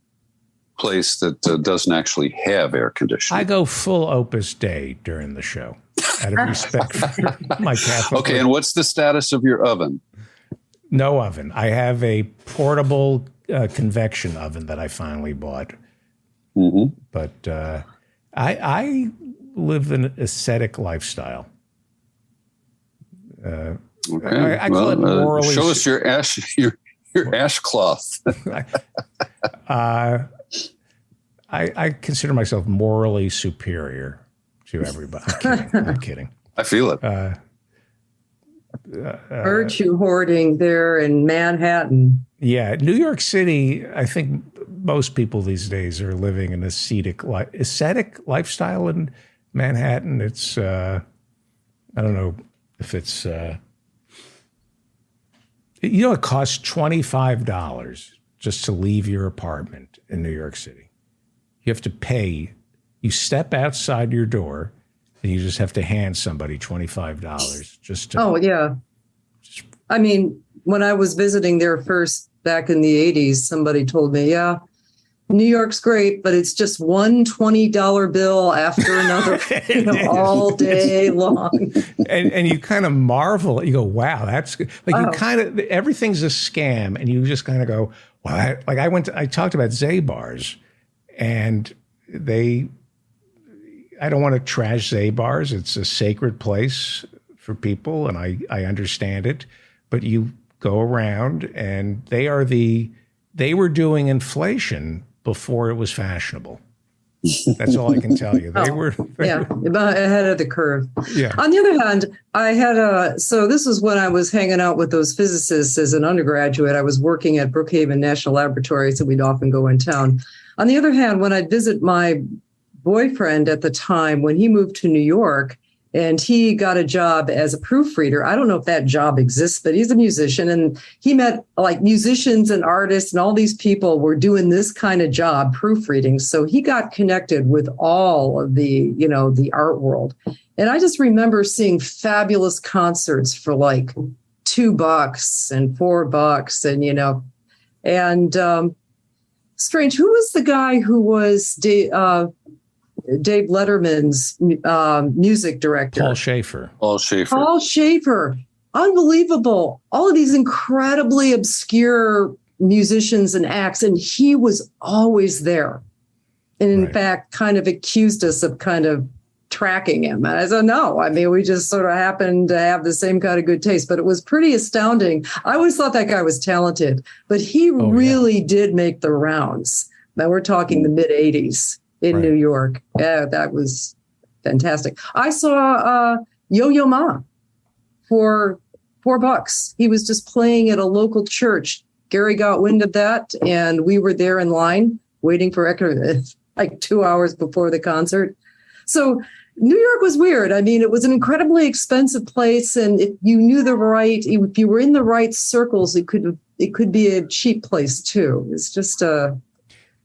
place that doesn't actually have air conditioning. I go full Opus Dei during the show out of respect for my Catholic. Okay, and what's the status of your oven? No oven. I have a portable convection oven that I finally bought. Mm-hmm. But I live an ascetic lifestyle. Okay. I call it morally. Show us your ash cloth. I consider myself morally superior to everybody. I'm kidding. I feel it. Virtue hoarding there in Manhattan. Yeah, New York City. I think most people these days are living an ascetic lifestyle in Manhattan. It's I don't know if it's it costs $25 just to leave your apartment in New York City. You have to pay. You step outside your door, and you just have to hand somebody $25 just to. Oh yeah, I mean, when I was visiting there first back in the 80s, somebody told me, "Yeah, New York's great, but it's just one $20 bill after another, all day long." And you kind of marvel. You go, "Wow, that's good." Like you kind of everything's a scam, and you just kind of go, "Wow!" Like I talked about Zabar's, and I don't want to trash Zabar's. It's a sacred place for people, and I understand it. But you go around, and they were doing inflation before it was fashionable. That's all I can tell you. They were ahead of the curve. Yeah. On the other hand, I had so this was when I was hanging out with those physicists as an undergraduate. I was working at Brookhaven National Laboratory, so we'd often go in town. On the other hand, when I'd visit my boyfriend at the time, when he moved to New York, and he got a job as a proofreader. I don't know if that job exists, but he's a musician, and he met like musicians and artists, and all these people were doing this kind of job, proofreading. So he got connected with all of the, the art world. And I just remember seeing fabulous concerts for like $2 and $4, and strange. Who was the guy who was Dave Letterman's music director? Paul Schaefer. Paul Schaefer. Unbelievable. All of these incredibly obscure musicians and acts, and he was always there. And in fact, kind of accused us of kind of tracking him. And I said, no, I mean, we just sort of happened to have the same kind of good taste, but it was pretty astounding. I always thought that guy was talented, but he really did make the rounds. Now we're talking the mid 80s in New York. Yeah, that was fantastic. I saw Yo-Yo Ma for $4. He was just playing at a local church. Gary got wind of that, and we were there in line waiting for like 2 hours before the concert. So New York was weird. I mean, it was an incredibly expensive place, and if you knew if you were in the right circles, it could be a cheap place too. It's just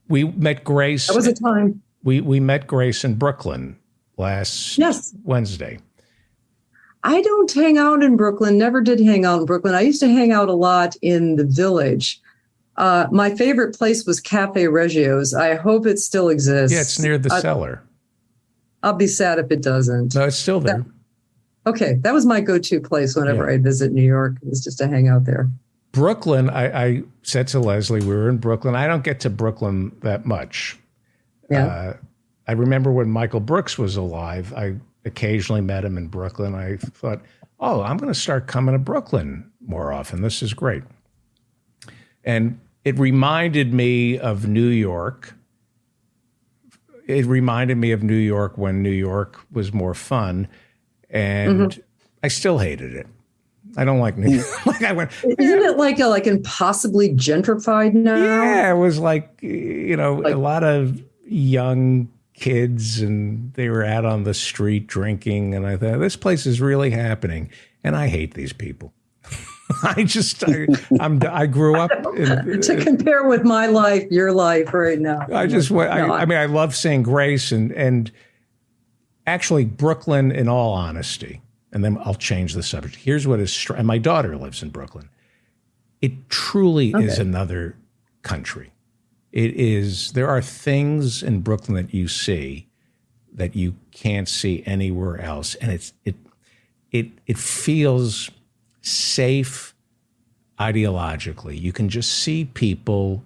we met Grace. That was a time. We met Grace in Brooklyn last Wednesday. I don't hang out in Brooklyn. Never did hang out in Brooklyn. I used to hang out a lot in the Village. My favorite place was Cafe Reggio's. I hope it still exists. Yeah, it's near the Cellar. I'll be sad if it doesn't. No, it's still there. That was my go-to place whenever I visit New York. It was just to hang out there. Brooklyn, I said to Leslie, we were in Brooklyn. I don't get to Brooklyn that much. Yeah. I remember when Michael Brooks was alive, I occasionally met him in Brooklyn. I thought, I'm going to start coming to Brooklyn more often. This is great. And it reminded me of New York. It reminded me of New York when New York was more fun. And I still hated it. I don't like New York. Isn't it like impossibly gentrified now? Yeah, it was like a lot of young kids, and they were out on the street drinking. And I thought, this place is really happening. And I hate these people. I grew up to compare with my life, your life right now. I love saying Grace and actually Brooklyn, in all honesty. And then I'll change the subject. Here's what is, and my daughter lives in Brooklyn. It truly is another country. It is, there are things in Brooklyn that you see that you can't see anywhere else. And it feels safe ideologically. You can just see people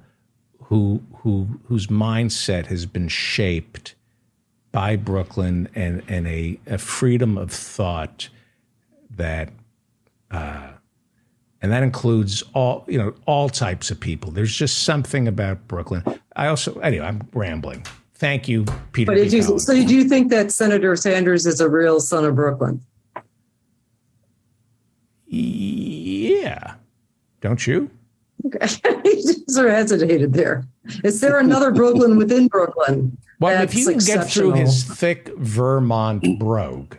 whose mindset has been shaped by Brooklyn and a freedom of thought that And that includes all types of people. There's just something about Brooklyn. Anyway, I'm rambling. Thank you, Peter. But so do you think that Senator Sanders is a real son of Brooklyn? Yeah. Don't you? Okay. He sort of hesitated there. Is there another Brooklyn within Brooklyn? Well, if you can get through his thick Vermont brogue,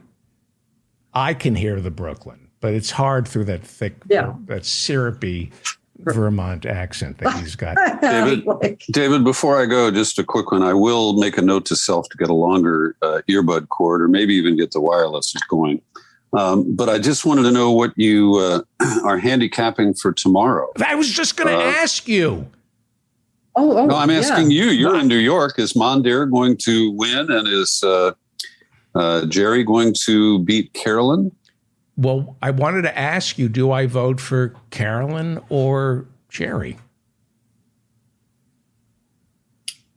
I can hear the Brooklyn. But it's hard through that thick, that syrupy Vermont accent that he's got. David, before I go, just a quick one. I will make a note to self to get a longer earbud cord, or maybe even get the wireless going. But I just wanted to know what you are handicapping for tomorrow. I was just going to ask you. No, I'm asking you. You're in New York. Is Mondaire going to win, and is Jerry going to beat Carolyn? Well, I wanted to ask you, do I vote for Carolyn or Jerry?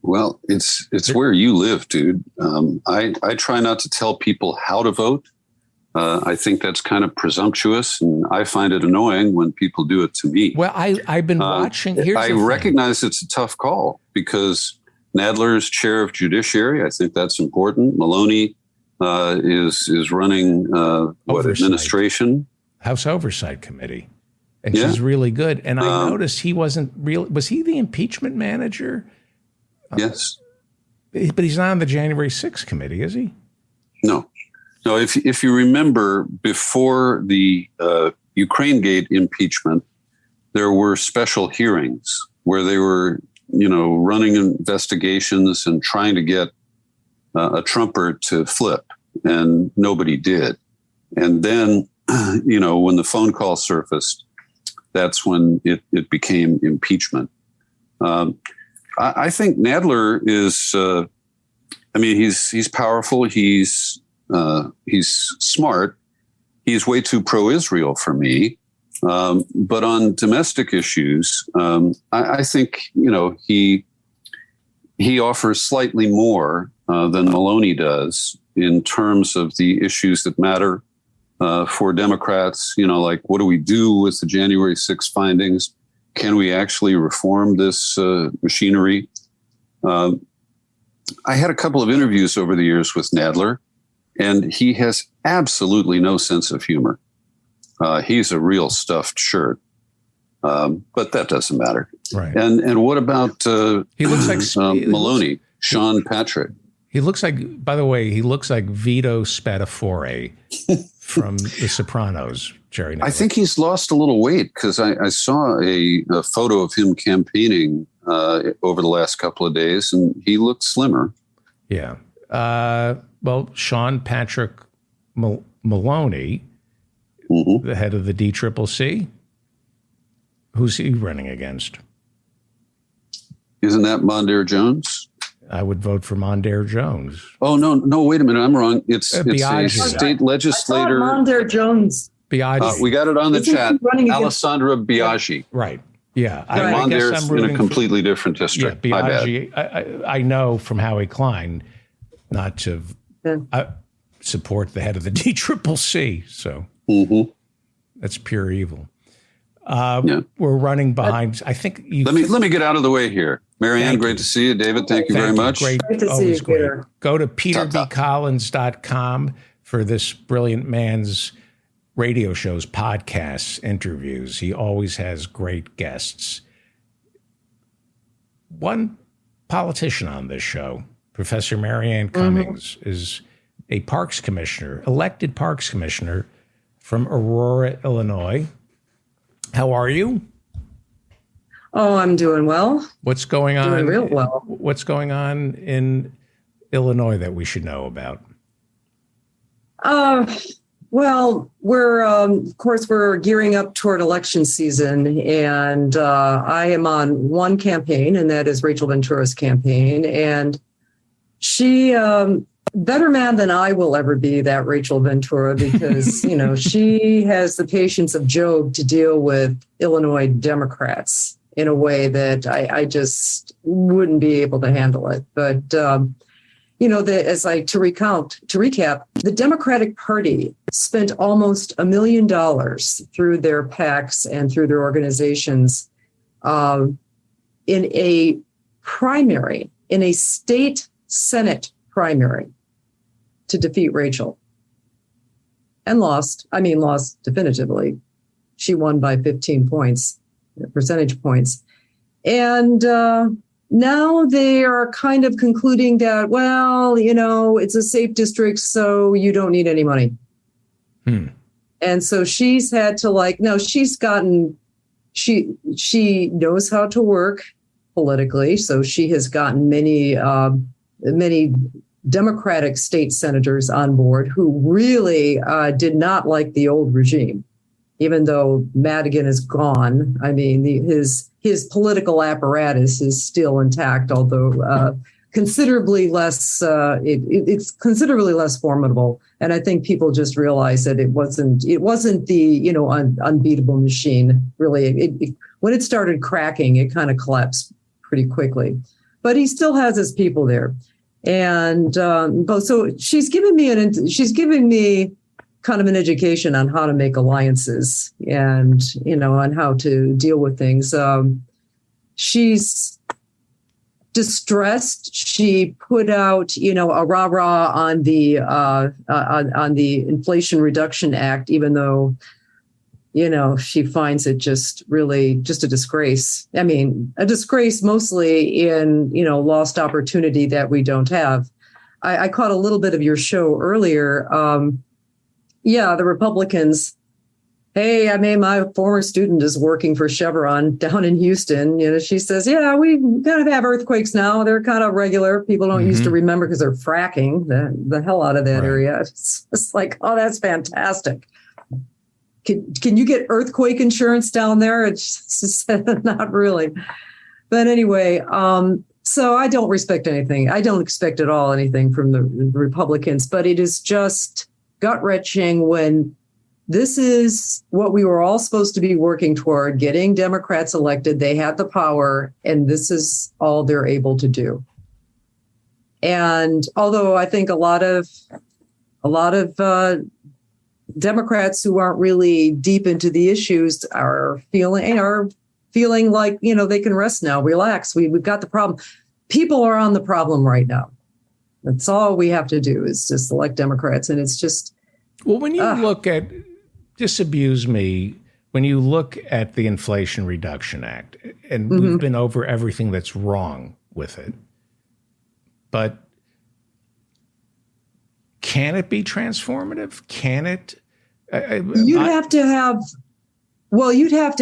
Well, it's where you live, dude. I try not to tell people how to vote. I think that's kind of presumptuous, and I find it annoying when people do it to me. Well, I've been watching. I recognize it's a tough call because Nadler is chair of judiciary. I think that's important. Maloney is running administration? House Oversight Committee. And she's really good. And I noticed he wasn't real. Was he the impeachment manager? Yes. But he's not on the January 6th committee, is he? No. If you remember, before the Ukraine Gate impeachment, there were special hearings where they were, running investigations and trying to get a Trumper to flip, and nobody did. And then, when the phone call surfaced, that's when it became impeachment. I think Nadler is, he's powerful. He's smart. He's way too pro-Israel for me. But on domestic issues, I think, he offers slightly more than Maloney does in terms of the issues that matter for Democrats, like what do we do with the January 6th findings? Can we actually reform this machinery? I had a couple of interviews over the years with Nadler, and he has absolutely no sense of humor. He's a real stuffed shirt, but that doesn't matter. Right. And what about he looks like Maloney, Sean Patrick? He looks like, by the way, Vito Spatafore from The Sopranos, Jerry Nadler. I think he's lost a little weight because I saw a photo of him campaigning over the last couple of days, and he looked slimmer. Yeah. Well, Sean Patrick Maloney, the head of the DCCC, who's he running against? Isn't that Mondaire Jones? I would vote for Mondaire Jones. Oh, no, wait a minute. I'm wrong. It's a state legislator. Mondaire Jones. Biaggi. We got it on the chat. Alessandra Biaggi. Right. Yeah. Mondaire's in a completely different district. Yeah, Biaggi. I know from Howie Klein not to support the head of the DCCC. So that's pure evil. We're running behind. I think let me get out of the way here. Marianne, great to see you. David, thank you very much. Great to see you, Peter. Go to peterbcollins.com for this brilliant man's radio shows, podcasts, interviews. He always has great guests. One politician on this show, Professor Marianne Cummings, is a parks commissioner, elected parks commissioner from Aurora, Illinois. How are you? Oh, I'm doing well. What's going on? Doing real well. What's going on in Illinois that we should know about? Well, we're of course we're gearing up toward election season, and I am on one campaign, and that is Rachel Ventura's campaign, and she better man than I will ever be, that Rachel Ventura, because she has the patience of Job to deal with Illinois Democrats in a way that I just wouldn't be able to handle it. But to recap, the Democratic Party spent almost $1 million through their PACs and through their organizations in a primary, in a state Senate primary to defeat Rachel. And lost definitively. She won by 15 percentage points. And now they are kind of concluding that, well, it's a safe district, so you don't need any money. And so she's had to she knows how to work politically. So she has gotten many Democratic state senators on board who really did not like the old regime, even though Madigan is gone. I mean, his political apparatus is still intact, although considerably less. It's considerably less formidable. And I think people just realize that it wasn't the unbeatable machine. Really, when it started cracking, it kind of collapsed pretty quickly. But he still has his people there. And so she's given me kind of an education on how to make alliances and, on how to deal with things. She's distressed. She put out, a rah-rah on the Inflation Reduction Act, even though, she finds it just a disgrace. I mean, a disgrace mostly in, lost opportunity that we don't have. I caught a little bit of your show earlier. The Republicans, hey, my former student is working for Chevron down in Houston. She says, yeah, we kind of have earthquakes now. They're kind of regular. People don't used to remember because they're fracking the hell out of that area. It's like, oh, that's fantastic. Can you get earthquake insurance down there? It's just not really. But anyway, so I don't respect anything. I don't expect at all anything from the Republicans, but it is just gut-wrenching when this is what we were all supposed to be working toward, getting Democrats elected. They had the power, and this is all they're able to do. And although I think a lot of Democrats who aren't really deep into the issues are feeling like, they can rest now, relax. We've got the problem. People are on the problem right now. That's all we have to do is just elect Democrats. And it's just. Well, when you look at, disabuse me, when you look at the Inflation Reduction Act, and we've been over everything that's wrong with it, but can it be transformative? Can it? You'd have to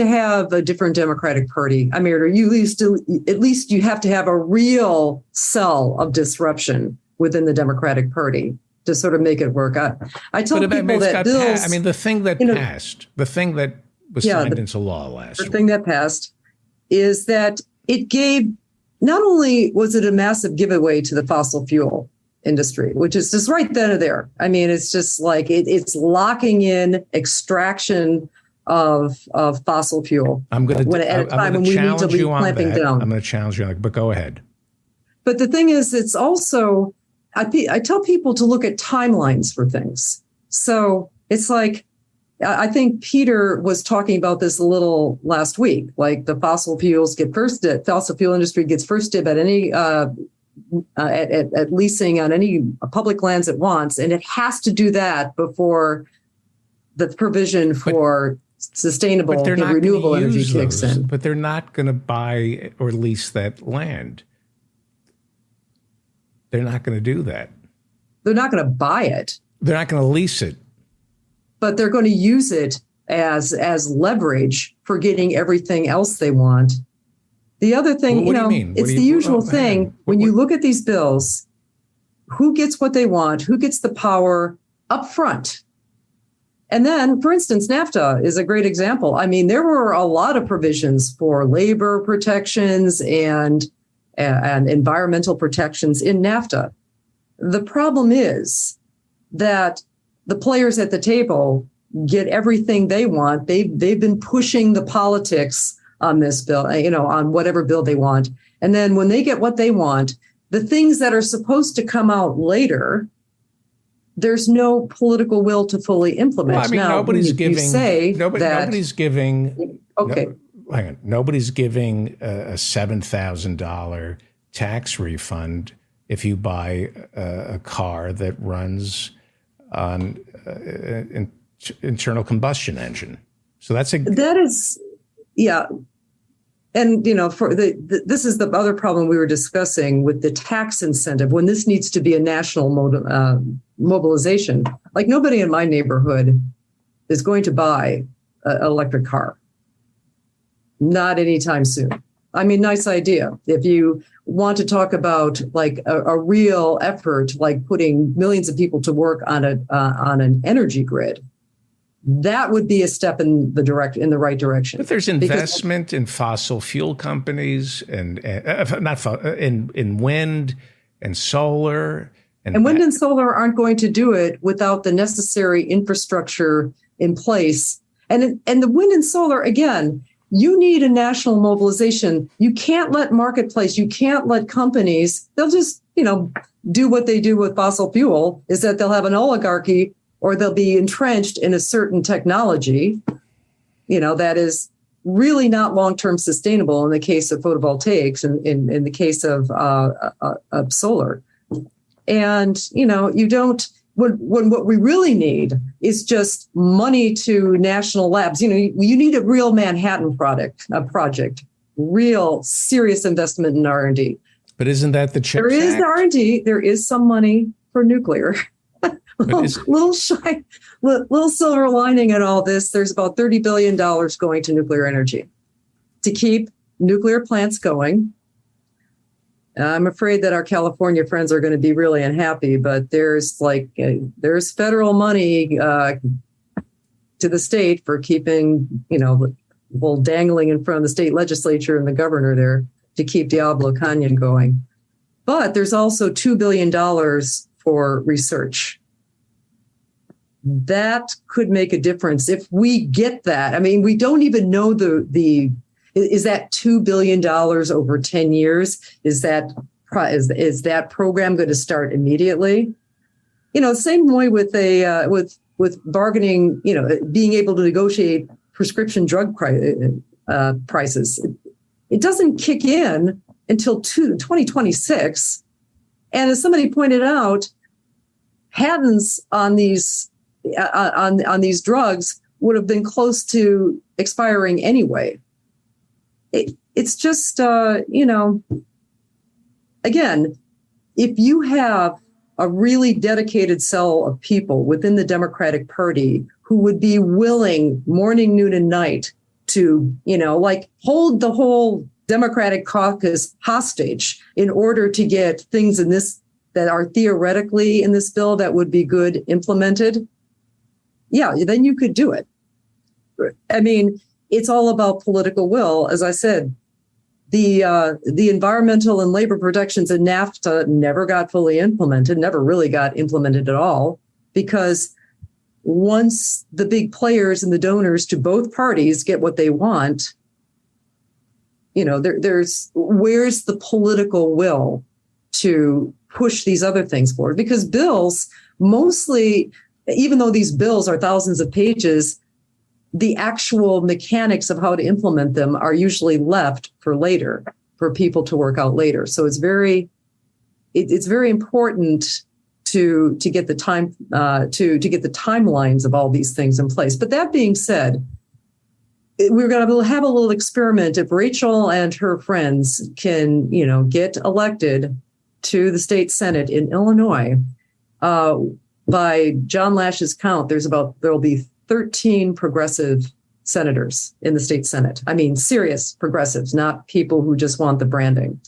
have a different Democratic Party. I mean, or at least you have to have a real cell of disruption within the Democratic Party to sort of make it work. I tell people that bills. The thing that passed, the thing that was signed into law last week. The thing that passed is that it gave. Not only was it a massive giveaway to the fossil fuel industry, which is just right then and there. I mean, it's just like it's locking in extraction of fossil fuel. I'm going to challenge you on that. I'm going to challenge you on that, but go ahead. But the thing is, it's also, I tell people to look at timelines for things. So it's like, I think Peter was talking about this a little last week, like the fossil fuel industry gets first dib at any at leasing on any public lands it wants, and it has to do that before the provision for sustainable renewable energy kicks in. But they're not going to buy or lease that land. They're not going to do that. They're not going to buy it. They're not going to lease it. But they're going to use it as leverage for getting everything else they want. The other thing, it's the usual thing. When you look at these bills, who gets what they want? Who gets the power up front? And then, for instance, NAFTA is a great example. I mean, there were a lot of provisions for labor protections and environmental protections in NAFTA. The problem is that the players at the table get everything they want. They've been pushing the politics on this bill, on whatever bill they want. And then when they get what they want, the things that are supposed to come out later, there's no political will to fully implement. Well, I mean, now, nobody's giving. nobody's giving. Okay. Hang on. Nobody's giving a $7,000 tax refund if you buy a car that runs on an internal combustion engine. So that is, yeah. And, for this is the other problem we were discussing with the tax incentive when this needs to be a national mobilization. Like nobody in my neighborhood is going to buy an electric car. Not anytime soon. I mean, nice idea. If you want to talk about like a real effort, like putting millions of people to work on an energy grid, that would be a step in the right direction. But there's investment in fossil fuel companies and in wind and solar. And wind and solar aren't going to do it without the necessary infrastructure in place. And the wind and solar, again, you need a national mobilization. You can't let marketplace, you can't let companies, they'll just, do what they do with fossil fuel, is that they'll have an oligarchy or they'll be entrenched in a certain technology, that is really not long-term sustainable in the case of photovoltaics and in the case of solar. And, you don't, when what we really need is just money to national labs. You need a real Manhattan project, real serious investment in R&D. But isn't that the CHIPS Act? There is the R&D. There is some money for nuclear. little silver lining in all this. There's about $30 billion going to nuclear energy to keep nuclear plants going. I'm afraid that our California friends are going to be really unhappy, but there's federal money to the state for keeping, dangling in front of the state legislature and the governor there to keep Diablo Canyon going. But there's also $2 billion for research. That could make a difference if we get that. I mean, we don't even know is that $2 billion over 10 years? Is that program going to start immediately? Same way with with bargaining. Being able to negotiate prescription drug prices. It doesn't kick in until 2026. And as somebody pointed out, patents on these drugs would have been close to expiring anyway. It's just, again, if you have a really dedicated cell of people within the Democratic Party who would be willing morning, noon, and night to, hold the whole Democratic caucus hostage in order to get things in this that are theoretically in this bill that would be good implemented, then you could do it. I mean, it's all about political will. As I said, the environmental and labor protections in NAFTA never got fully implemented, never really got implemented at all, because once the big players and the donors to both parties get what they want, there's where's the political will to push these other things forward? Because bills mostly, even though these bills are thousands of pages, the actual mechanics of how to implement them are usually left for later, for people to work out later. So it's very important to get the time to get the timelines of all these things in place. But that being said, we're going to have a little experiment. If Rachel and her friends can, get elected to the state Senate in Illinois, by John Lash's count, there'll be 13 progressive senators in the state Senate. I mean, serious progressives, not people who just want the branding.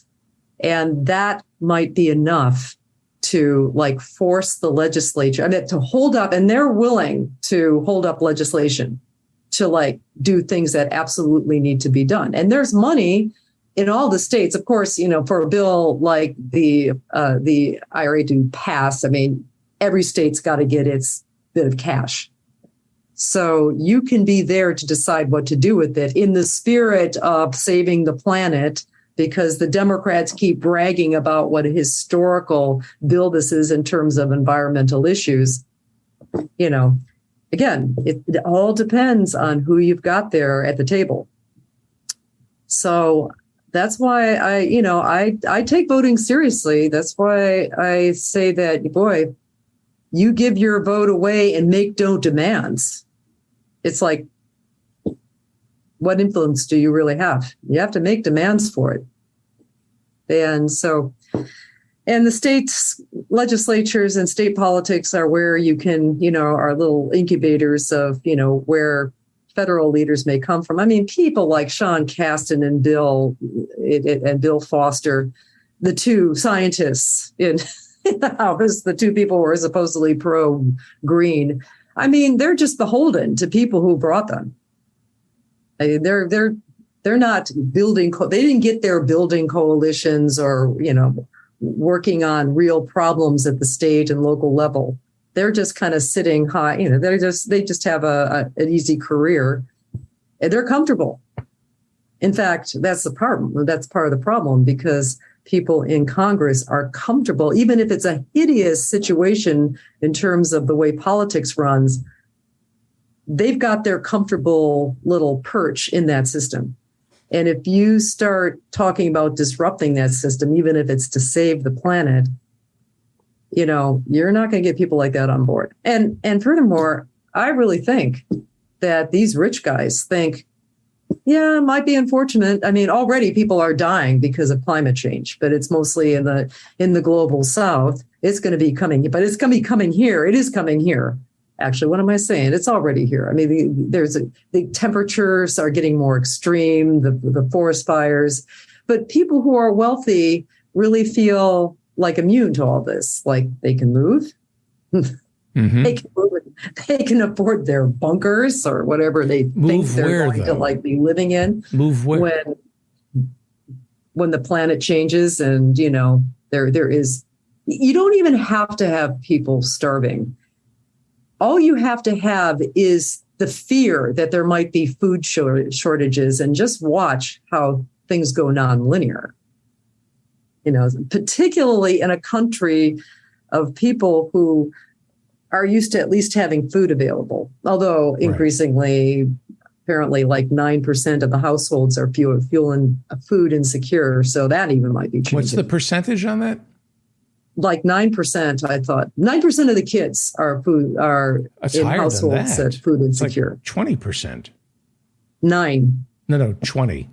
And that might be enough to force the legislature, to hold up, and they're willing to hold up legislation to do things that absolutely need to be done. And there's money in all the states, of course, for a bill like the IRA to pass. I mean, every state's got to get its bit of cash. So you can be there to decide what to do with it in the spirit of saving the planet, because the Democrats keep bragging about what a historical bill this is in terms of environmental issues. You know, again, it all depends on who you've got there at the table. So that's why I take voting seriously. That's why I say that, boy, you give your vote away and make no demands. It's like, what influence do you really have? You have to make demands for it. And so, and the state legislatures and state politics are where you can, are little incubators of, where federal leaders may come from. I mean, people like Sean Casten and Bill Foster, the two scientists in the House, the two people who are supposedly pro-green. I mean, they're just beholden to people who brought them. They're not building. They didn't get their building coalitions or working on real problems at the state and local level. They're just kind of sitting high. They just have an easy career, and they're comfortable. In fact, that's the problem. That's part of the problem, because people in Congress are comfortable, even if it's a hideous situation in terms of the way politics runs. They've got their comfortable little perch in that system. And if you start talking about disrupting that system, even if it's to save the planet, you're not going to get people like that on board. And furthermore, I really think that these rich guys think, yeah, it might be unfortunate. I mean, already people are dying because of climate change, but it's mostly in the global south. It's going to be coming, but it's going to be coming here. It is coming here. Actually, what am I saying? It's already here. I mean, the temperatures are getting more extreme, the forest fires, but people who are wealthy really feel like immune to all this. Like they can move. Mm-hmm. They can afford their bunkers or whatever they think they're going to be living in. Move where? When the planet changes, and there is, you don't even have to have people starving. All you have to have is the fear that there might be food shortages, and just watch how things go nonlinear. Particularly in a country of people who are used to at least having food available, although increasingly, apparently, like 9% of the households are feeling food insecure. So that even might be changing. What's the percentage on that? Like 9%, I thought. 9% of the kids are in households that food insecure. It's like 20%. 9. No, 20.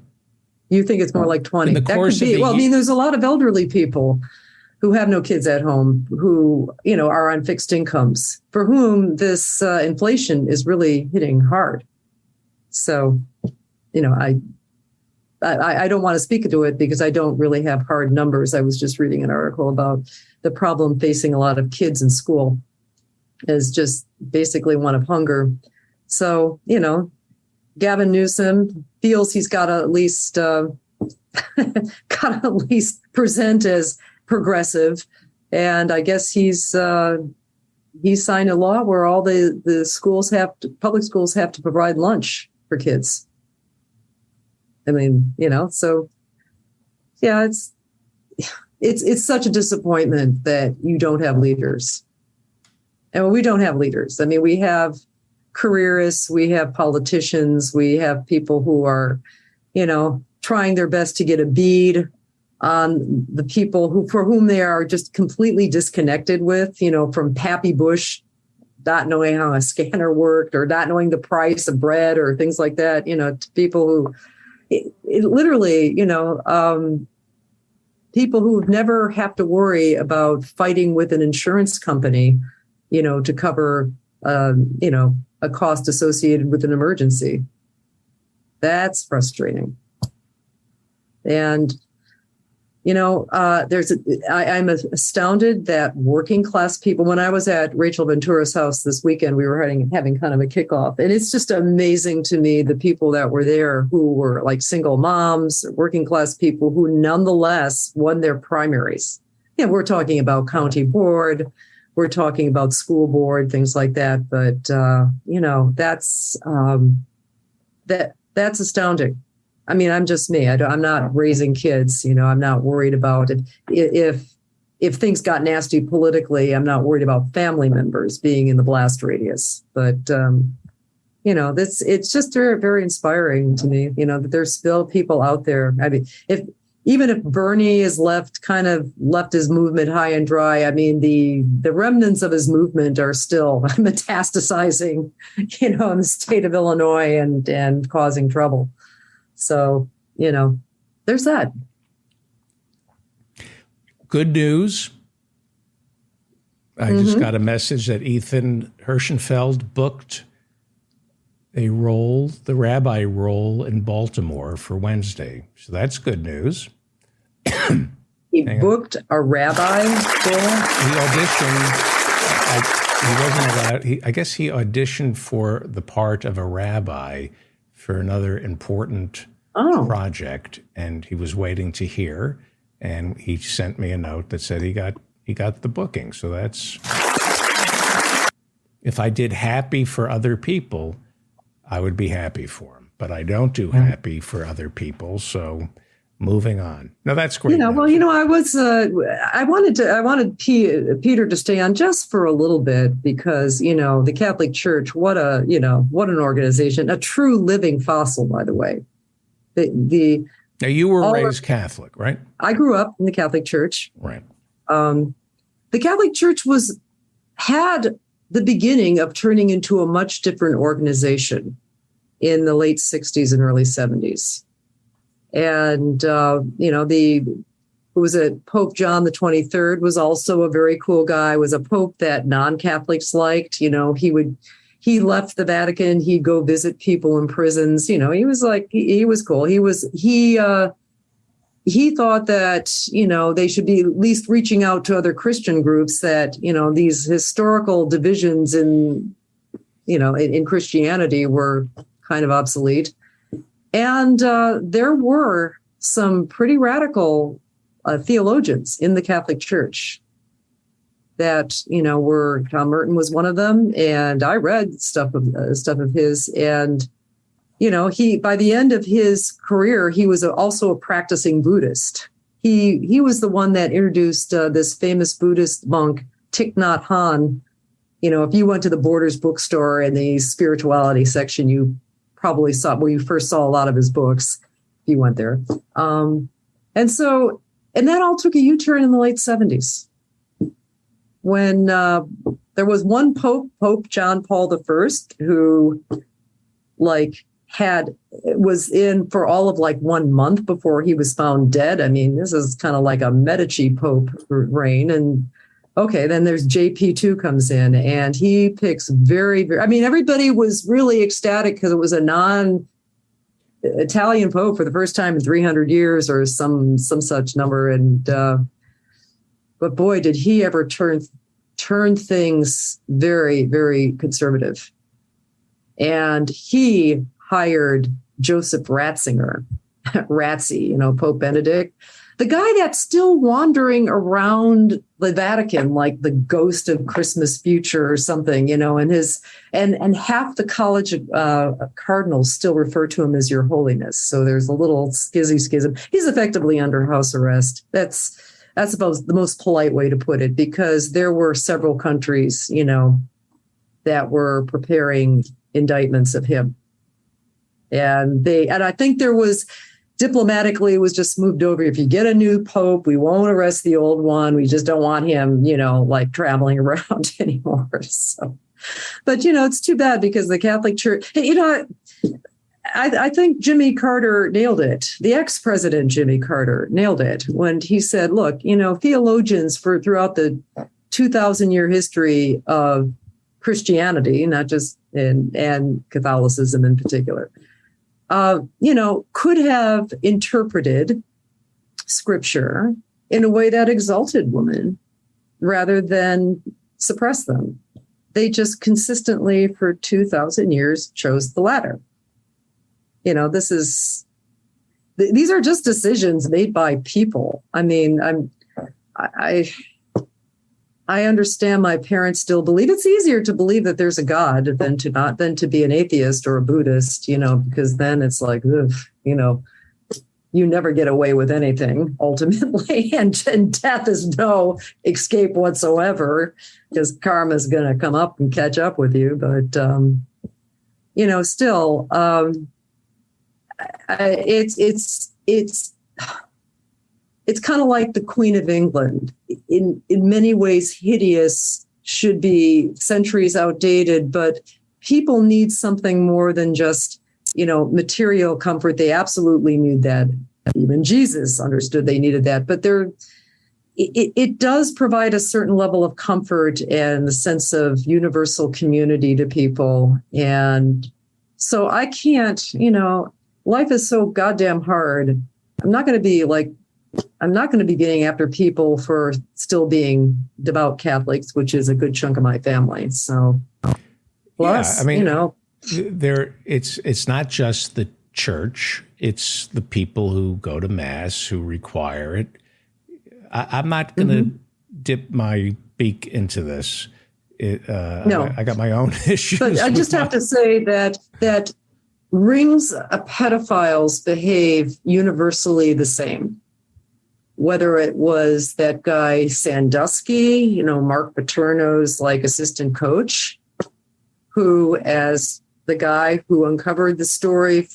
You think it's more like 20? In the course of there's a lot of elderly people who have no kids at home, who are on fixed incomes, for whom this inflation is really hitting hard. So, I don't want to speak to it because I don't really have hard numbers. I was just reading an article about the problem facing a lot of kids in school is just basically one of hunger. So, Gavin Newsom feels he's got to at least present as progressive, and I guess he's signed a law where all the schools public schools have to provide lunch for kids. I mean, so yeah, it's such a disappointment that you don't have leaders. And we don't have leaders. I mean, we have careerists, we have politicians, we have people who are, trying their best to get a bead on the people for whom they are just completely disconnected with, from Pappy Bush, not knowing how a scanner worked or not knowing the price of bread or things like that, to people who literally, people who never have to worry about fighting with an insurance company, to cover, a cost associated with an emergency. That's frustrating. And, I'm astounded that working class people, when I was at Rachel Ventura's house this weekend, we were having kind of a kickoff, and it's just amazing to me, the people that were there who were like single moms, working class people who nonetheless won their primaries. Yeah, we're talking about county board, we're talking about school board, things like that. But, that's astounding. I mean, I'm just me. I'm not raising kids. I'm not worried about it. If things got nasty politically, I'm not worried about family members being in the blast radius. But, it's just very, very inspiring to me, that there's still people out there. I mean, even if Bernie is left his movement high and dry, I mean, the remnants of his movement are still metastasizing, in the state of Illinois and causing trouble. So, there's that. Good news. I just got a message that Ethan Hirschenfeld booked the rabbi role in Baltimore for Wednesday. So that's good news. He booked a rabbi role? He auditioned. He wasn't allowed. I guess he auditioned for the part of a rabbi for another important project, and he was waiting to hear. And he sent me a note that said he got the booking. So that's, if I did happy for other people, I would be happy for him. But I don't do happy for other people. So moving on. No, that's great. I wanted Peter to stay on just for a little bit because, the Catholic Church, what an organization, a true living fossil, by the way. Now, you were raised Catholic, right? I grew up in the Catholic Church. Right. The Catholic Church had the beginning of turning into a much different organization in the late 60s and early 70s. And, who was it? Pope John the 23rd was also a very cool guy, was a pope that non-Catholics liked. He left the Vatican. He'd go visit people in prisons. He was he was cool. He thought that, they should be at least reaching out to other Christian groups that, these historical divisions in Christianity were kind of obsolete. And there were some pretty radical theologians in the Catholic Church that, John Merton was one of them. And I read stuff of his. And, by the end of his career, he was also a practicing Buddhist. He was the one that introduced this famous Buddhist monk, Thich Nhat Hanh. If you went to the Borders bookstore in the spirituality section, you probably saw where you first saw a lot of his books. If you went there. And that all took a U-turn in the late 70s. When there was one Pope John Paul I, who was in for all of 1 month before he was found dead. I mean, this is kind of like a Medici Pope reign. And then there's JP2 comes in and he picks very, very, I mean, everybody was really ecstatic because it was a non-Italian Pope for the first time in 300 years or some such number. And, but boy, did he ever turn things very, very conservative. And he hired Joseph Ratzinger, Pope Benedict, the guy that's still wandering around the Vatican like the ghost of Christmas future or something, and half the College of Cardinals still refer to him as Your Holiness. So there's a little schism. He's effectively under house arrest. That's about the most polite way to put it, because there were several countries, that were preparing indictments of him. And I think there was diplomatically, it was just moved over. If you get a new pope, we won't arrest the old one. We just don't want him, traveling around anymore. So, but, it's too bad because the Catholic Church, I think Jimmy Carter nailed it. The ex-president Jimmy Carter nailed it when he said, look, theologians throughout the 2,000-year history of Christianity, not just and Catholicism in particular, could have interpreted scripture in a way that exalted women rather than suppress them. They just consistently for 2,000 years chose the latter. These are just decisions made by people. I mean, I understand my parents still believe it's easier to believe that there's a God than to be an atheist or a Buddhist, because then it's like, ugh, you never get away with anything ultimately. And death is no escape whatsoever, because karma is going to come up and catch up with you. But, still, it's kind of like the Queen of England. In many ways hideous, should be centuries outdated, but people need something more than just, material comfort. They absolutely need that. Even Jesus understood they needed that. But it does provide a certain level of comfort and the sense of universal community to people. And so I can't, life is so goddamn hard. I'm not going to be getting after people for still being devout Catholics, which is a good chunk of my family. So, plus, it's not just the church; it's the people who go to mass, who require it. I'm not going to dip my beak into this. No, I got my own issues. But I just have to say that rings of pedophiles behave universally the same. Whether it was that guy Sandusky, Mark Paterno's assistant coach, who, as the guy who uncovered the story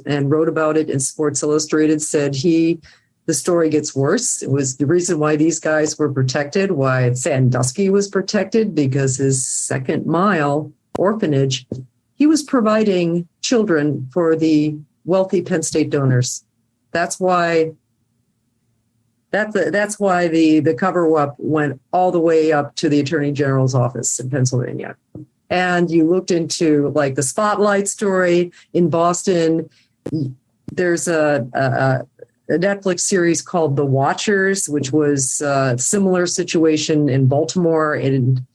and wrote about it in Sports Illustrated, said the story gets worse. It was the reason why these guys were protected, why Sandusky was protected, because his Second Mile orphanage, he was providing children for the wealthy Penn State donors. That's why the cover-up went all the way up to the Attorney General's office in Pennsylvania. And you looked into the Spotlight story in Boston. There's a Netflix series called The Watchers, which was a similar situation in Baltimore. And,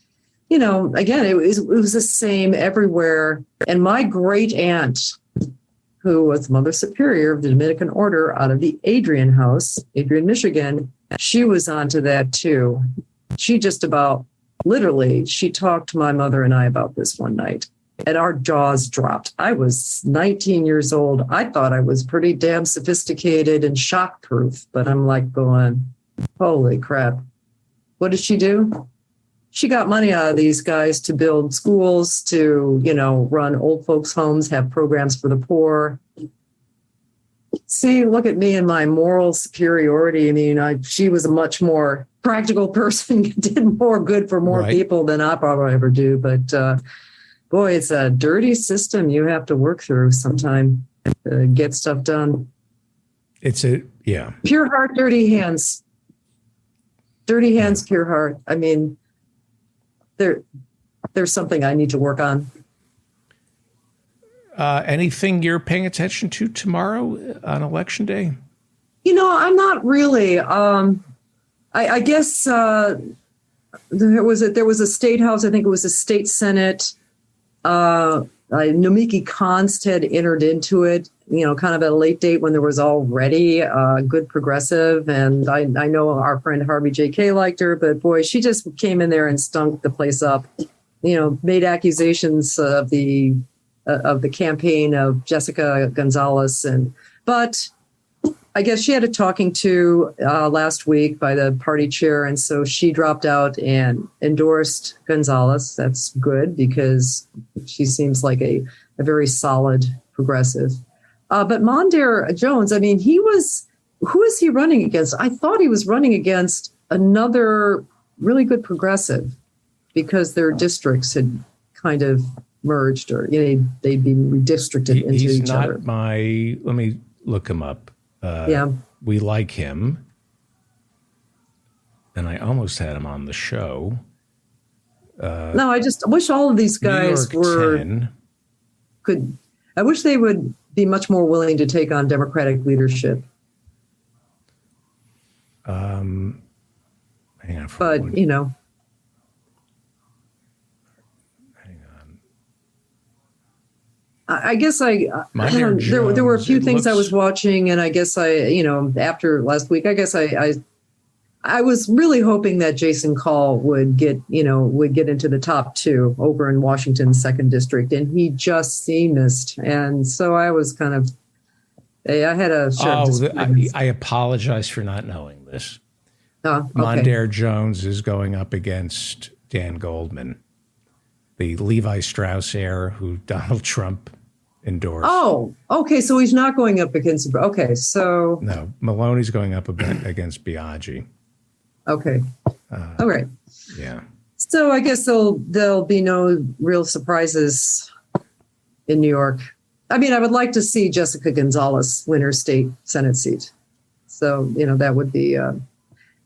again, it was the same everywhere. And my great aunt, who was Mother Superior of the Dominican Order out of the Adrian House, Adrian, Michigan, she was onto that too. She just about she talked to my mother and I about this one night, and our jaws dropped. I was 19 years old. I thought I was pretty damn sophisticated and shock-proof, but I'm going, holy crap. What did she do? She got money out of these guys to build schools, to, run old folks' homes, have programs for the poor. See, look at me and my moral superiority. I mean, she was a much more practical person, did more good for more people than I probably ever do. But boy, it's a dirty system you have to work through sometime to get stuff done. Pure heart, dirty hands. Dirty hands, pure heart. I mean, there's something I need to work on. Anything you're paying attention to tomorrow on Election Day? I'm not really. I guess there was a state house. I think it was a state senate. Nomiki Konst had entered into it, kind of at a late date when there was already a good progressive. And I know our friend Harvey J.K. liked her, but boy, she just came in there and stunk the place up. Made accusations of the campaign of Jessica Gonzalez, but I guess she had a talking to last week by the party chair, and so she dropped out and endorsed Gonzalez. That's good because she seems like a very solid progressive. But Mondaire Jones, I mean, who is he running against? I thought he was running against another really good progressive because their districts had kind of merged, or they'd been redistricted into each other. Let me look him up. We like him, and I almost had him on the show. No, I just wish all of these guys I wish they would be much more willing to take on Democratic leadership. Hang on. But hang on. I guess there were a few things I was watching, and I guess after last week, I guess I was really hoping that Jason Call would get into the top two over in Washington's 2nd district, and he missed. And so I was kind of Hey, I had a I apologize for not knowing this. Oh, okay. Mondaire Jones is going up against Dan Goldman, the Levi Strauss heir who Donald Trump endorsed. Oh, okay. So he's not going up against. Okay, so no, Maloney's going up against Biaggi. Okay. All right. Yeah. So I guess there'll be no real surprises in New York. I mean, I would like to see Jessica Gonzalez win her state Senate seat. So, that would be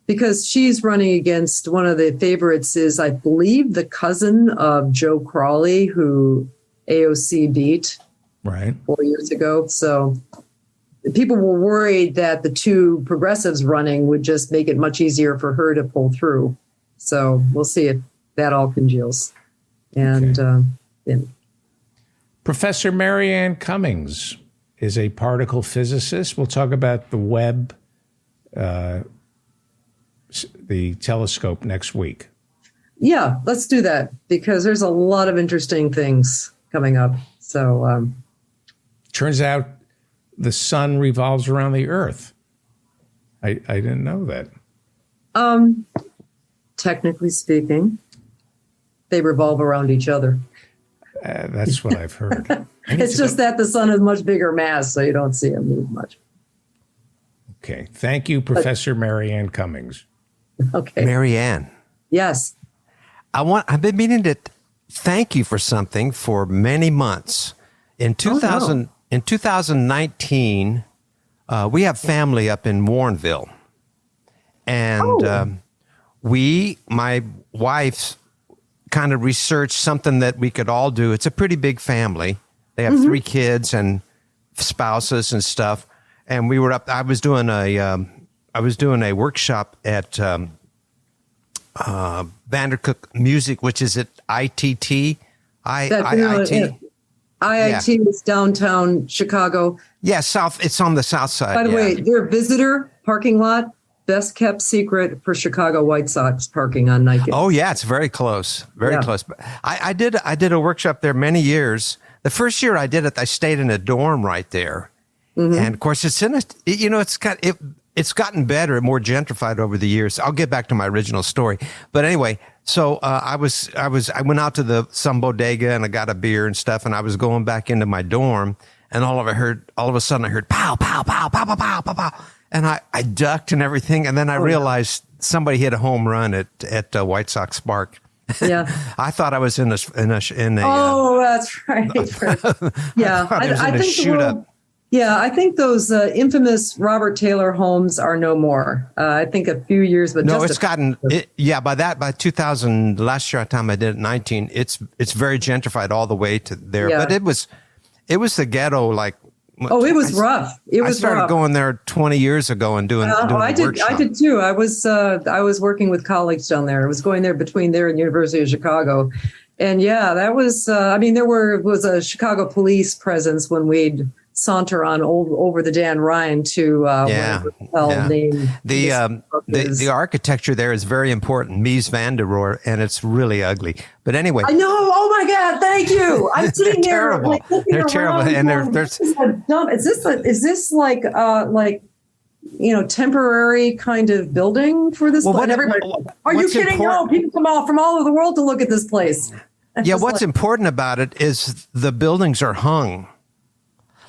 because she's running against one of the favorites is, I believe, the cousin of Joe Crowley, who AOC beat 4 years ago. So people were worried that the two progressives running would just make it much easier for her to pull through. So we'll see if that all congeals. And Professor Marianne Cummings is a particle physicist. We'll talk about the Webb, the telescope next week. Yeah, let's do that because there's a lot of interesting things coming up. So turns out the sun revolves around the Earth. I didn't know that. Technically speaking, they revolve around each other. That's what I've heard. It's just that the sun is much bigger mass, so you don't see it move much. Okay. Thank you, Professor Marianne Cummings. Okay. Marianne. Yes. I've been meaning to thank you for something for many months. In 2019, we have family up in Warrenville. And my wife's kind of researched something that we could all do. It's a pretty big family. They have 3 kids and spouses and stuff. And we were up. I was doing a workshop at Vandercook Music, which is at ITT. IIT. IIT is downtown Chicago. Yeah, south. It's on the south side. By the way, their visitor parking lot, best kept secret for Chicago White Sox parking on night games. Oh yeah, it's very close, very close. But I did a workshop there many years. The first year I did it, I stayed in a dorm right there, and of course it's in it's gotten better and more gentrified over the years. I'll get back to my original story, but anyway, so I went out to some bodega and I got a beer and stuff, and I was going back into my dorm, and all of a sudden I heard pow pow pow pow pow pow pow pow. And I ducked and everything, and then I realized somebody hit a home run at White Sox Park. Yeah, I thought I was in a. Oh, that's right. Yeah, I think shoot up. Yeah, I think those infamous Robert Taylor homes are no more. I think a few years, but no, it's gotten. By 2000, last year time I did it, 19. It's very gentrified all the way to there, but it was the ghetto like. Oh, it was rough. I started going there 20 years ago and doing I did too. I was working with colleagues down there. I was going there between there and University of Chicago. And yeah, that was, there was a Chicago police presence when we'd saunter on over the Dan Ryan to the architecture there is very important. Mies van der Rohe, and it's really ugly. But anyway, I know. Oh my God! Thank you. I'm sitting there. Terrible. They're terrible, and there's. Is this like temporary kind of building for this? Well, everybody, are you kidding? No, people come out from all over the world to look at this place. What's important about it is the buildings are hung.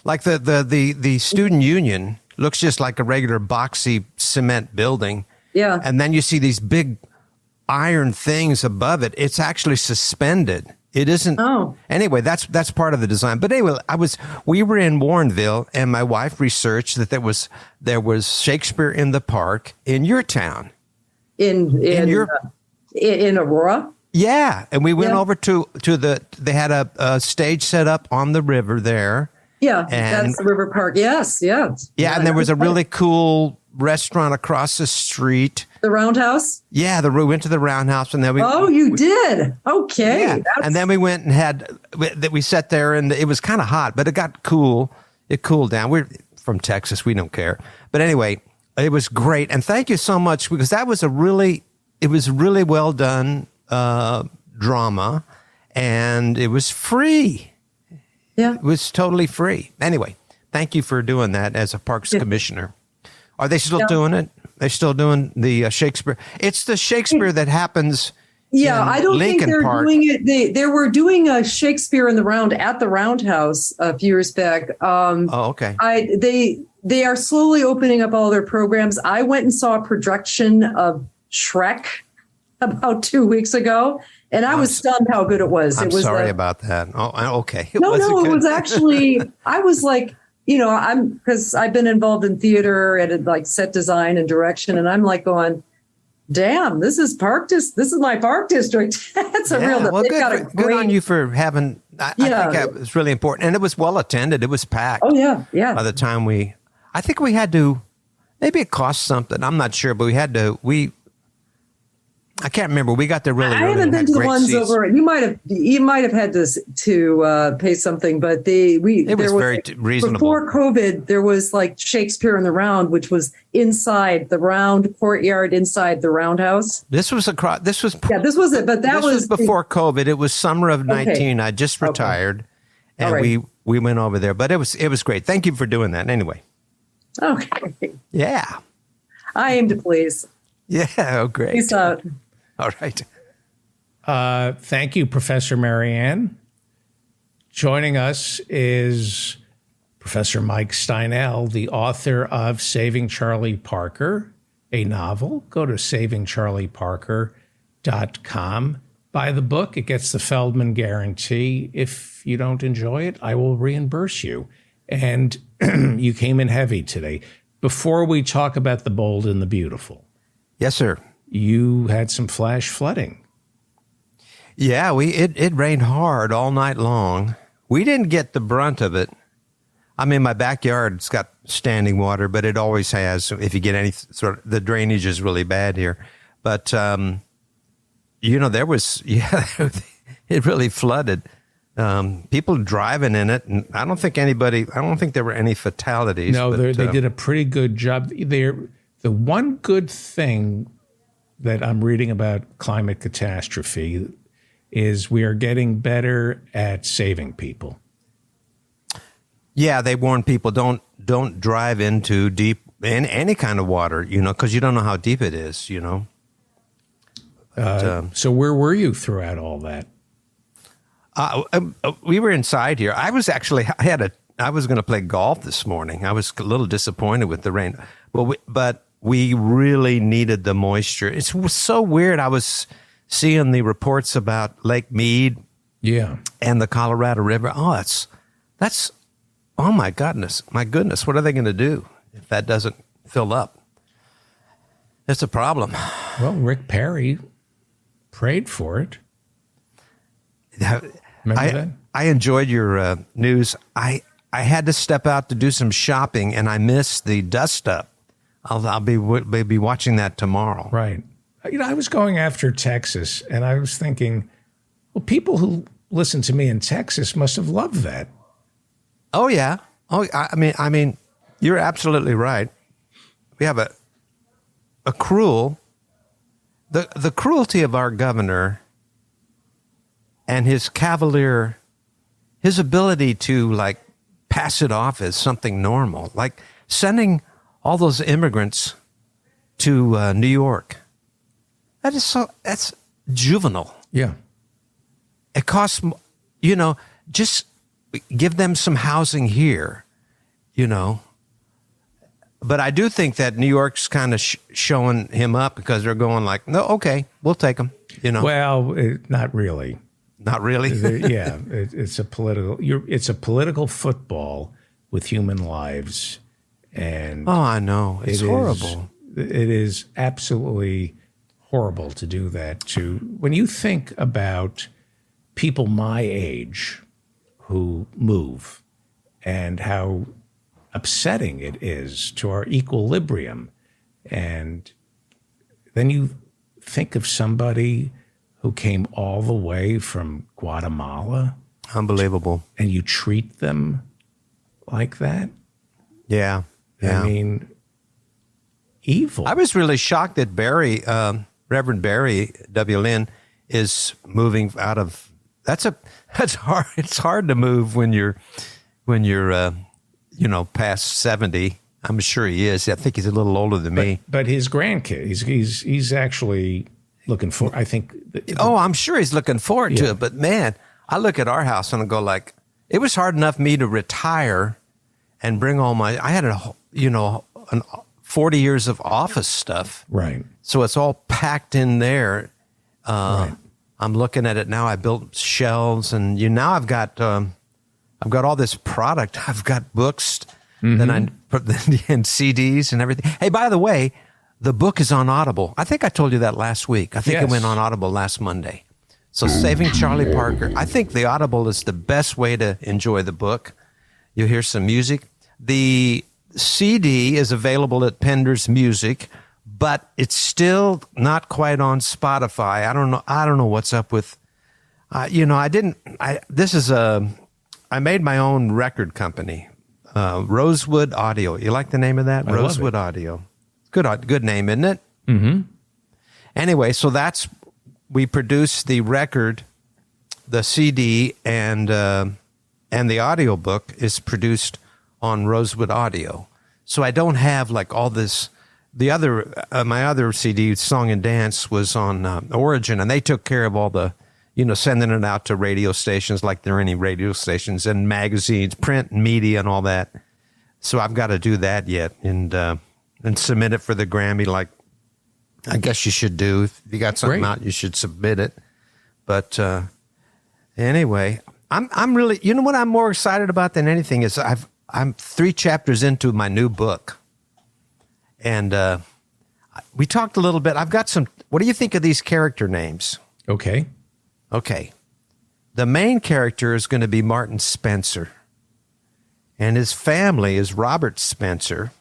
Like the student union looks just like a regular boxy cement building. Yeah. And then you see these big iron things above it. It's actually suspended. It isn't. Oh. Anyway, that's part of the design. But anyway, we were in Warrenville, and my wife researched that there was Shakespeare in the Park in your town. In Aurora? Yeah. And we went over to they had a stage set up on the river there. Yeah, that's the River Park. Yes, yeah. Yeah, and there was a really cool restaurant across the street. The Roundhouse? Yeah, we went to the Roundhouse, and then we. Oh, you did? Okay. Yeah. And then we went and we sat there, and it was kind of hot, but it got cool. It cooled down. We're from Texas. We don't care. But anyway, it was great. And thank you so much, because that was really well done drama, and it was free. Yeah. It was totally free. Anyway, thank you for doing that as a parks commissioner. Are they still doing it? They're still doing the Shakespeare. It's the Shakespeare that happens. Yeah, I don't Lincoln think they're Park. doing it. They were doing a Shakespeare in the Round at the Roundhouse a few years back. Okay. They are slowly opening up all their programs. I went and saw a projection of Shrek about 2 weeks ago, and I was stunned how good it was. I'm It was sorry about that. Oh, okay. It was actually. I was like, because I've been involved in theater and like set design and direction, and I'm like going, damn, this is This is my park district. That's a real. Well, they've got a good great, on you for having. I think that was really important, and it was well attended. It was packed. Oh yeah. By the time I think we had to. Maybe it cost something. I'm not sure, but we had to. I can't remember. We got there really early. I haven't been to the ones seats. over. You might have had to pay something, but it was very reasonable. Before COVID, there was like Shakespeare in the Round, which was inside the round courtyard inside the Roundhouse. This was it. But this was before COVID. It was summer of 19. I just retired, and we went over there. But it was great. Thank you for doing that. Anyway. Okay. Yeah. I aim to please. Yeah. Oh, great. Peace out. All right. Thank you, Professor Marianne. Joining us is Professor Mike Steinel, the author of Saving Charlie Parker, a novel. Go to savingcharlieparker.com. Buy the book. It gets the Feldman guarantee. If you don't enjoy it, I will reimburse you. And you came in heavy today. Before we talk about the bold and the beautiful. Yes, sir. You had some flash flooding. Yeah, it rained hard all night long. We didn't get the brunt of it. I mean, my backyard's got standing water, but it always has. If you get any sort of, the drainage is really bad here. But, there was, it really flooded. People driving in it, and I don't think there were any fatalities. No, they did a pretty good job. The one good thing that I'm reading about climate catastrophe is we are getting better at saving people. Yeah, they warn people don't drive into deep in any kind of water, because you don't know how deep it is, So where were you throughout all that? We were inside here. I was going to play golf this morning. I was a little disappointed with the rain. But we really needed the moisture. It was so weird. I was seeing the reports about Lake Mead, and the Colorado River. Oh, that's oh my goodness, what are they going to do if that doesn't fill up? It's a problem. Well, Rick Perry prayed for it. I enjoyed your news. I had to step out to do some shopping, and I missed the dust up. I'll be watching that tomorrow. Right. I was going after Texas, and I was thinking, well, people who listen to me in Texas must have loved that. Oh yeah. Oh, I mean, you're absolutely right. We have a cruelty of our governor and his ability to pass it off as something normal, like sending all those immigrants to New York. That's juvenile. Yeah. It costs, just give them some housing here, But I do think that New York's kind of showing him up because they're going no, okay, we'll take him, Well, not really. Not really. Yeah, it's a political football with human lives, and I know it's horrible. It is absolutely horrible to do that. When you think about people my age who move and how upsetting it is to our equilibrium, and then you think of somebody who came all the way from Guatemala. Unbelievable. And you treat them like that? Yeah. I mean, evil. I was really shocked that Reverend Barry W. Lynn is moving out of, that's hard. It's hard to move when you're past 70. I'm sure he is. I think he's a little older than me. But his grandkid, he's actually looking for, I think. I'm sure he's looking forward to it. But man, I look at our house and I go like, it was hard enough for me to retire and bring all I had 40 years of office stuff. Right. So it's all packed in there. Right. I'm looking at it now. I built shelves and now I've got all this product. I've got books. Then I put in CDs and everything. Hey, by the way, the book is on Audible. I think I told you that last week. I think it went on Audible last Monday. So Saving Charlie Parker. I think the Audible is the best way to enjoy the book. You'll hear some music. The CD is available at Pender's Music, but it's still not quite on Spotify. I don't know what's up with, I made my own record company. Rosewood Audio. You like the name of that? Rosewood Audio. Good name, isn't it? Mm-hmm. Anyway, so we produced the record, the CD, and the audiobook is produced on Rosewood Audio. So I don't have like all this. The other, my other CD, Song and Dance, was on Origin, and they took care of all the, sending it out to radio stations like there are any radio stations and magazines, print and media and all that. So I've got to do that yet and submit it for the Grammy like I guess you should do. If you got something out, you should submit it. But anyway, I'm really, what I'm more excited about than anything is I'm 3 chapters into my new book. And we talked a little bit. I've got some, what do you think of these character names? Okay. The main character is going to be Martin Spencer. And his family is Robert Spencer,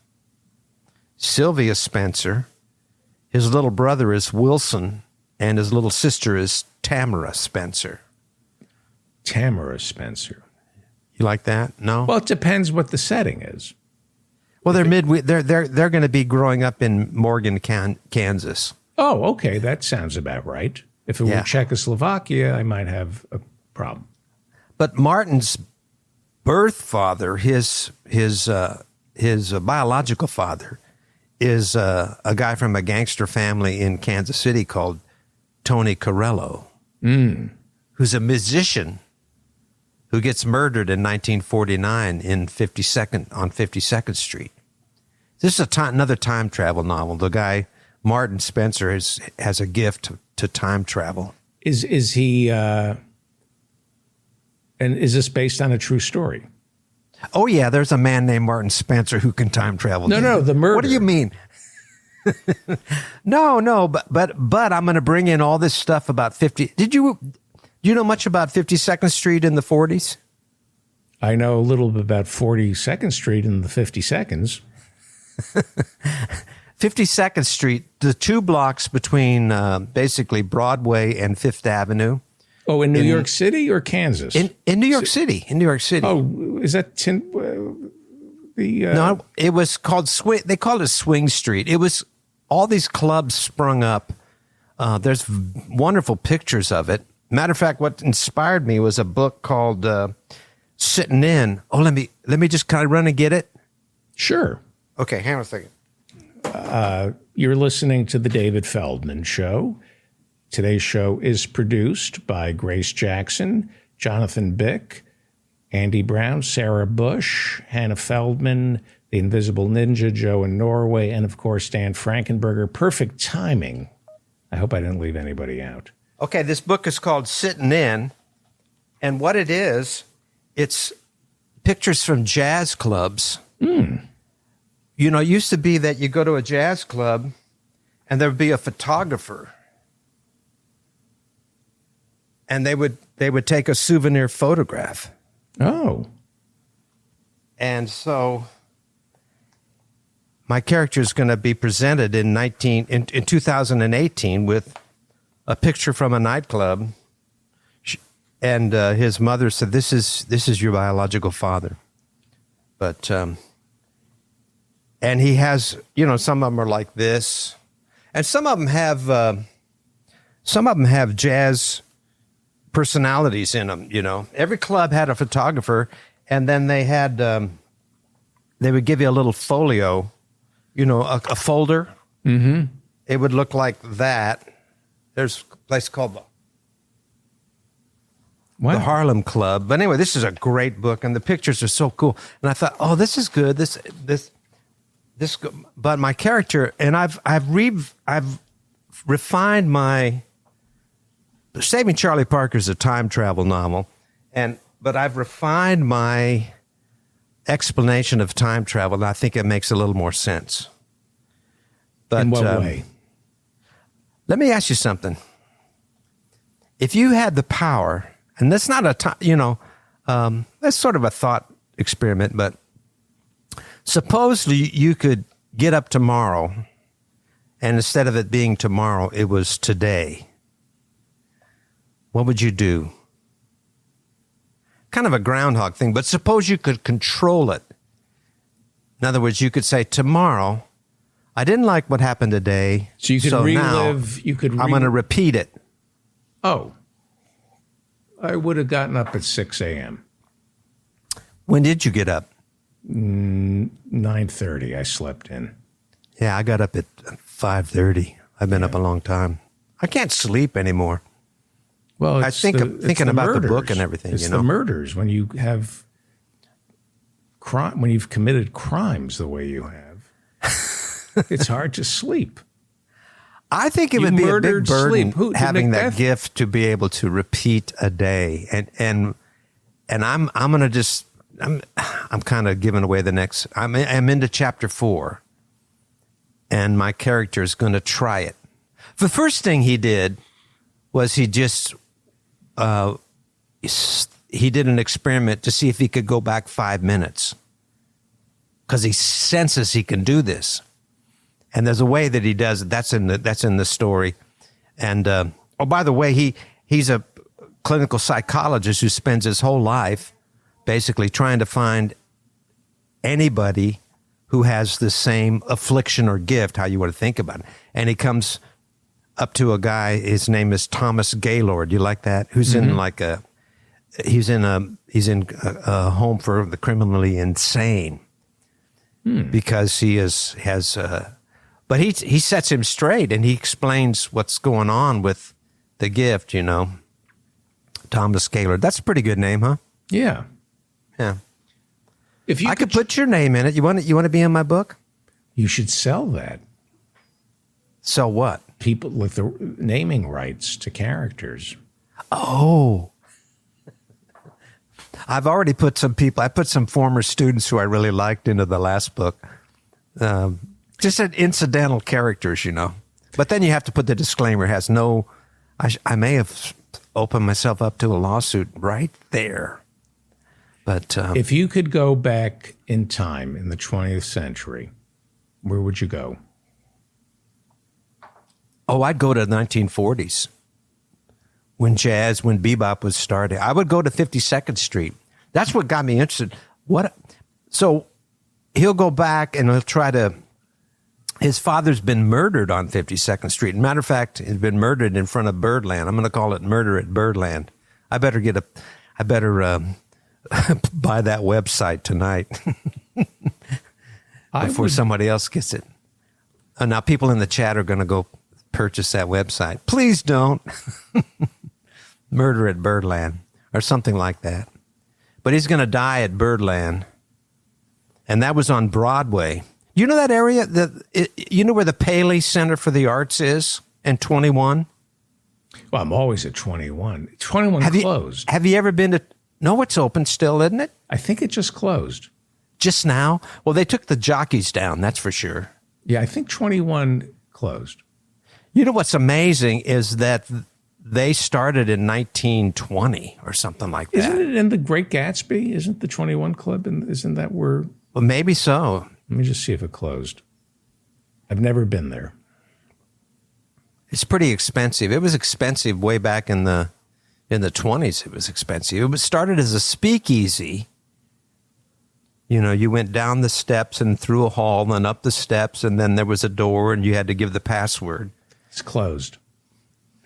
Sylvia Spencer, his little brother is Wilson, and his little sister is Tamara Spencer. Tamara Spencer. You like that? No? Well, it depends what the setting is. Well, they're going to be growing up in Morgan, Kansas. Oh, okay. That sounds about right. If it were Czechoslovakia, I might have a problem. But Martin's birth father, his biological father, is a guy from a gangster family in Kansas City called Tony Corello, who's a musician who gets murdered in 1949 on 52nd Street. This is another time travel novel. The guy, Martin Spencer, has a gift to time travel. Is he, and is this based on a true story? Oh, yeah, there's a man named Martin Spencer who can time travel. No, the murder. What do you mean? No, but I'm going to bring in all this stuff about 50. Do you know much about 52nd Street in the 40s? I know a little bit about 42nd Street in the 50 seconds. 52nd Street, the 2 blocks between basically Broadway and Fifth Avenue. Oh, in New York City or Kansas? In New York City. In New York City. Oh, is that No, it was called Swing. They called it Swing Street. It was all these clubs sprung up. There's wonderful pictures of it. Matter of fact, what inspired me was a book called Sitting In. Oh, let me just kind of run and get it. Sure. Okay, hang on a second. You're listening to The David Feldman Show. Today's show is produced by Grace Jackson, Jonathan Bick, Andy Brown, Sarah Bush, Hannah Feldman, The Invisible Ninja, Joe in Norway, and of course, Dan Frankenberger. Perfect timing. I hope I didn't leave anybody out. Okay, this book is called Sitting In, and what it is, it's pictures from jazz clubs. It used to be that you go to a jazz club and there would be a photographer, and they would take a souvenir photograph. Oh. And so my character is going to be presented in 2018 with a picture from a nightclub, and his mother said, "This is your biological father." But and he has, some of them are like this, and some of them have jazz personalities in them. Every club had a photographer, and then they had they would give you a little folio, a folder. Mm-hmm. It would look like that. There's a place called the Harlem Club. But anyway, this is a great book, and the pictures are so cool. And I thought, oh, this is good. This. But my character, and I've refined my. Saving Charlie Parker is a time travel novel, but I've refined my explanation of time travel, and I think it makes a little more sense. But, in what way? Let me ask you something. If you had the power, and that's not that's sort of a thought experiment, but suppose you could get up tomorrow, and instead of it being tomorrow, it was today. What would you do? Kind of a groundhog thing, but suppose you could control it. In other words, you could say, tomorrow, I didn't like what happened today. So you could relive. I'm going to repeat it. Oh. I would have gotten up at 6 a.m. When did you get up? 9:30. I slept in. Yeah, I got up at 5:30. I've been up a long time. I can't sleep anymore. Well, I think I'm thinking about the book and everything. It's the murders when you have when you've committed crimes the way you have. It's hard to sleep. I think it would be a big burden having that gift to be able to repeat a day, and I'm gonna just I'm kind of giving away the next. I'm into chapter 4, and my character is going to try it. The first thing he did was he just. He did an experiment to see if he could go back 5 minutes because he senses he can do this. And there's a way that he does it. That's in the story. And, by the way, he's a clinical psychologist who spends his whole life basically trying to find anybody who has the same affliction or gift, how you want to think about it. And he comes up to a guy, his name is Thomas Gaylord. You like that? Who's in he's in a home for the criminally insane because he has but he sets him straight and he explains what's going on with the gift, Thomas Gaylord. That's a pretty good name, huh? Yeah. Yeah. If I could put your name in it, you want to be in my book? You should sell that. Sell what? People with the naming rights to characters. Oh. I've already put some people, I put some former students who I really liked into the last book. Just incidental characters, But then you have to put the disclaimer, has no, I may have opened myself up to a lawsuit right there. But if you could go back in time in the 20th century, where would you go? Oh, I'd go to the 1940s when bebop was starting. I would go to 52nd Street. That's what got me interested. So he'll go back and he'll try to, his father's been murdered on 52nd Street. Matter of fact, he's been murdered in front of Birdland. I'm going to call it Murder at Birdland. I better buy that website tonight before somebody else gets it. Now people in the chat are going to go purchase that website. Please don't. Murder at Birdland or something like that. But he's going to die at Birdland. And that was on Broadway. You know that area? You know where the Paley Center for the Arts is and 21? Well, I'm always at 21. 21 closed. Have you ever been to... No, it's open still, isn't it? I think it just closed. Just now? Well, they took the jockeys down, that's for sure. Yeah, I think 21 closed. You know what's amazing is that they started in 1920 or something like that. Isn't it in The Great Gatsby? Isn't the 21 Club? Isn't that where... Well, maybe so. Let me just see if it closed. I've never been there. It's pretty expensive. It was expensive way back in the 20s. It was expensive. It was started as a speakeasy. You went down the steps and through a hall and up the steps, and then there was a door, and you had to give the password. It's closed.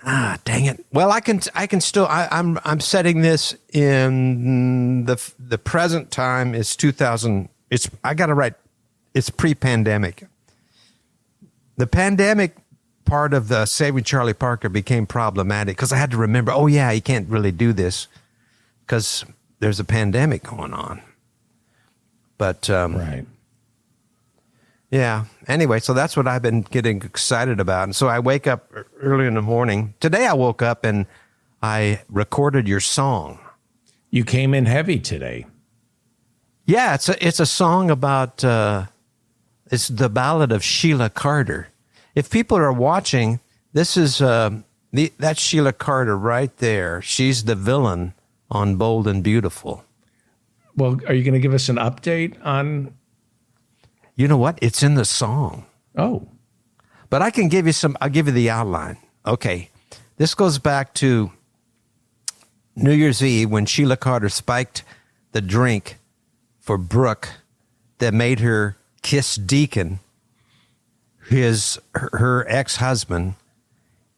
Ah, dang it. Well, I can still. I'm setting this in the present time is I got to write, it's pre-pandemic. The pandemic part of the Saving Charlie Parker became problematic because I had to remember, oh yeah, you can't really do this because there's a pandemic going on. But right. Yeah. Anyway, so that's what I've been getting excited about. And so I wake up early in the morning. Today I woke up and I recorded your song. You came in heavy today. Yeah, it's a song about it's the ballad of Sheila Carter. If people are watching, this is that's Sheila Carter right there. She's the villain on Bold and Beautiful. Well, are you going to give us an update on? You know what? It's in the song. Oh. But I can give you I'll give you the outline. Okay. This goes back to New Year's Eve when Sheila Carter spiked the drink for Brooke that made her kiss Deacon, her ex-husband,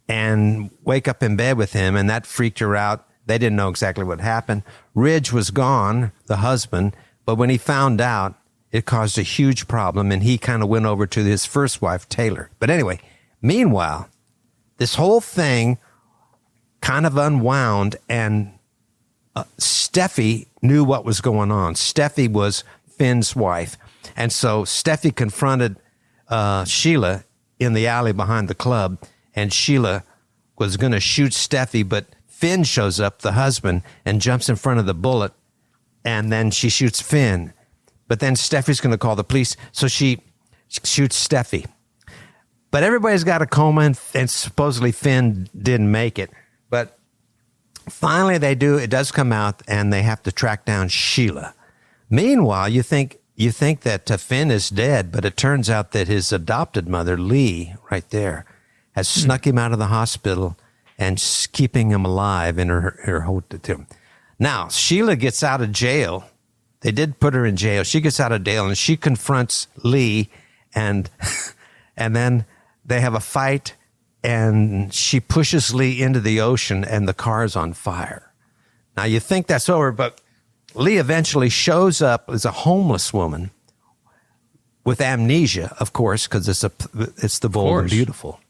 and wake up in bed with him, and that freaked her out. They didn't know exactly what happened. Ridge was gone, the husband, but when he found out, it caused a huge problem, and he kind of went over to his first wife, Taylor. But anyway, meanwhile, this whole thing kind of unwound, and Steffi knew what was going on. Steffi was Finn's wife, and so Steffi confronted Sheila in the alley behind the club, and Sheila was going to shoot Steffi, but Finn shows up, the husband, and jumps in front of the bullet, and then she shoots Finn. But then Steffi's going to call the police, so she shoots Steffi. But everybody's got a coma, and supposedly Finn didn't make it. But finally they do. It does come out, and they have to track down Sheila. Meanwhile, you think that Finn is dead, but it turns out that his adopted mother, Lee, right there, has snuck him out of the hospital and keeping him alive in her hotel. Now, Sheila gets out of jail. They did put her in jail. She gets out of jail, and she confronts Lee, and then they have a fight, and she pushes Lee into the ocean, and the car's on fire. Now, you think that's over, but Lee eventually shows up as a homeless woman with amnesia, of course, because it's the Bold and Beautiful.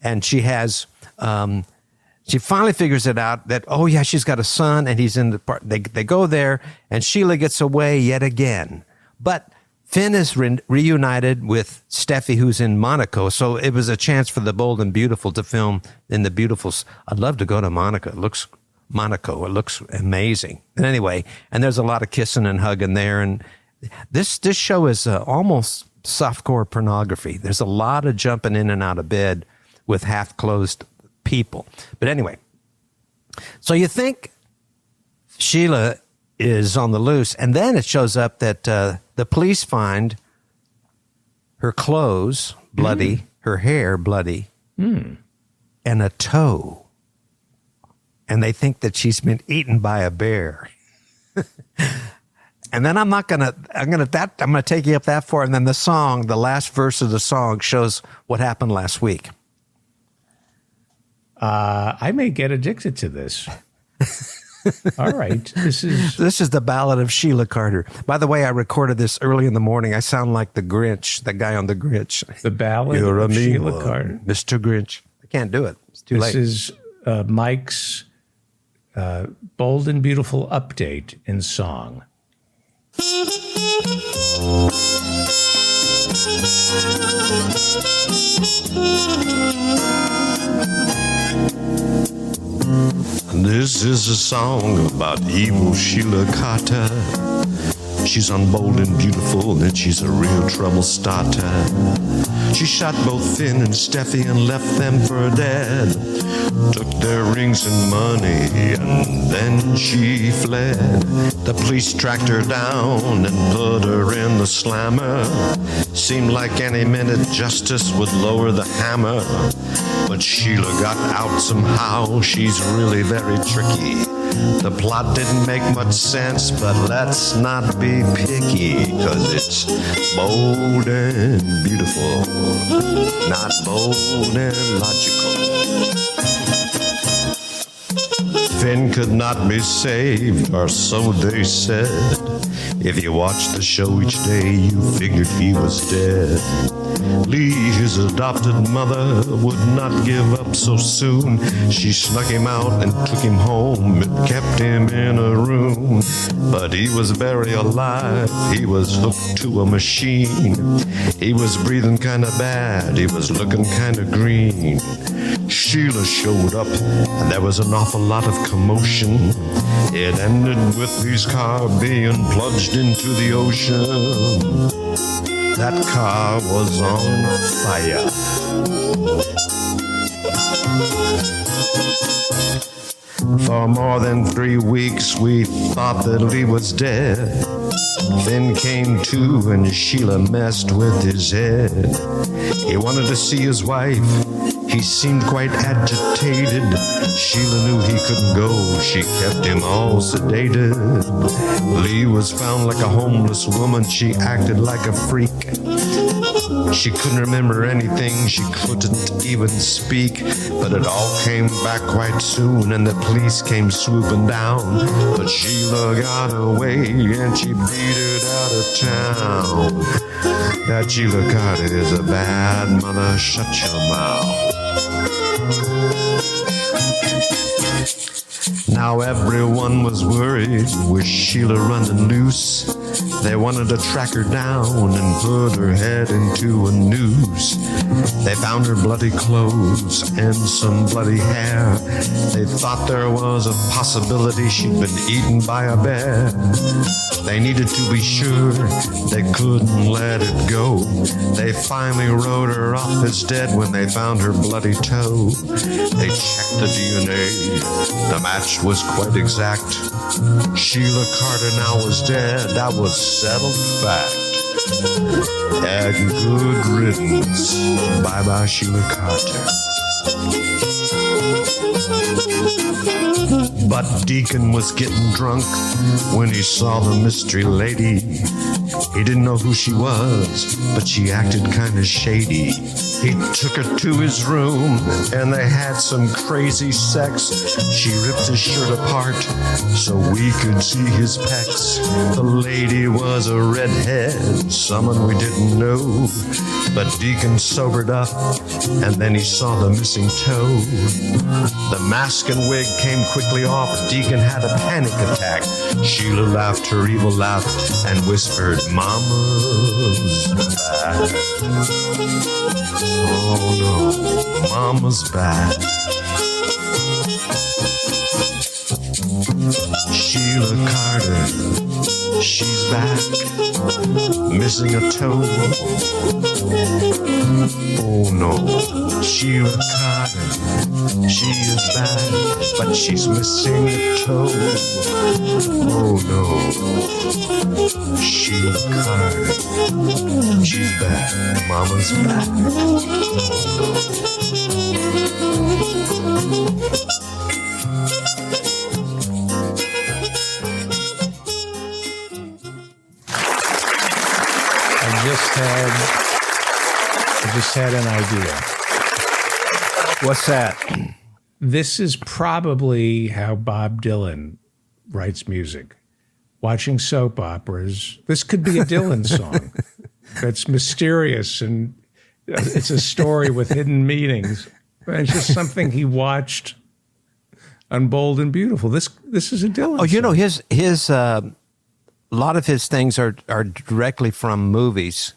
And she has, she finally figures it out that, oh yeah, she's got a son and he's in the part. They go there, and Sheila gets away yet again. But Finn is reunited with Steffi, who's in Monaco. So it was a chance for the Bold and Beautiful to film in the beautiful. I'd love to go to Monaco. It looks amazing. And anyway, and there's a lot of kissing and hugging there. And this show is almost softcore pornography. There's a lot of jumping in and out of bed with half-closed people. But anyway, so you think Sheila is on the loose, and then it shows up that the police find her clothes bloody, her hair bloody, and a toe. And they think that she's been eaten by a bear. And then I'm gonna take you up that far, and then the last verse of the song shows what happened last week. I may get addicted to this. All right. This is the ballad of Sheila Carter. By the way, I recorded this early in the morning. I sound like the Grinch, the guy on the Grinch. The ballad of Sheila Carter. Mr. Grinch. I can't do it. It's too late. This is Mike's Bold and Beautiful update in song. This is a song about evil Sheila Carter. She's on Bold and Beautiful, and she's a real trouble starter. She shot both Finn and Steffi and left them for dead. Took their rings and money, and then she fled. The police tracked her down and put her in the slammer. Seemed like any minute justice would lower the hammer. But Sheila got out somehow. She's really very tricky. The plot didn't make much sense, but let's not be picky, 'cause it's bold and beautiful, not bold and logical. Finn could not be saved, or so they said. If you watched the show each day, you figured he was dead. Lee, his adopted mother, would not give up so soon. She snuck him out and took him home and kept him in a room. But he was very alive, he was hooked to a machine. He was breathing kinda bad, he was looking kinda green. Sheila showed up, and there was an awful lot of commotion. It ended with his car being plunged into the ocean. That car was on fire. For more than 3 weeks, we thought that Lee was dead. Then came to, and Sheila messed with his head. He wanted to see his wife. He seemed quite agitated. Sheila knew he couldn't go. She kept him all sedated. Lee was found like a homeless woman. She acted like a freak. She couldn't remember anything. She couldn't even speak. But it all came back quite soon, and the police came swooping down. But Sheila got away, and she beat it out of town. That Sheila Carter is a bad mother. Shut your mouth. Now everyone was worried with Sheila running loose. They wanted to track her down and put her head into a noose. They found her bloody clothes and some bloody hair. They thought there was a possibility she'd been eaten by a bear. They needed to be sure, they couldn't let it go. They finally wrote her off as dead when they found her bloody toe. They checked the DNA, the match was quite exact. Sheila Carter now was dead, that was settled fact. And good riddance, bye-bye Sheila Carter. But Deacon was getting drunk when he saw the mystery lady. He didn't know who she was, but she acted kind of shady. He took her to his room, and they had some crazy sex. She ripped his shirt apart so we could see his pecs. The lady was a redhead, someone we didn't know. But Deacon sobered up, and then he saw the missing toe. The mask and wig came quickly off. Deacon had a panic attack. Sheila laughed her evil laugh and whispered, "Mama's back." Oh no, Mama's back. Sheila Carter, she's back, missing a toe. Oh no, Sheila Carter, she is back, but she's missing a toe. Oh no, Sheila Carter, she's back, Mama's back. I just had an idea. What's that? This is probably how Bob Dylan writes music. Watching soap operas. This could be a Dylan song. That's mysterious and it's a story with hidden meanings. It's just something he watched on Bold and Beautiful. This is a Dylan song. You know, his a lot of his things are directly from movies,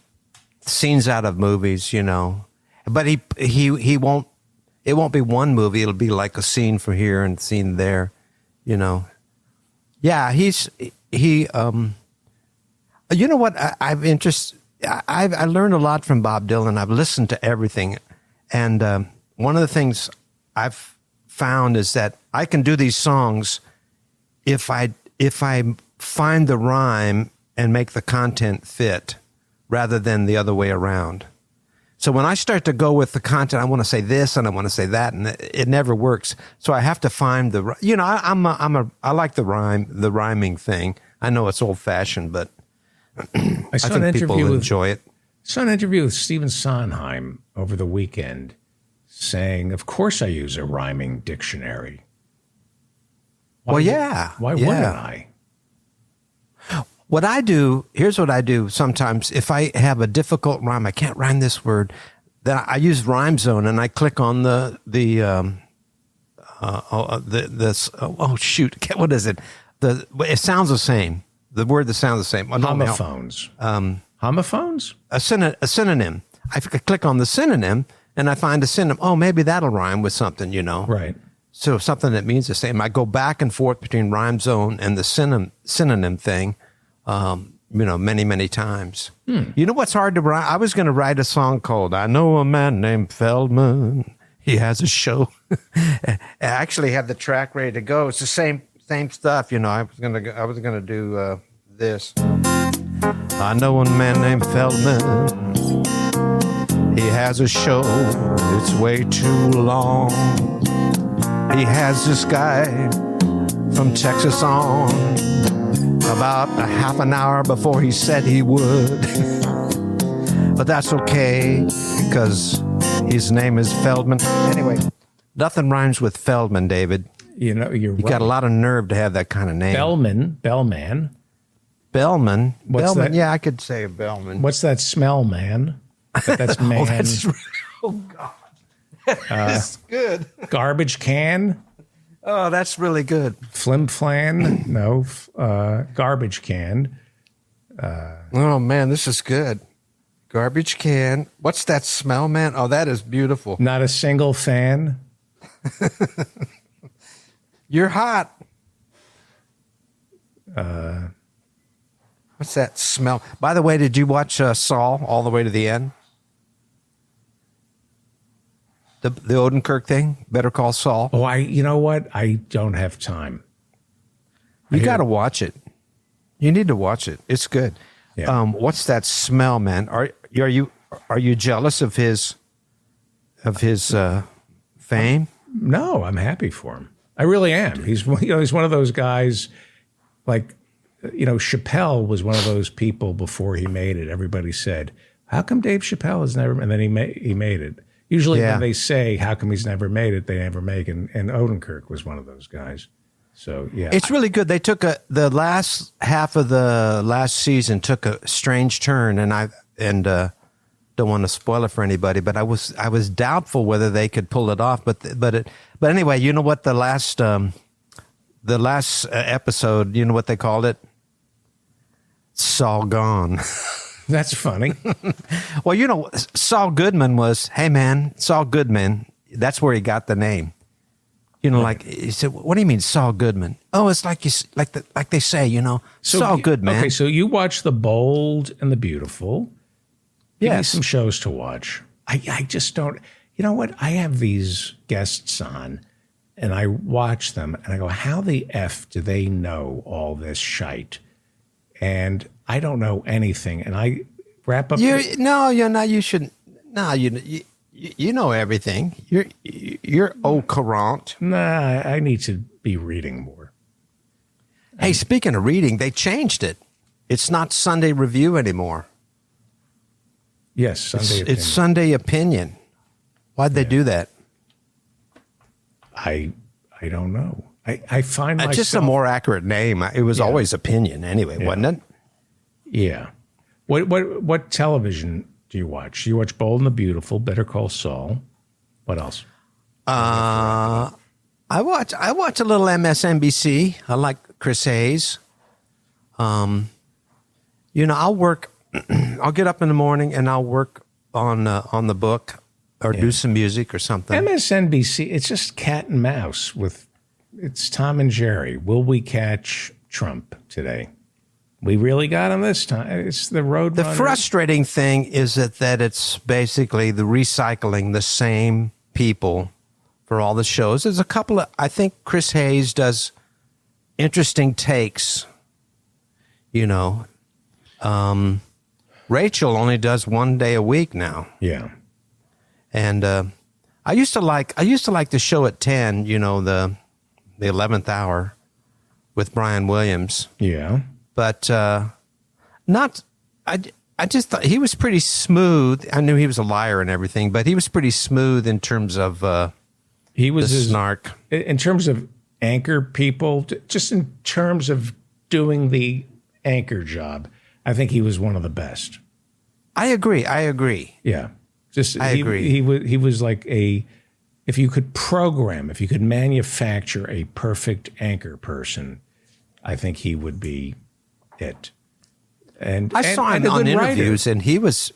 scenes out of movies, you know. But he won't. It won't be one movie. It'll be like a scene from here and a scene there, you know. Yeah, he. You know what? I learned a lot from Bob Dylan. I've listened to everything, and one of the things I've found is that I can do these songs if I find the rhyme and make the content fit rather than the other way around. So when I start to go with the content, I want to say this and I want to say that, and it never works. So I have to find I like the rhyming thing. I know it's old fashioned, but I think people enjoy it. I saw an interview with Stephen Sondheim over the weekend saying, "Of course I use a rhyming dictionary." Why wouldn't I? What I do, here's what I do sometimes. If I have a difficult rhyme, I can't rhyme this word, then I use Rhyme Zone and I click on what is it? It sounds the same. The word that sounds the same. Homophones. Homophones? A synonym. I click on the synonym and I find a synonym. Oh, maybe that'll rhyme with something, Right. So something that means the same. I go back and forth between Rhyme Zone and the synonym thing, many, many times. You know what's hard to write? I was going to write a song called "I Know a Man Named Feldman. He Has a Show." I actually had the track ready to go. It's the same stuff. I was gonna do this. I know a man named Feldman. He has a show. It's way too long. He has this guy from Texas on about a half an hour before he said he would. But that's okay because his name is Feldman. Anyway, nothing rhymes with Feldman, David. You right. Got a lot of nerve to have that kind of name. Bellman. Bellman. What's that? Yeah, I could say Bellman. What's that smell, man? But that's man. Oh, God. That's good. Garbage can. Oh, that's really good. Flim flan. No. Garbage can. Oh, man, this is good. Garbage can. What's that smell, man? Oh, that is beautiful. Not a single fan. You're hot. What's that smell? By the way, did you watch Saul all the way to the end? The Odenkirk thing? Better Call Saul? Oh, you know what? I don't have time. You got to watch it. You need to watch it. It's good. Yeah. What's that smell, man? Are you jealous of his fame? No, I'm happy for him. I really am. He's one of those guys, like, Chappelle was one of those people before he made it. Everybody said, how come Dave Chappelle has never, and then he made it. Usually when they say, how come he's never made it, they never make it. And Odenkirk was one of those guys. So, yeah. It's really good. They took the last half of the last season took a strange turn, and don't want to spoil it for anybody, but I was doubtful whether they could pull it off. But anyway, you know what? The last episode, you know what they called it? Saul Gone. That's funny. Well, Saul Goodman was, hey man, Saul Goodman. That's where he got the name. Like he said, what do you mean Saul Goodman? Oh, it's like they say, Saul Goodman. Okay, so you watch The Bold and the Beautiful. Give me Yes. some shows to watch. I just don't. You know what? I have these guests on, and I watch them, and I go, how the F do they know all this shite? And I don't know anything. And I wrap up. You're not. You shouldn't. No, you know everything. You're au courant. Nah, I need to be reading more. Hey, speaking of reading, they changed it. It's not Sunday Review anymore. Yes, Sunday Opinion. It's Sunday Opinion. Why'd they do that? I don't know. I find myself... Just a more accurate name. It was always Opinion anyway, wasn't it? Yeah. What television do you watch? You watch Bold and the Beautiful, Better Call Saul. What else? I watch a little MSNBC. I like Chris Hayes. I'll work. I'll get up in the morning and I'll work on the book or do some music or something. MSNBC, it's just cat and mouse it's Tom and Jerry. Will we catch Trump today? We really got him this time. It's the road. The frustrating thing is that it's basically the recycling the same people for all the shows. There's a couple of, I think Chris Hayes does interesting takes, Rachel only does one day a week now. Yeah. And I used to like the show at 10, the 11th hour with Brian Williams. Yeah. But I just thought he was pretty smooth. I knew he was a liar and everything, but he was pretty smooth in terms of he was the snark. In terms of anchor people, just in terms of doing the anchor job, I think he was one of the best. I agree. Yeah. I agree. He was like if you could manufacture a perfect anchor person, I think he would be it. And I saw him on interviews, and he was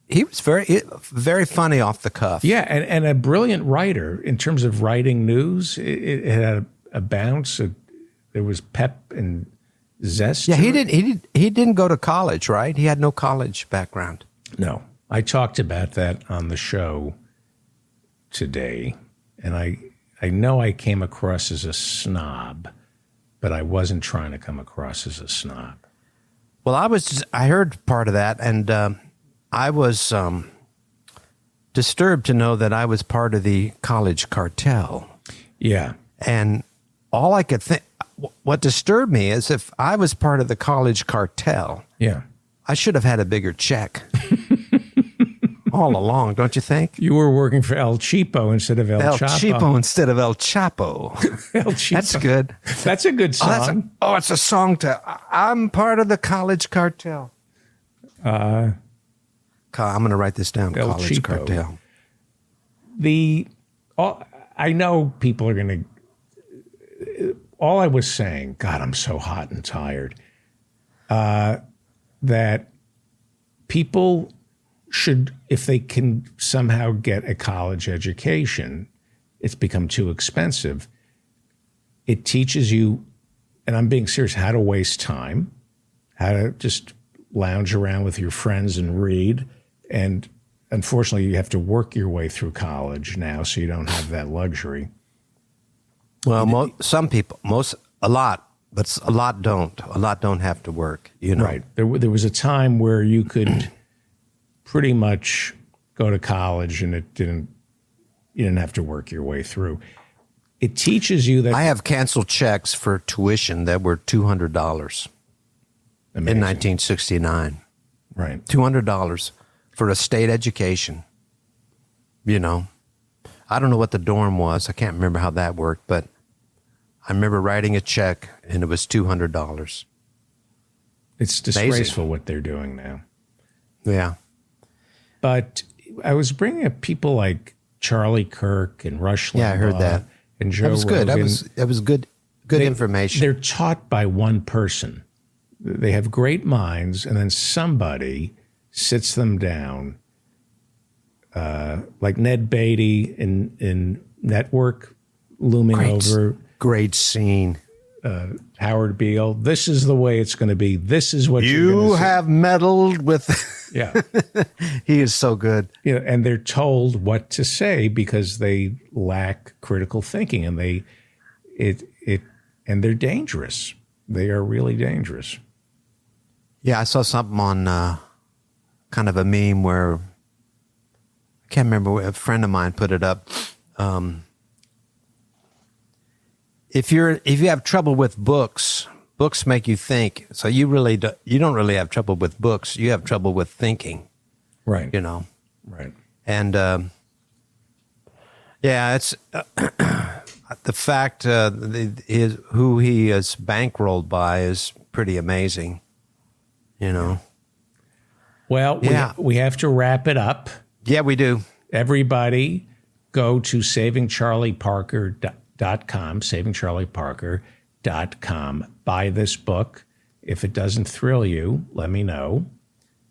very funny off the cuff. Yeah, and a brilliant writer in terms of writing news. It had a bounce. There was pep and zest. Yeah, he didn't go to college, right? He had no college background. No, I talked about that on the show today, and I know I came across as a snob, but I wasn't trying to come across as a snob. Well, I heard part of that, and I was disturbed to know that I was part of the college cartel. Yeah. And all I could think, what disturbed me is if I was part of the college cartel, yeah, I should have had a bigger check all along, don't you think? You were working for El Cheapo instead of El Chapo. El Cheapo instead of El Chapo. El Cheapo. That's good. That's a good song. It's a song I'm part of the college cartel. I'm going to write this down. El College Cheapo. cartel. I know people are going to. All I was saying, God, I'm so hot and tired. That people should, if they can somehow get a college education, it's become too expensive. It teaches you, and I'm being serious, how to waste time, how to just lounge around with your friends and read. And unfortunately, you have to work your way through college now, so you don't have that luxury. Well, some people, a lot, but a lot don't. A lot don't have to work, you know. Right. There was a time where you could pretty much go to college and you didn't have to work your way through. It teaches you that. I have canceled checks for tuition that were $200 in 1969. Right. $200 for a state education. You know, I don't know what the dorm was. I can't remember how that worked, but I remember writing a check and it was $200. It's disgraceful what they're doing now. Yeah. But I was bringing up people like Charlie Kirk and Rush Limbaugh. Yeah, I heard that. And Joe That was good. Rogan. That was good information. They're taught by one person. They have great minds, and then somebody sits them down, like Ned Beatty in Network, looming over. Great scene. Howard Beale. This is the way it's going to be. This is what you have meddled with. Yeah. He is so good. You know, and they're told what to say because they lack critical thinking, and and they're dangerous. They are really dangerous. Yeah, I saw something on kind of a meme where I can't remember, a friend of mine put it up. If you have trouble with books make you think. So you don't really have trouble with books. You have trouble with thinking. Right. You know. Right. And yeah, it's the fact who he is bankrolled by is pretty amazing. You know. Well, yeah. we have to wrap it up. Yeah, we do. Everybody go to savingcharlieparker.com, savingcharlieparker.com. Buy this book. If it doesn't thrill you, let me know,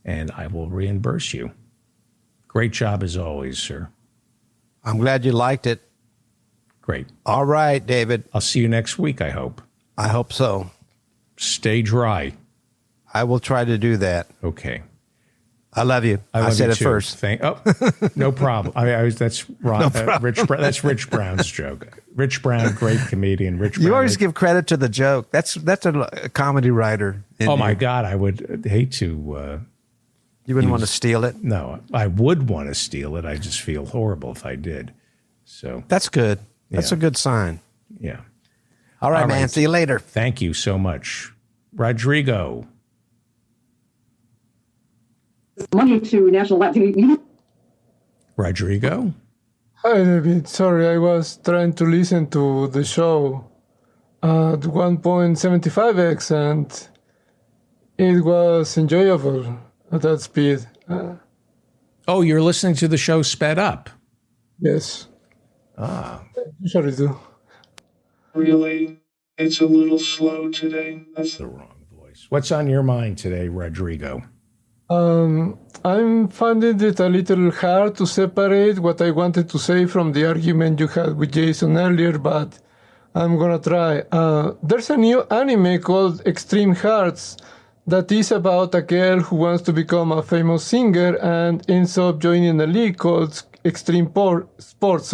and I will reimburse you. Great job as always, sir. I'm glad you liked it. Great. All right, David. I'll see you next week, I hope. I hope so. Stay dry. I will try to do that. Okay. I love you. I said it first. No problem. That's Ron, No problem. That's Rich Brown's joke. Rich Brown, great comedian. Rich Brown. You always give credit to the joke. That's a comedy writer. Oh my God, I would hate to. You wouldn't want to steal it? No, I would want to steal it. I just feel horrible if I did. So that's good. That's a good sign. Yeah. All right, man. See you later. Thank you so much, Rodrigo. Money to National Latin. Rodrigo? Hi, David. Sorry, I was trying to listen to the show at 1.75x, and it was enjoyable at that speed. Oh, you're listening to the show sped up? Yes. Ah. I usually do. Really, it's a little slow today. That's the wrong voice. What's on your mind today, Rodrigo? I'm finding it a little hard to separate what I wanted to say from the argument you had with Jason earlier, but I'm gonna try. There's a new anime called Extreme Hearts that is about a girl who wants to become a famous singer and ends up joining a league called Extreme Sports.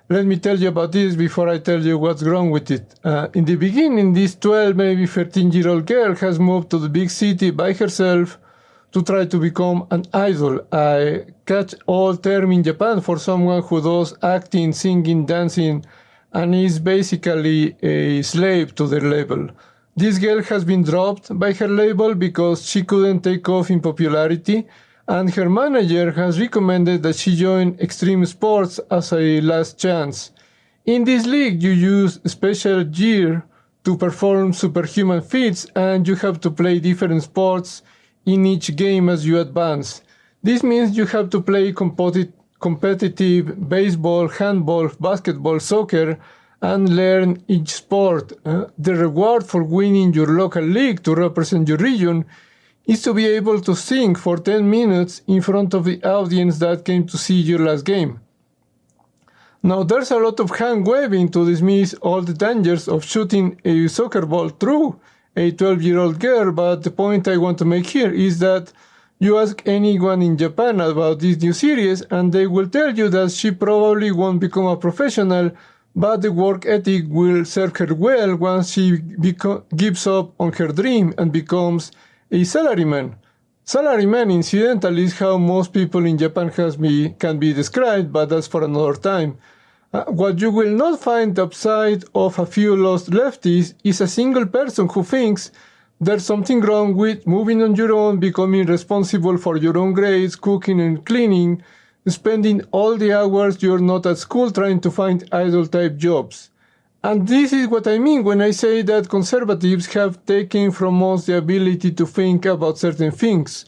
Let me tell you about this before I tell you what's wrong with it. In the beginning, this 12, maybe 13-year-old girl has moved to the big city by herself to try to become an idol. A catch-all term in Japan for someone who does acting, singing, dancing, and is basically a slave to their label. This girl has been dropped by her label because she couldn't take off in popularity, and her manager has recommended that she join Extreme Sports as a last chance. In this league, you use special gear to perform superhuman feats, and you have to play different sports in each game as you advance. This means you have to play competitive baseball, handball, basketball, soccer, and learn each sport. The reward for winning your local league to represent your region is to be able to sing for 10 minutes in front of the audience that came to see your last game. Now, there's a lot of hand waving to dismiss all the dangers of shooting a soccer ball through a 12-year-old girl, but the point I want to make here is that you ask anyone in Japan about this new series, and they will tell you that she probably won't become a professional, but the work ethic will serve her well once she gives up on her dream and becomes a salaryman. Salaryman, incidentally, is how most people in Japan can be described, but that's for another time. What you will not find outside of a few lost lefties is a single person who thinks there's something wrong with moving on your own, becoming responsible for your own grades, cooking and cleaning, spending all the hours you're not at school trying to find idol-type jobs. And this is what I mean when I say that conservatives have taken from us the ability to think about certain things.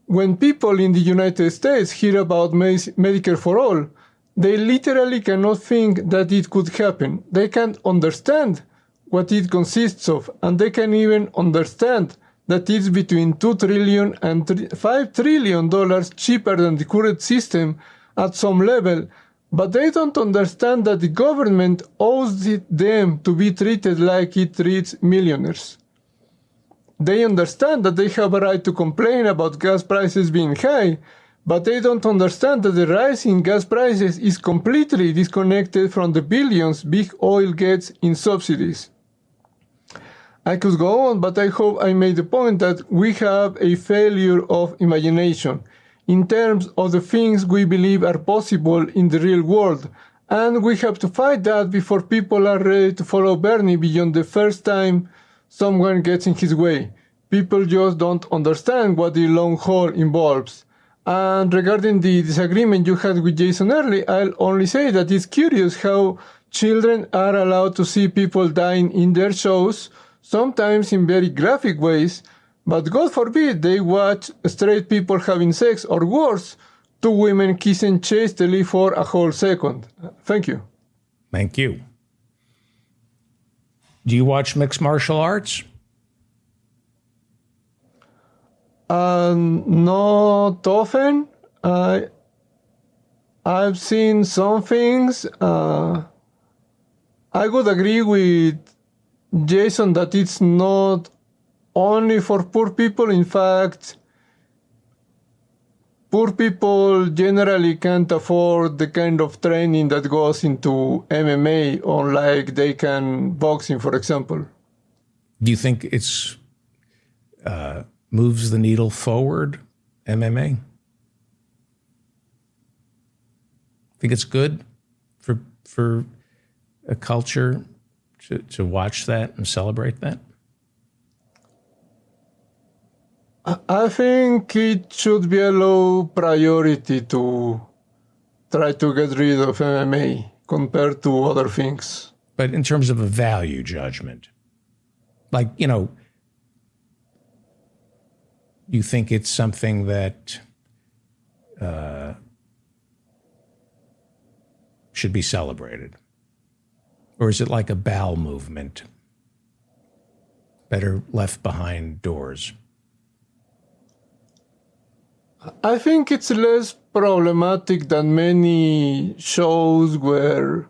When people in the United States hear about Medicare for All, they literally cannot think that it could happen. They can't understand what it consists of, and they can even understand that it's between $2 trillion and $5 trillion cheaper than the current system at some level, but they don't understand that the government owes them to be treated like it treats millionaires. They understand that they have a right to complain about gas prices being high, but they don't understand that the rise in gas prices is completely disconnected from the billions big oil gets in subsidies. I could go on, but I hope I made the point that we have a failure of imagination in terms of the things we believe are possible in the real world, and we have to fight that before people are ready to follow Bernie beyond the first time someone gets in his way. People just don't understand what the long haul involves. And regarding the disagreement you had with Jason early, I'll only say that it's curious how children are allowed to see people dying in their shows, sometimes in very graphic ways, but God forbid they watch straight people having sex, or worse, two women kissing chastely for a whole second. Thank you. Thank you. Do you watch mixed martial arts? Not often. I've seen some things. I would agree with Jason that it's not only for poor people. In fact, poor people generally can't afford the kind of training that goes into MMA, unlike they can boxing, for example. Do you think it's moves the needle forward, MMA? Think it's good for a culture to watch that and celebrate that? I think it should be a low priority to try to get rid of MMA compared to other things. But in terms of a value judgment, like, you think it's something that should be celebrated? Or is it like a bowel movement? Better left behind doors? I think it's less problematic than many shows where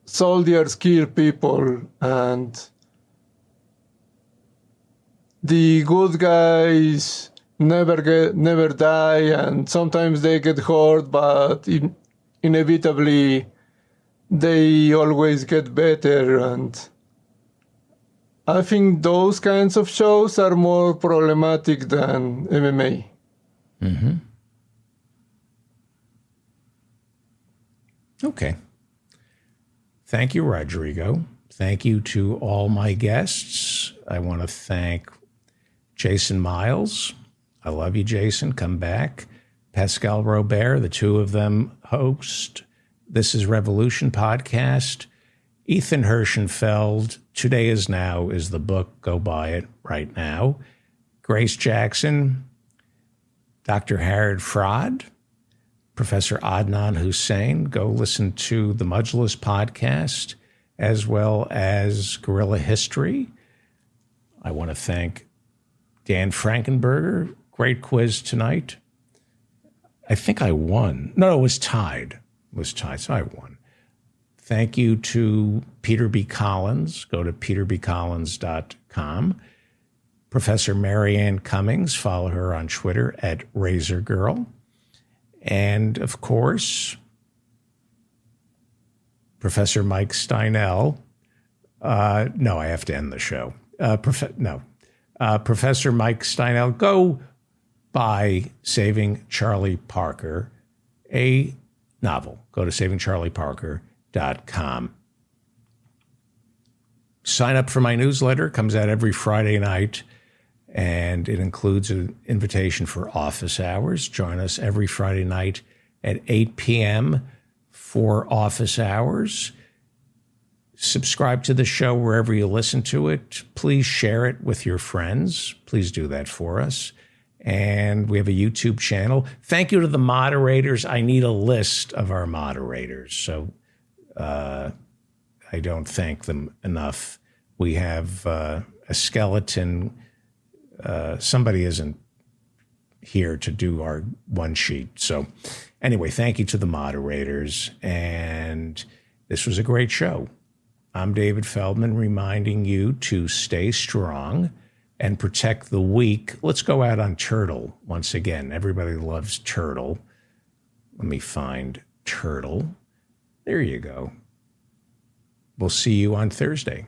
soldiers kill people and the good guys never die, and sometimes they get hurt, but inevitably they always get better. And I think those kinds of shows are more problematic than MMA. Mm-hmm. Okay. Thank you, Rodrigo. Thank you to all my guests. I want to thank Jason Miles. I love you, Jason. Come back. Pascal Robert, the two of them host This Is Revolution podcast. Ethan Hirschenfeld, Today Is Now is the book. Go buy it right now. Grace Jackson, Dr. Harald Fraad, Professor Adnan Hussein. Go listen to the Mudgeless podcast as well as Guerrilla History. I want to thank Dan Frankenberger. Great quiz tonight. I think I won. No, it was tied. It was tied, so I won. Thank you to Peter B. Collins. Go to peterbcollins.com. Professor Marianne Cummings. Follow her on Twitter at RazorGirl. And, of course, Professor Mike Steinel. No, I have to end the show. Professor Mike Steinel, go buy Saving Charlie Parker, a novel. Go to savingcharlieparker.com. Sign up for my newsletter. It comes out every Friday night, and it includes an invitation for office hours. Join us every Friday night at 8 p.m. for office hours. Subscribe to the show wherever you listen to it. Please share it with your friends. Please do that for us. And we have a YouTube channel. Thank you to the moderators. I need a list of our moderators, so I don't thank them enough. We have a skeleton. Somebody isn't here to do our one sheet. So anyway, thank you to the moderators. And this was a great show. I'm David Feldman, reminding you to stay strong and protect the weak. Let's go out on Turtle once again. Everybody loves Turtle. Let me find Turtle. There you go. We'll see you on Thursday.